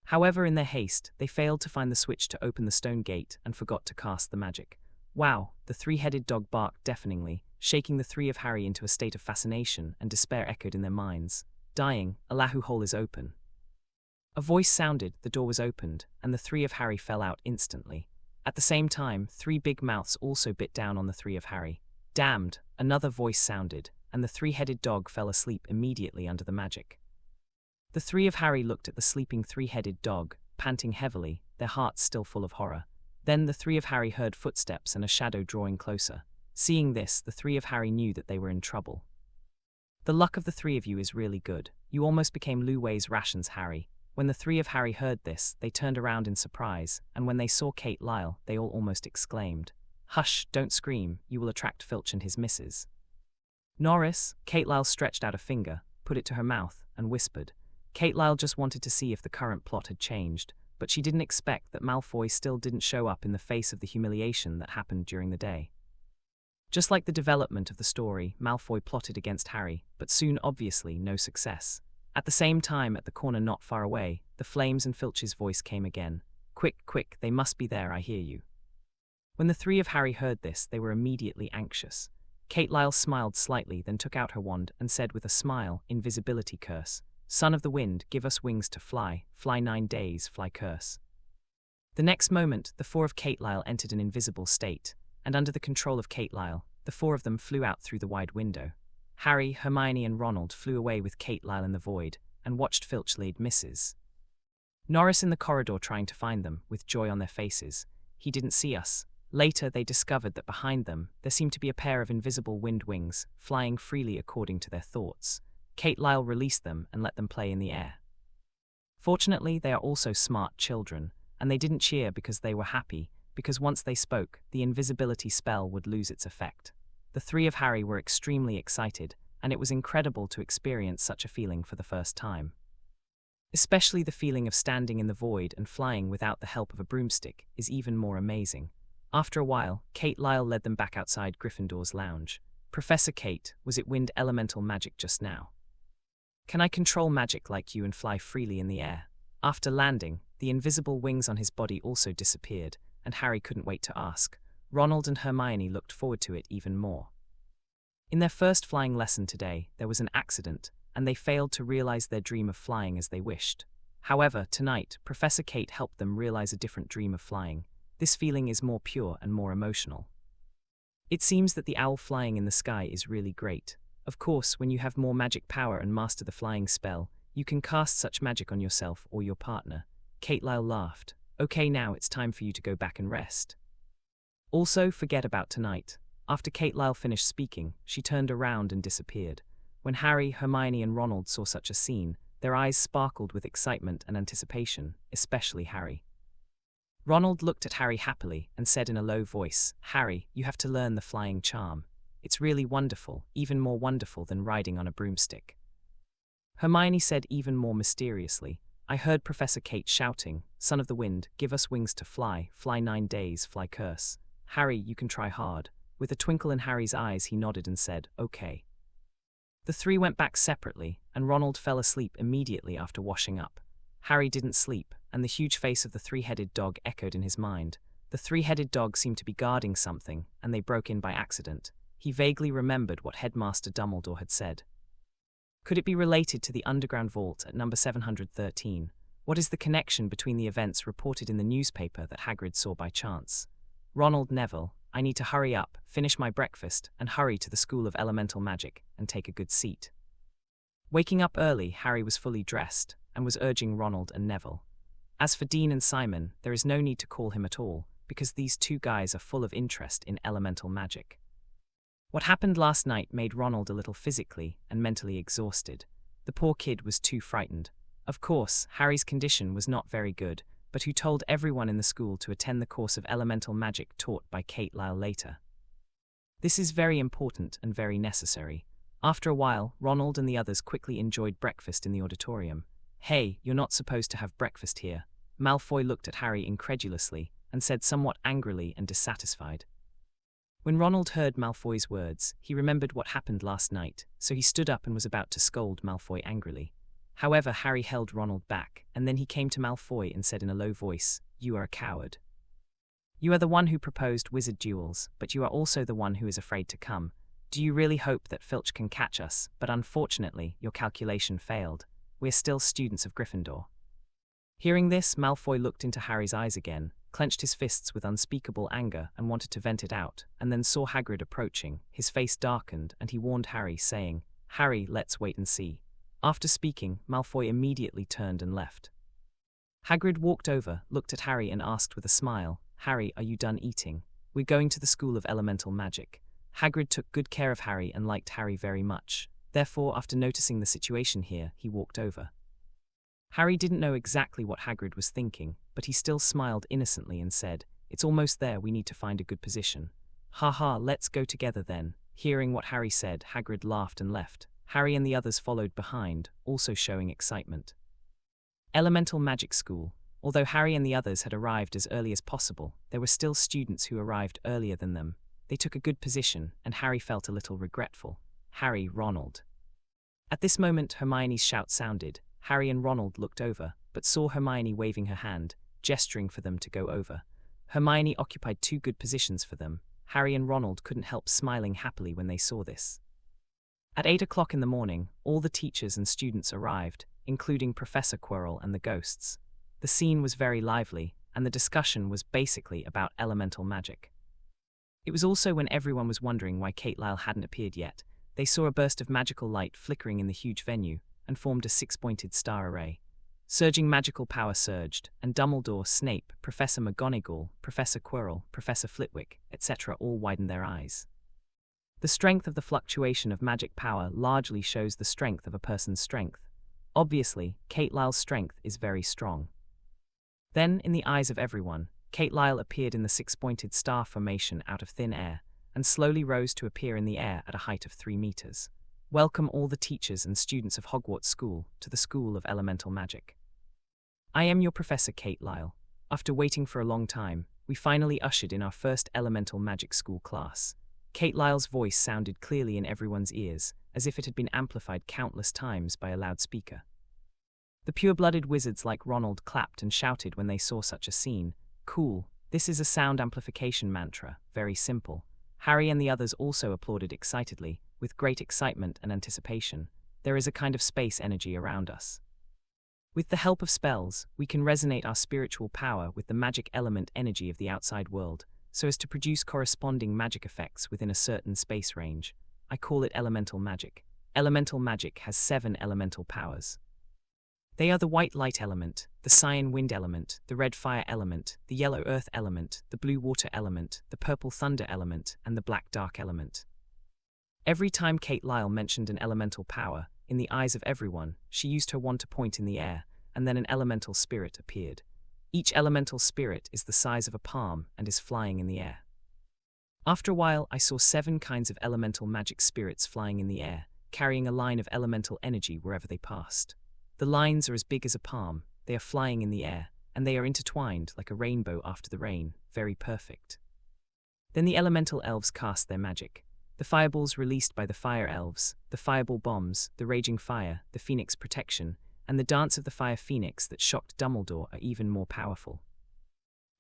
However, in their haste, they failed to find the switch to open the stone gate and forgot to cast the magic. Wow, the 3-headed dog barked deafeningly, shaking the 3 of Harry into a state of fascination, and despair echoed in their minds. Dying, Allahu hole is open. A voice sounded, the door was opened, and the 3 of Harry fell out instantly. At the same time, 3 big mouths also bit down on the 3 of Harry. Damned, another voice sounded, and the 3-headed dog fell asleep immediately under the magic. The 3 of Harry looked at the sleeping 3-headed dog, panting heavily, their hearts still full of horror. Then the 3 of Harry heard footsteps and a shadow drawing closer. Seeing this, the 3 of Harry knew that they were in trouble. The luck of the 3 of you is really good. You almost became Lu Wei's rations, Harry. When the 3 of Harry heard this, they turned around in surprise, and when they saw Kate Lyle, they all almost exclaimed, Hush, don't scream, you will attract Filch and his missus. Norris, Kate Lyle stretched out a finger, put it to her mouth, and whispered. Kate Lyle just wanted to see if the current plot had changed, but she didn't expect that Malfoy still didn't show up in the face of the humiliation that happened during the day. Just like the development of the story, Malfoy plotted against Harry, but soon obviously no success. At the same time, at the corner not far away, the Flames and Filch's voice came again. Quick, quick, they must be there, I hear you. When the 3 of Harry heard this, they were immediately anxious. Kate Lyle smiled slightly, then took out her wand and said with a smile, Invisibility curse. Son of the wind, give us wings to fly, fly 9 days, fly curse. The next moment, the 4 of Kate Lyle entered an invisible state, and under the control of Kate Lyle, the 4 of them flew out through the wide window. Harry, Hermione and Ronald flew away with Kate Lyle in the void, and watched Filch lead Mrs. Norris in the corridor trying to find them, with joy on their faces. He didn't see us. Later, they discovered that behind them, there seemed to be a pair of invisible wind wings, flying freely according to their thoughts. Kate Lyle released them and let them play in the air. Fortunately, they are also smart children, and they didn't cheer because they were happy, because once they spoke, the invisibility spell would lose its effect. The 3 of Harry were extremely excited, and it was incredible to experience such a feeling for the first time. Especially the feeling of standing in the void and flying without the help of a broomstick is even more amazing. After a while, Kate Lyle led them back outside Gryffindor's lounge. Professor Kate, was it wind elemental magic just now? Can I control magic like you and fly freely in the air? After landing, the invisible wings on his body also disappeared, and Harry couldn't wait to ask. Ronald and Hermione looked forward to it even more. In their first flying lesson today, there was an accident, and they failed to realize their dream of flying as they wished. However, tonight, Professor Kate helped them realize a different dream of flying. This feeling is more pure and more emotional. It seems that the owl flying in the sky is really great. Of course, when you have more magic power and master the flying spell, you can cast such magic on yourself or your partner. Kate Lyle laughed. Okay, now it's time for you to go back and rest. Also, forget about tonight. After Kate Lyle finished speaking, she turned around and disappeared. When Harry, Hermione and Ronald saw such a scene, their eyes sparkled with excitement and anticipation, especially Harry. Ronald looked at Harry happily and said in a low voice, "Harry, you have to learn the flying charm. It's really wonderful, even more wonderful than riding on a broomstick." Hermione said even more mysteriously, "I heard Professor Kate shouting, 'Son of the wind, give us wings to fly, fly 9 days, fly curse.' Harry, you can try hard." With a twinkle in Harry's eyes, he nodded and said, "Okay." The three went back separately, and Ronald fell asleep immediately after washing up. Harry didn't sleep, and the huge face of the three-headed dog echoed in his mind. The three-headed dog seemed to be guarding something, and they broke in by accident. He vaguely remembered what Headmaster Dumbledore had said. Could it be related to the underground vault at number 713? What is the connection between the events reported in the newspaper that Hagrid saw by chance? Ronald Neville, I need to hurry up, finish my breakfast, and hurry to the School of Elemental Magic and take a good seat. Waking up early, Harry was fully dressed and was urging Ronald and Neville. As for Dean and Simon, there is no need to call him at all, because these two guys are full of interest in elemental magic. What happened last night made Ronald a little physically and mentally exhausted. The poor kid was too frightened. Of course, Harry's condition was not very good, but who told everyone in the school to attend the course of elemental magic taught by Kate Lyle later. This is very important and very necessary. After a while, Ronald and the others quickly enjoyed breakfast in the auditorium. Hey, you're not supposed to have breakfast here. Malfoy looked at Harry incredulously and said somewhat angrily and dissatisfied. When Ronald heard Malfoy's words, he remembered what happened last night, so he stood up and was about to scold Malfoy angrily. However, Harry held Ronald back, and then he came to Malfoy and said in a low voice, "You are a coward. You are the one who proposed wizard duels, but you are also the one who is afraid to come. Do you really hope that Filch can catch us? But unfortunately, your calculation failed. We're still students of Gryffindor." Hearing this, Malfoy looked into Harry's eyes again, clenched his fists with unspeakable anger and wanted to vent it out, and then saw Hagrid approaching. His face darkened, and he warned Harry, saying, "Harry, let's wait and see." After speaking, Malfoy immediately turned and left. Hagrid walked over, looked at Harry and asked with a smile, "Harry, are you done eating? We're going to the School of Elemental Magic." Hagrid took good care of Harry and liked Harry very much. Therefore, after noticing the situation here, he walked over. Harry didn't know exactly what Hagrid was thinking, but he still smiled innocently and said, "It's almost there, we need to find a good position." "Ha, let's go together then." Hearing what Harry said, Hagrid laughed and left. Harry and the others followed behind, also showing excitement. Elemental Magic School. Although Harry and the others had arrived as early as possible, there were still students who arrived earlier than them. They took a good position, and Harry felt a little regretful. Harry, Ronald. At this moment, Hermione's shout sounded. Harry and Ronald looked over, but saw Hermione waving her hand, gesturing for them to go over. Hermione occupied 2 good positions for them. Harry and Ronald couldn't help smiling happily when they saw this. At 8 o'clock in the morning, all the teachers and students arrived, including Professor Quirrell and the ghosts. The scene was very lively, and the discussion was basically about elemental magic. It was also when everyone was wondering why Kate Lyle hadn't appeared yet. They saw a burst of magical light flickering in the huge venue, and formed a 6-pointed star array. Surging magical power surged, and Dumbledore, Snape, Professor McGonagall, Professor Quirrell, Professor Flitwick, etc. all widened their eyes. The strength of the fluctuation of magic power largely shows the strength of a person's strength. Obviously, Kate Lyle's strength is very strong. Then, in the eyes of everyone, Kate Lyle appeared in the 6-pointed star formation out of thin air, and slowly rose to appear in the air at a height of 3 meters. Welcome all the teachers and students of Hogwarts School to the School of Elemental Magic. I am your Professor Kate Lyle. After waiting for a long time, we finally ushered in our first elemental magic school class. Kate Lyle's voice sounded clearly in everyone's ears, as if it had been amplified countless times by a loudspeaker. The pure-blooded wizards like Ronald clapped and shouted when they saw such a scene. Cool, this is a sound amplification mantra, very simple. Harry and the others also applauded excitedly, with great excitement and anticipation. There is a kind of space energy around us. With the help of spells, we can resonate our spiritual power with the magic element energy of the outside world, so as to produce corresponding magic effects within a certain space range. I call it elemental magic. Elemental magic has 7 elemental powers. They are the white light element, the cyan wind element, the red fire element, the yellow earth element, the blue water element, the purple thunder element, and the black dark element. Every time Kate Lyle mentioned an elemental power, in the eyes of everyone, she used her wand to point in the air, and then an elemental spirit appeared. Each elemental spirit is the size of a palm and is flying in the air. After a while, I saw 7 kinds of elemental magic spirits flying in the air, carrying a line of elemental energy wherever they passed. The lines are as big as a palm, they are flying in the air, and they are intertwined like a rainbow after the rain, very perfect. Then the elemental elves cast their magic. The fireballs released by the fire elves, the fireball bombs, the raging fire, the phoenix protection, and the dance of the fire phoenix that shocked Dumbledore are even more powerful.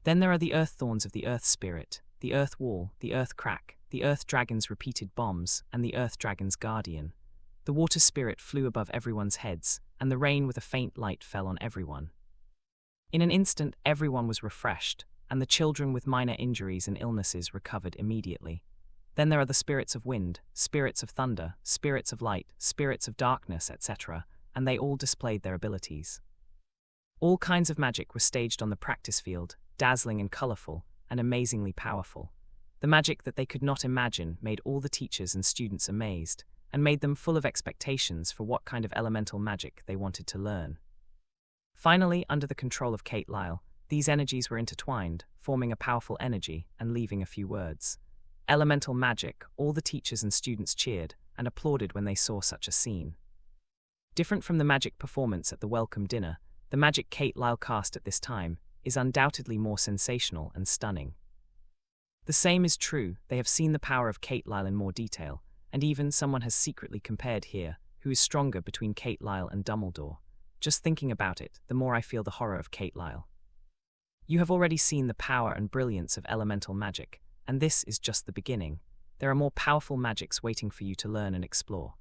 Then there are the earth thorns of the earth spirit, the earth wall, the earth crack, the earth dragon's repeated bombs, and the earth dragon's guardian. The water spirit flew above everyone's heads, and the rain with a faint light fell on everyone. In an instant, everyone was refreshed, and the children with minor injuries and illnesses recovered immediately. Then there are the spirits of wind, spirits of thunder, spirits of light, spirits of darkness, etc., and they all displayed their abilities. All kinds of magic were staged on the practice field, dazzling and colorful, and amazingly powerful. The magic that they could not imagine made all the teachers and students amazed, and made them full of expectations for what kind of elemental magic they wanted to learn. Finally, under the control of Kate Lyle, these energies were intertwined, forming a powerful energy and leaving a few words. Elemental magic, all the teachers and students cheered and applauded when they saw such a scene. Different from the magic performance at the welcome dinner, the magic Kate Lyle cast at this time is undoubtedly more sensational and stunning. The same is true, they have seen the power of Kate Lyle in more detail, and even someone has secretly compared here who is stronger between Kate Lyle and Dumbledore. Just thinking about it, the more I feel the horror of Kate Lyle. You have already seen the power and brilliance of elemental magic, and this is just the beginning. There are more powerful magics waiting for you to learn and explore.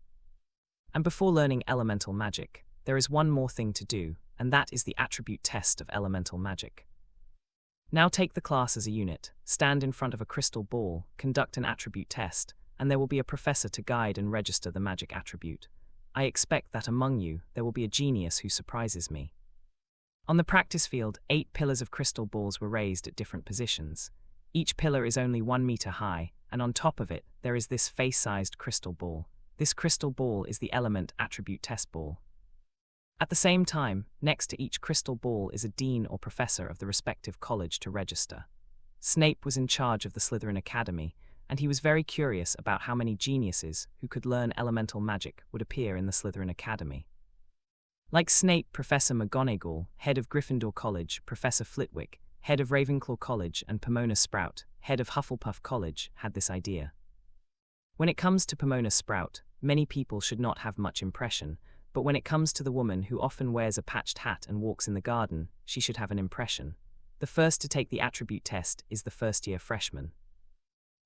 And before learning elemental magic, there is one more thing to do, and that is the attribute test of elemental magic. Now take the class as a unit, stand in front of a crystal ball, conduct an attribute test, and there will be a professor to guide and register the magic attribute. I expect that among you, there will be a genius who surprises me. On the practice field, 8 pillars of crystal balls were raised at different positions. Each pillar is only 1 meter high, and on top of it, there is this face-sized crystal ball. This crystal ball is the element attribute test ball. At the same time, next to each crystal ball is a dean or professor of the respective college to register. Snape was in charge of the Slytherin Academy, and he was very curious about how many geniuses who could learn elemental magic would appear in the Slytherin Academy. Like Snape, Professor McGonagall, head of Gryffindor College, Professor Flitwick, head of Ravenclaw College, and Pomona Sprout, head of Hufflepuff College, had this idea. When it comes to Pomona Sprout, many people should not have much impression, but when it comes to the woman who often wears a patched hat and walks in the garden, she should have an impression. The first to take the attribute test is the first-year freshman.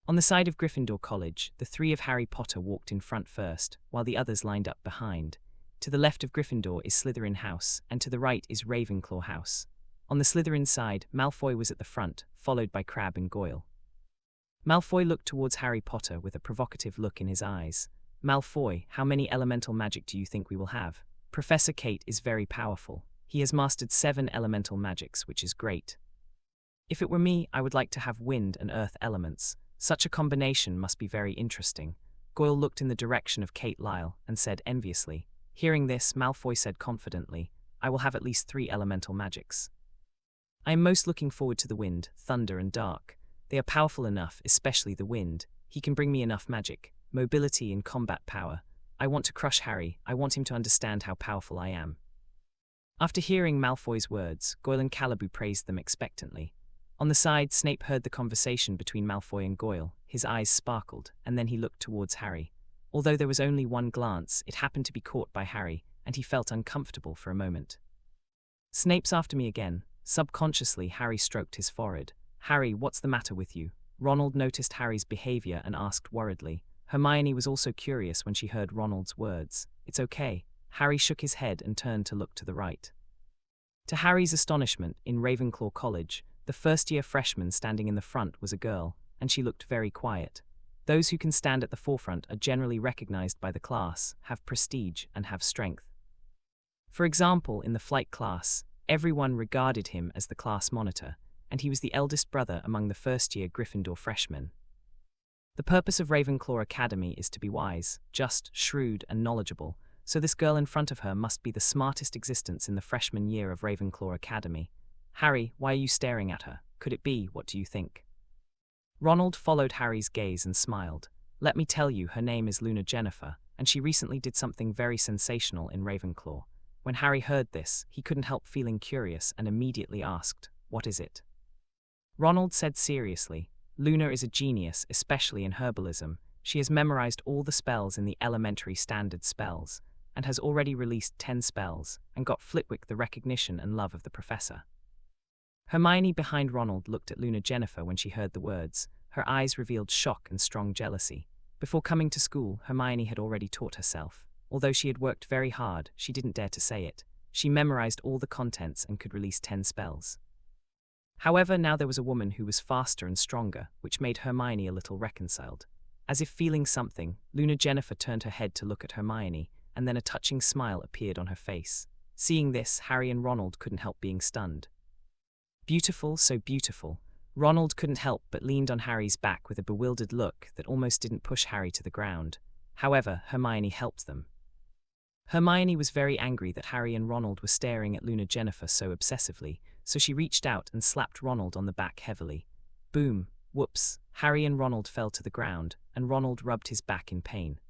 On the side of Gryffindor College, the 3 of Harry Potter walked in front first, while the others lined up behind. To the left of Gryffindor is Slytherin House, and to the right is Ravenclaw House. On the Slytherin side, Malfoy was at the front, followed by Crabbe and Goyle. Malfoy looked towards Harry Potter with a provocative look in his eyes. Malfoy, how many elemental magic do you think we will have? Professor Kate is very powerful. He has mastered 7 elemental magics, which is great. If it were me, I would like to have wind and earth elements. Such a combination must be very interesting. Goyle looked in the direction of Kate Lyle and said enviously. Hearing this, Malfoy said confidently, I will have at least 3 elemental magics. I am most looking forward to the wind, thunder and dark. They are powerful enough, especially the wind. He can bring me enough magic, mobility and combat power. I want to crush Harry. I want him to understand how powerful I am. After hearing Malfoy's words, Goyle and Calabu praised them expectantly. On the side, Snape heard the conversation between Malfoy and Goyle. His eyes sparkled, and then he looked towards Harry. Although there was only one glance, it happened to be caught by Harry, and he felt uncomfortable for a moment. "Snape's after me again." Subconsciously, Harry stroked his forehead. "Harry, what's the matter with you?" Ronald noticed Harry's behavior and asked worriedly. Hermione was also curious when she heard Ronald's words. "It's okay." Harry shook his head and turned to look to the right. To Harry's astonishment, in Ravenclaw College, the first-year freshman standing in the front was a girl, and she looked very quiet. Those who can stand at the forefront are generally recognized by the class, have prestige, and have strength. For example, in the flight class, everyone regarded him as the class monitor, and he was the eldest brother among the first-year Gryffindor freshmen. The purpose of Ravenclaw Academy is to be wise, just, shrewd, and knowledgeable, so this girl in front of her must be the smartest existence in the freshman year of Ravenclaw Academy. "Harry, why are you staring at her? Could it be? What do you think?" Ronald followed Harry's gaze and smiled. "Let me tell you, her name is Luna Jennifer, and she recently did something very sensational in Ravenclaw." When Harry heard this, he couldn't help feeling curious and immediately asked, "What is it?" Ronald said seriously, "Luna is a genius, especially in herbalism. She has memorized all the spells in the elementary standard spells, and has already released 10 spells, and got Flitwick the recognition and love of the professor." Hermione behind Ronald looked at Luna Jennifer when she heard the words. Her eyes revealed shock and strong jealousy. Before coming to school, Hermione had already taught herself. Although she had worked very hard, she didn't dare to say it. She memorized all the contents and could release 10 spells. However, now there was a woman who was faster and stronger, which made Hermione a little reconciled. As if feeling something, Luna Jennifer turned her head to look at Hermione, and then a touching smile appeared on her face. Seeing this, Harry and Ronald couldn't help being stunned. Beautiful, so beautiful. Ronald couldn't help but leaned on Harry's back with a bewildered look that almost didn't push Harry to the ground. However, Hermione helped them. Hermione was very angry that Harry and Ronald were staring at Luna Jennifer so obsessively, so she reached out and slapped Ronald on the back heavily. Boom, whoops, Harry and Ronald fell to the ground, and Ronald rubbed his back in pain.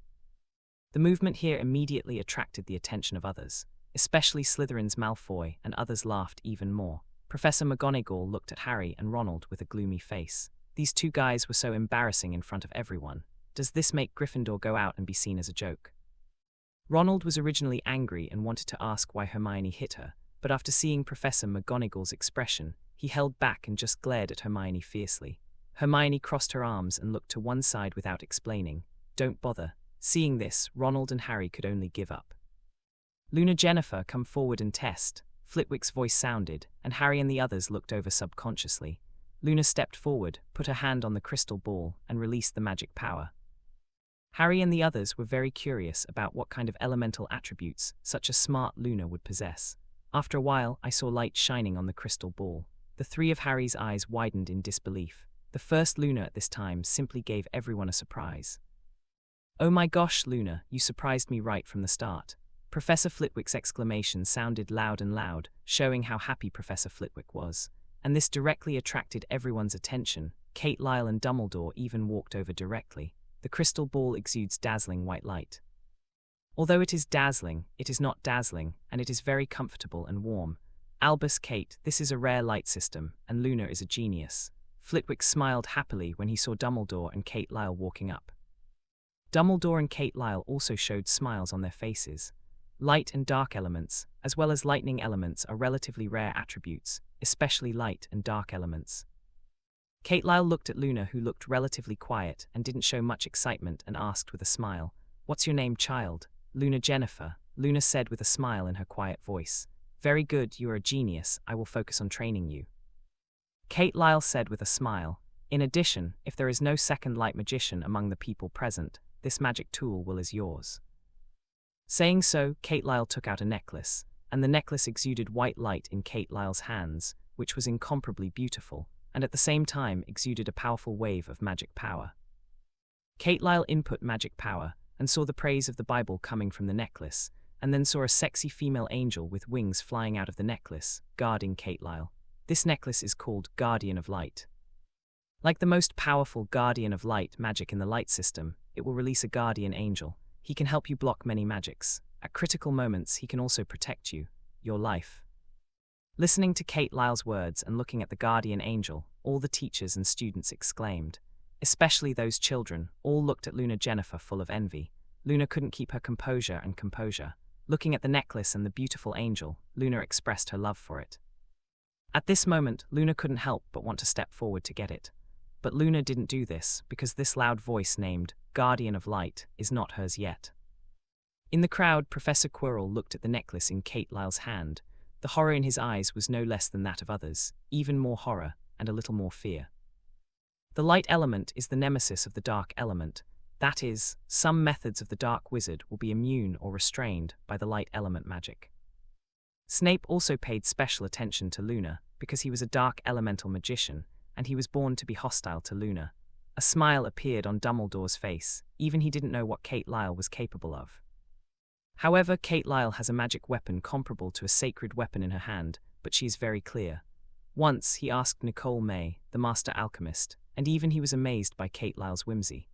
The movement here immediately attracted the attention of others, especially Slytherin's Malfoy, and others laughed even more. Professor McGonagall looked at Harry and Ronald with a gloomy face. These two guys were so embarrassing in front of everyone. Does this make Gryffindor go out and be seen as a joke? Ronald was originally angry and wanted to ask why Hermione hit her, but after seeing Professor McGonagall's expression, he held back and just glared at Hermione fiercely. Hermione crossed her arms and looked to one side without explaining. "Don't bother." Seeing this, Ronald and Harry could only give up. "Luna Jennifer, come forward and test." Flitwick's voice sounded, and Harry and the others looked over subconsciously. Luna stepped forward, put her hand on the crystal ball, and released the magic power. Harry and the others were very curious about what kind of elemental attributes such a smart Luna would possess. After a while, I saw light shining on the crystal ball. The three of Harry's eyes widened in disbelief. The first Luna at this time simply gave everyone a surprise. "Oh my gosh, Luna, you surprised me right from the start." Professor Flitwick's exclamation sounded loud and loud, showing how happy Professor Flitwick was. And this directly attracted everyone's attention. Kate, Lyle, and Dumbledore even walked over directly. The crystal ball exudes dazzling white light. Although it is dazzling, it is not dazzling, and it is very comfortable and warm. Albus, Kate, this is a rare light system, and Luna is a genius. Flitwick smiled happily when he saw Dumbledore and Kate Lyle walking up. Dumbledore and Kate Lyle also showed smiles on their faces. Light and dark elements, as well as lightning elements, are relatively rare attributes, especially light and dark elements. Kate Lyle looked at Luna, who looked relatively quiet and didn't show much excitement, and asked with a smile, "What's your name, child?" "Luna Jennifer," Luna said with a smile in her quiet voice. "Very good, you are a genius. I will focus on training you." Kate Lyle said with a smile, "In addition, if there is no second light magician among the people present, this magic tool is yours." Saying so, Kate Lyle took out a necklace, and the necklace exuded white light in Kate Lyle's hands, which was incomparably beautiful, and at the same time exuded a powerful wave of magic power. Kate Lyle input magic power, and saw the praise of the Bible coming from the necklace, and then saw a sexy female angel with wings flying out of the necklace, guarding Kate Lyle. This necklace is called Guardian of Light. Like the most powerful Guardian of Light magic in the light system, it will release a guardian angel. He can help you block many magics. At critical moments, he can also protect you, your life. Listening to Kate Lyle's words and looking at the guardian angel, all the teachers and students exclaimed. Especially those children, all looked at Luna Jennifer full of envy. Luna couldn't keep her composure. Looking at the necklace and the beautiful angel, Luna expressed her love for it. At this moment, Luna couldn't help but want to step forward to get it. But Luna didn't do this because this loud voice named Guardian of Light is not hers yet. In the crowd, Professor Quirrell looked at the necklace in Kate Lyle's hand. The horror in his eyes was no less than that of others, even more horror and a little more fear. The light element is the nemesis of the dark element. That is, some methods of the dark wizard will be immune or restrained by the light element magic. Snape also paid special attention to Luna because he was a dark elemental magician, and he was born to be hostile to Luna. A smile appeared on Dumbledore's face, even he didn't know what Kate Lyle was capable of. However, Kate Lyle has a magic weapon comparable to a sacred weapon in her hand, but she is very clear. Once, he asked Nicole May, the master alchemist, and even he was amazed by Kate Lyle's whimsy.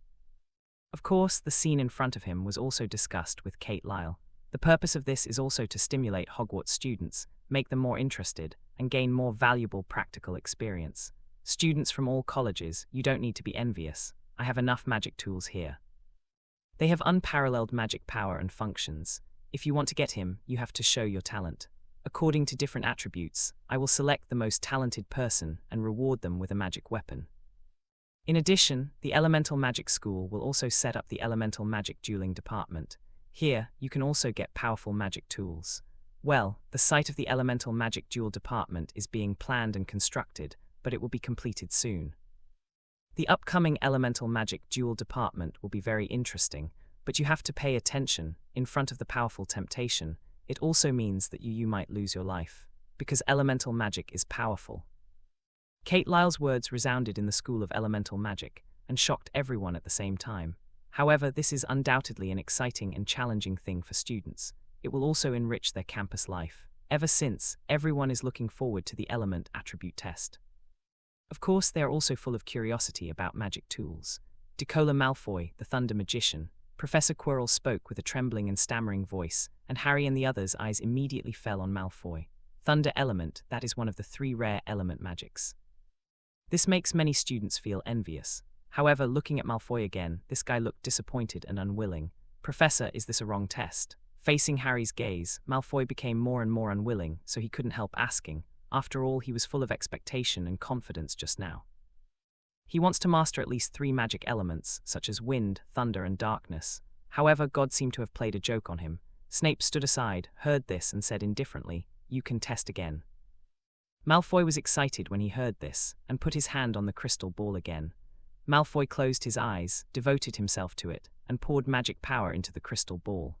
Of course, the scene in front of him was also discussed with Kate Lyle. The purpose of this is also to stimulate Hogwarts students, make them more interested, and gain more valuable practical experience. Students from all colleges, you don't need to be envious. I have enough magic tools here. They have unparalleled magic power and functions. If you want to get him, you have to show your talent. According to different attributes, I will select the most talented person and reward them with a magic weapon. In addition, the Elemental Magic School will also set up the Elemental Magic Dueling Department. Here, you can also get powerful magic tools. Well, the site of the Elemental Magic Duel Department is being planned and constructed, but it will be completed soon. The upcoming Elemental Magic Duel Department will be very interesting, but you have to pay attention. In front of the powerful temptation, it also means that you might lose your life, because elemental magic is powerful. Kate Lyle's words resounded in the School of Elemental Magic, and shocked everyone at the same time. However, this is undoubtedly an exciting and challenging thing for students. It will also enrich their campus life. Ever since, everyone is looking forward to the element attribute test. Of course, they are also full of curiosity about magic tools. Draco Malfoy, the Thunder Magician, Professor Quirrell spoke with a trembling and stammering voice, and Harry and the others' eyes immediately fell on Malfoy. Thunder element, that is one of the 3 rare element magics. This makes many students feel envious. However, looking at Malfoy again, this guy looked disappointed and unwilling. Professor, is this a wrong test? Facing Harry's gaze, Malfoy became more and more unwilling, so he couldn't help asking. After all, he was full of expectation and confidence just now. He wants to master at least 3 magic elements, such as wind, thunder, and darkness. However, God seemed to have played a joke on him. Snape stood aside, heard this, and said indifferently, "You can test again." Malfoy was excited when he heard this, and put his hand on the crystal ball again. Malfoy closed his eyes, devoted himself to it, and poured magic power into the crystal ball.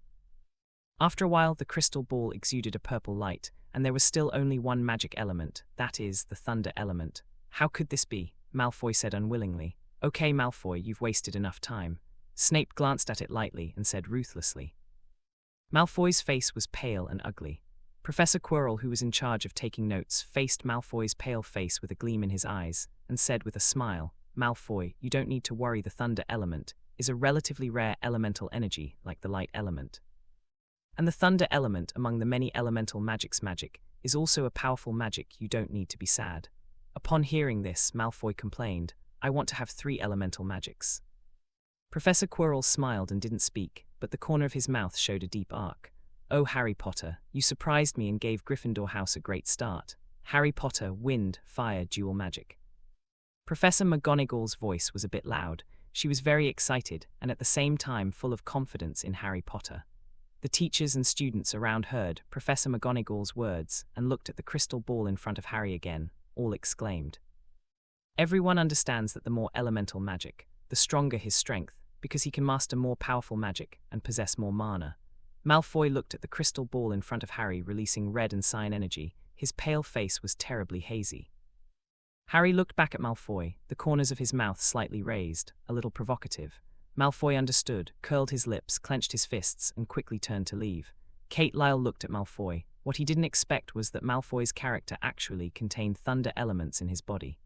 After a while, the crystal ball exuded a purple light, and there was still only one magic element, that is, the thunder element. How could this be? Malfoy said unwillingly. Okay, Malfoy, you've wasted enough time. Snape glanced at it lightly and said ruthlessly. Malfoy's face was pale and ugly. Professor Quirrell, who was in charge of taking notes, faced Malfoy's pale face with a gleam in his eyes, and said with a smile, Malfoy, you don't need to worry, the thunder element is a relatively rare elemental energy like the light element. And the thunder element, among the many elemental magics magic, is also a powerful magic, you don't need to be sad. Upon hearing this, Malfoy complained, I want to have 3 elemental magics. Professor Quirrell smiled and didn't speak, but the corner of his mouth showed a deep arc. Oh, Harry Potter, you surprised me and gave Gryffindor House a great start. Harry Potter, wind, fire, dual magic. Professor McGonagall's voice was a bit loud. She was very excited and at the same time full of confidence in Harry Potter. The teachers and students around heard Professor McGonagall's words and looked at the crystal ball in front of Harry again, all exclaimed. Everyone understands that the more elemental magic, the stronger his strength, because he can master more powerful magic and possess more mana. Malfoy looked at the crystal ball in front of Harry, releasing red and cyan energy. His pale face was terribly hazy. Harry looked back at Malfoy, the corners of his mouth slightly raised, a little provocative. Malfoy understood, curled his lips, clenched his fists, and quickly turned to leave. Kate Lyle looked at Malfoy. What he didn't expect was that Malfoy's character actually contained thunder elements in his body.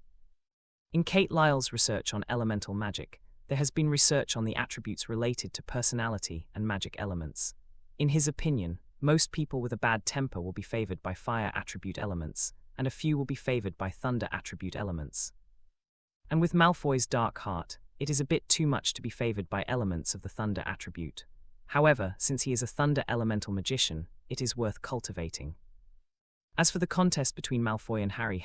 In Kate Lyle's research on elemental magic, there has been research on the attributes related to personality and magic elements. In his opinion, most people with a bad temper will be favored by fire attribute elements, and a few will be favored by thunder attribute elements. And with Malfoy's dark heart, it is a bit too much to be favored by elements of the thunder attribute. However, since he is a thunder elemental magician, it is worth cultivating. As for the contest between Malfoy and Harry,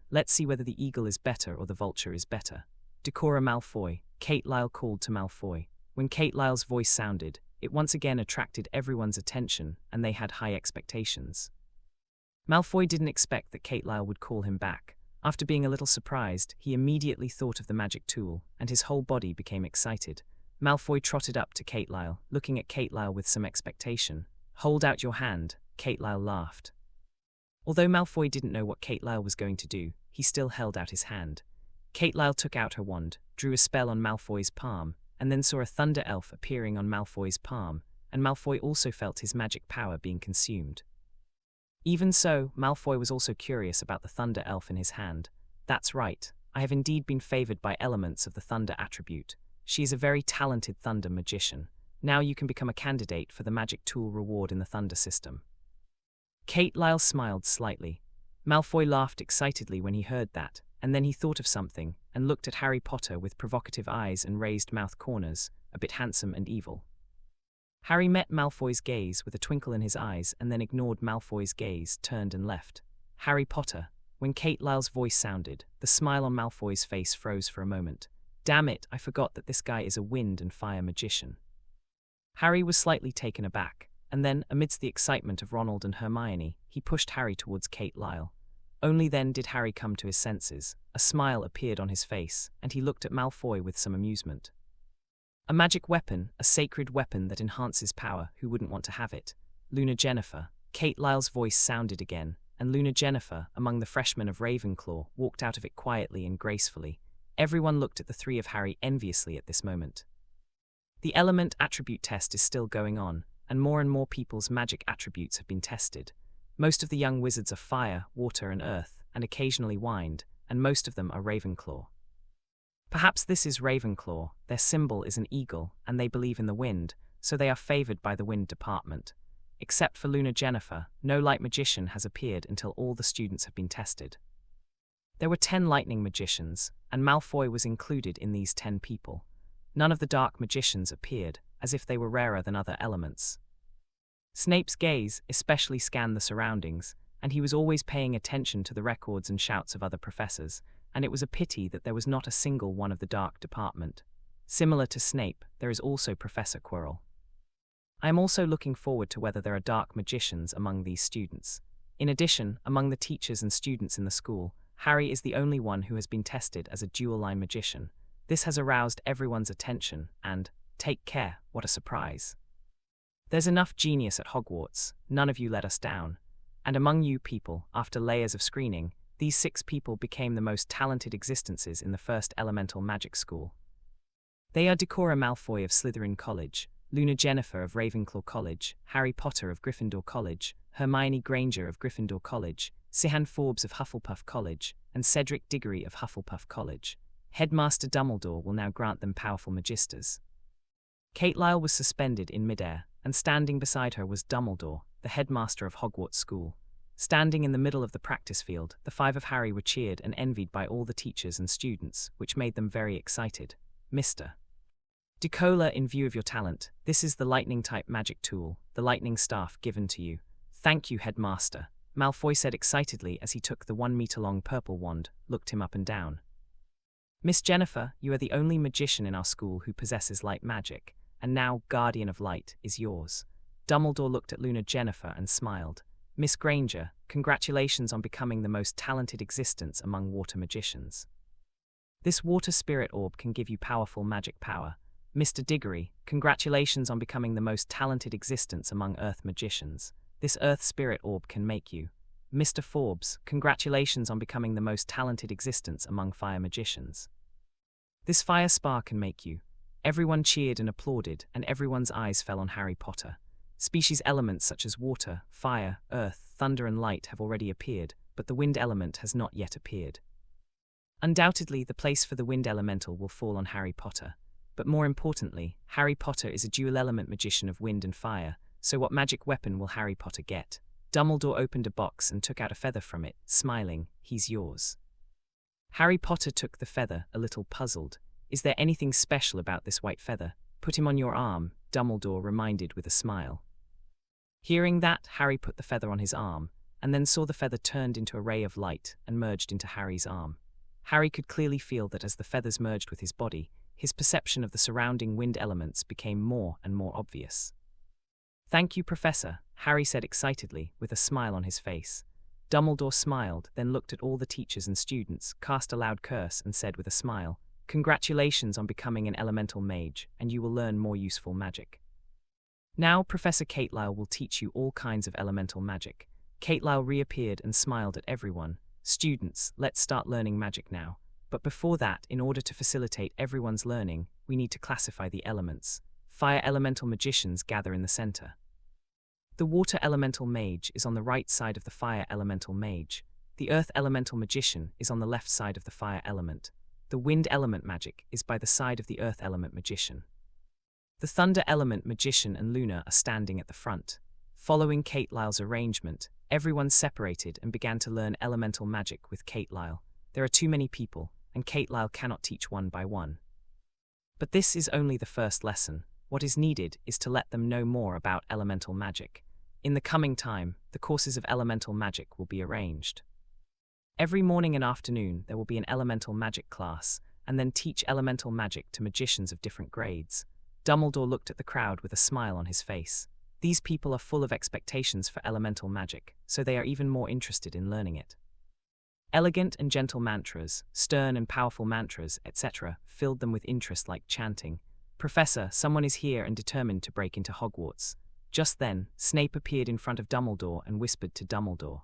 let's see whether the eagle is better or the vulture is better. Decora Malfoy, Kate Lyle called to Malfoy. When Kate Lyle's voice sounded, it once again attracted everyone's attention, and they had high expectations. Malfoy didn't expect that Kate Lyle would call him back. After being a little surprised, he immediately thought of the magic tool, and his whole body became excited. Malfoy trotted up to Kate Lyle, looking at Kate Lyle with some expectation. "Hold out your hand," Kate Lyle laughed. Although Malfoy didn't know what Kate Lyle was going to do, he still held out his hand. Kate Lyle took out her wand, drew a spell on Malfoy's palm, and then saw a thunder elf appearing on Malfoy's palm, and Malfoy also felt his magic power being consumed. Even so, Malfoy was also curious about the thunder elf in his hand. "That's right, I have indeed been favored by elements of the thunder attribute. She is a very talented thunder magician. Now you can become a candidate for the magic tool reward in the thunder system." Kate Lyle smiled slightly. Malfoy laughed excitedly when he heard that, and then he thought of something, and looked at Harry Potter with provocative eyes and raised mouth corners, a bit handsome and evil. Harry met Malfoy's gaze with a twinkle in his eyes and then ignored Malfoy's gaze, turned and left. "Harry Potter." When Kate Lyle's voice sounded, the smile on Malfoy's face froze for a moment. "Damn it, I forgot that this guy is a wind and fire magician." Harry was slightly taken aback, and then, amidst the excitement of Ronald and Hermione, he pushed Harry towards Kate Lyle. Only then did Harry come to his senses. A smile appeared on his face, and he looked at Malfoy with some amusement. "A magic weapon, a sacred weapon that enhances power, who wouldn't want to have it? Luna Jennifer." Kate Lyle's voice sounded again, and Luna Jennifer, among the freshmen of Ravenclaw, walked out of it quietly and gracefully. Everyone looked at the three of Harry enviously at this moment. The element attribute test is still going on, and more people's magic attributes have been tested. Most of the young wizards are fire, water, and earth, and occasionally wind, and most of them are Ravenclaw. Perhaps this is Ravenclaw, their symbol is an eagle, and they believe in the wind, so they are favored by the wind department. Except for Luna Jennifer, no light magician has appeared until all the students have been tested. There were 10 lightning magicians, and Malfoy was included in these 10 people. None of the dark magicians appeared, as if they were rarer than other elements. Snape's gaze especially scanned the surroundings, and he was always paying attention to the records and shouts of other professors, and it was a pity that there was not a single one of the dark department. Similar to Snape, there is also Professor Quirrell. I am also looking forward to whether there are dark magicians among these students. In addition, among the teachers and students in the school, Harry is the only one who has been tested as a dual-line magician. This has aroused everyone's attention, and, take care, what a surprise. There's enough genius at Hogwarts, none of you let us down. And among you people, after layers of screening, these 6 people became the most talented existences in the first elemental magic school. They are Decora Malfoy of Slytherin College, Luna Jennifer of Ravenclaw College, Harry Potter of Gryffindor College, Hermione Granger of Gryffindor College, Sihan Forbes of Hufflepuff College, and Cedric Diggory of Hufflepuff College. Headmaster Dumbledore will now grant them powerful magisters. Kate Lyle was suspended in midair, and standing beside her was Dumbledore, the headmaster of Hogwarts School. Standing in the middle of the practice field, the 5 of Harry were cheered and envied by all the teachers and students, which made them very excited. "Mr. Decola, in view of your talent, this is the lightning-type magic tool, the lightning staff given to you." "Thank you, headmaster," Malfoy said excitedly as he took the 1-meter-long purple wand, looked him up and down. "Miss Jennifer, you are the only magician in our school who possesses light magic, and now Guardian of Light is yours." Dumbledore looked at Luna Jennifer and smiled. "Miss Granger, congratulations on becoming the most talented existence among water magicians. This water spirit orb can give you powerful magic power. Mr. Diggory, congratulations on becoming the most talented existence among earth magicians. This earth spirit orb can make you. Mr. Forbes, congratulations on becoming the most talented existence among fire magicians. This fire spar can make you." Everyone cheered and applauded, and everyone's eyes fell on Harry Potter. Species elements such as water, fire, earth, thunder and light have already appeared, but the wind element has not yet appeared. Undoubtedly, the place for the wind elemental will fall on Harry Potter. But more importantly, Harry Potter is a dual-element magician of wind and fire, so what magic weapon will Harry Potter get? Dumbledore opened a box and took out a feather from it, smiling. "He's yours." Harry Potter took the feather, a little puzzled. Is there anything special about this white feather? Put him on your arm, Dumbledore reminded with a smile. Hearing that, Harry put the feather on his arm, and then saw the feather turned into a ray of light and merged into Harry's arm. Harry could clearly feel that as the feathers merged with his body, his perception of the surrounding wind elements became more and more obvious. Thank you, Professor, Harry said excitedly, with a smile on his face. Dumbledore smiled, then looked at all the teachers and students, cast a loud curse, and said with a smile, Congratulations on becoming an elemental mage, and you will learn more useful magic. Now Professor Catelyle will teach you all kinds of elemental magic. Catelyle reappeared and smiled at everyone. Students, let's start learning magic now. But before that, in order to facilitate everyone's learning, we need to classify the elements. Fire elemental magicians gather in the center. The water elemental mage is on the right side of the fire elemental mage. The earth elemental magician is on the left side of the fire element. The wind element magic is by the side of the earth element magician. The thunder element magician and Luna are standing at the front. Following Catelyle's arrangement, everyone separated and began to learn elemental magic with Catelyle. There are too many people, and Catelyle cannot teach one by one. But this is only the first lesson. What is needed is to let them know more about elemental magic. In the coming time, the courses of elemental magic will be arranged. Every morning and afternoon, there will be an elemental magic class, and then teach elemental magic to magicians of different grades. Dumbledore looked at the crowd with a smile on his face. These people are full of expectations for elemental magic, so they are even more interested in learning it. Elegant and gentle mantras, stern and powerful mantras, etc., filled them with interest like chanting, Professor, someone is here and determined to break into Hogwarts. Just then, Snape appeared in front of Dumbledore and whispered to Dumbledore.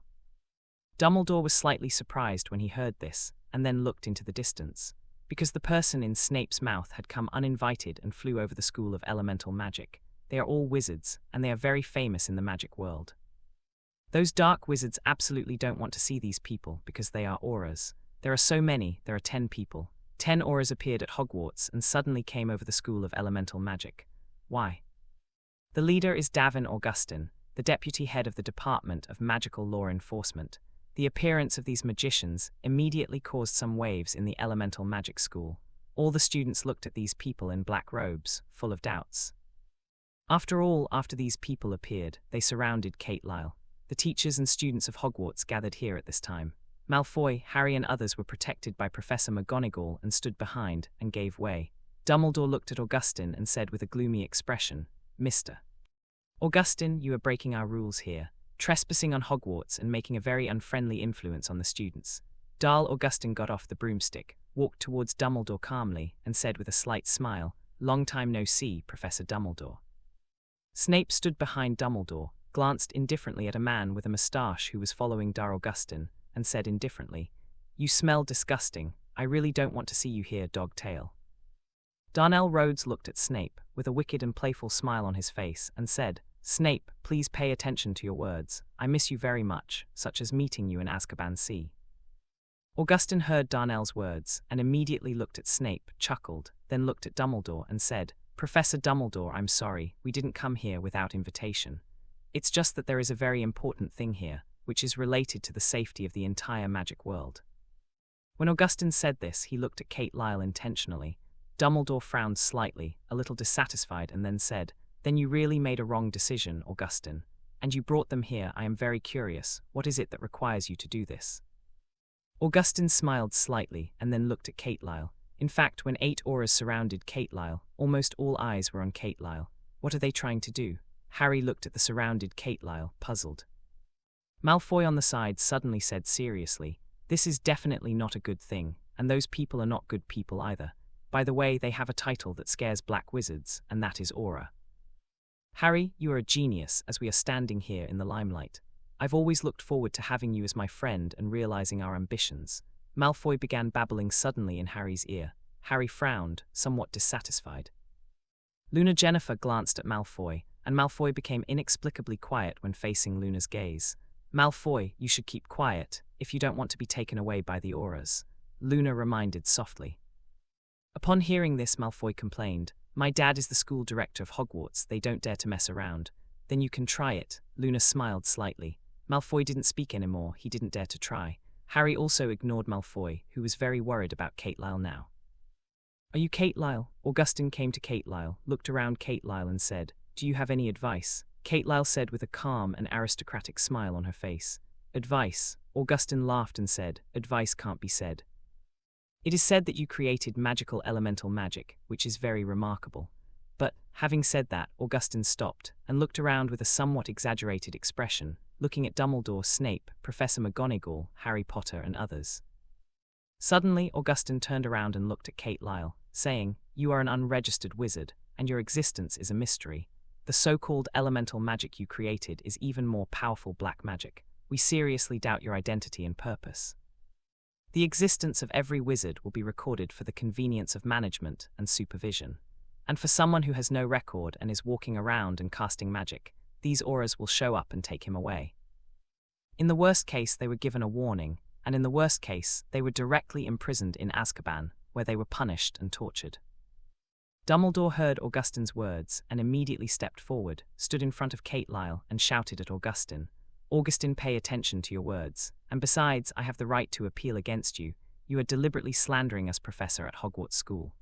Dumbledore was slightly surprised when he heard this, and then looked into the distance, because the person in Snape's mouth had come uninvited and flew over the School of Elemental Magic. They are all wizards, and they are very famous in the magic world. Those dark wizards absolutely don't want to see these people because they are auras. There are so many, there are 10 people. 10 auras appeared at Hogwarts and suddenly came over the School of Elemental Magic. Why? The leader is Davin Augustin, the deputy head of the Department of Magical Law Enforcement. The appearance of these magicians immediately caused some waves in the Elemental Magic School. All the students looked at these people in black robes, full of doubts. After all, after these people appeared, they surrounded Catelyle. The teachers and students of Hogwarts gathered here at this time. Malfoy, Harry and others were protected by Professor McGonagall and stood behind and gave way. Dumbledore looked at Augustin and said with a gloomy expression, Mr. Augustin, you are breaking our rules here, trespassing on Hogwarts and making a very unfriendly influence on the students. Darl Augustin got off the broomstick, walked towards Dumbledore calmly, and said with a slight smile, Long time no see, Professor Dumbledore. Snape stood behind Dumbledore, glanced indifferently at a man with a moustache who was following Darl Augustin, and said indifferently, You smell disgusting. I really don't want to see you here, Dogtail. Darnell Rhodes looked at Snape, with a wicked and playful smile on his face, and said, Snape, please pay attention to your words. I miss you very much, such as meeting you in Azkaban Sea. Augustin heard Darnell's words, and immediately looked at Snape, chuckled, then looked at Dumbledore and said, Professor Dumbledore, I'm sorry, we didn't come here without invitation. It's just that there is a very important thing here, which is related to the safety of the entire magic world. When Augustin said this, he looked at Catelyle intentionally. Dumbledore frowned slightly, a little dissatisfied, and then said, Then you really made a wrong decision, Augustin. And you brought them here. I am very curious. What is it that requires you to do this? Augustin smiled slightly, and then looked at Catelyle. In fact, when 8 auras surrounded Catelyle, almost all eyes were on Catelyle. What are they trying to do? Harry looked at the surrounded Catelyle, puzzled. Malfoy on the side suddenly said seriously, This is definitely not a good thing, and those people are not good people either. By the way, they have a title that scares black wizards, and that is Aura. Harry, you are a genius, as we are standing here in the limelight. I've always looked forward to having you as my friend and realizing our ambitions. Malfoy began babbling suddenly in Harry's ear. Harry frowned, somewhat dissatisfied. Luna Jennifer glanced at Malfoy, and Malfoy became inexplicably quiet when facing Luna's gaze. Malfoy, you should keep quiet, if you don't want to be taken away by the auras, Luna reminded softly. Upon hearing this, Malfoy complained, My dad is the school director of Hogwarts, they don't dare to mess around. Then you can try it, Luna smiled slightly. Malfoy didn't speak anymore, he didn't dare to try. Harry also ignored Malfoy, who was very worried about Kate Lyle now. "Are you Kate Lyle?" Augustin came to Kate Lyle, looked around Kate Lyle and said, "Do you have any advice?" Kate Lyle said with a calm and aristocratic smile on her face, "Advice?" Augustin laughed and said, "Advice can't be said. It is said that you created magical elemental magic, which is very remarkable." But, having said that, Augustin stopped and looked around with a somewhat exaggerated expression, looking at Dumbledore, Snape, Professor McGonagall, Harry Potter and others. Suddenly, Augustin turned around and looked at Kate Lyle, saying, "You are an unregistered wizard, and your existence is a mystery. The so-called elemental magic you created is even more powerful black magic. We seriously doubt your identity and purpose. The existence of every wizard will be recorded for the convenience of management and supervision. And for someone who has no record and is walking around and casting magic, these auras will show up and take him away. In the worst case, they were given a warning, and in the worst case, they were directly imprisoned in Azkaban, where they were punished and tortured." Dumbledore heard Augustin's words and immediately stepped forward, stood in front of Kate Lyle, and shouted at Augustin, "Augustin, pay attention to your words, and besides, I have the right to appeal against you. You are deliberately slandering us, Professor, at Hogwarts School.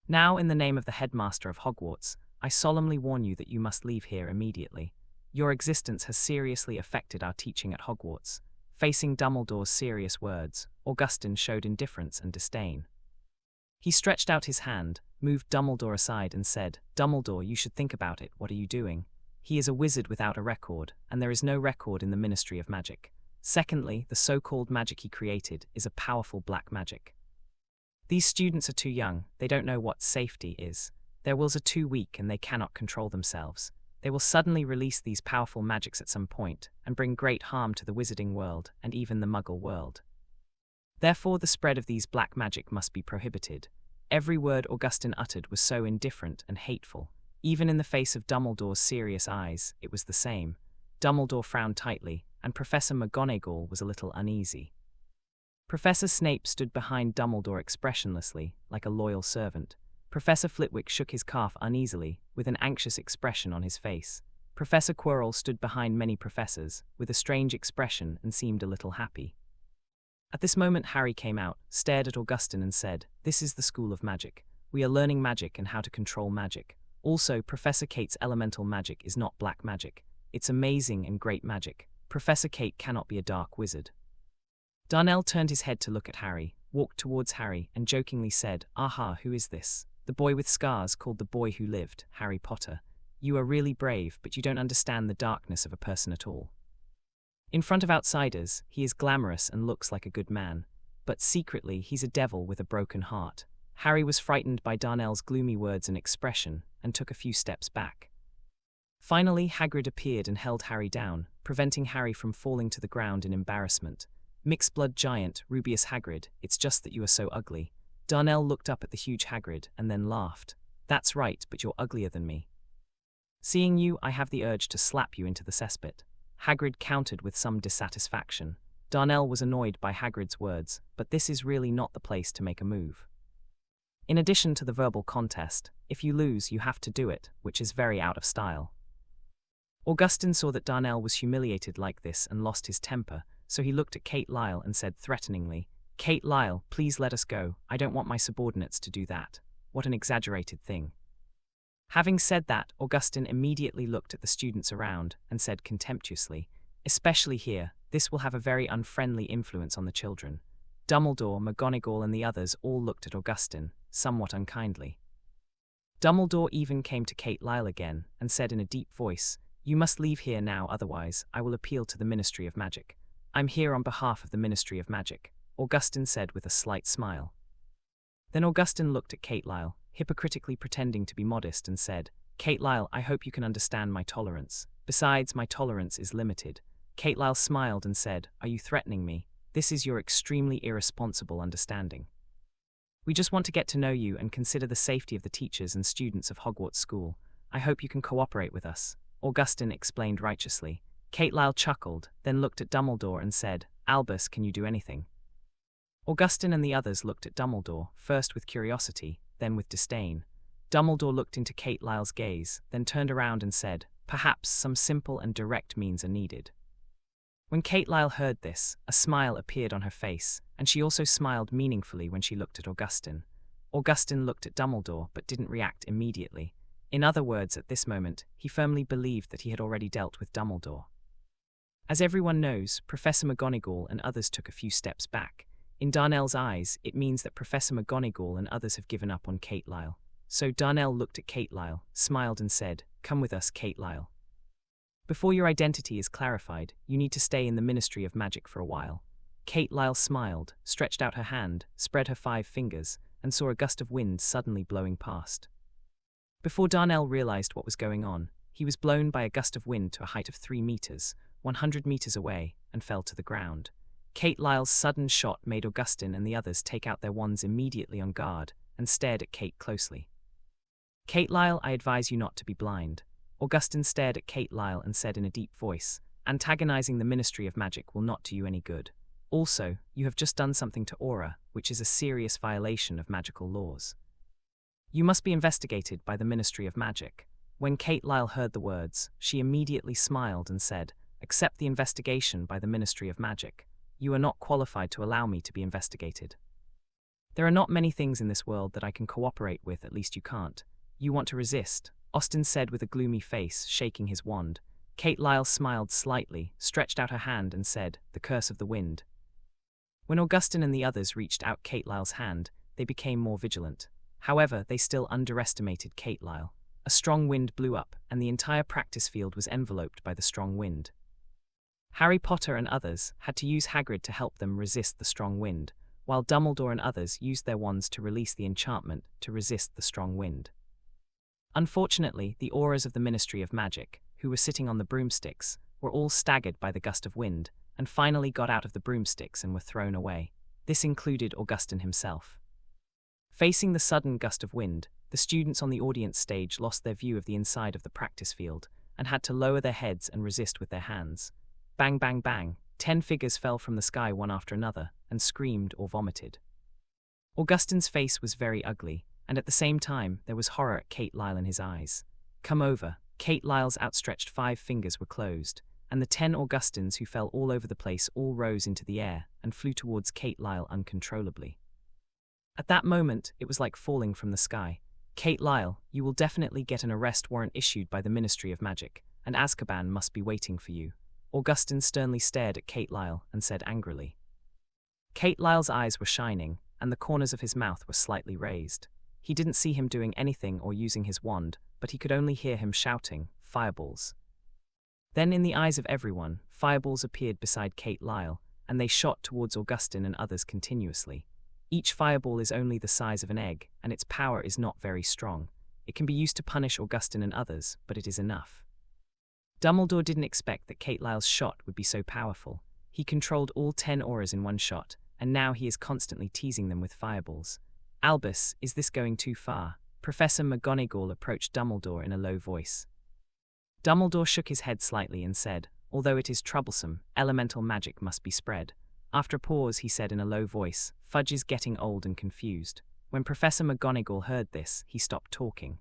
Now, in the name of the headmaster of Hogwarts, I solemnly warn you that you must leave here immediately. Your existence has seriously affected our teaching at Hogwarts." Facing Dumbledore's serious words, Augustin showed indifference and disdain. He stretched out his hand, moved Dumbledore aside and said, "Dumbledore, you should think about it. What are you doing? He is a wizard without a record, and there is no record in the Ministry of Magic. Secondly, the so-called magic he created is a powerful black magic. These students are too young, they don't know what safety is. Their wills are too weak and they cannot control themselves. They will suddenly release these powerful magics at some point and bring great harm to the wizarding world and even the Muggle world. Therefore, the spread of these black magic must be prohibited." Every word Augustin uttered was so indifferent and hateful. Even in the face of Dumbledore's serious eyes, it was the same. Dumbledore frowned tightly, and Professor McGonagall was a little uneasy. Professor Snape stood behind Dumbledore expressionlessly, like a loyal servant. Professor Flitwick shook his calf uneasily, with an anxious expression on his face. Professor Quirrell stood behind many professors, with a strange expression and seemed a little happy. At this moment Harry came out, stared at Augustin and said, "This is the School of Magic. We are learning magic and how to control magic. Also, Professor Kate's elemental magic is not black magic. It's amazing and great magic. Professor Kate cannot be a dark wizard." Darnell turned his head to look at Harry, walked towards Harry and jokingly said, "Aha, who is this? The boy with scars called the boy who lived, Harry Potter. You are really brave, but you don't understand the darkness of a person at all. In front of outsiders, he is glamorous and looks like a good man, but secretly he's a devil with a broken heart." Harry was frightened by Darnell's gloomy words and expression, and took a few steps back. Finally, Hagrid appeared and held Harry down, preventing Harry from falling to the ground in embarrassment. "Mixed-blood giant, Rubeus Hagrid, it's just that you are so ugly." Darnell looked up at the huge Hagrid and then laughed. "That's right, but you're uglier than me. Seeing you, I have the urge to slap you into the cesspit." Hagrid countered with some dissatisfaction. Darnell was annoyed by Hagrid's words, but this is really not the place to make a move. In addition to the verbal contest, if you lose, you have to do it, which is very out of style. Augustin saw that Darnell was humiliated like this and lost his temper, so he looked at Kate Lyle and said threateningly, "Kate Lyle, please let us go. I don't want my subordinates to do that. What an exaggerated thing." Having said that, Augustin immediately looked at the students around and said contemptuously, "Especially here, this will have a very unfriendly influence on the children." Dumbledore, McGonagall and the others all looked at Augustin, somewhat unkindly. Dumbledore even came to Kate Lyle again and said in a deep voice, "You must leave here now, otherwise I will appeal to the Ministry of Magic." "I'm here on behalf of the Ministry of Magic," Augustin said with a slight smile. Then Augustin looked at Kate Lyle, hypocritically pretending to be modest, and said, "Kate Lyle, I hope you can understand my tolerance. Besides, my tolerance is limited." Kate Lyle smiled and said, "Are you threatening me? This is your extremely irresponsible understanding. We just want to get to know you and consider the safety of the teachers and students of Hogwarts School. I hope you can cooperate with us," Augustin explained righteously. Kate Lyle chuckled, then looked at Dumbledore and said, "Albus, can you do anything?" Augustin and the others looked at Dumbledore, first with curiosity, then with disdain. Dumbledore looked into Kate Lyle's gaze, then turned around and said, "Perhaps some simple and direct means are needed." When Kate Lyle heard this, a smile appeared on her face, and she also smiled meaningfully when she looked at Augustin. Augustin looked at Dumbledore but didn't react immediately. In other words, at this moment, he firmly believed that he had already dealt with Dumbledore. As everyone knows, Professor McGonagall and others took a few steps back. In Darnell's eyes, it means that Professor McGonagall and others have given up on Kate Lyle. So Darnell looked at Kate Lyle, smiled and said, "Come with us, Kate Lyle. Before your identity is clarified, you need to stay in the Ministry of Magic for a while." Kate Lyle smiled, stretched out her hand, spread her 5 fingers, and saw a gust of wind suddenly blowing past. Before Darnell realized what was going on, he was blown by a gust of wind to a height of 3 meters, 100 meters away, and fell to the ground. Kate Lyle's sudden shot made Augustin and the others take out their wands immediately on guard and stared at Kate closely. "Kate Lyle, I advise you not to be blind." Augustin stared at Kate Lyle and said in a deep voice, "Antagonizing the Ministry of Magic will not do you any good. Also, you have just done something to Aura, which is a serious violation of magical laws. You must be investigated by the Ministry of Magic." When Kate Lyle heard the words, she immediately smiled and said, "Accept the investigation by the Ministry of Magic. You are not qualified to allow me to be investigated. There are not many things in this world that I can cooperate with, at least you can't. You want to resist," Austin said with a gloomy face, shaking his wand. Kate Lyle smiled slightly, stretched out her hand and said, "The curse of the wind." When Augustin and the others reached out Kate Lyle's hand, they became more vigilant. However, they still underestimated Kate Lyle. A strong wind blew up, and the entire practice field was enveloped by the strong wind. Harry Potter and others had to use Hagrid to help them resist the strong wind, while Dumbledore and others used their wands to release the enchantment to resist the strong wind. Unfortunately, the auras of the Ministry of Magic, who were sitting on the broomsticks, were all staggered by the gust of wind, and finally got out of the broomsticks and were thrown away. This included Augustin himself. Facing the sudden gust of wind, the students on the audience stage lost their view of the inside of the practice field, and had to lower their heads and resist with their hands. Bang, bang, bang, 10 figures fell from the sky one after another, and screamed or vomited. Augustin's face was very ugly, and at the same time there was horror at Kate Lyle in his eyes. "Come over." Kate Lyle's outstretched 5 fingers were closed, and the 10 Augustins who fell all over the place all rose into the air and flew towards Kate Lyle uncontrollably. At that moment, it was like falling from the sky. "Kate Lyle, you will definitely get an arrest warrant issued by the Ministry of Magic, and Azkaban must be waiting for you." Augustin sternly stared at Kate Lyle and said angrily. Kate Lyle's eyes were shining, and the corners of his mouth were slightly raised. He didn't see him doing anything or using his wand, but he could only hear him shouting, "Fireballs." Then in the eyes of everyone, fireballs appeared beside Kate Lyle, and they shot towards Augustin and others continuously. Each fireball is only the size of an egg, and its power is not very strong. It can be used to punish Augustin and others, but it is enough. Dumbledore didn't expect that Kate Lyle's shot would be so powerful. He controlled all 10 auras in one shot, and now he is constantly teasing them with fireballs. "Albus, is this going too far?" Professor McGonagall approached Dumbledore in a low voice. Dumbledore shook his head slightly and said, "Although it is troublesome, elemental magic must be spread." After a pause, he said in a low voice, "Fudge is getting old and confused." When Professor McGonagall heard this, he stopped talking.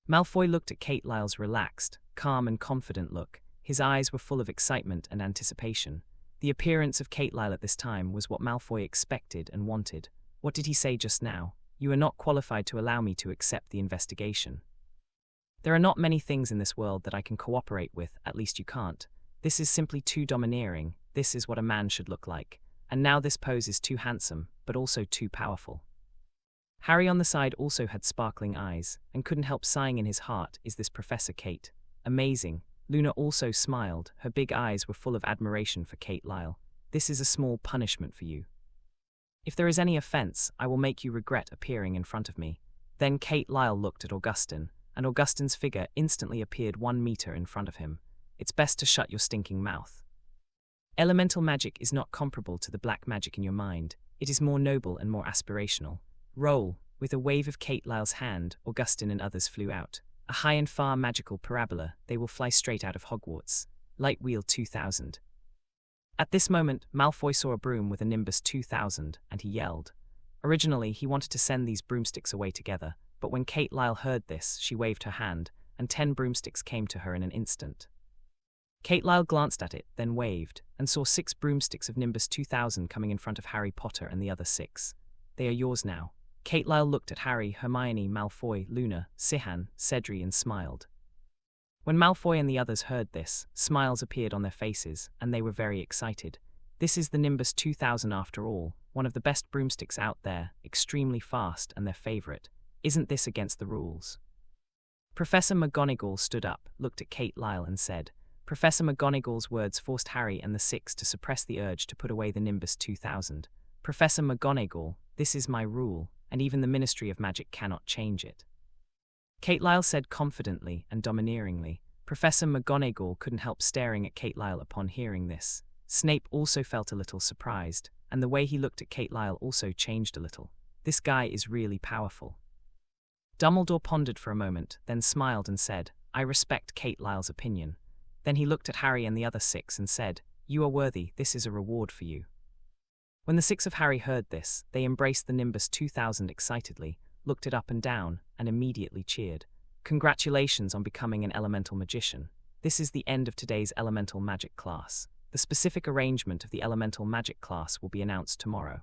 Malfoy looked at Kate Lyle's relaxed, calm and confident look. His eyes were full of excitement and anticipation. The appearance of Kate Lyle at this time was what Malfoy expected and wanted. What did he say just now? "You are not qualified to allow me to accept the investigation. There are not many things in this world that I can cooperate with, at least you can't. This is simply too domineering. This is what a man should look like. And now this pose is too handsome, but also too powerful." Harry on the side also had sparkling eyes, and couldn't help sighing in his heart, "Is this Professor Kate? Amazing." Luna also smiled. Her big eyes were full of admiration for Kate Lyle. "This is a small punishment for you. If there is any offense, I will make you regret appearing in front of me." Then Kate Lyle looked at Augustin, and Augustin's figure instantly appeared 1 meter in front of him. "It's best to shut your stinking mouth. Elemental magic is not comparable to the black magic in your mind. It is more noble and more aspirational. Roll." With a wave of Kate Lyle's hand, Augustin and others flew out. A high and far magical parabola, they will fly straight out of Hogwarts. Light Wheel 2000. At this moment, Malfoy saw a broom with a Nimbus 2000, and he yelled. Originally, he wanted to send these broomsticks away together, but when Kate Lyle heard this, she waved her hand, and 10 broomsticks came to her in an instant. Kate Lyle glanced at it, then waved, and saw 6 broomsticks of Nimbus 2000 coming in front of Harry Potter and the other 6. They are yours now. Kate Lyle looked at Harry, Hermione, Malfoy, Luna, Sihan, Cedric and smiled. When Malfoy and the others heard this, smiles appeared on their faces, and they were very excited. This is the Nimbus 2000 after all, one of the best broomsticks out there, extremely fast and their favorite. Isn't this against the rules? Professor McGonagall stood up, looked at Kate Lyle and said. Professor McGonagall's words forced Harry and the 6 to suppress the urge to put away the Nimbus 2000. Professor McGonagall, this is my rule, and even the Ministry of Magic cannot change it. Kate Lyle said confidently and domineeringly. Professor McGonagall couldn't help staring at Kate Lyle upon hearing this. Snape also felt a little surprised, and the way he looked at Kate Lyle also changed a little. This guy is really powerful. Dumbledore pondered for a moment, then smiled and said, I respect Kate Lyle's opinion. Then he looked at Harry and the other 6 and said, You are worthy, this is a reward for you. When the 6 of Harry heard this, they embraced the Nimbus 2000 excitedly, looked it up and down, and immediately cheered. Congratulations on becoming an elemental magician. This is the end of today's elemental magic class. The specific arrangement of the elemental magic class will be announced tomorrow.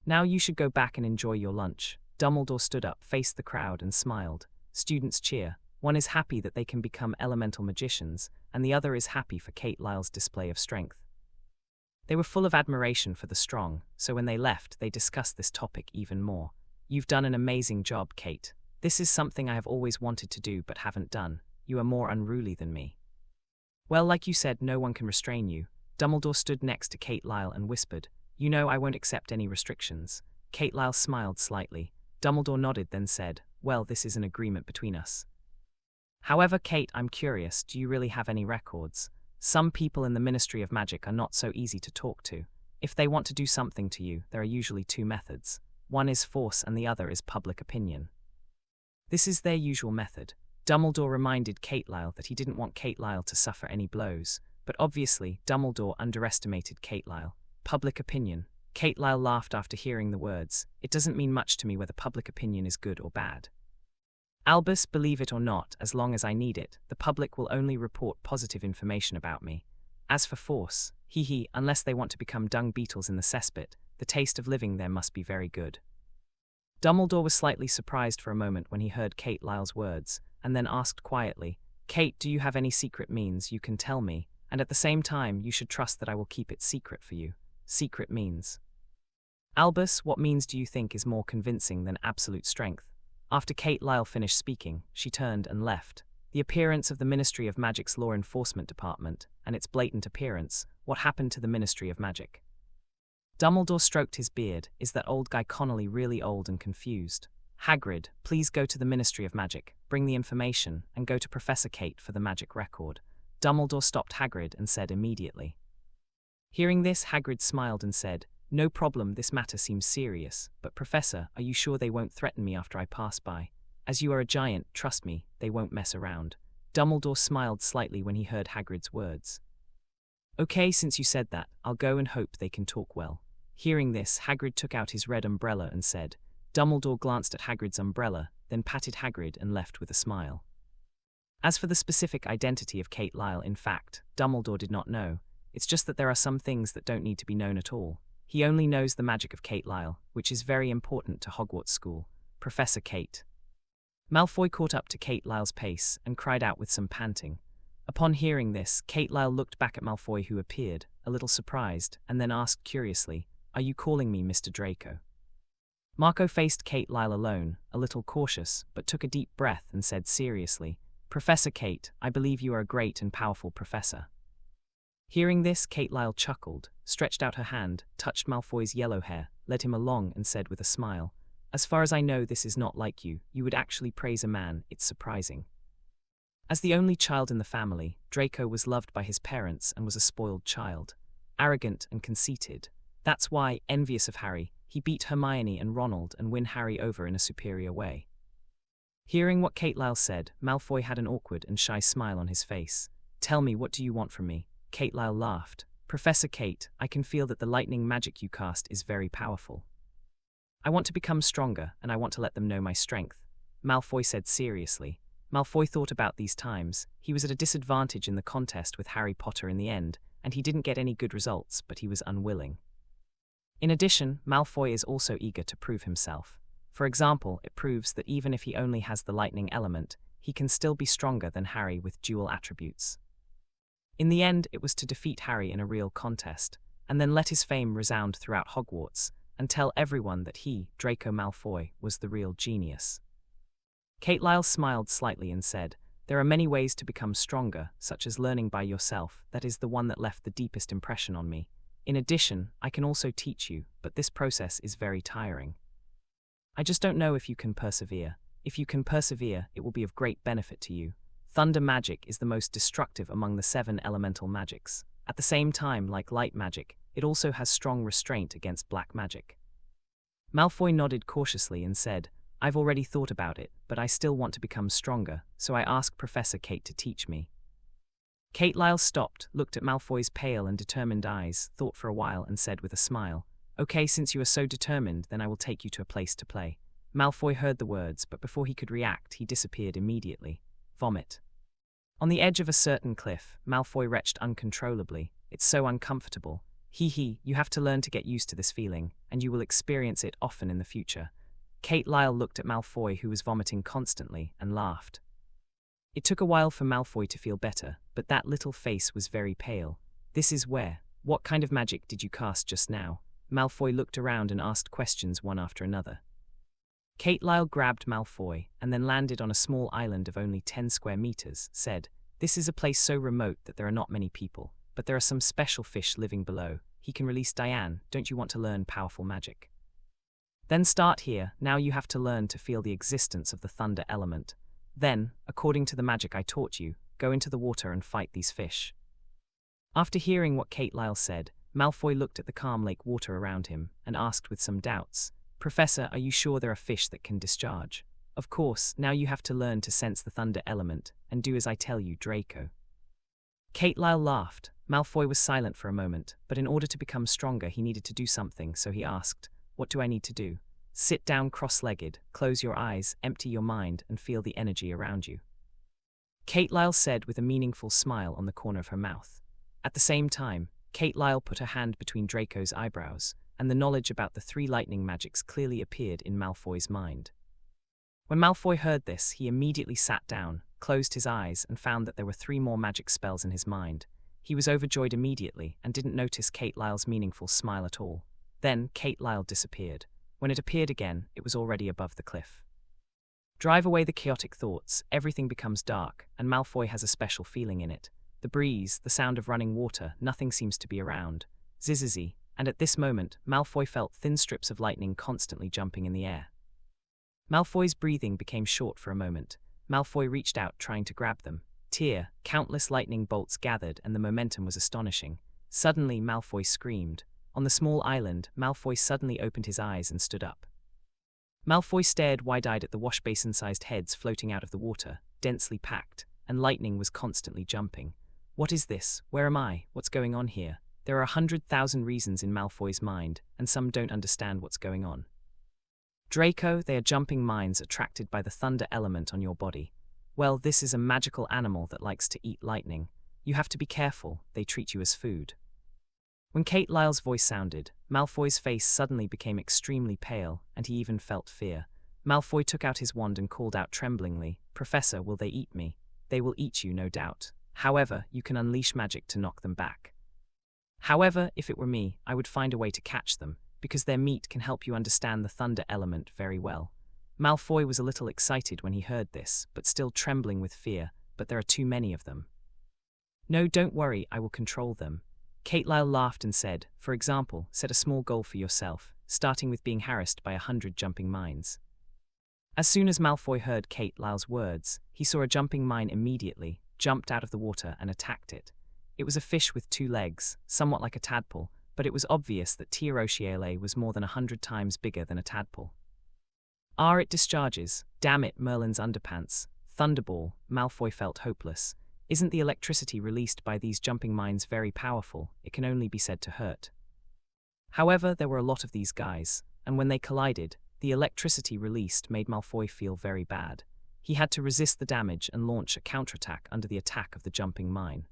Now you should go back and enjoy your lunch. Dumbledore stood up, faced the crowd, and smiled. Students cheer. One is happy that they can become elemental magicians, and the other is happy for Kate Lyle's display of strength. They were full of admiration for the strong, so when they left, they discussed this topic even more. You've done an amazing job, Kate. This is something I have always wanted to do but haven't done. You are more unruly than me. Well, like you said, no one can restrain you. Dumbledore stood next to Kate Lyle and whispered, You know I won't accept any restrictions. Kate Lyle smiled slightly. Dumbledore nodded, then said, Well, this is an agreement between us. However, Kate, I'm curious, do you really have any records? Some people in the Ministry of Magic are not so easy to talk to. If they want to do something to you, there are usually 2 methods. One is force and the other is public opinion. This is their usual method. Dumbledore reminded Kate Lyle that he didn't want Kate Lyle to suffer any blows, but obviously, Dumbledore underestimated Kate Lyle. Public opinion. Kate Lyle laughed after hearing the words. It doesn't mean much to me whether public opinion is good or bad. Albus, believe it or not, as long as I need it, the public will only report positive information about me. As for force, unless they want to become dung beetles in the cesspit, the taste of living there must be very good. Dumbledore was slightly surprised for a moment when he heard Kate Lyle's words, and then asked quietly, Kate, do you have any secret means you can tell me, and at the same time you should trust that I will keep it secret for you. Secret means. Albus, what means do you think is more convincing than absolute strength? After Kate Lyle finished speaking, she turned and left. The appearance of the Ministry of Magic's Law Enforcement Department, and its blatant appearance, what happened to the Ministry of Magic? Dumbledore stroked his beard. Is that old guy Connolly really old and confused? Hagrid, please go to the Ministry of Magic, bring the information, and go to Professor Kate for the magic record. Dumbledore stopped Hagrid and said immediately. Hearing this, Hagrid smiled and said, No problem, this matter seems serious, but Professor, are you sure they won't threaten me after I pass by? As you are a giant, trust me, they won't mess around. Dumbledore smiled slightly when he heard Hagrid's words. Okay, since you said that, I'll go and hope they can talk well. Hearing this, Hagrid took out his red umbrella and said. Dumbledore glanced at Hagrid's umbrella, then patted Hagrid and left with a smile. As for the specific identity of Kate Lyle, in fact, Dumbledore did not know. It's just that there are some things that don't need to be known at all. He only knows the magic of Kate Lyle, which is very important to Hogwarts School. Professor Kate. Malfoy caught up to Kate Lyle's pace and cried out with some panting. Upon hearing this, Kate Lyle looked back at Malfoy, who appeared, a little surprised, and then asked curiously, Are you calling me Mr. Draco? Marco faced Kate Lyle alone, a little cautious, but took a deep breath and said seriously, Professor Kate, I believe you are a great and powerful professor. Hearing this, Kate Lyle chuckled, stretched out her hand, touched Malfoy's yellow hair, led him along and said with a smile, As far as I know, this is not like you. You would actually praise a man. It's surprising. As the only child in the family, Draco was loved by his parents and was a spoiled child. Arrogant and conceited. That's why, envious of Harry, he beat Hermione and Ronald and win Harry over in a superior way. Hearing what Kate Lyle said, Malfoy had an awkward and shy smile on his face. Tell me, what do you want from me? Kate Lyle laughed. Professor Kate, I can feel that the lightning magic you cast is very powerful. I want to become stronger, and I want to let them know my strength. Malfoy said seriously. Malfoy thought about these times. He was at a disadvantage in the contest with Harry Potter in the end, and he didn't get any good results, but he was unwilling. In addition, Malfoy is also eager to prove himself. For example, it proves that even if he only has the lightning element, he can still be stronger than Harry with dual attributes. In the end, it was to defeat Harry in a real contest, and then let his fame resound throughout Hogwarts, and tell everyone that he, Draco Malfoy, was the real genius. Kate Lyle smiled slightly and said, "There are many ways to become stronger, such as learning by yourself. That is the one that left the deepest impression on me. In addition, I can also teach you, but this process is very tiring. I just don't know if you can persevere. If you can persevere, it will be of great benefit to you. Thunder magic is the most destructive among the 7 elemental magics. At the same time, like light magic, it also has strong restraint against black magic." Malfoy nodded cautiously and said, "I've already thought about it, but I still want to become stronger, so I asked Professor Kate to teach me." Kate Lyle stopped, looked at Malfoy's pale and determined eyes, thought for a while and said with a smile, "Okay, since you are so determined, then I will take you to a place to play." Malfoy heard the words, but before he could react, he disappeared immediately. Vomit. On the edge of a certain cliff, Malfoy retched uncontrollably. "It's so uncomfortable. You have to learn to get used to this feeling, and you will experience it often in the future." Kate Lyle looked at Malfoy, who was vomiting constantly, and laughed. It took a while for Malfoy to feel better, but that little face was very pale. "This is where. What kind of magic did you cast just now?" Malfoy looked around and asked questions one after another. Kate Lyle grabbed Malfoy, and then landed on a small island of only 10 square meters, said, "This is a place so remote that there are not many people, but there are some special fish living below. He can release Diagon. Don't you want to learn powerful magic? Then start here. Now you have to learn to feel the existence of the thunder element. Then, according to the magic I taught you, go into the water and fight these fish." After hearing what Kate Lyle said, Malfoy looked at the calm lake water around him and asked with some doubts, "Professor, are you sure there are fish that can discharge?" "Of course, now you have to learn to sense the thunder element, and do as I tell you, Draco." Kate Lyle laughed. Malfoy was silent for a moment, but in order to become stronger he needed to do something, so he asked, "What do I need to do?" "Sit down cross-legged, close your eyes, empty your mind, and feel the energy around you," Kate Lyle said with a meaningful smile on the corner of her mouth. At the same time, Kate Lyle put her hand between Draco's eyebrows, and the knowledge about the 3 lightning magics clearly appeared in Malfoy's mind. When Malfoy heard this, he immediately sat down, closed his eyes, and found that there were 3 more magic spells in his mind. He was overjoyed immediately and didn't notice Kate Lyle's meaningful smile at all. Then Kate Lyle disappeared. When it appeared again, it was already above the cliff. Drive away the chaotic thoughts, everything becomes dark, and Malfoy has a special feeling in it. The breeze, the sound of running water, nothing seems to be around. Zizzy, and at this moment, Malfoy felt thin strips of lightning constantly jumping in the air. Malfoy's breathing became short for a moment. Malfoy reached out, trying to grab them. Countless lightning bolts gathered, and the momentum was astonishing. Suddenly, Malfoy screamed. On the small island, Malfoy suddenly opened his eyes and stood up. Malfoy stared wide-eyed at the wash-basin-sized heads floating out of the water, densely packed, and lightning was constantly jumping. What is this? Where am I? What's going on here? There are 100,000 reasons in Malfoy's mind, and some don't understand what's going on. Draco, they are jumping minds attracted by the thunder element on your body. Well, this is a magical animal that likes to eat lightning. You have to be careful, they treat you as food. When Kate Lyle's voice sounded, Malfoy's face suddenly became extremely pale, and he even felt fear. Malfoy took out his wand and called out tremblingly, "Professor, will they eat me?" "They will eat you, no doubt. However, you can unleash magic to knock them back." "However, if it were me, I would find a way to catch them, because their meat can help you understand the thunder element very well." Malfoy was a little excited when he heard this, but still trembling with fear, "But there are too many of them." "No, don't worry, I will control them." Kate Lyle laughed and said, "For example, set a small goal for yourself, starting with being harassed by 100 jumping mines." As soon as Malfoy heard Kate Lyle's words, he saw a jumping mine immediately, jumped out of the water and attacked it. It was a fish with 2 legs, somewhat like a tadpole, but it was obvious that Tierociale was more than 100 times bigger than a tadpole. It discharges. Damn it, Merlin's underpants. Thunderball, Malfoy felt hopeless. Isn't the electricity released by these jumping mines very powerful? It can only be said to hurt. However, there were a lot of these guys, and when they collided, the electricity released made Malfoy feel very bad. He had to resist the damage and launch a counterattack under the attack of the jumping mine.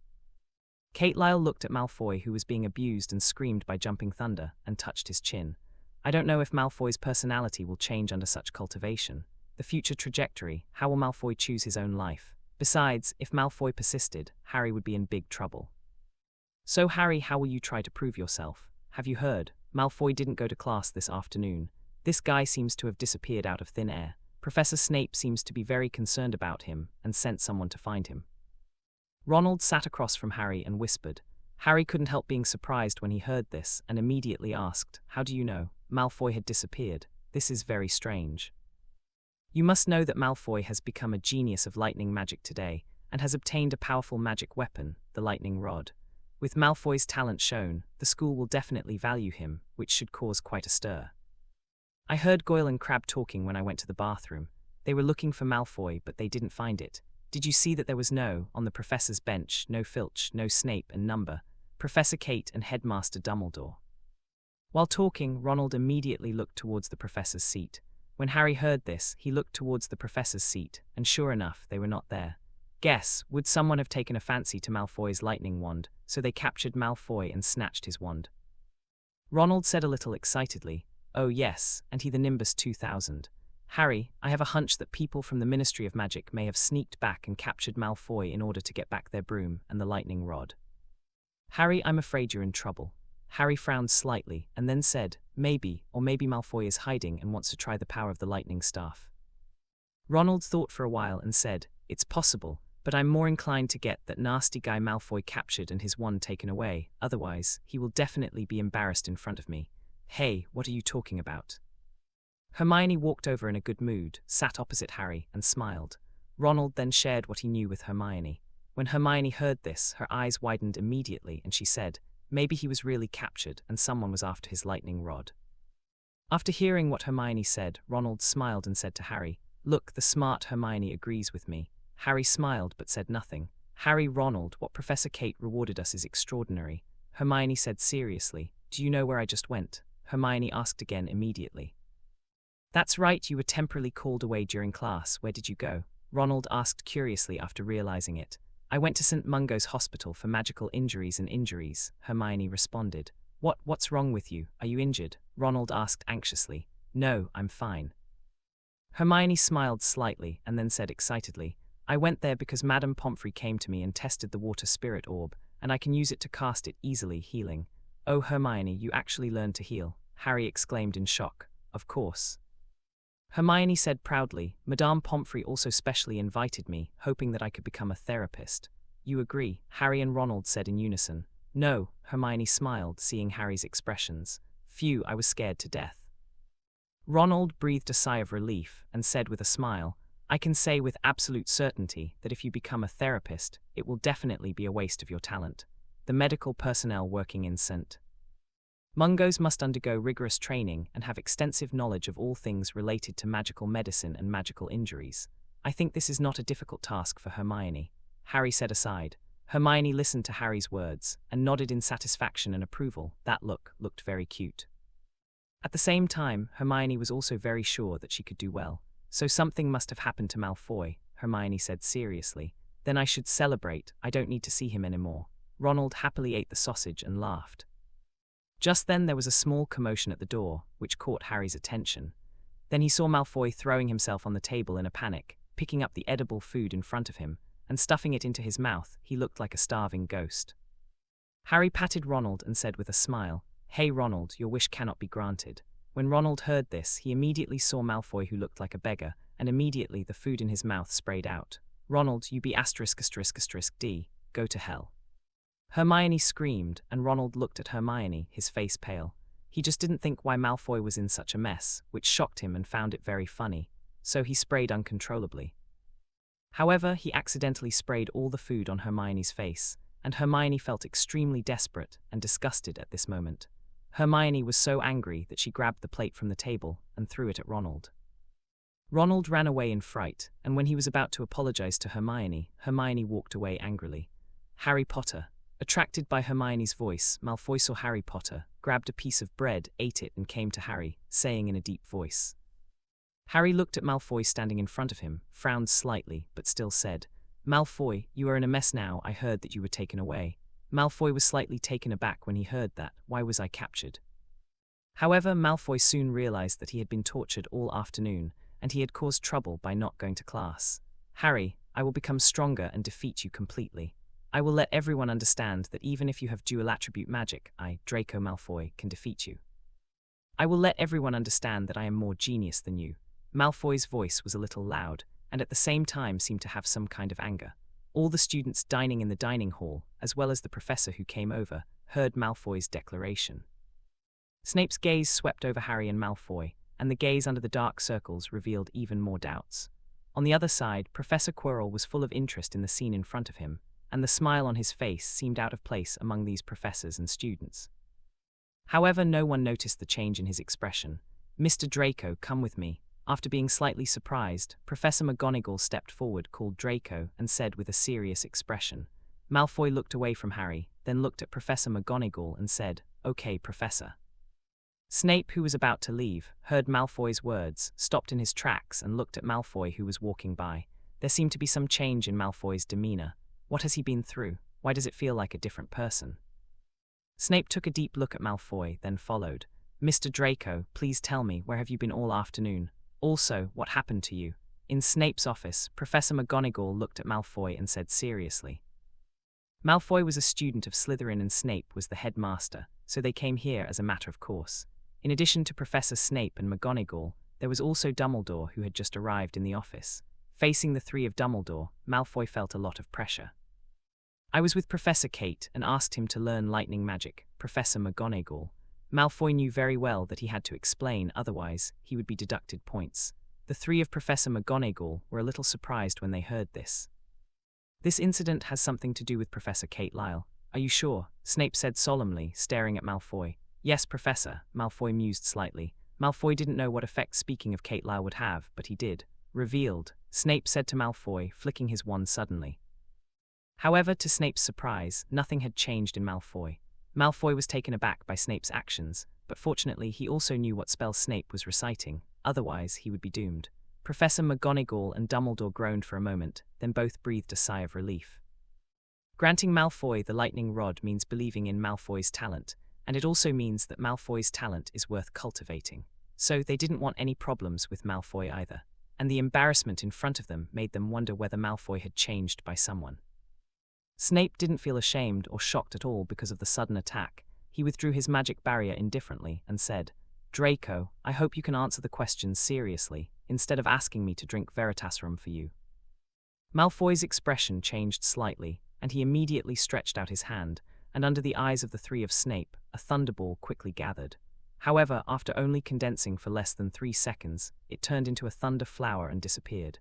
Kate Lyle looked at Malfoy, who was being abused and screamed by jumping thunder, and touched his chin. I don't know if Malfoy's personality will change under such cultivation. The future trajectory, how will Malfoy choose his own life? Besides, if Malfoy persisted, Harry would be in big trouble. So Harry, how will you try to prove yourself? Have you heard? Malfoy didn't go to class this afternoon. This guy seems to have disappeared out of thin air. Professor Snape seems to be very concerned about him and sent someone to find him. Ronald sat across from Harry and whispered. Harry couldn't help being surprised when he heard this and immediately asked, "How do you know? Malfoy had disappeared. This is very strange." You must know that Malfoy has become a genius of lightning magic today and has obtained a powerful magic weapon, the lightning rod. With Malfoy's talent shown, the school will definitely value him, which should cause quite a stir. I heard Goyle and Crabbe talking when I went to the bathroom. They were looking for Malfoy, but they didn't find it. Did you see that there was on the professor's bench, no Filch, no Snape and number, Professor Kate and Headmaster Dumbledore? While talking, Ronald immediately looked towards the professor's seat. When Harry heard this, he looked towards the professor's seat, and sure enough, they were not there. Guess, would someone have taken a fancy to Malfoy's lightning wand, so they captured Malfoy and snatched his wand? Ronald said a little excitedly, "Oh yes, and he the Nimbus 2000. Harry, I have a hunch that people from the Ministry of Magic may have sneaked back and captured Malfoy in order to get back their broom and the lightning rod." "Harry, I'm afraid you're in trouble." Harry frowned slightly and then said, "Maybe, or maybe Malfoy is hiding and wants to try the power of the lightning staff." Ronald thought for a while and said, "It's possible, but I'm more inclined to get that nasty guy Malfoy captured and his wand taken away, otherwise, he will definitely be embarrassed in front of me." "Hey, what are you talking about?" Hermione walked over in a good mood, sat opposite Harry, and smiled. Ronald then shared what he knew with Hermione. When Hermione heard this, her eyes widened immediately and she said, "Maybe he was really captured and someone was after his lightning rod." After hearing what Hermione said, Ronald smiled and said to Harry, "Look, the smart Hermione agrees with me." Harry smiled but said nothing. "Harry, Ronald, what Professor Kate rewarded us is extraordinary." Hermione said seriously, "Do you know where I just went?" Hermione asked again immediately. "That's right, you were temporarily called away during class. Where did you go?" Ronald asked curiously after realizing it. "I went to St. Mungo's Hospital for magical injuries and injuries," Hermione responded. What's wrong with you? Are you injured?" Ronald asked anxiously. "No, I'm fine." Hermione smiled slightly and then said excitedly, "I went there because Madame Pomfrey came to me and tested the water spirit orb, and I can use it to cast it easily, healing." "Oh, Hermione, you actually learned to heal," Harry exclaimed in shock. "Of course." Hermione said proudly, "Madame Pomfrey also specially invited me, hoping that I could become a therapist." "You agree?" Harry and Ronald said in unison. "No," Hermione smiled, seeing Harry's expressions. "Phew, I was scared to death." Ronald breathed a sigh of relief and said with a smile, "I can say with absolute certainty that if you become a therapist, it will definitely be a waste of your talent. The medical personnel working in St. Mungo's must undergo rigorous training and have extensive knowledge of all things related to magical medicine and magical injuries. I think this is not a difficult task for Hermione," Harry said aside. Hermione listened to Harry's words and nodded in satisfaction and approval. That looked very cute. At the same time, Hermione was also very sure that she could do well. "So something must have happened to Malfoy," Hermione said seriously. "Then I should celebrate. I don't need to see him anymore." Ronald happily ate the sausage and laughed. Just then there was a small commotion at the door, which caught Harry's attention. Then he saw Malfoy throwing himself on the table in a panic, picking up the edible food in front of him, and stuffing it into his mouth. He looked like a starving ghost. Harry patted Ronald and said with a smile, "Hey Ronald, your wish cannot be granted." When Ronald heard this, he immediately saw Malfoy, who looked like a beggar, and immediately the food in his mouth sprayed out. "Ronald, you be *****D, go to hell." Hermione screamed, and Ronald looked at Hermione, his face pale. He just didn't think why Malfoy was in such a mess, which shocked him and found it very funny, so he sprayed uncontrollably. However, he accidentally sprayed all the food on Hermione's face, and Hermione felt extremely desperate and disgusted at this moment. Hermione was so angry that she grabbed the plate from the table and threw it at Ronald. Ronald ran away in fright, and when he was about to apologize to Hermione, Hermione walked away angrily. Harry Potter. Attracted by Hermione's voice, Malfoy saw Harry Potter, grabbed a piece of bread, ate it and came to Harry, saying in a deep voice, Harry looked at Malfoy standing in front of him, frowned slightly, but still said, "Malfoy, you are in a mess now. I heard that you were taken away." Malfoy was slightly taken aback when he heard that. Why was I captured? However, Malfoy soon realized that he had been tortured all afternoon, and he had caused trouble by not going to class. "Harry, I will become stronger and defeat you completely. I will let everyone understand that even if you have dual attribute magic, I, Draco Malfoy, can defeat you. I will let everyone understand that I am more genius than you." Malfoy's voice was a little loud, and at the same time seemed to have some kind of anger. All the students dining in the dining hall, as well as the professor who came over, heard Malfoy's declaration. Snape's gaze swept over Harry and Malfoy, and the gaze under the dark circles revealed even more doubts. On the other side, Professor Quirrell was full of interest in the scene in front of him, and the smile on his face seemed out of place among these professors and students. However, no one noticed the change in his expression. "Mr. Draco, come with me." After being slightly surprised, Professor McGonagall stepped forward, called Draco, and said with a serious expression. Malfoy looked away from Harry, then looked at Professor McGonagall and said, "Okay, Professor." Snape, who was about to leave, heard Malfoy's words, stopped in his tracks and looked at Malfoy, who was walking by. There seemed to be some change in Malfoy's demeanor. What has he been through? Why does it feel like a different person? Snape took a deep look at Malfoy, then followed. "Mr. Draco, please tell me, where have you been all afternoon? Also, what happened to you?" In Snape's office, Professor McGonagall looked at Malfoy and said seriously. Malfoy was a student of Slytherin and Snape was the headmaster, so they came here as a matter of course. In addition to Professor Snape and McGonagall, there was also Dumbledore who had just arrived in the office. Facing the three of Dumbledore, Malfoy felt a lot of pressure. "I was with Professor Kate and asked him to learn lightning magic, Professor McGonagall." Malfoy knew very well that he had to explain, otherwise he would be deducted points. The three of Professor McGonagall were a little surprised when they heard this. "This incident has something to do with Professor Kate Lyle. Are you sure?" Snape said solemnly, staring at Malfoy. "Yes, Professor," Malfoy mused slightly. Malfoy didn't know what effect speaking of Kate Lyle would have, but he did. "Revealed," Snape said to Malfoy, flicking his wand suddenly. However, to Snape's surprise, nothing had changed in Malfoy. Malfoy was taken aback by Snape's actions, but fortunately he also knew what spell Snape was reciting, otherwise he would be doomed. Professor McGonagall and Dumbledore groaned for a moment, then both breathed a sigh of relief. Granting Malfoy the lightning rod means believing in Malfoy's talent, and it also means that Malfoy's talent is worth cultivating. So they didn't want any problems with Malfoy either, and the embarrassment in front of them made them wonder whether Malfoy had changed by someone. Snape didn't feel ashamed or shocked at all because of the sudden attack. He withdrew his magic barrier indifferently and said, "Draco, I hope you can answer the questions seriously, instead of asking me to drink Veritaserum for you." Malfoy's expression changed slightly, and he immediately stretched out his hand, and under the eyes of the three of Snape, a thunderball quickly gathered. However, after only condensing for less than 3 seconds, it turned into a thunder flower and disappeared.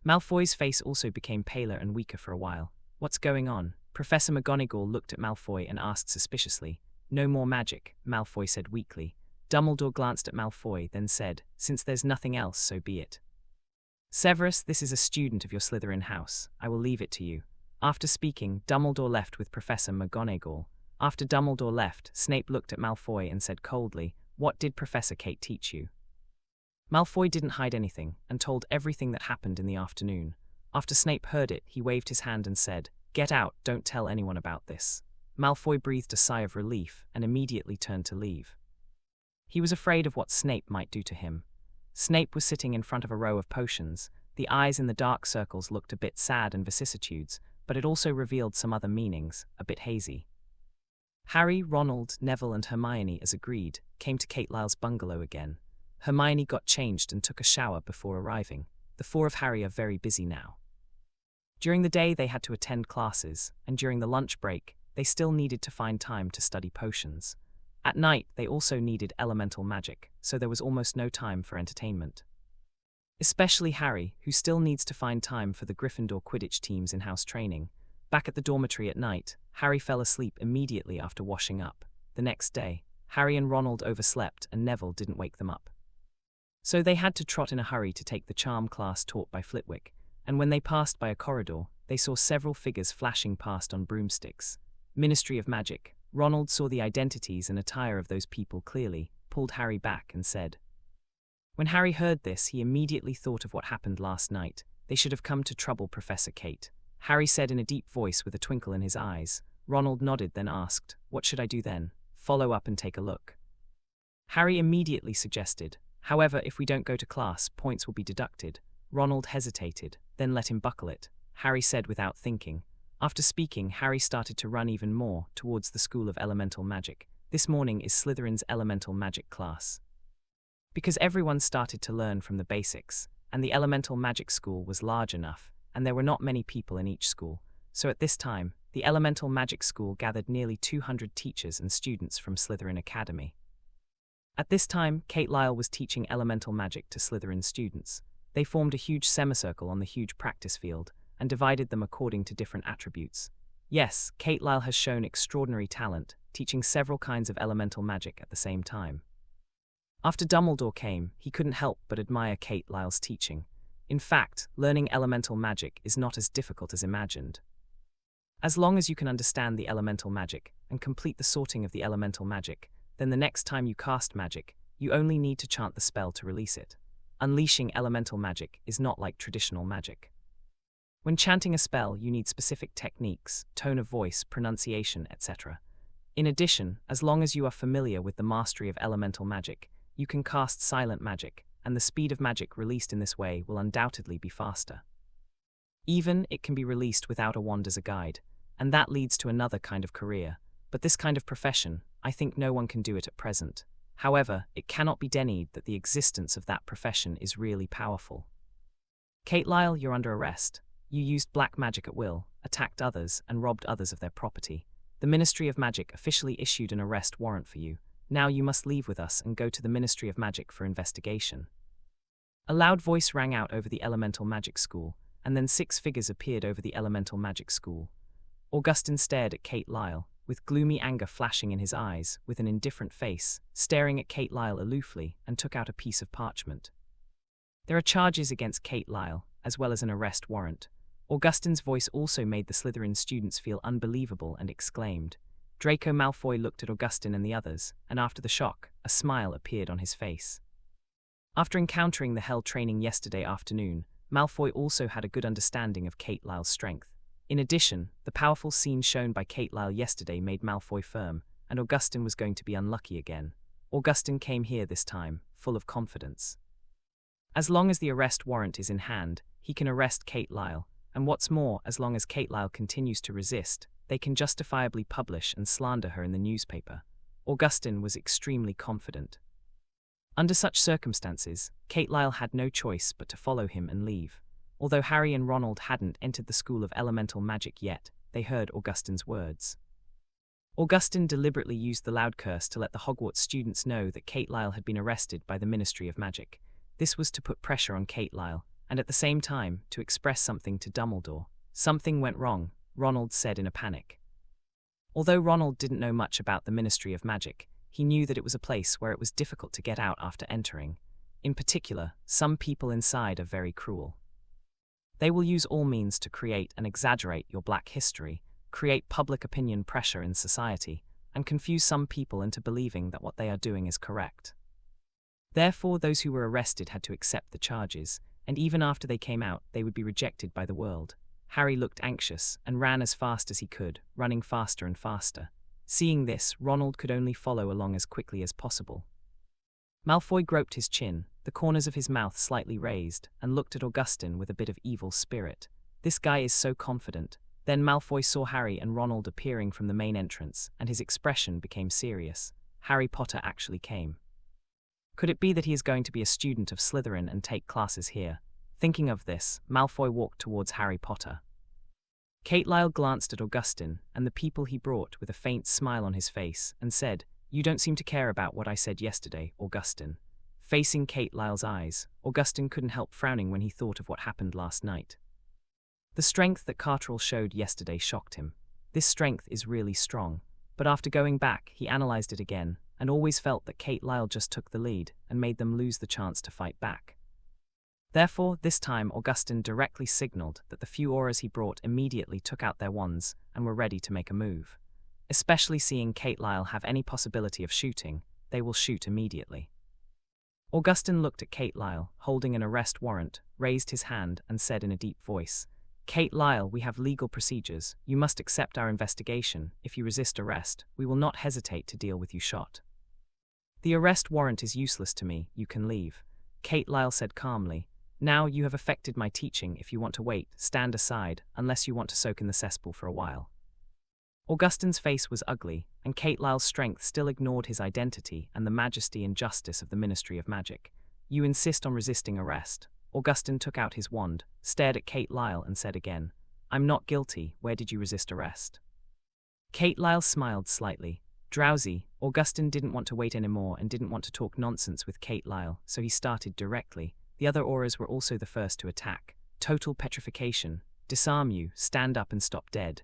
Malfoy's face also became paler and weaker for a while. "What's going on?" Professor McGonagall looked at Malfoy and asked suspiciously. "No more magic," Malfoy said weakly. Dumbledore glanced at Malfoy, then said, "Since there's nothing else, so be it. Severus, this is a student of your Slytherin house. I will leave it to you." After speaking, Dumbledore left with Professor McGonagall. After Dumbledore left, Snape looked at Malfoy and said coldly, "What did Professor Kate teach you?" Malfoy didn't hide anything, and told everything that happened in the afternoon. After Snape heard it, he waved his hand and said, "Get out, don't tell anyone about this." Malfoy breathed a sigh of relief and immediately turned to leave. He was afraid of what Snape might do to him. Snape was sitting in front of a row of potions. The eyes in the dark circles looked a bit sad and vicissitudes, but it also revealed some other meanings, a bit hazy. Harry, Ronald, Neville and Hermione, as agreed, came to Kate Lyle's bungalow again. Hermione got changed and took a shower before arriving. The four of Harry are very busy now. During the day they had to attend classes, and during the lunch break, they still needed to find time to study potions. At night, they also needed elemental magic, so there was almost no time for entertainment. Especially Harry, who still needs to find time for the Gryffindor Quidditch team's in-house training. Back at the dormitory at night, Harry fell asleep immediately after washing up. The next day, Harry and Ronald overslept and Neville didn't wake them up. So they had to trot in a hurry to take the charm class taught by Flitwick, and when they passed by a corridor, they saw several figures flashing past on broomsticks. Ministry of Magic. Ronald saw the identities and attire of those people clearly, pulled Harry back and said, When Harry heard this, he immediately thought of what happened last night. They should have come to trouble Professor Kate. Harry said in a deep voice with a twinkle in his eyes. Ronald nodded, then asked, "What should I do then?" "Follow up and take a look." Harry immediately suggested, "However, if we don't go to class, points will be deducted." Ronald hesitated, then let him buckle it. Harry said without thinking. After speaking, Harry started to run even more towards the School of Elemental Magic. This morning is Slytherin's Elemental Magic class. Because everyone started to learn from the basics, and the Elemental Magic School was large enough, and there were not many people in each school, so at this time, the Elemental Magic School gathered nearly 200 teachers and students from Slytherin Academy. At this time, Kate Lyle was teaching elemental magic to Slytherin students. They formed a huge semicircle on the huge practice field, and divided them according to different attributes. Yes, Kate Lyle has shown extraordinary talent, teaching several kinds of elemental magic at the same time. After Dumbledore came, he couldn't help but admire Kate Lyle's teaching. In fact, learning elemental magic is not as difficult as imagined. As long as you can understand the elemental magic and complete the sorting of the elemental magic, then the next time you cast magic, you only need to chant the spell to release it. Unleashing elemental magic is not like traditional magic. When chanting a spell, you need specific techniques, tone of voice, pronunciation, etc. In addition, as long as you are familiar with the mastery of elemental magic, you can cast silent magic, and the speed of magic released in this way will undoubtedly be faster. Even, it can be released without a wand as a guide, and that leads to another kind of career. But this kind of profession, I think no one can do it at present. However, it cannot be denied that the existence of that profession is really powerful. Kate Lyle, you're under arrest. You used black magic at will, attacked others, and robbed others of their property. The Ministry of Magic officially issued an arrest warrant for you. Now you must leave with us and go to the Ministry of Magic for investigation. A loud voice rang out over the Elemental Magic School, and then 6 figures appeared over the Elemental Magic School. Augustin stared at Kate Lyle, with gloomy anger flashing in his eyes, with an indifferent face, staring at Kate Lyle aloofly, and took out a piece of parchment. There are charges against Kate Lyle, as well as an arrest warrant. Augustin's voice also made the Slytherin students feel unbelievable and exclaimed. Draco Malfoy looked at Augustin and the others, and after the shock, a smile appeared on his face. After encountering the Hell training yesterday afternoon, Malfoy also had a good understanding of Kate Lyle's strength. In addition, the powerful scene shown by Kate Lyle yesterday made Malfoy firm, and Augustin was going to be unlucky again. Augustin came here this time, full of confidence. As long as the arrest warrant is in hand, he can arrest Kate Lyle, and what's more, as long as Kate Lyle continues to resist, they can justifiably publish and slander her in the newspaper. Augustin was extremely confident. Under such circumstances, Kate Lyle had no choice but to follow him and leave. Although Harry and Ronald hadn't entered the School of Elemental Magic yet, they heard Augustin's words. Augustin deliberately used the loud curse to let the Hogwarts students know that Kate Lyle had been arrested by the Ministry of Magic. This was to put pressure on Kate Lyle, and at the same time, to express something to Dumbledore. Something went wrong, Ronald said in a panic. Although Ronald didn't know much about the Ministry of Magic, he knew that it was a place where it was difficult to get out after entering. In particular, some people inside are very cruel. They will use all means to create and exaggerate your black history, create public opinion pressure in society, and confuse some people into believing that what they are doing is correct. Therefore, those who were arrested had to accept the charges, and even after they came out, they would be rejected by the world. Harry looked anxious and ran as fast as he could, running faster and faster. Seeing this, Ronald could only follow along as quickly as possible. Malfoy groped his chin, the corners of his mouth slightly raised, and looked at Augustin with a bit of evil spirit. This guy is so confident. Then Malfoy saw Harry and Ronald appearing from the main entrance, and his expression became serious. Harry Potter actually came. Could it be that he is going to be a student of Slytherin and take classes here? Thinking of this, Malfoy walked towards Harry Potter. Kate Lyle glanced at Augustin and the people he brought with a faint smile on his face and said, "You don't seem to care about what I said yesterday, Augustin." Facing Kate Lyle's eyes, Augustin couldn't help frowning when he thought of what happened last night. The strength that Cartwright showed yesterday shocked him. This strength is really strong, but after going back, he analyzed it again and always felt that Kate Lyle just took the lead and made them lose the chance to fight back. Therefore, this time Augustin directly signaled that the few auras he brought immediately took out their wands and were ready to make a move. Especially seeing Kate Lyle have any possibility of shooting, they will shoot immediately. Augustin looked at Kate Lyle, holding an arrest warrant, raised his hand, and said in a deep voice, "Kate Lyle, we have legal procedures. You must accept our investigation. If you resist arrest, we will not hesitate to deal with you shot." "The arrest warrant is useless to me. You can leave," Kate Lyle said calmly. "Now you have affected my teaching. If you want to wait, stand aside, unless you want to soak in the cesspool for a while." Augustin's face was ugly, and Kate Lyle's strength still ignored his identity and the majesty and justice of the Ministry of Magic. "You insist on resisting arrest." Augustin took out his wand, stared at Kate Lyle, and said again, "I'm not guilty. Where did you resist arrest?" Kate Lyle smiled slightly. Drowsy, Augustin didn't want to wait anymore and didn't want to talk nonsense with Kate Lyle, so he started directly. The other auras were also the first to attack. Total petrification. Disarm you, stand up and stop dead.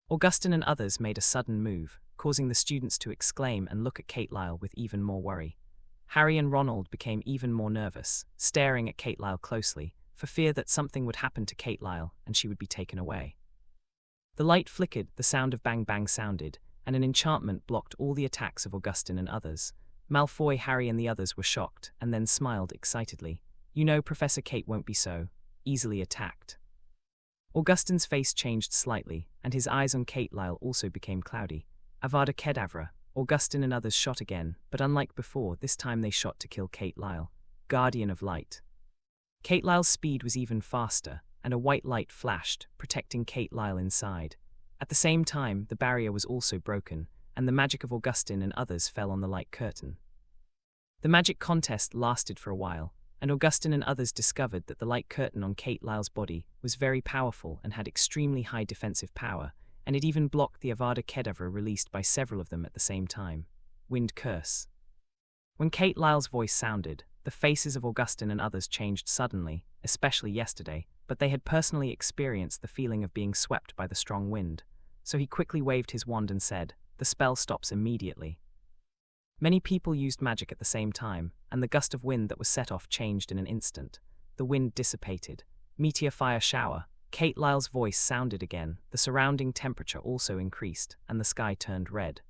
Augustin and others made a sudden move, causing the students to exclaim and look at Kate Lyle with even more worry. Harry and Ronald became even more nervous, staring at Kate Lyle closely, for fear that something would happen to Kate Lyle and she would be taken away. The light flickered, the sound of bang bang sounded, and an enchantment blocked all the attacks of Augustin and others. Malfoy, Harry and the others were shocked, and then smiled excitedly. "You know, Professor Kate won't be so easily attacked." Augustin's face changed slightly, and his eyes on Kate Lyle also became cloudy. Avada Kedavra. Augustin and others shot again, but unlike before, this time they shot to kill Kate Lyle, Guardian of Light. Kate Lyle's speed was even faster, and a white light flashed, protecting Kate Lyle inside. At the same time, the barrier was also broken, and the magic of Augustin and others fell on the light curtain. The magic contest lasted for a while, and Augustin and others discovered that the light curtain on Kate Lyle's body was very powerful and had extremely high defensive power, and it even blocked the Avada Kedavra released by several of them at the same time. Wind Curse. When Kate Lyle's voice sounded, the faces of Augustin and others changed suddenly, especially yesterday, but they had personally experienced the feeling of being swept by the strong wind, so he quickly waved his wand and said, "The spell stops immediately." Many people used magic at the same time, and the gust of wind that was set off changed in an instant. The wind dissipated. Meteor fire shower. Kate Lyle's voice sounded again, the surrounding temperature also increased, and the sky turned red.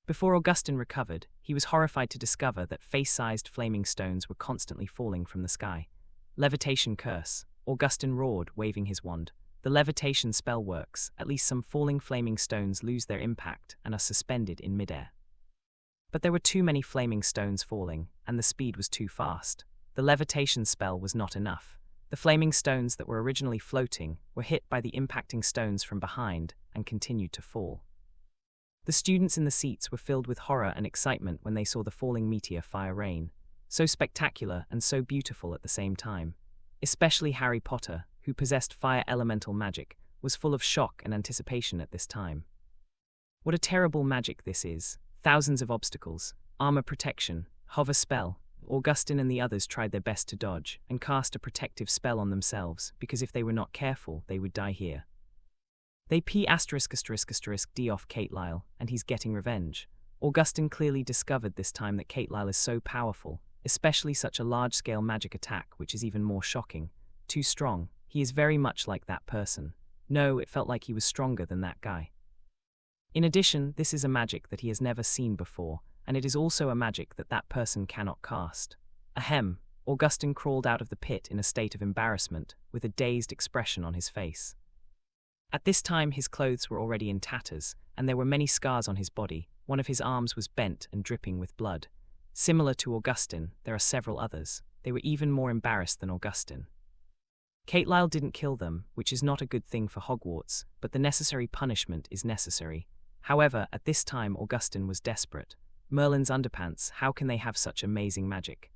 Before Augustin recovered, he was horrified to discover that face-sized flaming stones were constantly falling from the sky. Levitation curse. Augustin roared, waving his wand. "The levitation spell works. At least some falling flaming stones lose their impact and are suspended in midair." But there were too many flaming stones falling, and the speed was too fast. The levitation spell was not enough. The flaming stones that were originally floating were hit by the impacting stones from behind and continued to fall. The students in the seats were filled with horror and excitement when they saw the falling meteor fire rain, so spectacular and so beautiful at the same time. Especially Harry Potter, who possessed fire elemental magic, was full of shock and anticipation at this time. What a terrible magic this is. Thousands of obstacles, armor protection, hover spell. Augustin and the others tried their best to dodge and cast a protective spell on themselves, because if they were not careful, they would die here. They d off Kate Lyle, and he's getting revenge. Augustin clearly discovered this time that Kate Lyle is so powerful, especially such a large-scale magic attack, which is even more shocking. Too strong. He is very much like that person. No, it felt like he was stronger than that guy. In addition, this is a magic that he has never seen before, and it is also a magic that that person cannot cast. Ahem. Augustin crawled out of the pit in a state of embarrassment, with a dazed expression on his face. At this time his clothes were already in tatters, and there were many scars on his body. One of his arms was bent and dripping with blood. Similar to Augustin, there are several others. They were even more embarrassed than Augustin. Kate Lyle didn't kill them, which is not a good thing for Hogwarts, but the necessary punishment is necessary. However, at this time Augustin was desperate. Merlin's underpants, how can they have such amazing magic?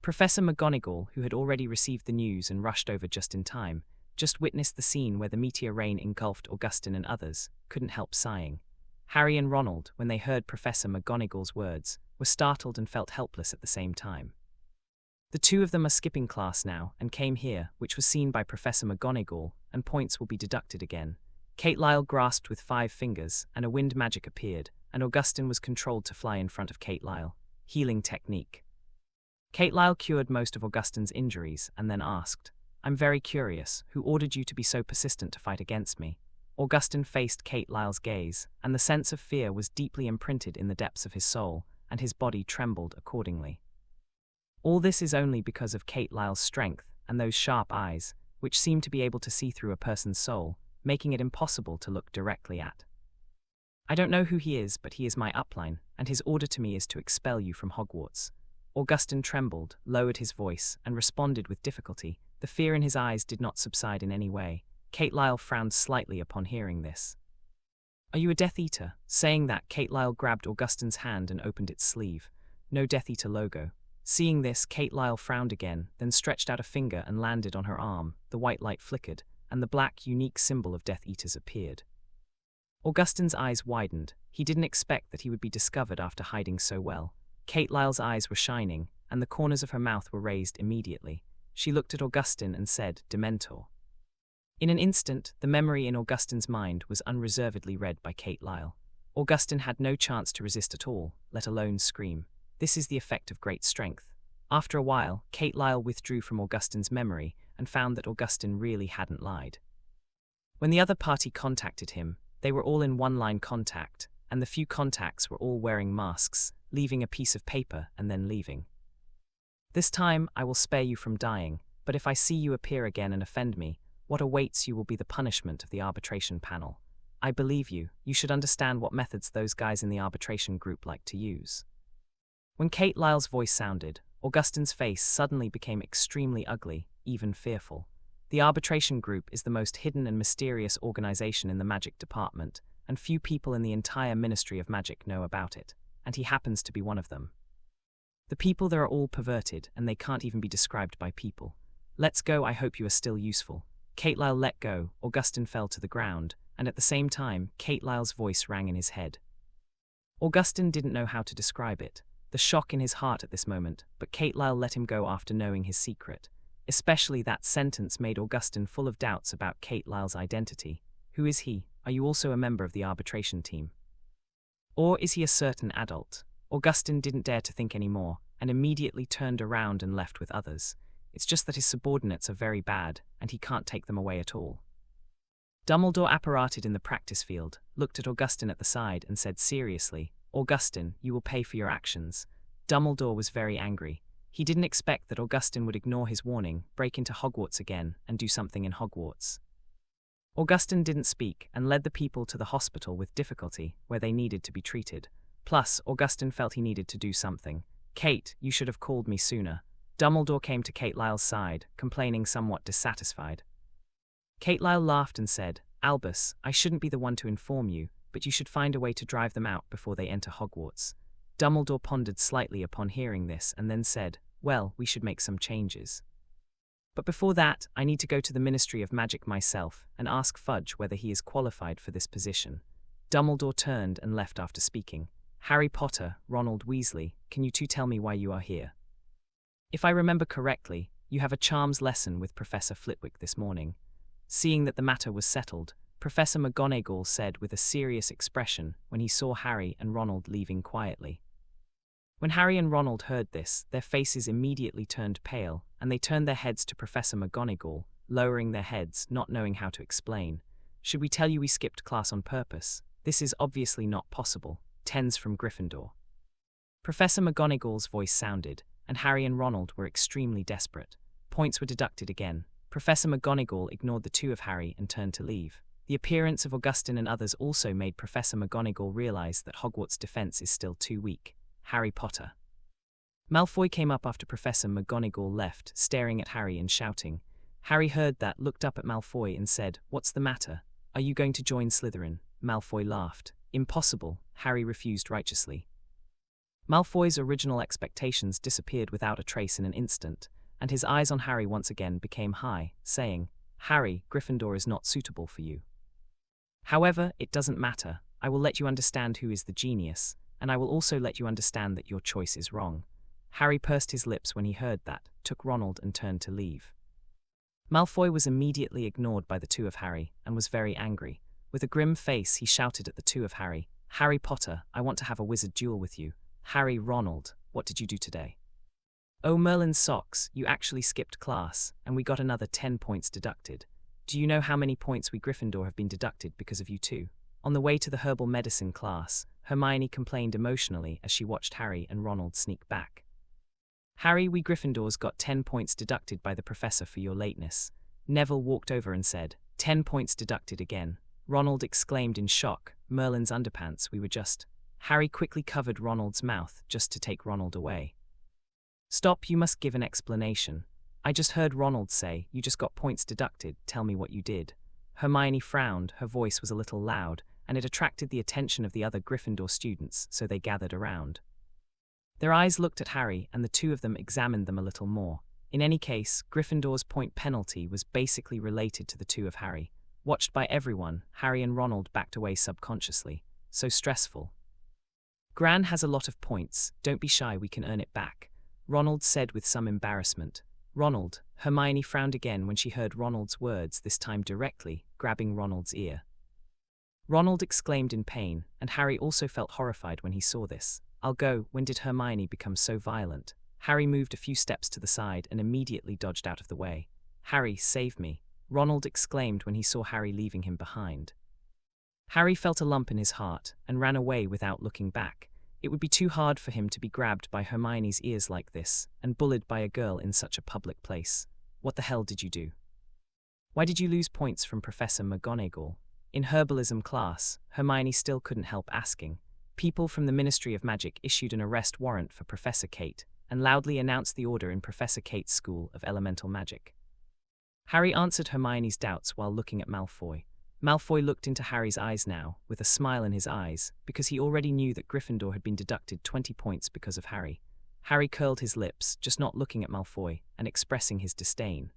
Professor McGonagall, who had already received the news and rushed over just in time, just witnessed the scene where the meteor rain engulfed Augustin and others, couldn't help sighing. Harry and Ronald, when they heard Professor McGonagall's words, were startled and felt helpless at the same time. The two of them are skipping class now and came here, which was seen by Professor McGonagall, and points will be deducted again. Kate Lyle grasped with 5 fingers, and a wind magic appeared, and Augustin was controlled to fly in front of Kate Lyle. Healing technique. Kate Lyle cured most of Augustin's injuries and then asked, "I'm very curious, who ordered you to be so persistent to fight against me?" Augustin faced Kate Lyle's gaze, and the sense of fear was deeply imprinted in the depths of his soul, and his body trembled accordingly. All this is only because of Kate Lyle's strength and those sharp eyes, which seem to be able to see through a person's soul, making it impossible to look directly at. I don't know who he is, but he is my upline, and his order to me is to expel you from Hogwarts. Augustin trembled, lowered his voice, and responded with difficulty. The fear in his eyes did not subside in any way. Kate Lyle frowned slightly upon hearing this. Are you a Death Eater? Saying that, Kate Lyle grabbed Augustin's hand and opened its sleeve. No Death Eater logo. Seeing this, Kate Lyle frowned again, then stretched out a finger and landed on her arm. The white light flickered, and the black, unique symbol of Death Eaters appeared. Augustin's eyes widened. He didn't expect that he would be discovered after hiding so well. Kate Lyle's eyes were shining, and the corners of her mouth were raised immediately. She looked at Augustin and said, Dementor. In an instant, the memory in Augustin's mind was unreservedly read by Kate Lyle. Augustin had no chance to resist at all, let alone scream. This is the effect of great strength. After a while, Kate Lyle withdrew from Augustin's memory and found that Augustin really hadn't lied. When the other party contacted him, they were all in one-line contact, and the few contacts were all wearing masks, leaving a piece of paper and then leaving. This time, I will spare you from dying, but if I see you appear again and offend me, what awaits you will be the punishment of the arbitration panel. I believe you. You should understand what methods those guys in the arbitration group like to use. When Kate Lyle's voice sounded, Augustin's face suddenly became extremely ugly, even fearful. The arbitration group is the most hidden and mysterious organization in the magic department, and few people in the entire Ministry of Magic know about it, and he happens to be one of them. The people there are all perverted, and they can't even be described by people. Let's go, I hope you are still useful. Kate Lyle let go, Augustin fell to the ground, and at the same time, Kate Lyle's voice rang in his head. Augustin didn't know how to describe it, the shock in his heart at this moment, but Kate Lyle let him go after knowing his secret. Especially that sentence made Augustin full of doubts about Kate Lyle's identity. Who is he? Are you also a member of the arbitration team? Or is he a certain adult? Augustin didn't dare to think any more, and immediately turned around and left with others. It's just that his subordinates are very bad, and he can't take them away at all. Dumbledore apparated in the practice field, looked at Augustin at the side and said seriously, Augustin, you will pay for your actions. Dumbledore was very angry. He didn't expect that Augustin would ignore his warning, break into Hogwarts again, and do something in Hogwarts. Augustin didn't speak and led the people to the hospital with difficulty, where they needed to be treated. Plus, Augustin felt he needed to do something. Kate, you should have called me sooner. Dumbledore came to Kate Lyle's side, complaining somewhat dissatisfied. Kate Lyle laughed and said, Albus, I shouldn't be the one to inform you, but you should find a way to drive them out before they enter Hogwarts. Dumbledore pondered slightly upon hearing this and then said, well, we should make some changes. But before that, I need to go to the Ministry of Magic myself and ask Fudge whether he is qualified for this position. Dumbledore turned and left after speaking. Harry Potter, Ronald Weasley, can you two tell me why you are here? If I remember correctly, you have a charms lesson with Professor Flitwick this morning. Seeing that the matter was settled, Professor McGonagall said with a serious expression when he saw Harry and Ronald leaving quietly. When Harry and Ronald heard this, their faces immediately turned pale, and they turned their heads to Professor McGonagall, lowering their heads, not knowing how to explain. Should we tell you we skipped class on purpose? This is obviously not possible. 10s from Gryffindor. Professor McGonagall's voice sounded, and Harry and Ronald were extremely desperate. Points were deducted again. Professor McGonagall ignored the two of Harry and turned to leave. The appearance of Augustin and others also made Professor McGonagall realize that Hogwarts' defense is still too weak. Harry Potter. Malfoy came up after Professor McGonagall left, staring at Harry and shouting. Harry heard that, looked up at Malfoy and said, What's the matter? Are you going to join Slytherin? Malfoy laughed. Impossible, Harry refused righteously. Malfoy's original expectations disappeared without a trace in an instant, and his eyes on Harry once again became high, saying, Harry, Gryffindor is not suitable for you. However, it doesn't matter. I will let you understand who is the genius, and I will also let you understand that your choice is wrong. Harry pursed his lips when he heard that, took Ronald and turned to leave. Malfoy was immediately ignored by the two of Harry, and was very angry. With a grim face he shouted at the two of Harry, Harry Potter, I want to have a wizard duel with you. Harry, Ronald, what did you do today? Oh, Merlin's socks, you actually skipped class, and we got another 10 points deducted. Do you know how many points we Gryffindor have been deducted because of you two? On the way to the herbal medicine class, Hermione complained emotionally as she watched Harry and Ronald sneak back. Harry, we Gryffindors got 10 points deducted by the professor for your lateness. Neville walked over and said, 10 points deducted again. Ronald exclaimed in shock, Merlin's underpants, we were just… Harry quickly covered Ronald's mouth just to take Ronald away. Stop, you must give an explanation. I just heard Ronald say, you just got points deducted, tell me what you did. Hermione frowned, her voice was a little loud, and it attracted the attention of the other Gryffindor students, so they gathered around. Their eyes looked at Harry, and the two of them examined them a little more. In any case, Gryffindor's point penalty was basically related to the two of Harry. Watched by everyone, Harry and Ronald backed away subconsciously. So stressful. Gran has a lot of points, don't be shy, we can earn it back, Ronald said with some embarrassment. Ronald, Hermione frowned again when she heard Ronald's words, this time directly, grabbing Ronald's ear. Ronald exclaimed in pain, and Harry also felt horrified when he saw this. I'll go, when did Hermione become so violent? Harry moved a few steps to the side and immediately dodged out of the way. Harry, save me, Ronald exclaimed when he saw Harry leaving him behind. Harry felt a lump in his heart and ran away without looking back. It would be too hard for him to be grabbed by Hermione's ears like this and bullied by a girl in such a public place. What the hell did you do? Why did you lose points from Professor McGonagall? In herbalism class, Hermione still couldn't help asking. People from the Ministry of Magic issued an arrest warrant for Professor Kate and loudly announced the order in Professor Kate's School of Elemental Magic. Harry answered Hermione's doubts while looking at Malfoy. Malfoy looked into Harry's eyes now, with a smile in his eyes, because he already knew that Gryffindor had been deducted 20 points because of Harry. Harry curled his lips, just not looking at Malfoy, and expressing his disdain.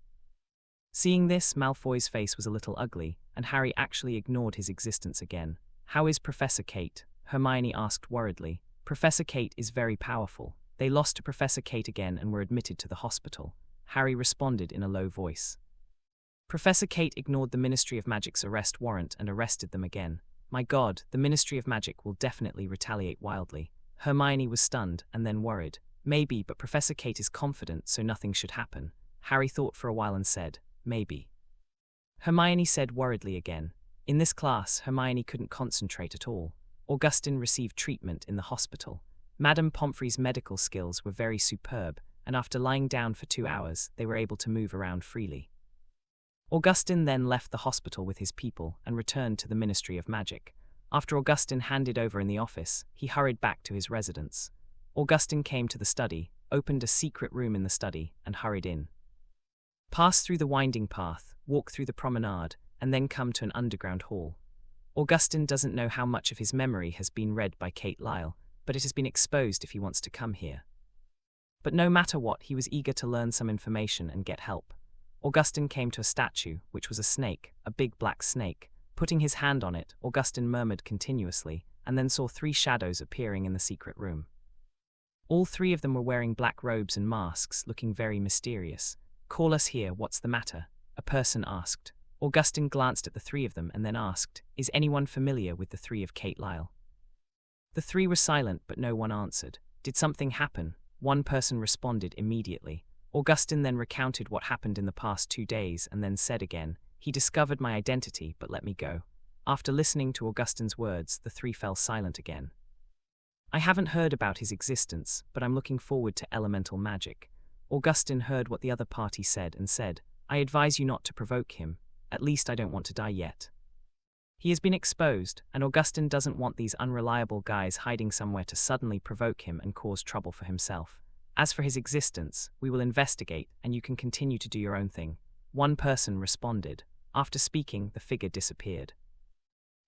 Seeing this, Malfoy's face was a little ugly, and Harry actually ignored his existence again. How is Professor Kate? Hermione asked worriedly. Professor Kate is very powerful. They lost to Professor Kate again and were admitted to the hospital. Harry responded in a low voice. Professor Kate ignored the Ministry of Magic's arrest warrant and arrested them again. My God, the Ministry of Magic will definitely retaliate wildly. Hermione was stunned and then worried. Maybe, but Professor Kate is confident, so nothing should happen. Harry thought for a while and said, maybe. Hermione said worriedly again. In this class, Hermione couldn't concentrate at all. Augustin received treatment in the hospital. Madame Pomfrey's medical skills were very superb, and after lying down for 2 hours, they were able to move around freely. Augustin then left the hospital with his people and returned to the Ministry of Magic. After Augustin handed over in the office, he hurried back to his residence. Augustin came to the study, opened a secret room in the study, and hurried in. Pass through the winding path, walk through the promenade, and then come to an underground hall. Augustin doesn't know how much of his memory has been read by Kate Lyle, but it has been exposed if he wants to come here. But no matter what, he was eager to learn some information and get help. Augustin came to a statue, which was a snake, a big black snake. Putting his hand on it, Augustin murmured continuously, and then saw 3 shadows appearing in the secret room. All 3 of them were wearing black robes and masks, looking very mysterious. Call us here, what's the matter? A person asked. Augustin glanced at the 3 of them and then asked, is anyone familiar with the 3 of Kate Lyle? The 3 were silent, but no one answered. Did something happen? One person responded immediately. Augustin then recounted what happened in the past 2 days and then said again, he discovered my identity, but let me go. After listening to Augustin's words, the 3 fell silent again. I haven't heard about his existence, but I'm looking forward to elemental magic. Augustin heard what the other party said and said, I advise you not to provoke him. At least I don't want to die yet. He has been exposed, and Augustin doesn't want these unreliable guys hiding somewhere to suddenly provoke him and cause trouble for himself. As for his existence, we will investigate, and you can continue to do your own thing. One person responded. After speaking, the figure disappeared.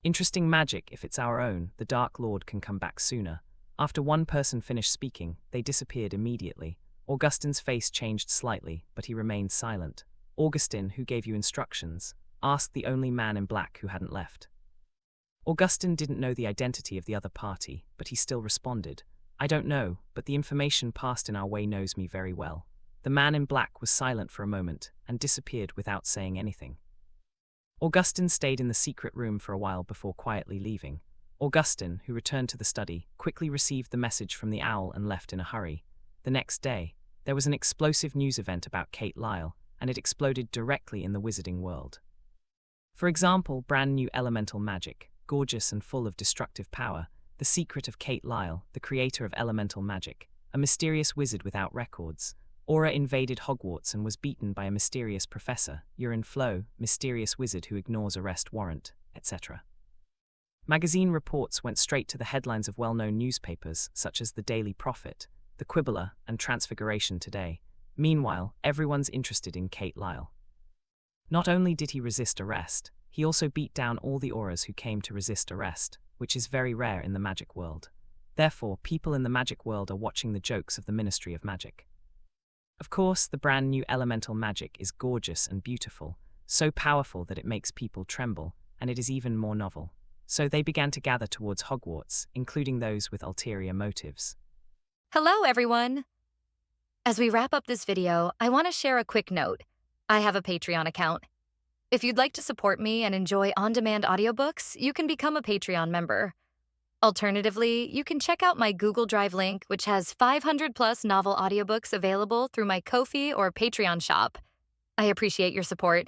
Interesting magic, if it's our own, the Dark Lord can come back sooner. After one person finished speaking, they disappeared immediately. Augustin's face changed slightly, but he remained silent. Augustin, who gave you instructions, asked the only man in black who hadn't left. Augustin didn't know the identity of the other party, but he still responded. I don't know, but the information passed in our way knows me very well. The man in black was silent for a moment and disappeared without saying anything. Augustin stayed in the secret room for a while before quietly leaving. Augustin, who returned to the study, quickly received the message from the owl and left in a hurry. The next day, there was an explosive news event about Kate Lyle, and it exploded directly in the wizarding world. For example, brand new elemental magic, gorgeous and full of destructive power, the secret of Kate Lyle, the creator of elemental magic, a mysterious wizard without records. Aura invaded Hogwarts and was beaten by a mysterious professor. Urine flow, mysterious wizard who ignores arrest warrant, etc. Magazine reports went straight to the headlines of well-known newspapers such as the Daily Prophet, the Quibbler, and Transfiguration Today. Meanwhile, everyone's interested in Kate Lyle. Not only did he resist arrest, he also beat down all the auras who came to resist arrest, which is very rare in the magic world. Therefore, people in the magic world are watching the jokes of the Ministry of Magic. Of course, the brand new elemental magic is gorgeous and beautiful, so powerful that it makes people tremble, and it is even more novel. So they began to gather towards Hogwarts, including those with ulterior motives. Hello, everyone! As we wrap up this video, I want to share a quick note. I have a Patreon account. If you'd like to support me and enjoy on-demand audiobooks, you can become a Patreon member. Alternatively, you can check out my Google Drive link, which has 500+ novel audiobooks available through my Ko-fi or Patreon shop. I appreciate your support.